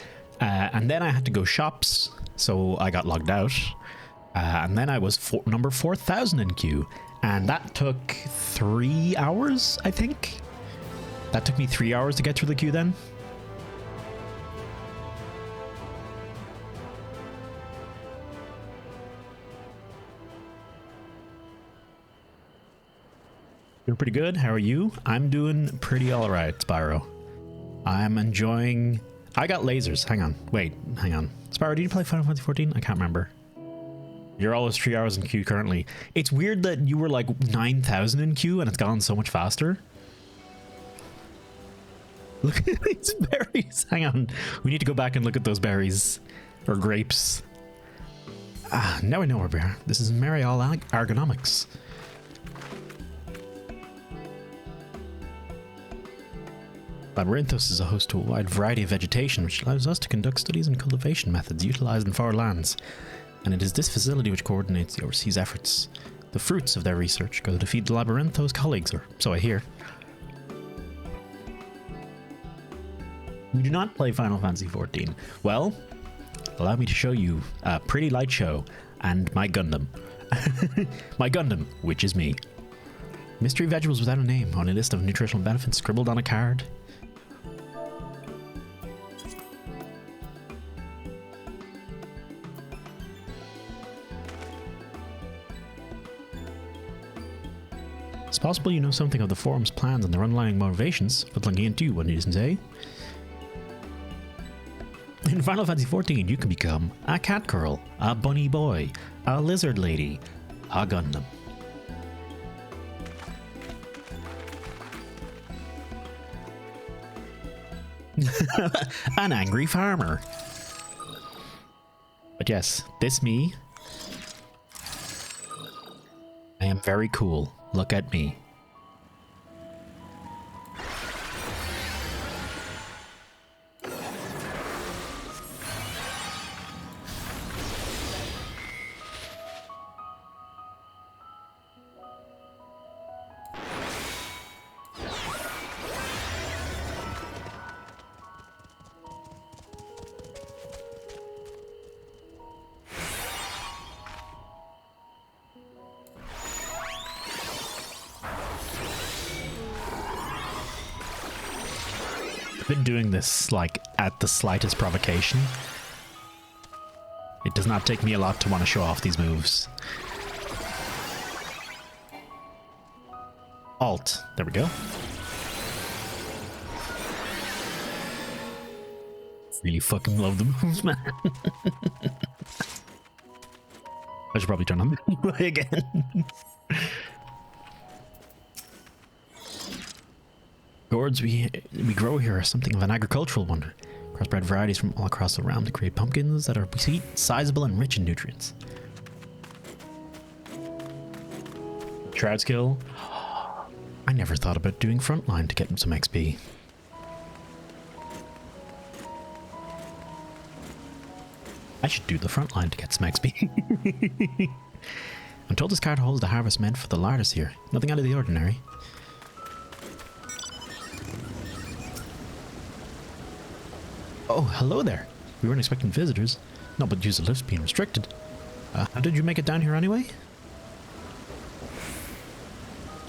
and then I had to go shops, so I got logged out, and then I was number 4,000 in queue, and that took 3 hours, I think. That took me 3 hours to get through the queue then. Doing pretty good. How are you? I'm doing pretty alright, Spyro. I'm enjoying... I got lasers. Hang on. Wait, hang on. Spyro, did you play Final Fantasy 14? I can't remember. You're always 3 hours in queue currently. It's weird that you were like 9,000 in queue and it's gone so much faster. Look at these berries. Hang on. We need to go back and look at those berries. Or grapes. Ah, now I know where we are. This is Marial Ergonomics. Labyrinthos is a host to a wide variety of vegetation, which allows us to conduct studies and cultivation methods utilized in far lands. And it is this facility which coordinates the overseas efforts. The fruits of their research go to feed the Labyrinthos colleagues, or so I hear. We do not play Final Fantasy XIV. Well, allow me to show you a pretty light show and my Gundam. My Gundam, which is me. Mystery vegetables without a name on a list of nutritional benefits scribbled on a card. It's possible you know something of the forum's plans and their underlying motivations. What looking into you, one isn't, eh? In Final Fantasy XIV, you can become a cat girl, a bunny boy, a lizard lady, a Gundam. An angry farmer. But yes, this me. I am very cool. Look at me. Been doing this like at the slightest provocation. It does not take me a lot to want to show off these moves. Alt, there we go. Really fucking love the moves, man. I should probably turn on the play again. Gourds we grow here are something of an agricultural wonder. Crossbred varieties from all across the realm to create pumpkins that are sweet, sizable, and rich in nutrients. Shroud skill. I never thought about doing frontline to get some XP. I should do the frontline to get some XP. I'm told this card holds the harvest meant for the larders here. Nothing out of the ordinary. Oh, hello there. We weren't expecting visitors. No, but use the lifts being restricted. How did you make it down here anyway?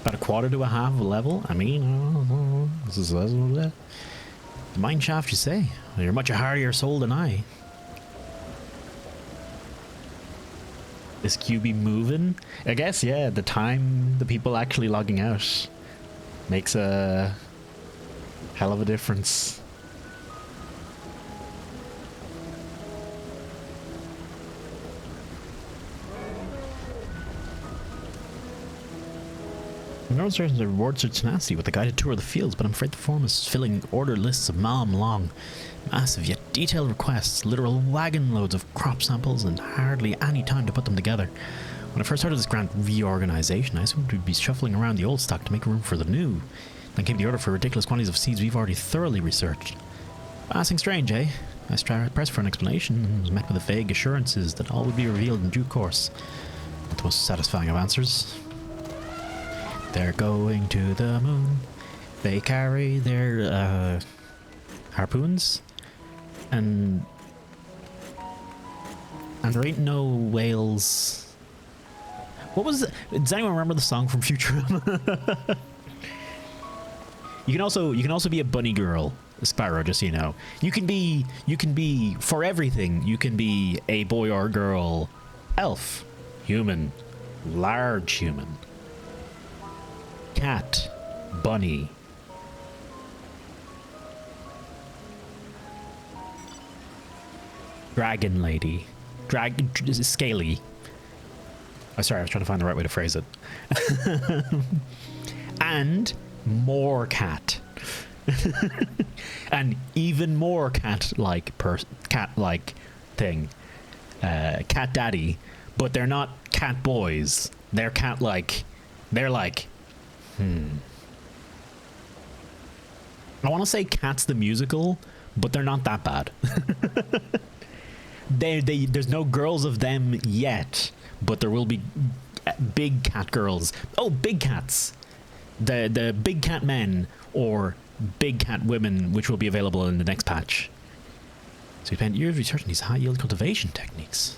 About a quarter to a half of a level? I mean, this is the mine shaft, you say? Well, you're much a hardier soul than I. Is QB moving? I guess, yeah, the time the people actually logging out makes a hell of a difference. No certain the rewards are tenacity with a guided tour of the fields, but I'm afraid the forum is filling order lists of mile long. Massive yet detailed requests, literal wagon loads of crop samples, and hardly any time to put them together. When I first heard of this grand reorganization, I assumed we'd be shuffling around the old stock to make room for the new. Then came the order for ridiculous quantities of seeds we've already thoroughly researched. Passing strange, eh? I pressed for an explanation and was met with vague assurances that all would be revealed in due course. Not the most satisfying of answers. They're going to the moon. They carry their harpoons, and there ain't no whales. What was it? Does anyone remember the song from Futurama? You can also be a bunny girl, Spyro. Just so you know, you can be for everything. You can be a boy or girl, elf, human, large human. Cat, bunny. Dragon lady. Scaly. Oh, sorry, I was trying to find the right way to phrase it. And more cat. And even more cat-like thing. cat daddy, but they're not cat boys. They're cat-like. They're like, I want to say Cats the Musical, but they're not that bad. There's no girls of them yet, but there will be big cat girls. Oh, big cats. The big cat men or big cat women, which will be available in the next patch. So we spent years researching these high-yield cultivation techniques.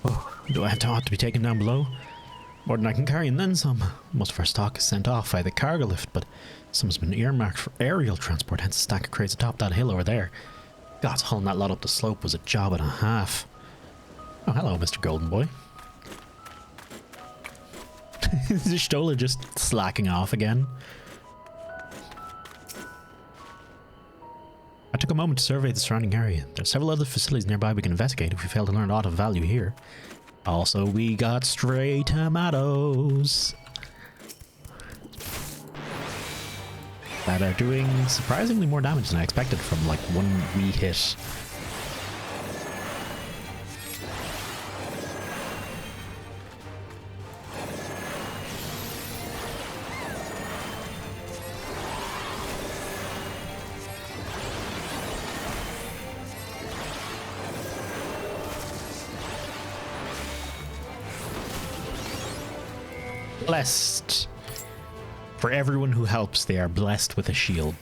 Oh, do I have to be taken down below? More than I can carry and then some. Most of our stock is sent off by the cargo lift, but some has been earmarked for aerial transport, hence a stack of crates atop that hill over there. God's hauling that lot up the slope was a job and a half. Oh, hello, Mr. Golden Boy. Is Stola just slacking off again? I took a moment to survey the surrounding area. There are several other facilities nearby we can investigate if we fail to learn a lot of value here. Also, we got stray tomatoes that are doing surprisingly more damage than I expected from like one wee hit. Blessed. For everyone who helps, they are blessed with a shield.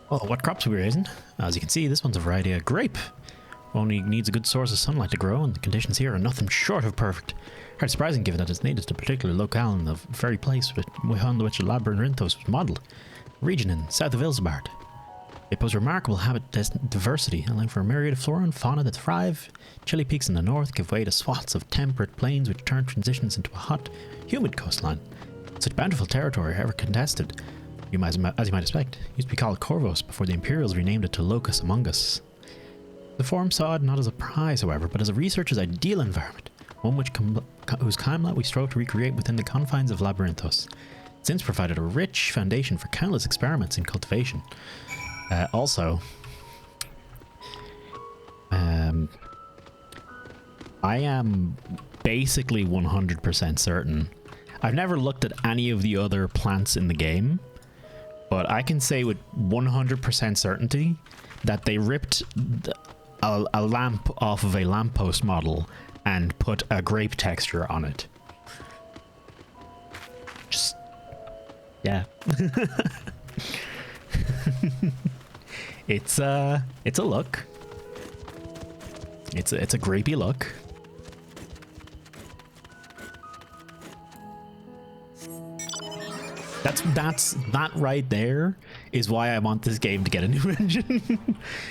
Oh, what crops are we raising? As you can see, this one's a variety of grape. Only needs a good source of sunlight to grow, and the conditions here are nothing short of perfect. Hard surprising given that it's native to a particular locale in the very place on which the Labyrinthos was modelled. Region in south of Ilsbard. It boasts remarkable habitat diversity, allowing for a myriad of flora and fauna that thrive. Chilly peaks in the north give way to swaths of temperate plains which turn transitions into a hot, humid coastline. Such bountiful territory, however contested, as you might expect, used to be called Corvos before the Imperials renamed it to Locus Amongus. The Forum saw it not as a prize, however, but as a researcher's ideal environment, one whose climate we strove to recreate within the confines of Labyrinthos. Since provided a rich foundation for countless experiments in cultivation. I am basically 100% certain. I've never looked at any of the other plants in the game, but I can say with 100% certainty that they ripped a lamp off of a lamppost model and put a grape texture on it. Just, yeah. It's a look. It's a grapey look. That right there is why I want this game to get a new engine,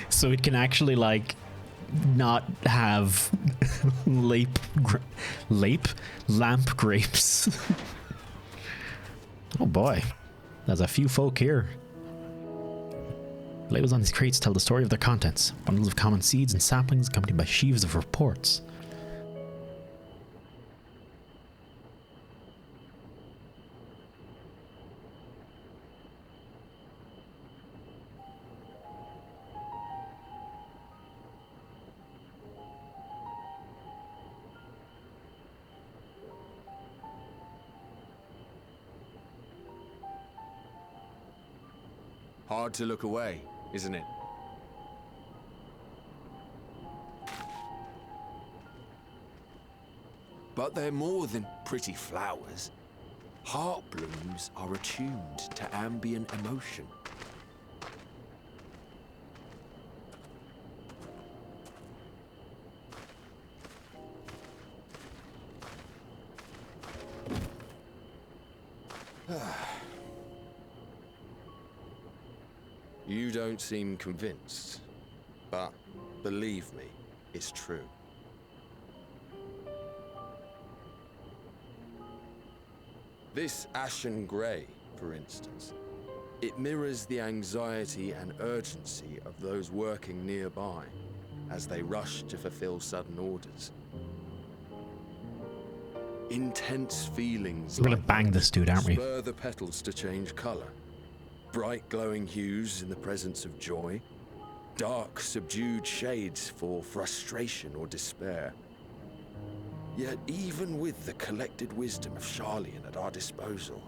so it can actually like not have lamp grapes. Oh boy, there's a few folk here. The labels on these crates tell the story of their contents. Bundles of common seeds and saplings accompanied by sheaves of reports.
Hard to look away, isn't it? But they're more than pretty flowers. Heart blooms are attuned to ambient emotion. You don't seem convinced, but believe me, it's true. This ashen grey, for instance, it mirrors the anxiety and urgency of those working nearby.
as they rushed to fulfill sudden orders. Intense feelings
We're gonna bang this dude, aren't we?
spur the petals to change color. Bright glowing hues in the presence of joy. Dark, subdued shades for frustration or despair. Yet even with the collected wisdom of Sharlayan at our disposal,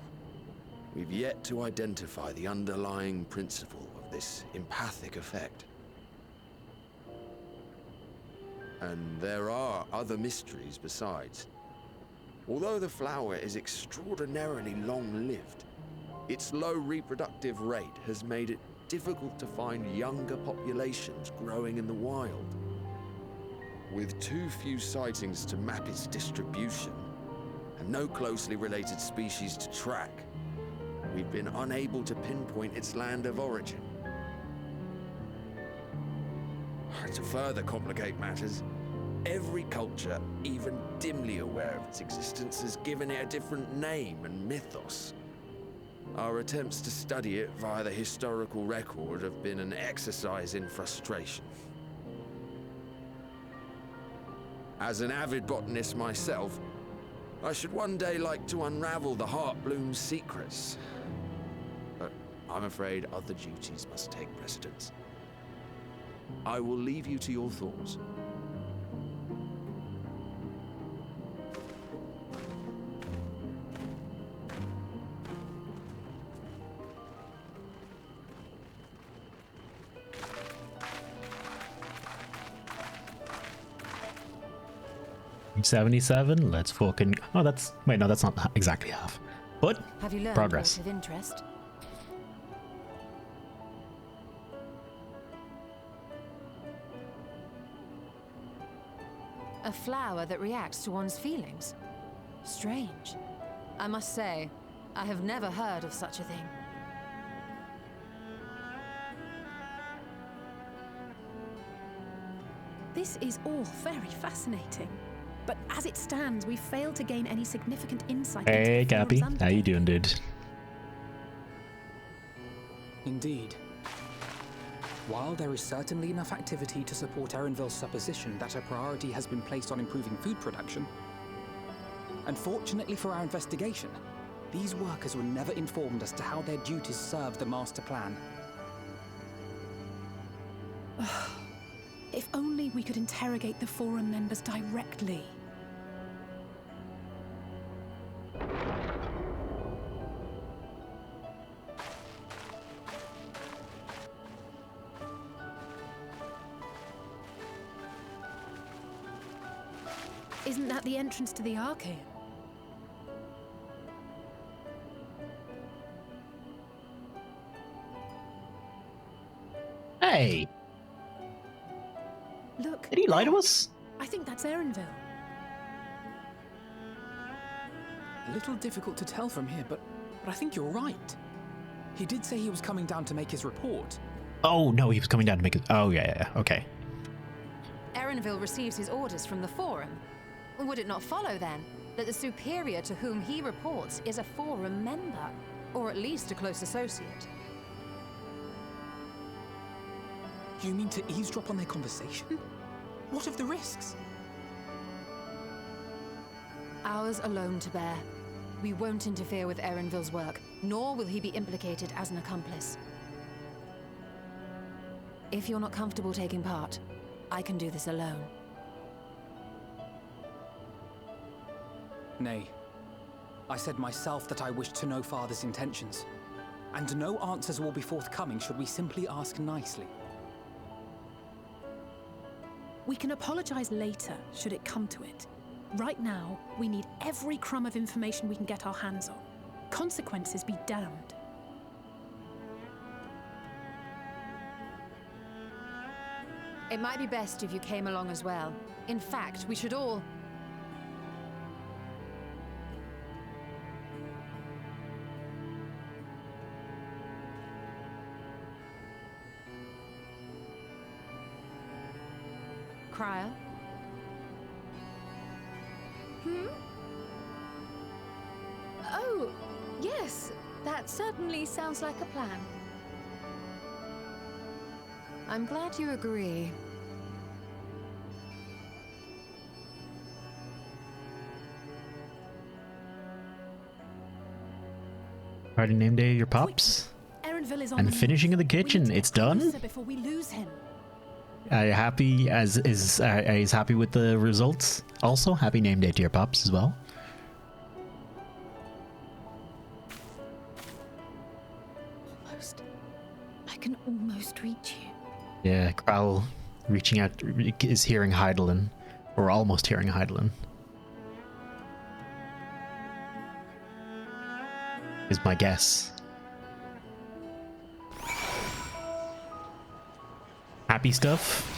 we've yet to identify the underlying principle of this empathic effect. And there are other mysteries besides. Although the flower is extraordinarily long-lived, its low reproductive rate has made it difficult to find younger populations growing in the wild. With too few sightings to map its distribution, and no closely related species to track, we've been unable to pinpoint its land of origin. To further complicate matters, every culture, even dimly aware of its existence, has given it a different name and mythos. Our attempts to study it via the historical record have been an exercise in frustration. As an avid botanist myself, I should one day like to unravel the Heartbloom's secrets. But I'm afraid other duties must take precedence. I will leave you to your thoughts.
$77. Let's fucking. Oh, that's. Wait, no, that's not exactly half. But
Have you learned
progress.
aught of interest? A flower that reacts to one's feelings? Strange. I must say, I have never heard of such a thing.
This is all very fascinating. But as it stands, we failed to gain any significant insight
Hey,
into the
Cappy.
forum's
How you doing, dude?
Indeed. While there is certainly enough activity to support Erenville's supposition that a priority has been placed on improving food production, unfortunately for our investigation, these workers were never informed as to how their duties serve the master plan.
If only we could interrogate the forum members directly. Isn't that the entrance to the Archaean?
Hey!
Look.
Did he lie to us?
I think that's Erenville.
A little difficult to tell from here, but I think you're right. He did say he was coming down to make his report.
Oh, no, he was coming down to make it. Oh, yeah, okay.
Erenville receives his orders from the Forum. Would it not follow, then, that the superior to whom he reports is a Forum member, or at least a close associate?
You mean to eavesdrop on their conversation? What of the risks?
Ours alone to bear. We won't interfere with Erenville's work, nor will he be implicated as an accomplice. If you're not comfortable taking part, I can do this alone.
Nay. I said myself that I wished to know Father's intentions. And no answers will be forthcoming should we simply ask nicely.
We can apologize later, should it come to it. Right now, we need every crumb of information we can get our hands on. Consequences be damned.
It might be best if you came along as well. In fact, we should all... Cryo?
Oh, yes. That certainly sounds like a plan.
I'm glad you agree.
Party name day your pups.
Erenville is on
And
the
finishing in the kitchen. It's done.
before we lose him.
Are you happy is happy with the results? Also, happy name day to your pups as well.
Almost. I can almost reach you.
Yeah, Kral reaching out is hearing Heidelin, or almost hearing Heidelin. Is my guess. Happy stuff?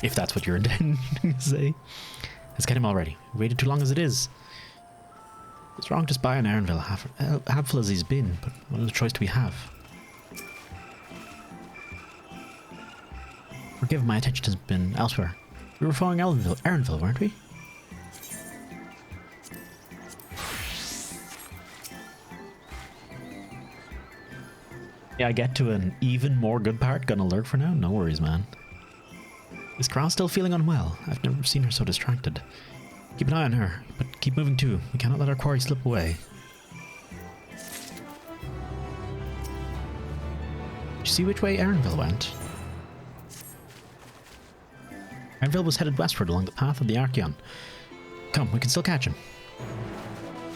If that's what you're intending to say. Let's get him already. We waited too long as it is. It's wrong to spy on Erenville, helpful as he's been, but what other choice do we have? Forgive, my attention has been elsewhere. We were following Erenville, weren't we? Yeah, I get to an even more good part. Gonna lurk for now? No worries, man. Is Kral still feeling unwell? I've never seen her so distracted. Keep an eye on her, but keep moving too. We cannot let our quarry slip away. Did you see which way Erenville went? Erenville was headed westward along the path of the Archeon. Come, we can still catch him.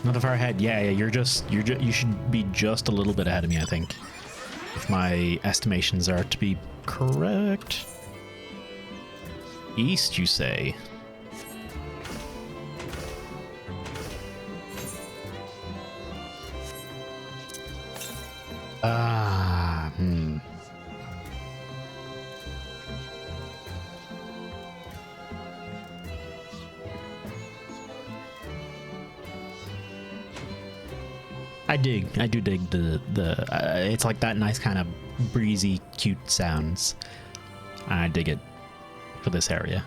Not that far ahead. Yeah, you should be just a little bit ahead of me, I think. If my estimations are to be correct. East, you say? I do dig the it's like that nice kind of breezy, cute sounds. I dig it for this area.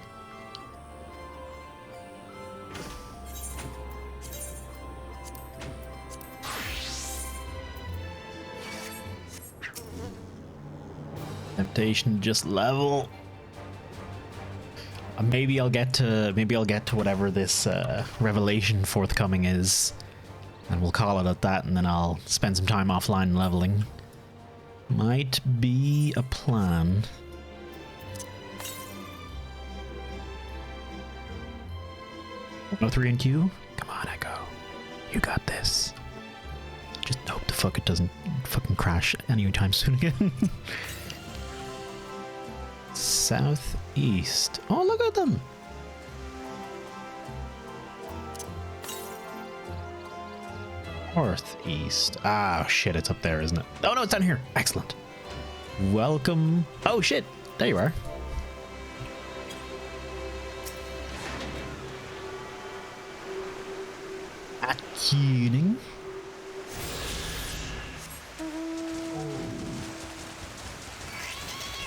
Temptation just level. Maybe I'll get to whatever this revelation forthcoming is. And we'll call it at that, and then I'll spend some time offline leveling. Might be a plan. No 3 and Q? Come on, Echo. You got this. Just hope the fuck it doesn't fucking crash anytime soon again. Southeast. Oh, look at them! Northeast. Ah, shit, it's up there, isn't it? Oh, no, it's down here. Excellent. Welcome. Oh, shit. There you are. At tuning.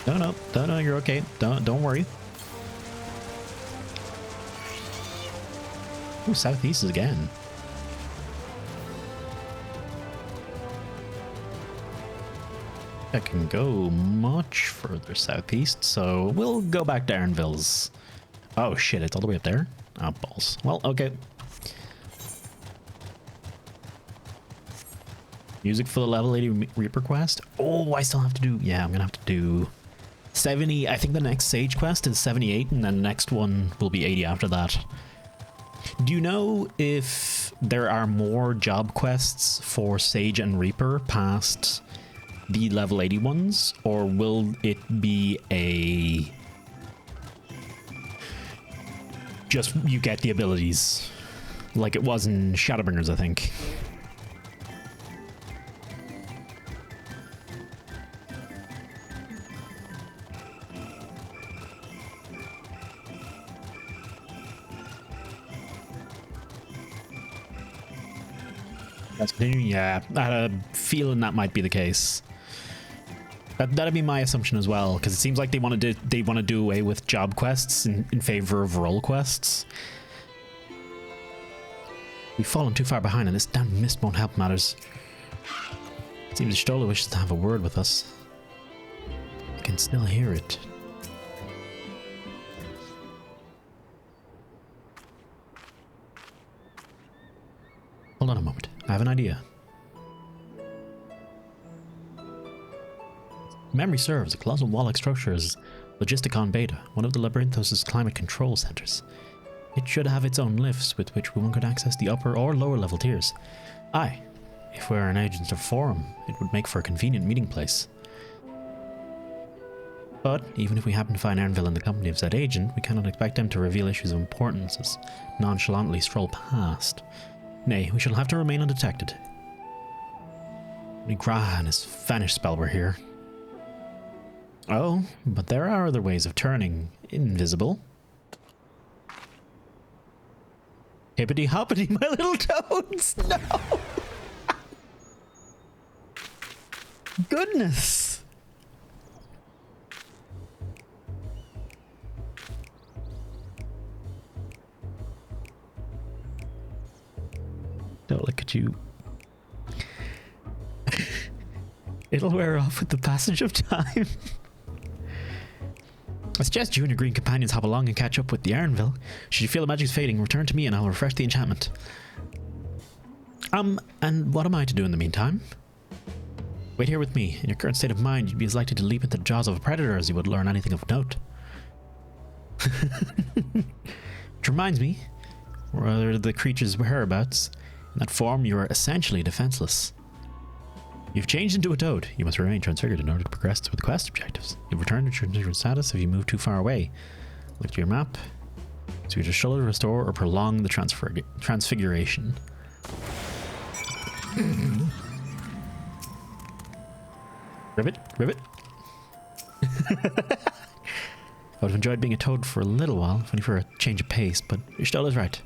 No, you're okay. Don't worry. Ooh, southeast again. I can go much further southeast, so we'll go back to Erenville's. Oh shit, it's all the way up there? Oh, balls. Well, okay. Music for the level 80 Reaper quest? Oh, I still have to do... Yeah, I'm gonna have to do 70. I think the next Sage quest is 78, and then the next one will be 80 after that. Do you know if there are more job quests for Sage and Reaper past the level 80 ones, or will it be a just you get the abilities like it was in Shadowbringers, I think? That's continuing. Yeah, I had a feeling that might be the case. That'd be my assumption as well, because it seems like they want to do away with job quests in favor of role quests. We've fallen too far behind, and this damn mist won't help matters. It seems Stola wishes to have a word with us. I can still hear it. Hold on a moment. I have an idea. Memory serves, a colossal wall-like structure is Logisticon Beta, one of the Labyrinthos' climate control centers. It should have its own lifts with which one could access the upper or lower level tiers. Aye, if we were an agent of Forum, it would make for a convenient meeting place. But even if we happen to find Ernville in the company of said agent, we cannot expect them to reveal issues of importance as nonchalantly stroll past. Nay, we shall have to remain undetected. Only Graha and his vanish spell were here. Oh, but there are other ways of turning invisible. Hippity hoppity, my little toads! No! Goodness! Don't look at you. It'll wear off with the passage of time. I suggest you and your green companions hop along and catch up with the Ernville. Should you feel the magic's fading, return to me and I'll refresh the enchantment. And what am I to do in the meantime? Wait here with me. In your current state of mind, you'd be as likely to leap into the jaws of a predator as you would learn anything of note. Which reminds me, whether the creature's whereabouts, in that form you are essentially defenseless. You've changed into a toad. You must remain transfigured in order to progress with the quest objectives. You've returned to your status if you move too far away. Look to your map. So you just shoulder, restore, or prolong the transfiguration. Ribbit? Ribbit? I would have enjoyed being a toad for a little while, if only for a change of pace, but Ishtola is right.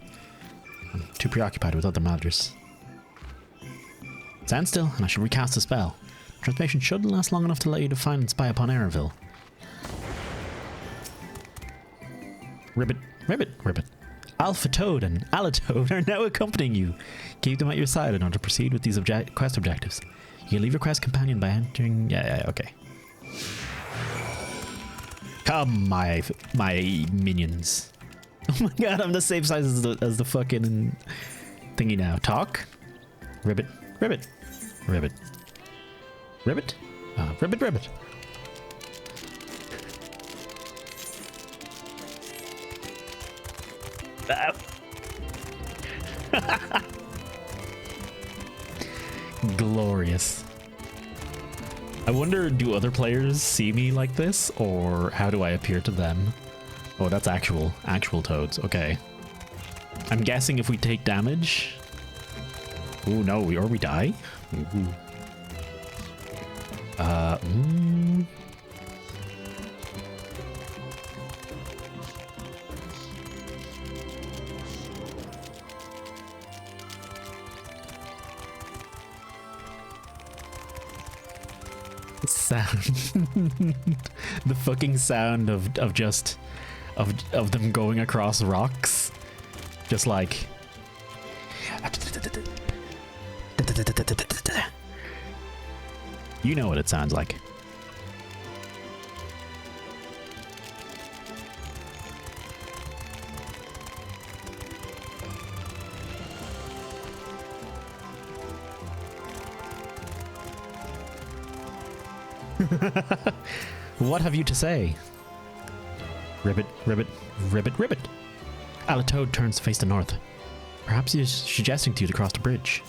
I'm too preoccupied with other matters. Stand still, and I shall recast the spell. Transformation should last long enough to let you define and spy upon Ereville. Ribbit, Ribbit, Ribbit. Alpha Toad and Alatoad are now accompanying you. Keep them at your side in order to proceed with these quest objectives. You can leave your quest companion by entering... Yeah, okay. Come, my minions. Oh my god, I'm the same size as the fucking thingy now. Talk. Ribbit, Ribbit, Ribbit, Ribbit, Ribbit, Ribbit. Glorious. I wonder, do other players see me like this, or how do I appear to them? Oh, that's actual toads. Okay. I'm guessing if we take damage. Oh no, or we die. Ooh. Sound. The fucking sound of them going across rocks, just like you know what it sounds like. What have you to say? Ribbit, Ribbit, Ribbit, Ribbit. Alatoad turns to face the north. Perhaps he is suggesting to you to cross the bridge.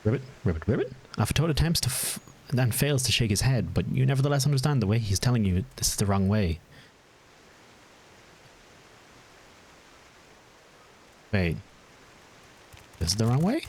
Ribbit, Ribbit, Ribbit. Alatoad attempts to then fails to shake his head, but you nevertheless understand the way he's telling you this is the wrong way. Wait. This is the wrong way?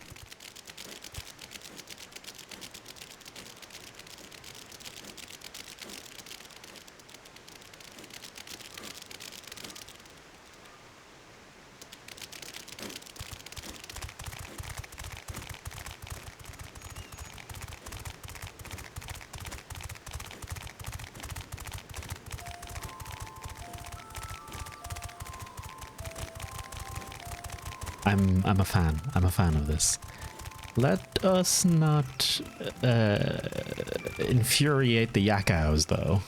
I'm a fan. I'm a fan of this. Let us not infuriate the yak owls, though.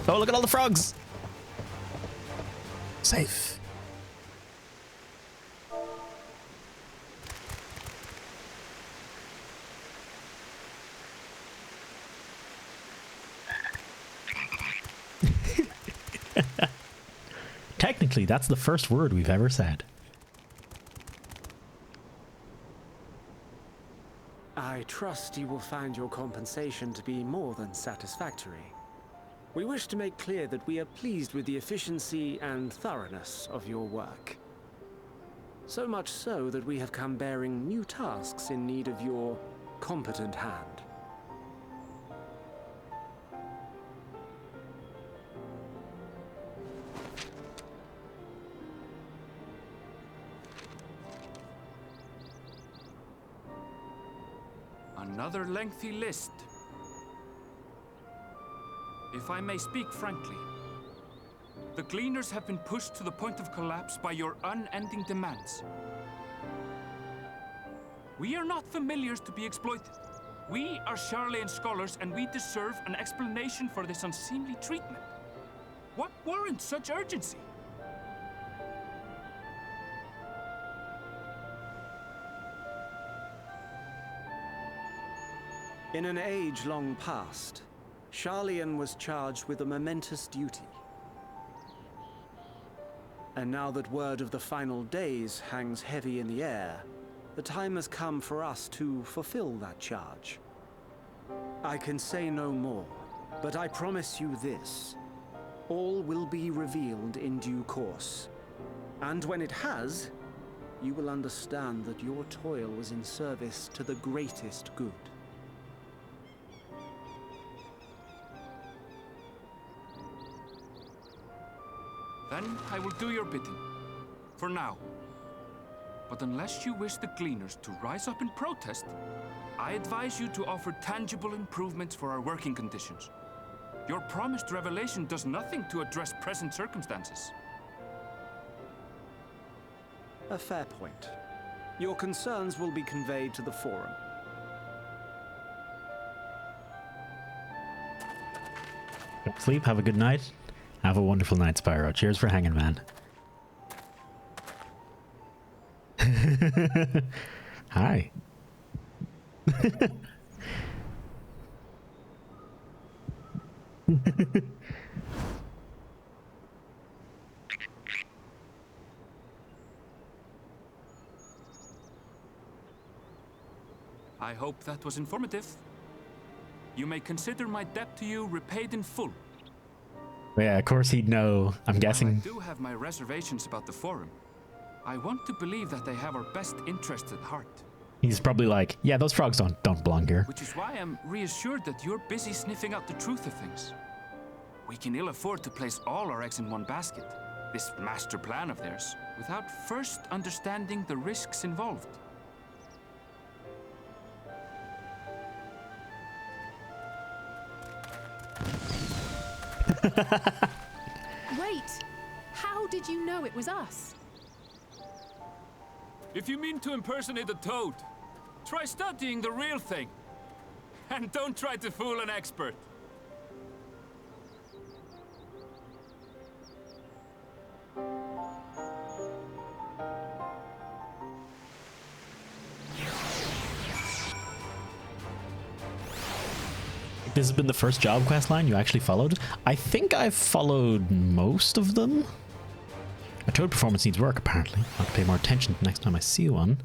Oh, look at all the frogs! Safe. Technically, that's the first word we've ever said.
I trust you will find your compensation to be more than satisfactory. We wish to make clear that we are pleased with the efficiency and thoroughness of your work. So much so that we have come bearing new tasks in need of your competent hand.
Another lengthy list. If I may speak frankly, the Gleaners have been pushed to the point of collapse by your unending demands. We are not familiars to be exploited. We are Sharlayan scholars, and we deserve an explanation for this unseemly treatment. What warrants such urgency?
In an age long past, Sharlayan was charged with a momentous duty. And now that word of the final days hangs heavy in the air, the time has come for us to fulfill that charge. I can say no more, but I promise you this. All will be revealed in due course. And when it has, you will understand that your toil was in service to the greatest good.
Then I will do your bidding. For now. But unless you wish the Gleaners to rise up in protest, I advise you to offer tangible improvements for our working conditions. Your promised revelation does nothing to address present circumstances.
A fair point. Your concerns will be conveyed to the Forum.
Sleep, have a good night. Have a wonderful night, Spyro. Cheers for hanging, man. Hi.
I hope that was informative. You may consider my debt to you repaid in full.
Yeah, of course he'd know. I'm guessing.
While I do have my reservations about the Forum, I want to believe that they have our best interests at heart.
He's probably like, yeah, those frogs don't belong here.
Which is why I'm reassured that you're busy sniffing out the truth of things. We can ill afford to place all our eggs in one basket, this master plan of theirs, without first understanding the risks involved.
Wait! How did you know it was us?
If you mean to impersonate a toad, try studying the real thing. And don't try to fool an expert.
This has been the first job quest line you actually followed. I think I've followed most of them. A toad performance needs work, apparently. I'll have to pay more attention next time I see one.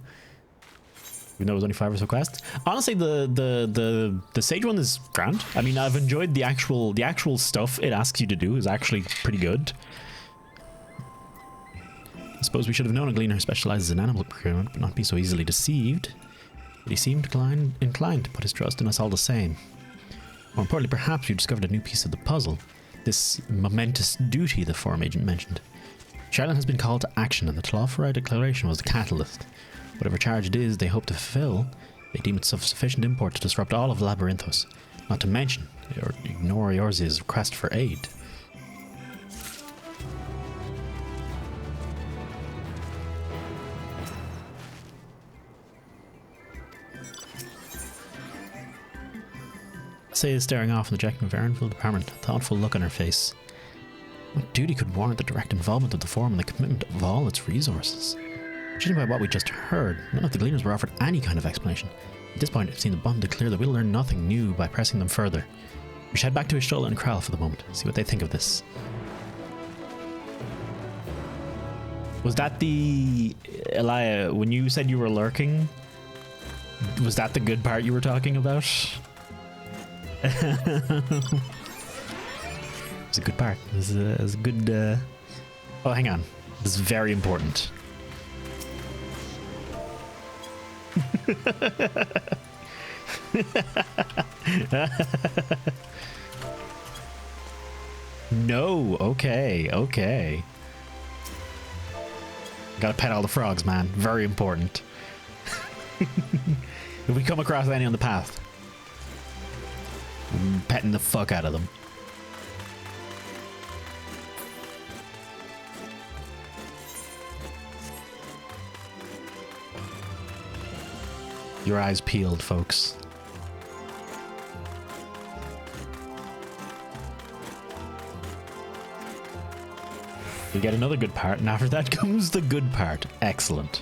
Even though it was only 5 or so quests. Honestly, the Sage one is grand. I mean, I've enjoyed the actual stuff it asks you to do is actually pretty good. I suppose we should have known a Gleaner specializes in animal procurement, but not be so easily deceived. But he seemed inclined to put his trust in us all the same. More importantly, perhaps you discovered a new piece of the puzzle. This momentous duty the Forum agent mentioned. Sharlayan has been called to action, and the Tlofari declaration was the catalyst. Whatever charge it is they hope to fulfill, they deem it of sufficient import to disrupt all of Labyrinthos. Not to mention, or ignore yours' request for aid. Say staring off in the Jackman Varenville department, a thoughtful look on her face. What duty could warrant the direct involvement of the Forum and the commitment of all its resources? Judging by what we just heard, none of the Gleaners were offered any kind of explanation. At this point, I've seen the bond declare that we'll learn nothing new by pressing them further. We should head back to Ishtola and Krell for the moment, see what they think of this. Was that the... Elia, when you said you were lurking, was that the good part you were talking about? It's a good part. It's a good... Oh, hang on. This is very important. No, okay. Gotta pet all the frogs, man. Very important. If we come across any on the path, I'm petting the fuck out of them. Your eyes peeled, folks. We get another good part, and after that comes the good part. Excellent.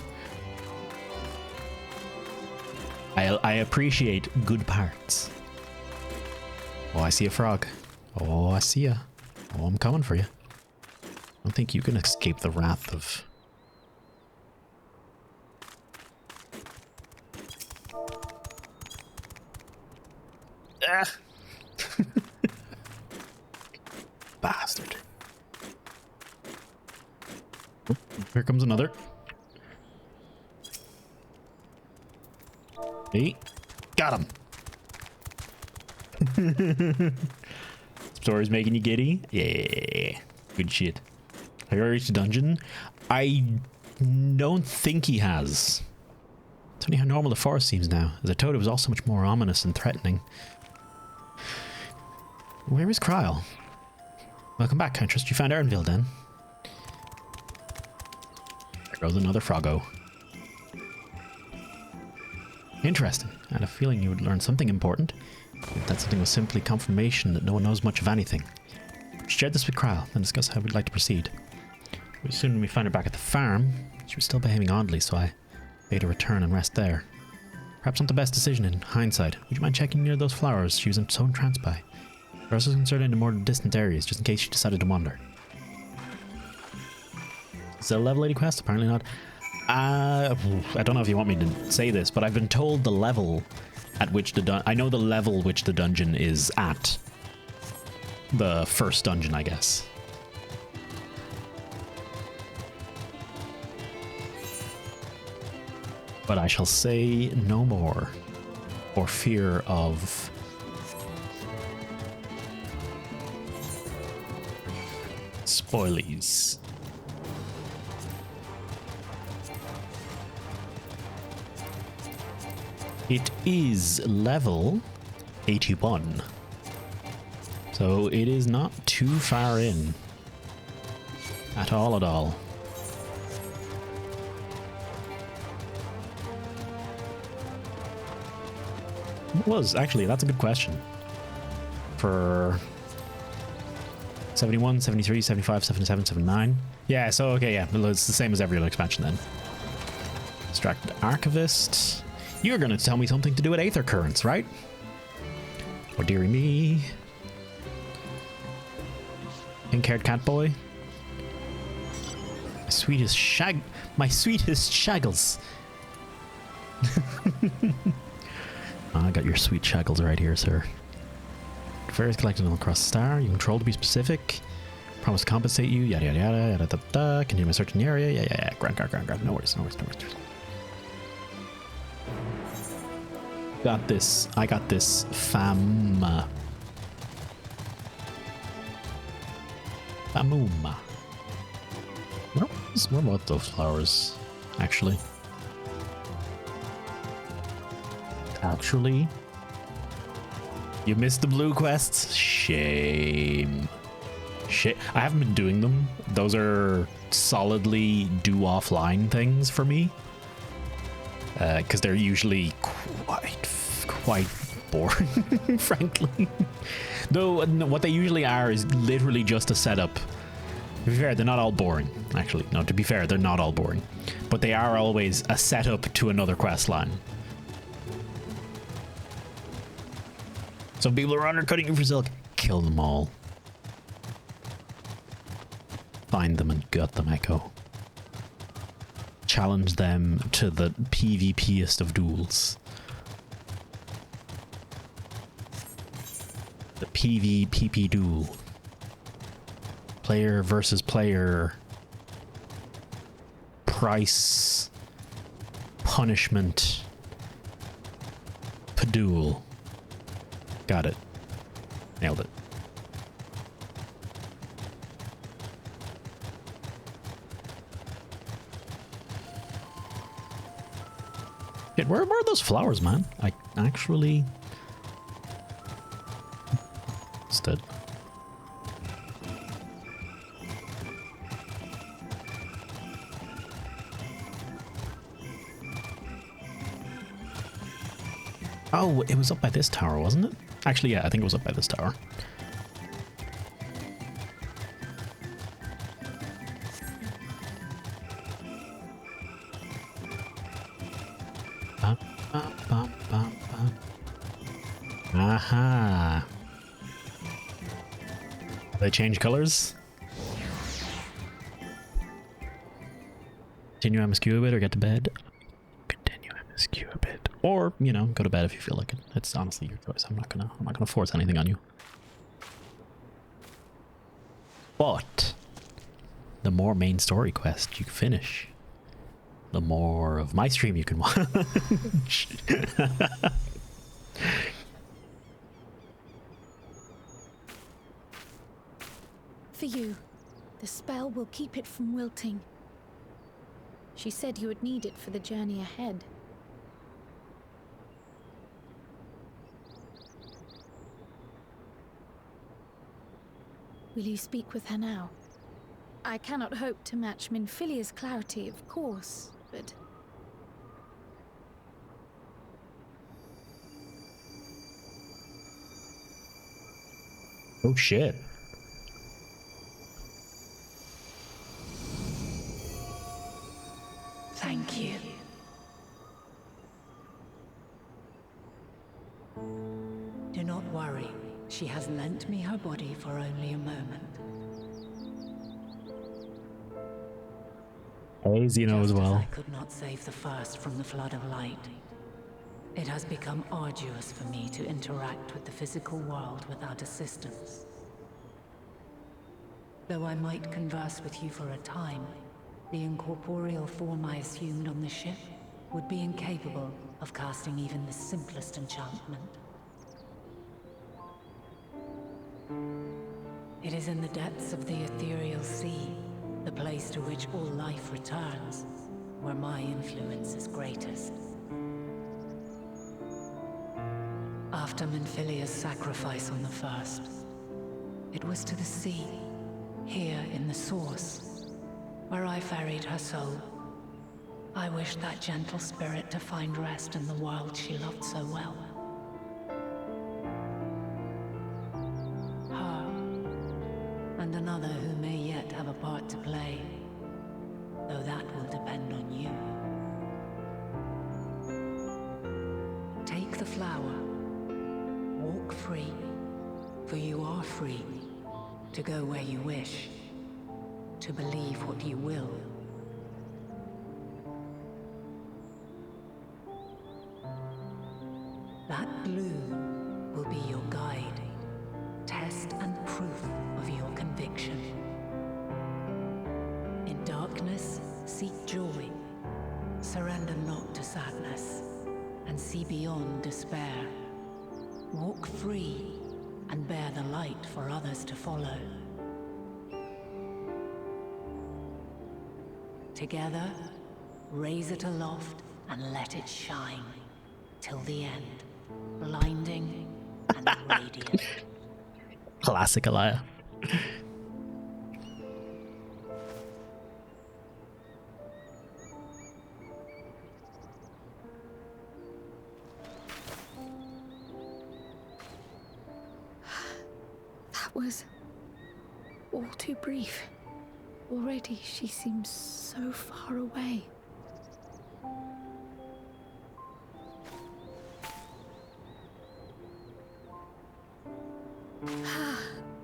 I appreciate good parts. Oh, I see a frog. Oh, I see ya. Oh, I'm coming for you. I don't think you can escape the wrath of... Ah! Bastard. Oh, here comes another. Hey, got him. Story's making you giddy? Yeah, good shit. Have you already reached the dungeon? I don't think he has. It's funny how normal the forest seems now. As I told it was also much more ominous and threatening. Where is Kryle? Welcome back, I trust you found Erenville then. There goes another froggo. Interesting. I had a feeling you would learn something important. If that something was simply confirmation that no one knows much of anything. Share this with Kryle and discuss how we'd like to proceed. Soon when we find her back at the farm, she was still behaving oddly, so I bade her return and rest there. Perhaps not the best decision in hindsight. Would you mind checking near those flowers she was so entranced by? We're also concerned into more distant areas, just in case she decided to wander. Is that a level 80 quest? Apparently not. I don't know if you want me to say this, but I've been told the level at which I know the level which the dungeon is at. The first dungeon, I guess. But I shall say no more, for fear of spoilies. It is level 81. So it is not too far in. At all. What was, actually, that's a good question. For 71, 73, 75, 77, 79. Yeah, so okay, yeah, it's the same as every other expansion then. Distracted Archivist. You're gonna tell me something to do with Aether Currents, right? Oh, dearie me. Pink-haired cat boy. My sweetest shaggles. I got your sweet shaggles right here, sir. Fairies collected all across the star. You control to be specific. Promise to compensate you. Yada yada yada yada da da. Continue my search in the area. Yeah. Grant. No worries. Got this. I got this, fam. Famuma. Where about those flowers? Actually. You missed the blue quests? Shame. Shit. I haven't been doing them. Those are solidly do offline things for me. Because they're usually quite boring, frankly. Though what they usually are is literally just a setup. To be fair, they're not all boring, actually. No, to be fair, they're not all boring. But they are always a setup to another quest line. Some people are undercutting you for silk. Kill them all. Find them and gut them, Echo. Challenge them to the PvPest of duels. The PvPP duel. Player versus player. Price. Punishment. Paduel. Got it. Nailed it. Shit, where are those flowers, man? I actually... Stood. Oh, it was up by this tower, wasn't it? Actually, yeah, I think it was up by this tower. Aha. They change colors? Continue MSQ a bit or get to bed? Continue MSQ a bit. Or, you know, go to bed if you feel like it. It's honestly your choice. I'm not gonna force anything on you. But the more main story quests you can finish, the more of my stream you can watch.
For you, the spell will keep it from wilting. She said you would need it for the journey ahead. Will you speak with her now? I cannot hope to match Minfilia's clarity, of course, but...
Oh shit.
Thank you. Do not worry. She has lent me her body for only a moment.
Hey, Zeno as well.
I could not save the first from the flood of light. It has become arduous for me to interact with the physical world without assistance. Though I might converse with you for a time, the incorporeal form I assumed on the ship would be incapable of casting even the simplest enchantment. It is in the depths of the ethereal sea, the place to which all life returns, where my influence is greatest. After Minfilia's sacrifice on the first, it was to the sea, here in the source, where I ferried her soul. I wished that gentle spirit to find rest in the world she loved so well. Her, and another who may yet have a part to play, though that will depend on you. Take the flower, walk free, for you are free, to go where you wish, to believe what you will. That blue will be your guide, test and proof of your conviction. In darkness, seek joy, surrender not to sadness, and see beyond despair. Walk free and bear the light for others to follow. Together, raise it aloft and let it shine till the end, blinding and radiant.
Classic Alaya.
all too brief. Already she seems so far away.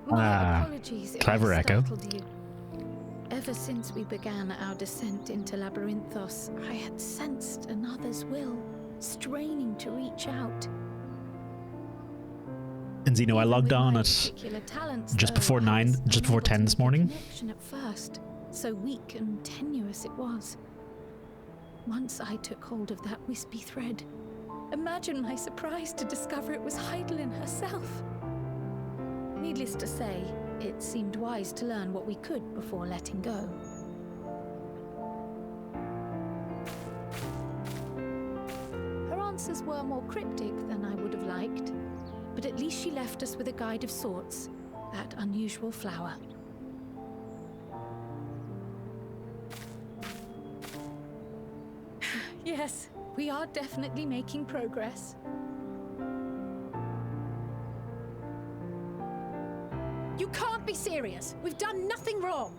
My apologies if
clever
I
echo.
startled you. Ever since we began our descent into Labyrinthos, I had sensed another's will, straining to reach out.
And Zeno, I logged on at just before 10 this morning.
Connection at first, so weak and tenuous it was. Once I took hold of that wispy thread, imagine my surprise to discover it was Heidelin herself. Needless to say, it seemed wise to learn what we could before letting go. Her answers were more cryptic than I would have liked, but at least she left us with a guide of sorts, that unusual flower. Yes, we are definitely making progress.
You can't be serious. We've done nothing wrong.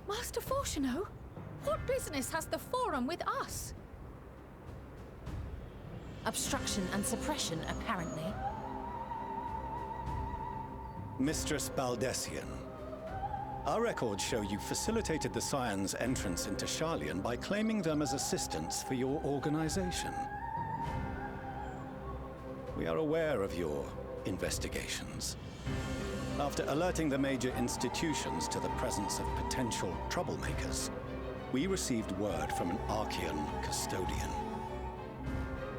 Master Fortuno, what business has the Forum with us?
Obstruction and suppression, apparently.
Mistress Baldessian, our records show you facilitated the Scions' entrance into Sharlayan by claiming them as assistants for your organization. We are aware of your investigations. After alerting the major institutions to the presence of potential troublemakers, we received word from an Archean custodian.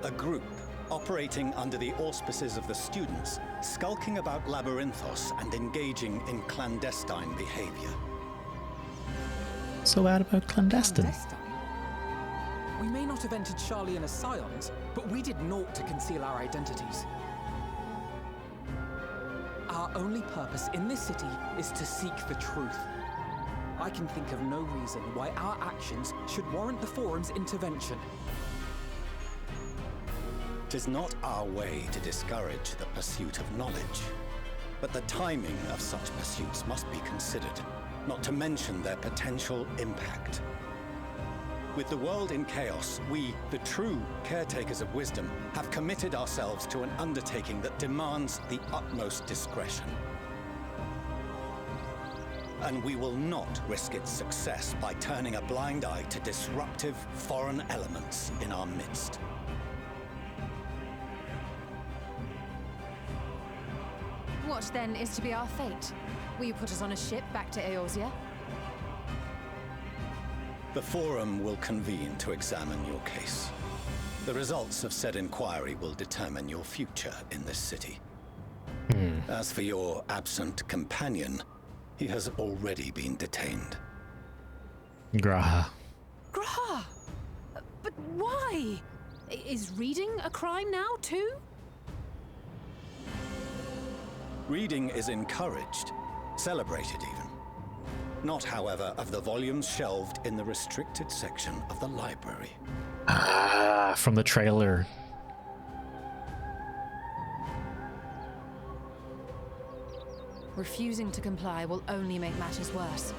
A group operating under the auspices of the students, skulking about Labyrinthos and engaging in clandestine behavior.
So bad about clandestine.
We may not have entered Sharlayan as Scions, but we did naught to conceal our identities. Our only purpose in this city is to seek the truth. I can think of no reason why our actions should warrant the Forum's intervention.
'Tis not our way to discourage the pursuit of knowledge, but the timing of such pursuits must be considered, not to mention their potential impact. With the world in chaos, we, the true caretakers of wisdom, have committed ourselves to an undertaking that demands the utmost discretion. And we will not risk its success by turning a blind eye to disruptive foreign elements in our midst.
What then is to be our fate? Will you put us on a ship back to Eorzea?
The Forum will convene to examine your case. The results of said inquiry will determine your future in this city. As for your absent companion, he has already been detained.
Graha.
Graha! But why? Is reading a crime now, too?
Reading is encouraged, celebrated even. Not, however, of the volumes shelved in the restricted section of the library.
Ah, from the trailer.
Refusing to comply will only make matters worse.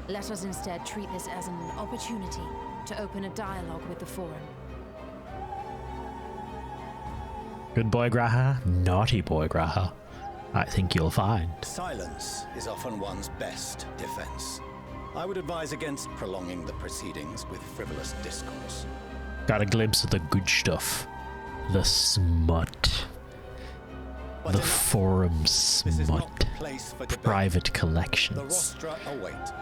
Let us instead treat this as an opportunity to open a dialogue with the Forum.
Good boy, Graha. Naughty boy, Graha. I think you'll find.
Silence is often one's best defense. I would advise against prolonging the proceedings with frivolous discourse.
Got a glimpse of the good stuff. The smut. The Forum smut. Private collections.
The rostra await.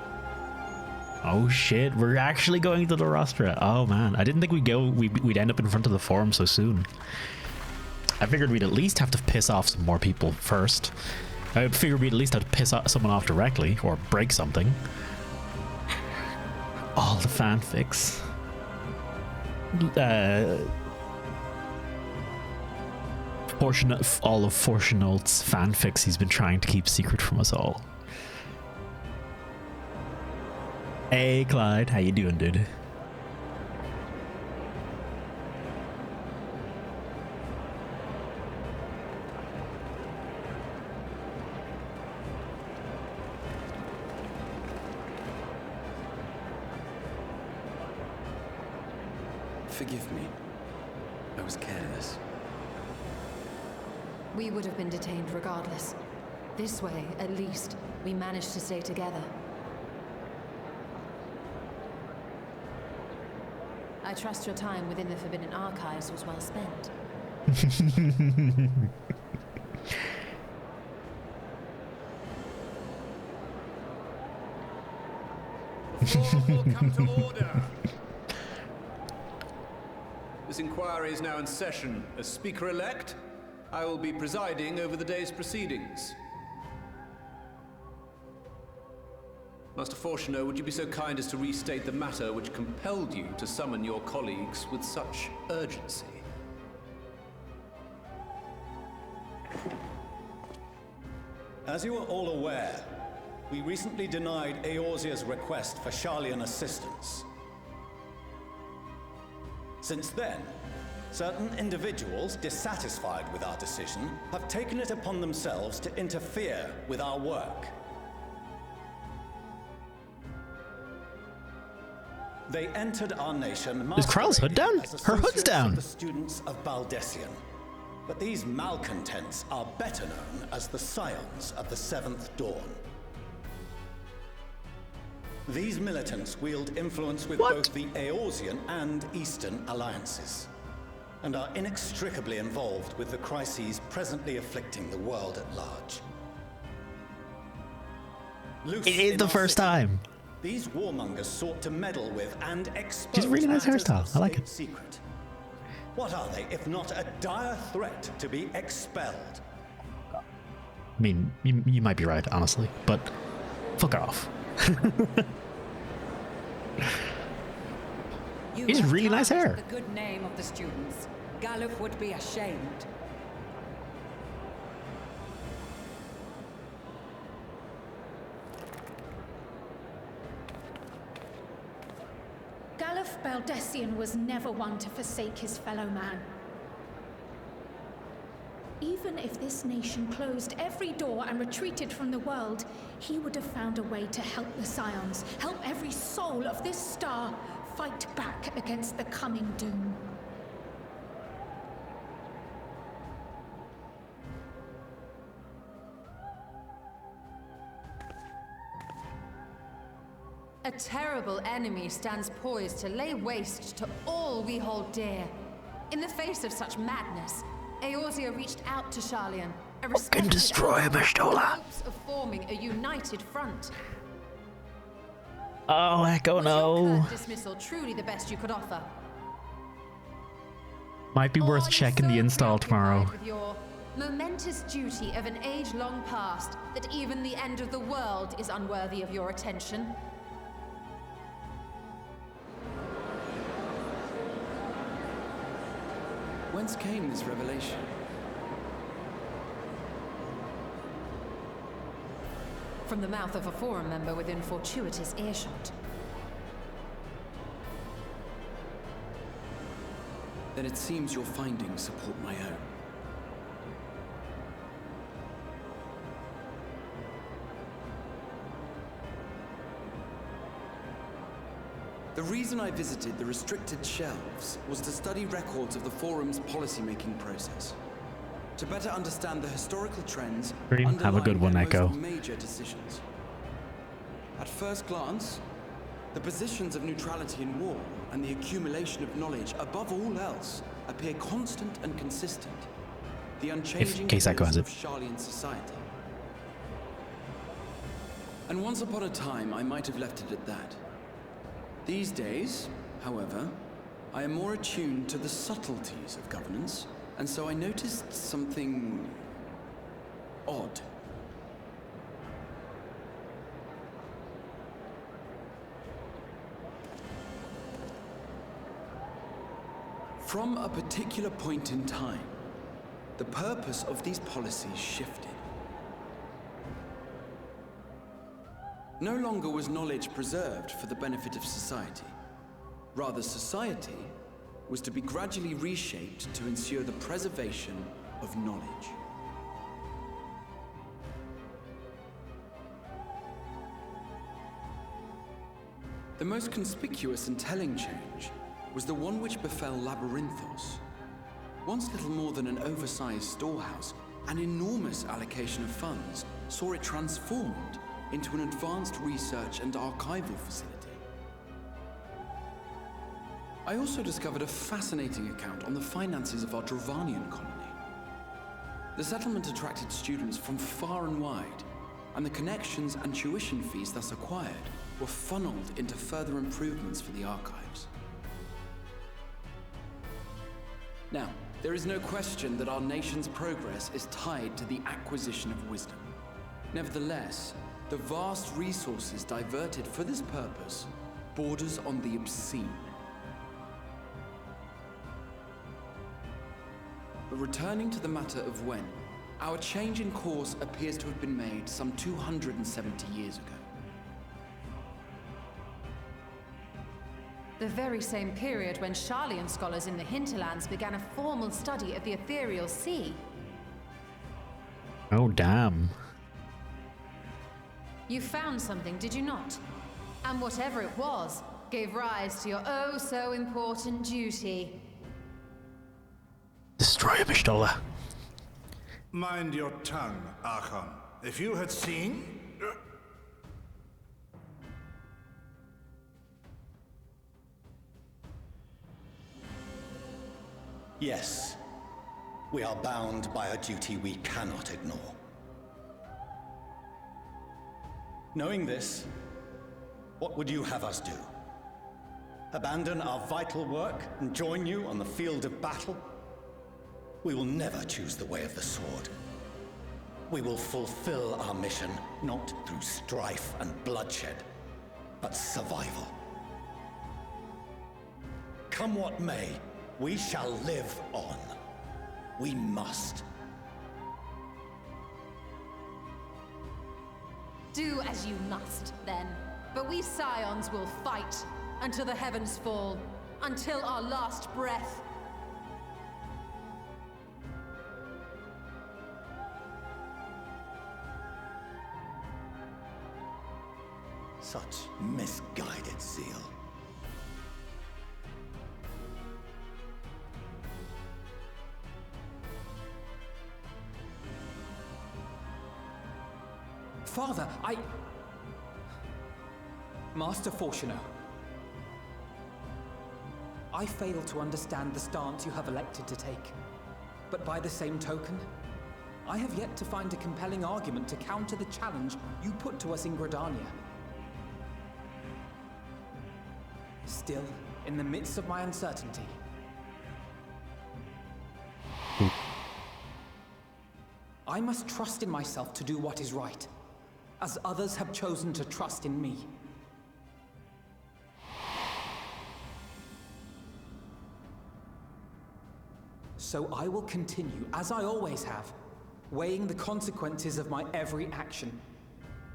Oh shit, we're actually going to the rostra. Oh man, I didn't think we'd end up in front of the Forum so soon. I figured we'd at least have to piss off some more people first. I figured we'd at least have to piss someone off directly, or break something. All the fanfics. all of Fortunault's fanfics he's been trying to keep secret from us all. Hey Clyde, how you doing, dude?
Forgive me. I was careless.
We would have been detained regardless. This way, at least, we managed to stay together. I trust your time within the Forbidden Archives was well spent.
The floor will come to order. This inquiry is now in session. As Speaker-elect, I will be presiding over the day's proceedings. Master Fortunaut, would you be so kind as to restate the matter which compelled you to summon your colleagues with such urgency?
As you are all aware, we recently denied Eorzea's request for Sharlayan assistance. Since then, certain individuals dissatisfied with our decision have taken it upon themselves to interfere with our work. They entered our nation.
Is Krell's hood down? Her hood's down.
The students of Baldessian. But these malcontents are better known as the Scions of the Seventh Dawn. These militants wield influence with both the Eorzean and Eastern alliances, and are inextricably involved with the crises presently afflicting the world at large.
It is the first time.
These warmongers sought to meddle with and expose.
She's a really nice
matters
hairstyle.
of
I like
state
it.
Secret. What are they if not a dire threat to be expelled?
I mean, you might be right, honestly, but fuck off. He's really nice hair.
The good name of the students. Galuf would be ashamed.
Galuf Baldessian was never one to forsake his fellow man. Even if this nation closed every door and retreated from the world, he would have found a way to help the Scions, help every soul of this star fight back against the coming doom.
A terrible enemy stands poised to lay waste to all we hold dear. In the face of such madness, Eorzea reached out to Sharlayan, a respected
destroy him, Ashtola.
in hopes of forming a united front.
Oh, Echo,
Was
no.
your curt dismissal truly the best you could offer?
Might be worth checking the install tomorrow.
With your momentous duty of an age long past, that even the end of the world is unworthy of your attention?
Whence came this revelation?
From the mouth of a forum member within fortuitous earshot.
Then it seems your findings support my own. The reason I visited the restricted shelves was to study records of the Forum's policymaking process, to better understand the historical trends
Have a good one,
underlying their
Echo.
most major decisions. At first glance, the positions of neutrality in war and the accumulation of knowledge above all else appear constant and consistent. The unchanging
case Echo has
of
it.
Sharlayan society. And once upon a time, I might have left it at that. These days, however, I am more attuned to the subtleties of governance, and so I noticed something odd. From a particular point in time, the purpose of these policies shifted. No longer was knowledge preserved for the benefit of society. Rather, society was to be gradually reshaped to ensure the preservation of knowledge. The most conspicuous and telling change was the one which befell Labyrinthos. Once little more than an oversized storehouse, an enormous allocation of funds saw it transformed into an advanced research and archival facility. I also discovered a fascinating account on the finances of our Dravanian colony. The settlement attracted students from far and wide, and the connections and tuition fees thus acquired were funneled into further improvements for the archives. Now, there is no question that our nation's progress is tied to the acquisition of wisdom. Nevertheless, the vast resources diverted for this purpose borders on the obscene. But returning to the matter of when, our change in course appears to have been made some 270 years ago.
The very same period when Sharlayan scholars in the hinterlands began a formal study of the ethereal sea.
Oh, damn.
You found something, did you not? And whatever it was, gave rise to your oh-so-important duty.
Destroy Pistola.
Mind your tongue, Archon. If you had seen...
Yes. We are bound by a duty we cannot ignore. Knowing this, what would you have us do? Abandon our vital work and join you on the field of battle? We will never choose the way of the sword. We will fulfill our mission, not through strife and bloodshed, but survival. Come what may, we shall live on. We must.
Do as you must, then. But we Scions will fight until the heavens fall, until our last breath.
Such misguided zeal.
Father, Master Fortuno, I fail to understand the stance you have elected to take. But by the same token, I have yet to find a compelling argument to counter the challenge you put to us in Gridania. Still, in the midst of my uncertainty, I must trust in myself to do what is right, as others have chosen to trust in me. So I will continue, as I always have, weighing the consequences of my every action,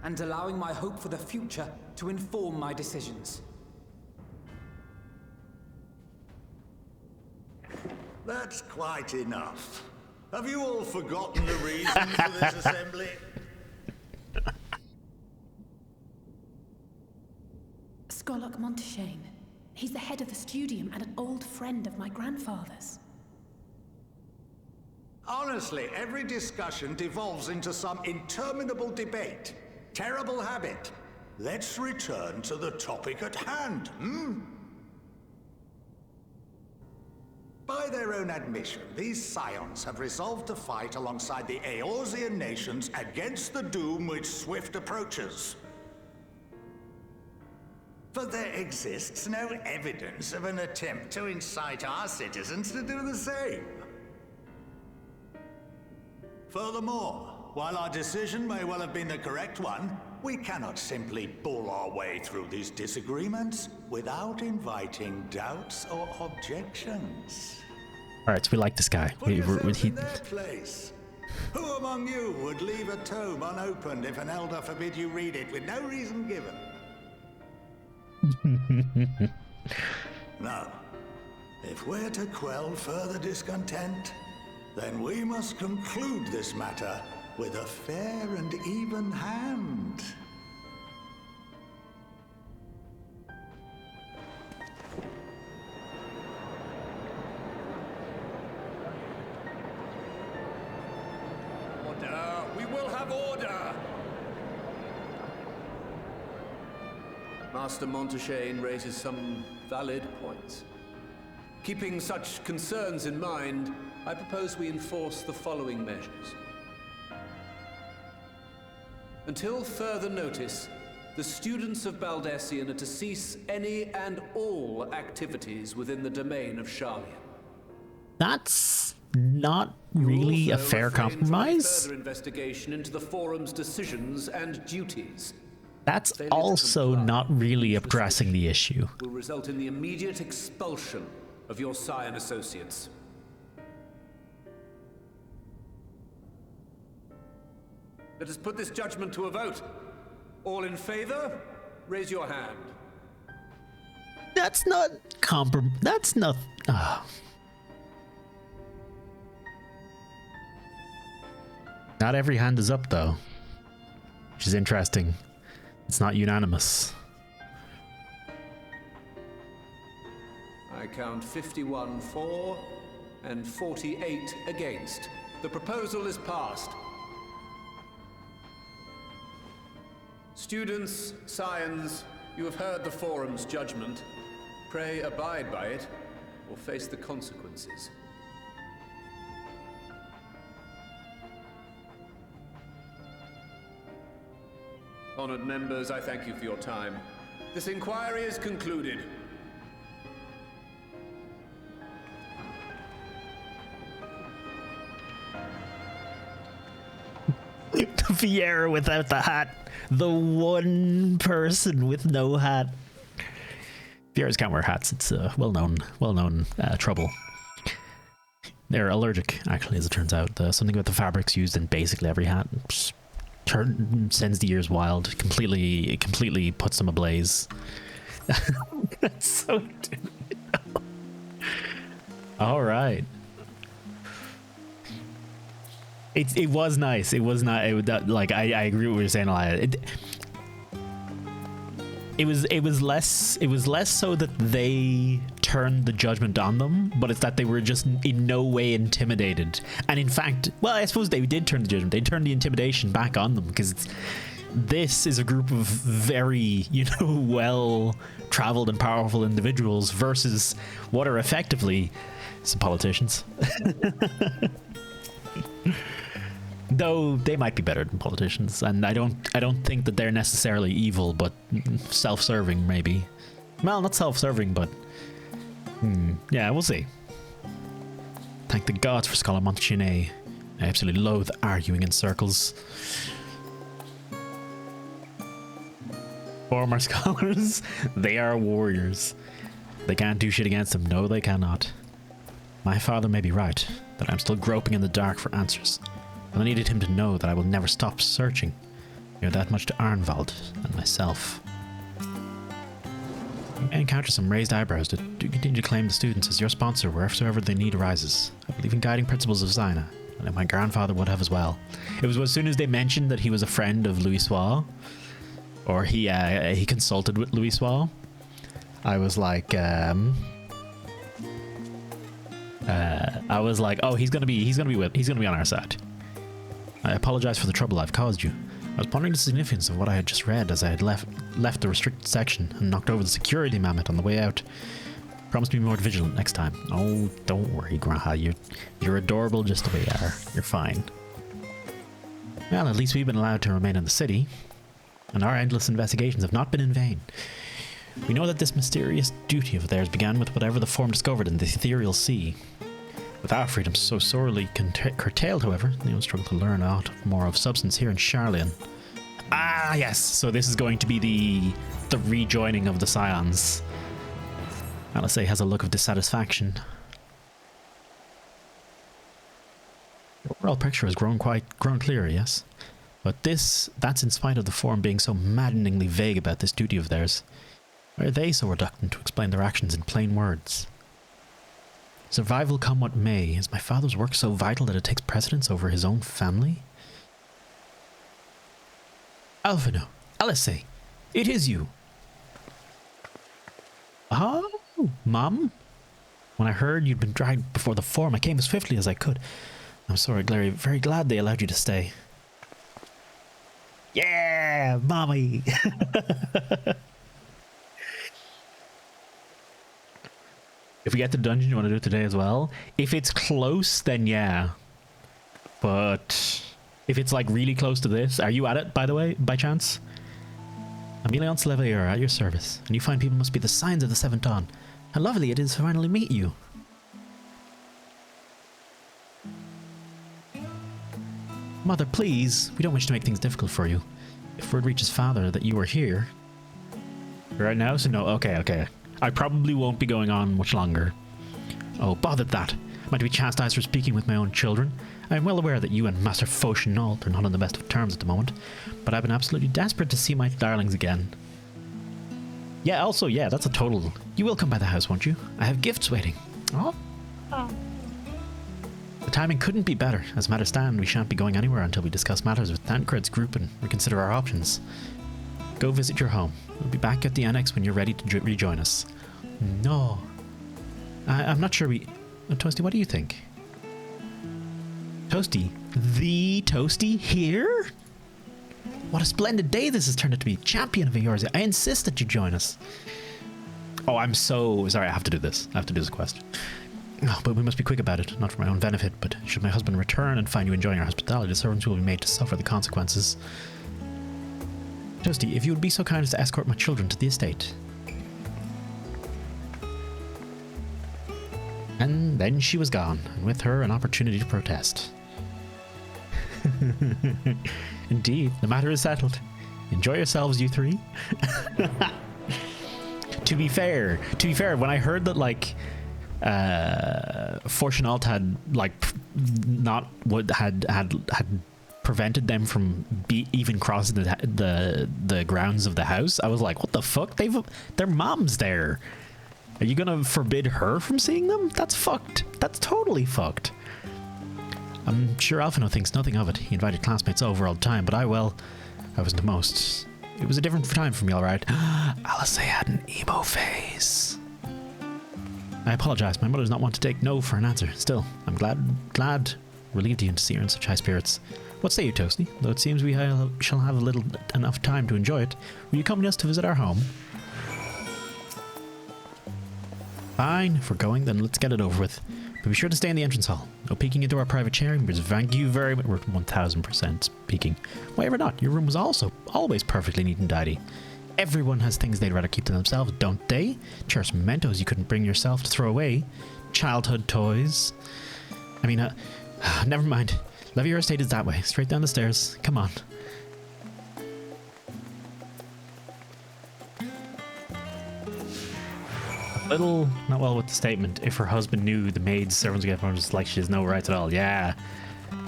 and allowing my hope for the future to inform my decisions.
That's quite enough. Have you all forgotten the reason for this assembly?
Skolok Monteshane. He's the head of the studium and an old friend of my grandfather's.
Honestly, every discussion devolves into some interminable debate. Terrible habit. Let's return to the topic at hand, By their own admission, these Scions have resolved to fight alongside the Eorzean nations against the doom which swift approaches. But there exists no evidence of an attempt to incite our citizens to do the same. Furthermore, while our decision may well have been the correct one, we cannot simply bull our way through these disagreements without inviting doubts or objections.
Alright, so we like this guy.
He... Who among you would leave a tome unopened if an elder forbid you read it with no reason given? Now, if we're to quell further discontent, then we must conclude this matter with a fair and even hand.
Order! We will have order! Master Montaigne raises some valid points. Keeping such concerns in mind, I propose we enforce the following measures. Until further notice, the students of Baldessian are to cease any and all activities within the domain of Sharlayan.
That's not really a fair compromise.
Further investigation into the forum's decisions and duties.
That's also not really addressing the issue.
Will result in the immediate expulsion of your Scion associates. Let us put this judgment to a vote. All in favor, raise your hand.
That's not that's not... Not every hand is up, though. Which is interesting. It's not unanimous.
I count 51 for and 48 against. The proposal is passed. Students, Scions, you have heard the forum's judgment. Pray abide by it, or face the consequences. Honored members, I thank you for your time. This inquiry is concluded.
Vieira without the hat. The one person with no hat. Vieras can't wear hats. It's well-known trouble. They're allergic, actually, as it turns out. Something about the fabrics used in basically every hat sends the ears wild. Completely puts them ablaze. That's so stupid. All right. It was nice. It was not. Like I agree with what you're saying, Elia. It was less so that they turned the judgment on them, but it's that they were just in no way intimidated. And in fact, well, I suppose they did turn the judgment. They turned the intimidation back on them, because this is a group of very, well-traveled and powerful individuals versus what are effectively some politicians. Though they might be better than politicians, and I don't think that they're necessarily evil, but self-serving maybe. Well, not self-serving, but yeah, we'll see. Thank the gods for Scholar Montaigne. I absolutely loathe arguing in circles. Former scholars, they are warriors. They can't do shit against them. No, they cannot. My father may be right, that I'm still groping in the dark for answers. I needed him to know that I will never stop searching. You're that much to Arnvald and myself. You may encounter some raised eyebrows that do continue to claim the students as your sponsor wheresoever the need arises. I believe in guiding principles of Zina, and my grandfather would have as well. It was as soon as they mentioned that he was a friend of Louis Soir, or he consulted with Louis Soir, I was like, oh, he's gonna be on our side. I apologize for the trouble I've caused you. I was pondering the significance of what I had just read as I had left the restricted section and knocked over the security mammoth on the way out. Promise to be more vigilant next time. Oh, don't worry, Graha. You're adorable just the way you are. You're fine. Well, at least we've been allowed to remain in the city, and our endless investigations have not been in vain. We know that this mysterious duty of theirs began with whatever the form discovered in the ethereal sea. With our freedom so sorely curtailed, however, they will struggle to learn a lot more of substance here in Sharlayan. Ah, yes. So this is going to be the rejoining of the Scions. Alisei has a look of dissatisfaction. overall picture has grown clearer, yes? But that's in spite of the Forum being so maddeningly vague about this duty of theirs. Why are they so reluctant to explain their actions in plain words? Survival come what may, is my father's work so vital that it takes precedence over his own family? Alphino, Alice, it is you. Oh, Mom? When I heard you'd been dragged before the Forum, I came as swiftly as I could. I'm sorry, Glary, very glad they allowed you to stay. Yeah, Mommy! If we get to the dungeon, you want to do it today as well? If it's close, then yeah. But if it's like really close to this, are you at it, by the way, by chance? Emilion Slevair, at your service. And you find people must be the signs of the Seventh Dawn. How lovely it is to finally meet you. Mother, please, we don't wish to make things difficult for you. If word reaches father that you are here... Right now? So no, okay. I probably won't be going on much longer. Oh, bother that. Am I to be chastised for speaking with my own children? I am well aware that you and Master Fauchenault are not on the best of terms at the moment, but I've been absolutely desperate to see my darlings again. Yeah, also, yeah, that's a total... You will come by the house, won't you? I have gifts waiting. Oh. The timing couldn't be better. As matters stand, we shan't be going anywhere until we discuss matters with Thancred's group and reconsider our options. Go visit your home. We'll be back at the annex when you're ready to rejoin us. No. I'm not sure we... Toasty, what do you think? Toasty? The Toasty here? What a splendid day this has turned out to be. Champion of yours, I insist that you join us. Oh, I'm so... Sorry, I have to do this. I have to do this quest. Oh, but we must be quick about it, not for my own benefit, but should my husband return and find you enjoying our hospitality, the servants will be made to suffer the consequences. Toasty, if you would be so kind as to escort my children to the estate. And then she was gone, and with her an opportunity to protest. Indeed, the matter is settled. Enjoy yourselves, you three. To be fair, when I heard that, like, Fauchenault had, like, had prevented them from even crossing the grounds of the house, I was like, what the fuck? Their mom's there. Are you gonna forbid her from seeing them? That's fucked. That's totally fucked. I'm sure Alphino thinks nothing of it. He invited classmates over all the time, but I wasn't the most. It was a different time for me, alright. Alice had an emo phase. I apologize. My mother does not want to take no for an answer. Still, I'm glad relieved you to see her in such high spirits. What say you, Toasty? Though it seems we shall have enough time to enjoy it, will you accompany us to visit our home? Fine, if we're going, then let's get it over with. But be sure to stay in the entrance hall. No peeking into our private chambers. Thank you very much. We're 1000% peeking. Why ever not? Your room was also always perfectly neat and tidy. Everyone has things they'd rather keep to themselves, don't they? Cherished mementos you couldn't bring yourself to throw away. Childhood toys. I mean, never mind. Levier Estate is that way. Straight down the stairs. Come on. Little not well with the statement. If her husband knew the maid's servants get from just like she has no rights at all. Yeah,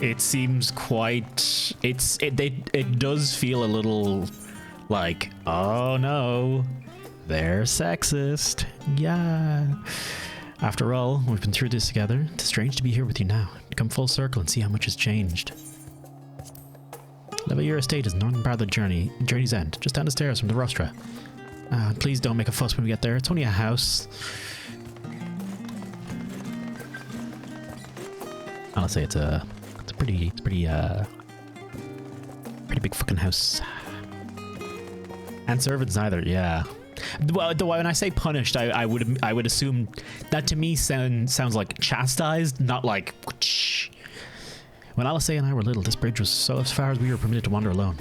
it seems quite. It does feel a little like, oh no, they're sexist. Yeah. After all, we've been through this together. It's strange to be here with you now, to come full circle and see how much has changed. Levier Estate is northern part of the journey's end, just down the stairs from the rostra. Please don't make a fuss when we get there. It's only a house. I'll say it's a pretty big fucking house. And servants either, yeah. Well, when I say punished, I would assume that to me sounds like chastised, not like. When Alice and I were little, this bridge was so as far as we were permitted to wander alone.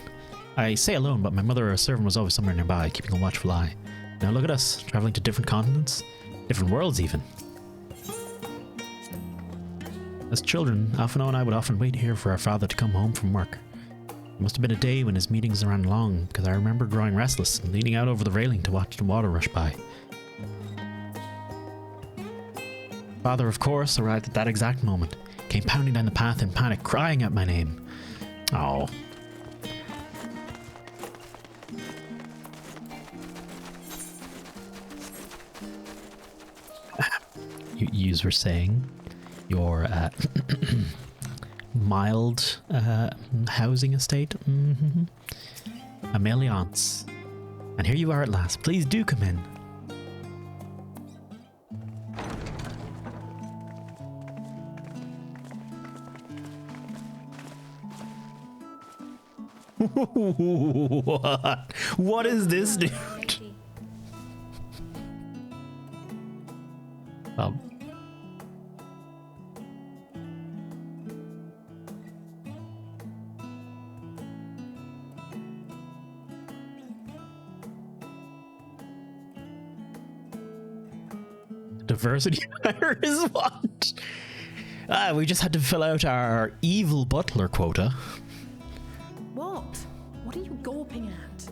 I say alone, but my mother or a servant was always somewhere nearby, keeping a watchful eye. Now look at us, traveling to different continents, different worlds even. As children, Alphino and I would often wait here for our father to come home from work. It must have been a day when his meetings ran long, because I remember growing restless and leaning out over the railing to watch the water rush by. Father, of course, arrived at that exact moment. came pounding down the path in panic, crying out my name. Oh. You were saying your mild housing estate? Ameliance. And here you are at last. Please do come in. What? What is this, dude? Diversity hire is what? We just had to fill out our evil butler quota.
What? What are you gawping at?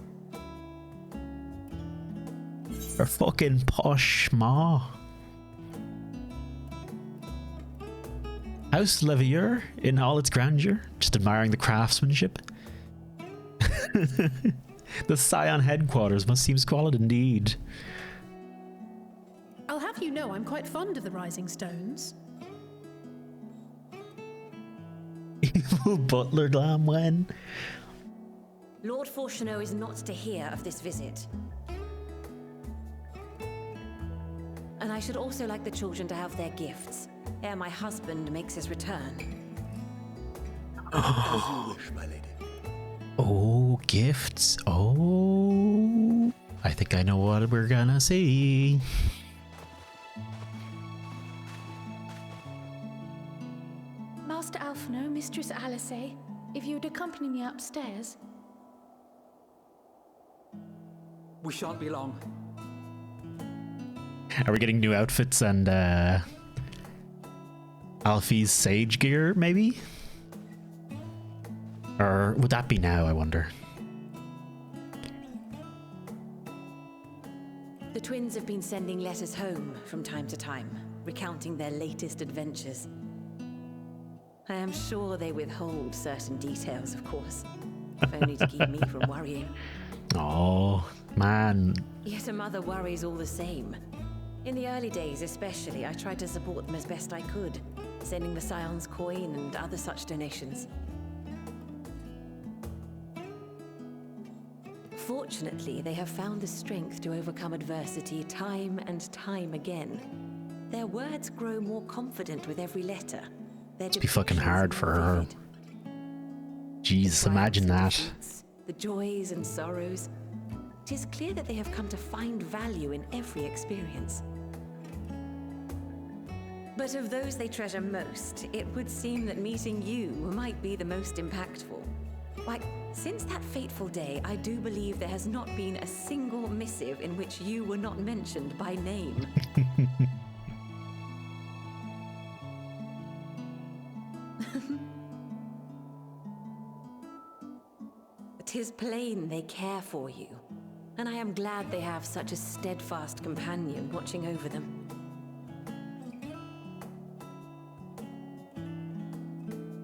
Our fucking posh ma. House Levier in all its grandeur, just admiring the craftsmanship. The Scion headquarters must seem squalid indeed.
I'll have you know I'm quite fond of the Rising Stones.
Evil butler glam when?
Lord Fortuneau is not to hear of this visit. And I should also like the children to have their gifts, ere my husband makes his return.
As you wish, my lady.
Oh, gifts. Oh, I think I know what we're gonna see.
Master Alphino, Mistress Alice, if you would accompany me upstairs.
We shan't be long.
Are we getting new outfits and Alfie's sage gear, maybe? Or would that be now, I wonder?
The twins have been sending letters home from time to time, recounting their latest adventures. I am sure they withhold certain details, of course, if only to keep me from worrying.
Oh, man.
Yet a mother worries all the same. In the early days especially, I tried to support them as best I could, sending the Scion's coin and other such donations. Fortunately, they have found the strength to overcome adversity time and time again. Their words grow more confident with every letter.
Must be fucking hard for her. Jesus, imagine that.
The joys and sorrows. It is clear that they have come to find value in every experience. But of those they treasure most, it would seem that meeting you might be the most impactful. Why, since that fateful day, I do believe there has not been a single missive in which you were not mentioned by name. 'Tis plain they care for you, and I am glad they have such a steadfast companion watching over them.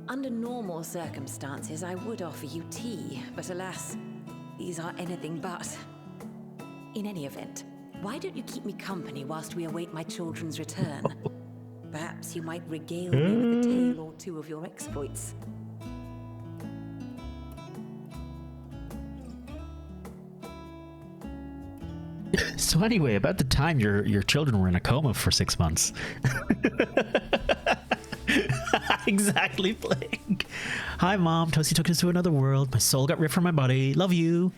Under normal circumstances, I would offer you tea, but alas, these are anything but. In any event, why don't you keep me company whilst we await my children's return? Perhaps you might regale me with a tale or two of your exploits.
So anyway, about the time your children were in a coma for 6 months. Exactly, Blake. Hi, Mom. Toasty took us to another world. My soul got ripped from my body. Love you.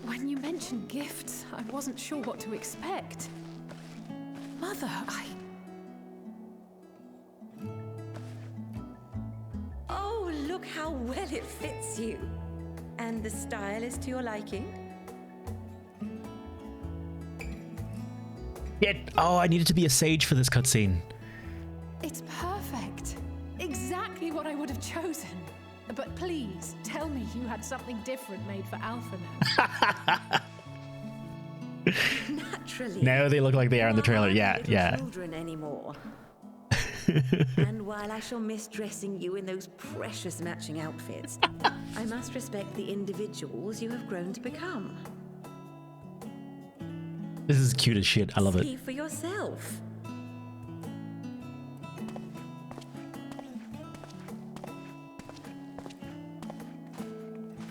When you mentioned gifts, I wasn't sure what to expect. Mother,
Oh, look how well it fits you. And the style is to your liking?
Oh, I needed to be a sage for this cutscene.
It's perfect. Exactly what I would have chosen. But please, tell me you had something different made for Alpha now.
Naturally.
Now they look like they are in the trailer. Yeah,
Little
yeah.
Children anymore. And while I shall miss dressing you in those precious matching outfits, I must respect the individuals you have grown to become.
This is cute as shit. I love
See
it.
for yourself.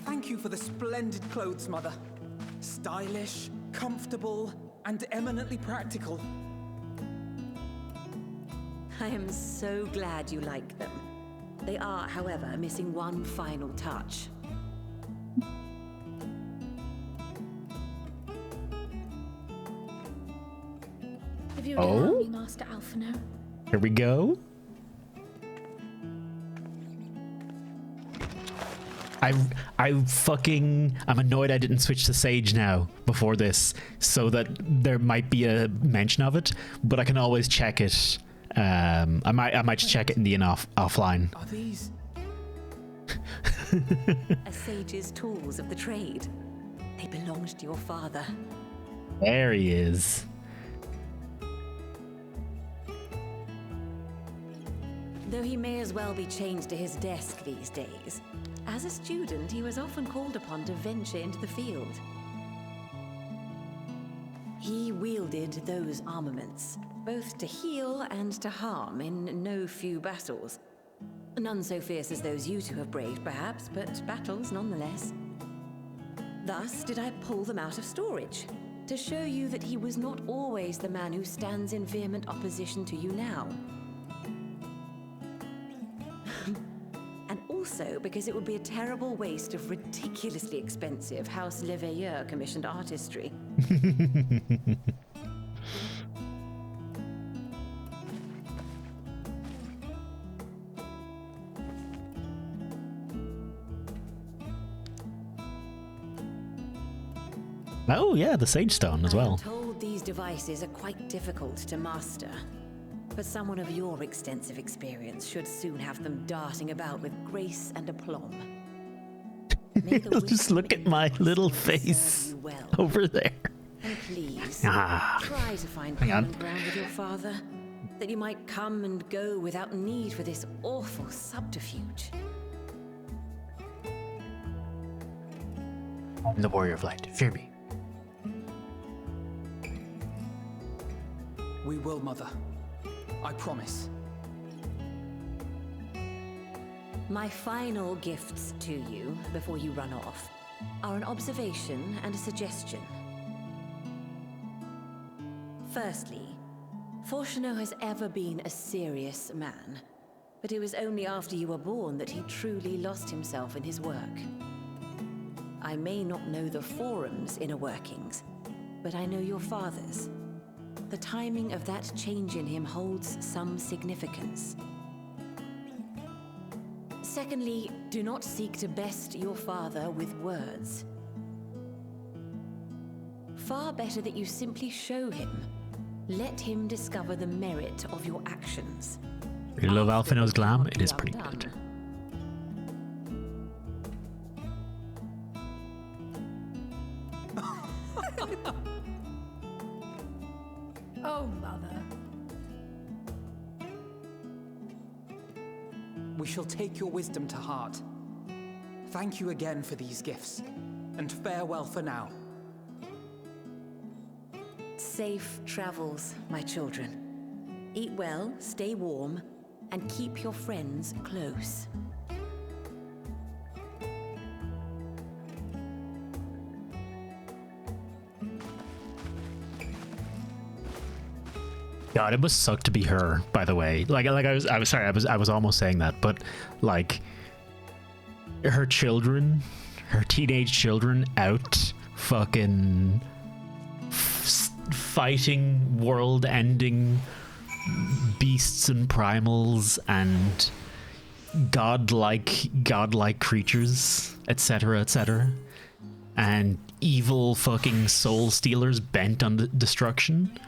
Thank you for the splendid clothes, Mother. Stylish, comfortable, and eminently practical.
I am so glad you like them. They are, however, missing one final touch.
If you would allow me, Master Alphino.
Here we go. I'm annoyed I didn't switch to Sage now before this, so that there might be a mention of it, but I can always check it. I might just check it in the offline.
Are these
A sage's tools of the trade. They belonged to your father.
There he is.
Though he may as well be chained to his desk these days, as a student he was often called upon to venture into the field. He wielded those armaments, both to heal and to harm in no few battles. None so fierce as those you two have braved, perhaps, but battles nonetheless. Thus did I pull them out of storage, to show you that he was not always the man who stands in vehement opposition to you now. And also because it would be a terrible waste of ridiculously expensive House Leveilleur commissioned artistry.
Oh yeah, the Sage Stone as well.
I'm told these devices are quite difficult to master, but someone of your extensive experience should soon have them darting about with grace and aplomb.
Just look at my little face over there.
And please,
Ah,
try to find
hang on.
common ground with your father, that you might come and go without need for this awful subterfuge.
I'm the warrior of light. Fear me.
We will, Mother. I promise.
My final gifts to you, before you run off, are an observation and a suggestion. Firstly, Fortuno has ever been a serious man, but it was only after you were born that he truly lost himself in his work. I may not know the Forum's inner workings, but I know your father's. The timing of that change in him holds some significance. Secondly, do not seek to best your father with words. Far better that you simply show him. Let him discover the merit of your actions.
You love Alphino's glam? It is pretty good.
Oh, Mother.
We shall take your wisdom to heart. Thank you again for these gifts, and farewell for now.
Safe travels, my children. Eat well, stay warm, and keep your friends close.
God, it must suck to be her, by the way. I was almost saying that, but like her children, her teenage children out fucking fighting world-ending beasts and primals and godlike creatures, etc., etc., and evil fucking soul stealers bent on destruction.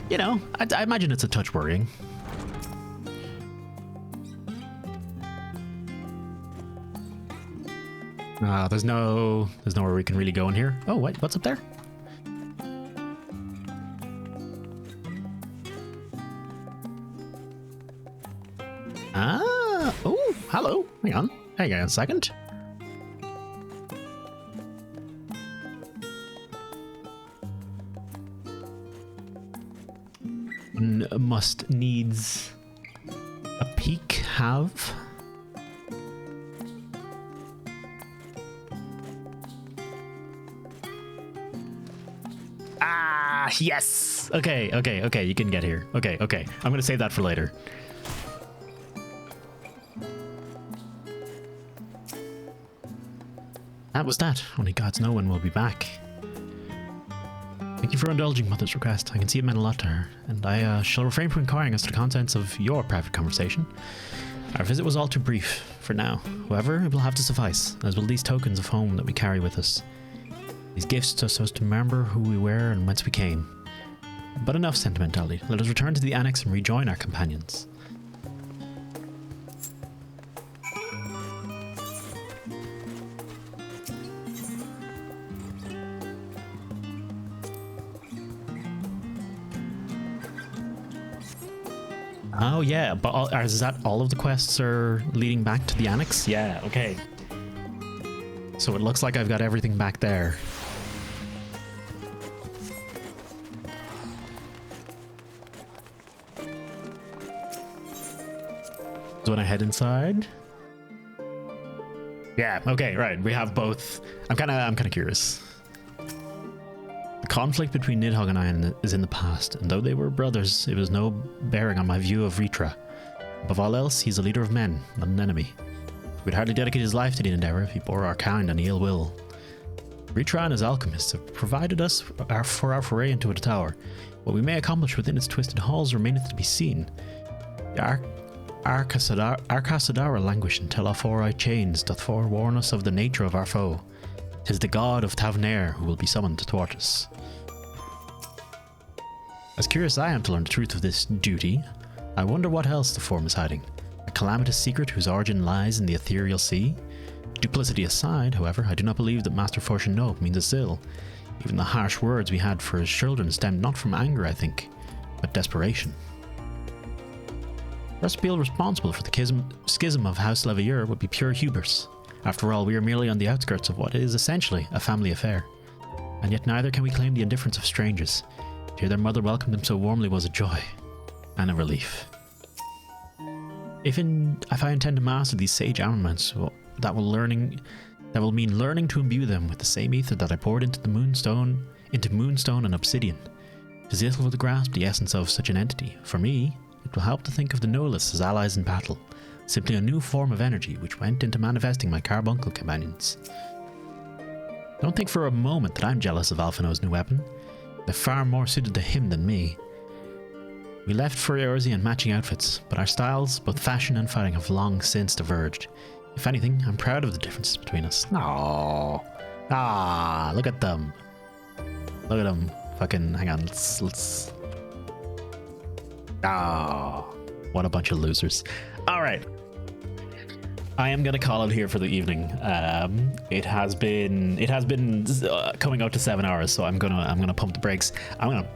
You know, I imagine it's a touch worrying. There's nowhere we can really go in here. Oh, wait, what's up there? Ah, oh, hello. Hang on a second. Must needs a peek have. Ah, yes. Okay, you can get here. Okay. I'm gonna save that for later. That was that. Only gods know when we'll be back. Thank you for indulging Mother's request. I can see it meant a lot to her, and I shall refrain from inquiring as to the contents of your private conversation. Our visit was all too brief, for now. However, it will have to suffice, as will these tokens of home that we carry with us. These gifts so as to remember who we were and whence we came. But enough sentimentality. Let us return to the annex and rejoin our companions. Oh yeah, but is that all of the quests are leading back to the annex? Yeah, okay. So it looks like I've got everything back there. So when I head inside? Yeah, okay, right. We have both. I'm kind of curious. The conflict between Nidhogg and I is in the past, and though they were brothers, it was no bearing on my view of Ritra. Above all else, he's a leader of men, not an enemy. We'd hardly dedicate his life to the endeavor if he bore our kind any ill will. Ritra and his alchemists have provided us for our foray into the tower. What we may accomplish within its twisted halls remaineth to be seen. The Arcasadara languish in Telafori chains doth forewarn us of the nature of our foe. 'Tis the god of Tavnair who will be summoned to thwart us. As curious as I am to learn the truth of this duty, I wonder what else the form is hiding. A calamitous secret whose origin lies in the ethereal sea? Duplicity aside, however, I do not believe that Master Fortuneau means us ill. Even the harsh words we had for his children stemmed not from anger, I think, but desperation. For us to feel responsible for the schism of House Leveilleur would be pure hubris. After all, we are merely on the outskirts of what is essentially a family affair. And yet neither can we claim the indifference of strangers. To hear their mother welcome them so warmly was a joy and a relief. If I intend to master these sage armaments, that will mean learning to imbue them with the same ether that I poured into moonstone and obsidian. It is little to grasp the essence of such an entity. For me, it will help to think of the Noelus as allies in battle, simply a new form of energy which went into manifesting my carbuncle companions. Don't think for a moment that I'm jealous of Alphino's new weapon. They're far more suited to him than me. We left for Eorzea in matching outfits, but our styles, both fashion and fighting, have long since diverged. If anything, I'm proud of the differences between us. Aww. Ah, look at them. Look at them. Fucking, hang on, let's... Ah, what a bunch of losers. Alright. I am gonna call it here for the evening. It has been coming out to 7 hours, so I'm gonna pump the brakes. I'm gonna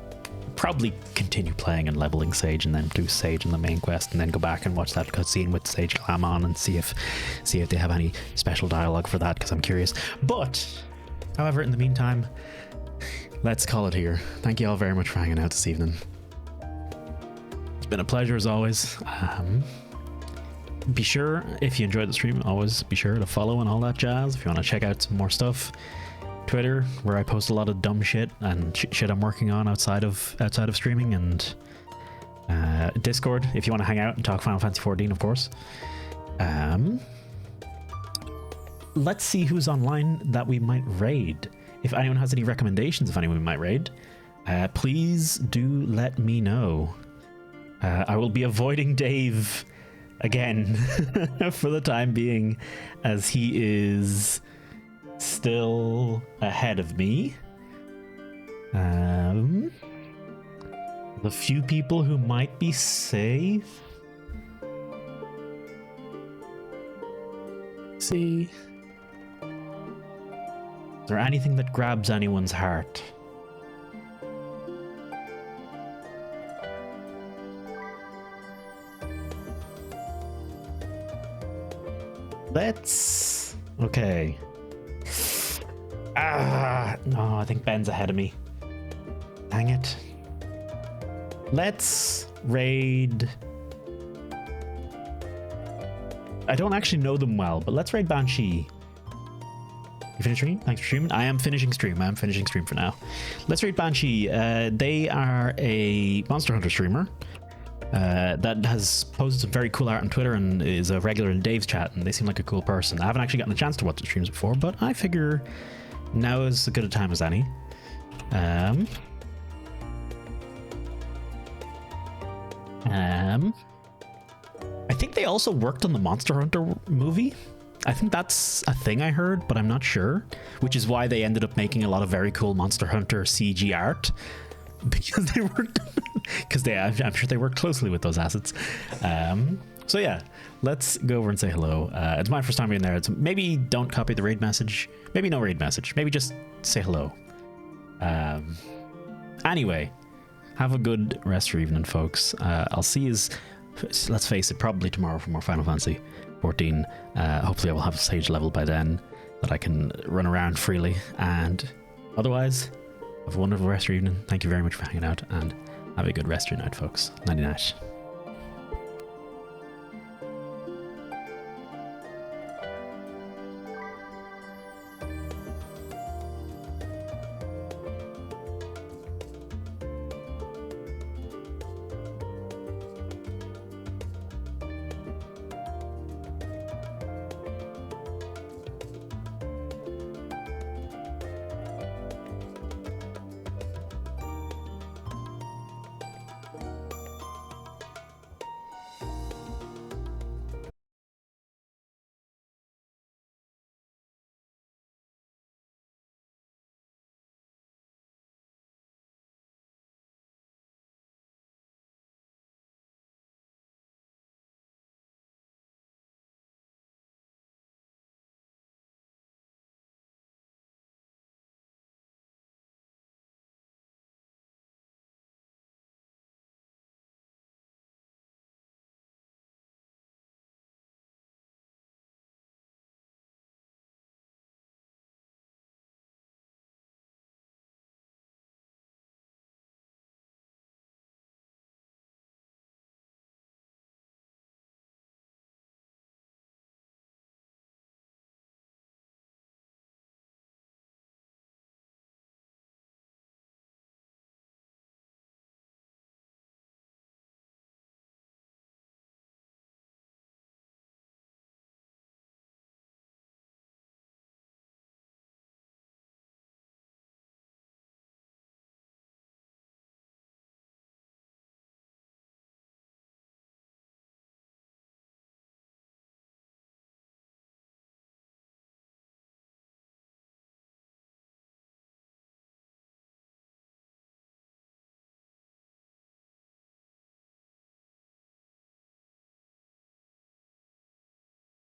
probably continue playing and leveling Sage, and then do Sage in the main quest, and then go back and watch that cutscene with Sage Clam on and see if they have any special dialogue for that, because I'm curious. But, however, in the meantime, let's call it here. Thank you all very much for hanging out this evening. It's been a pleasure as always. Be sure, if you enjoyed the stream, always be sure to follow and all that jazz. If you want to check out some more stuff, Twitter, where I post a lot of dumb shit and shit I'm working on outside of streaming, and Discord, if you want to hang out and talk Final Fantasy XIV, of course. Let's see who's online that we might raid. If anyone has any recommendations of anyone we might raid, please do let me know. I will be avoiding Dave again for the time being, as he is still ahead of me. The few people who might be safe. See, is there anything that grabs anyone's heart? Let's... Okay. No, I think Ben's ahead of me. Dang it. Let's raid... I don't actually know them well, but let's raid Banshee. You finished stream? Thanks for streaming. I am finishing stream. I am finishing stream for now. Let's raid Banshee. They are a Monster Hunter streamer that has posted some very cool art on Twitter and is a regular in Dave's chat, and they seem like a cool person. I haven't actually gotten a chance to watch the streams before, but I figure now is as good a time as any. I think they also worked on the Monster Hunter movie. I think that's a thing I heard, but I'm not sure, which is why they ended up making a lot of very cool Monster Hunter CG art, because they worked, I'm sure they worked closely with those assets. So yeah, let's go over and say hello. It's my first time being there. Maybe don't copy the raid message. Maybe no raid message. Maybe just say hello. Anyway, have a good rest of your evening, folks. I'll see you, let's face it, probably tomorrow for more Final Fantasy 14. Hopefully I will have a stage level by then that I can run around freely. And otherwise, have a wonderful rest of your evening. Thank you very much for hanging out, and have a good rest of your night, folks. Nighty night.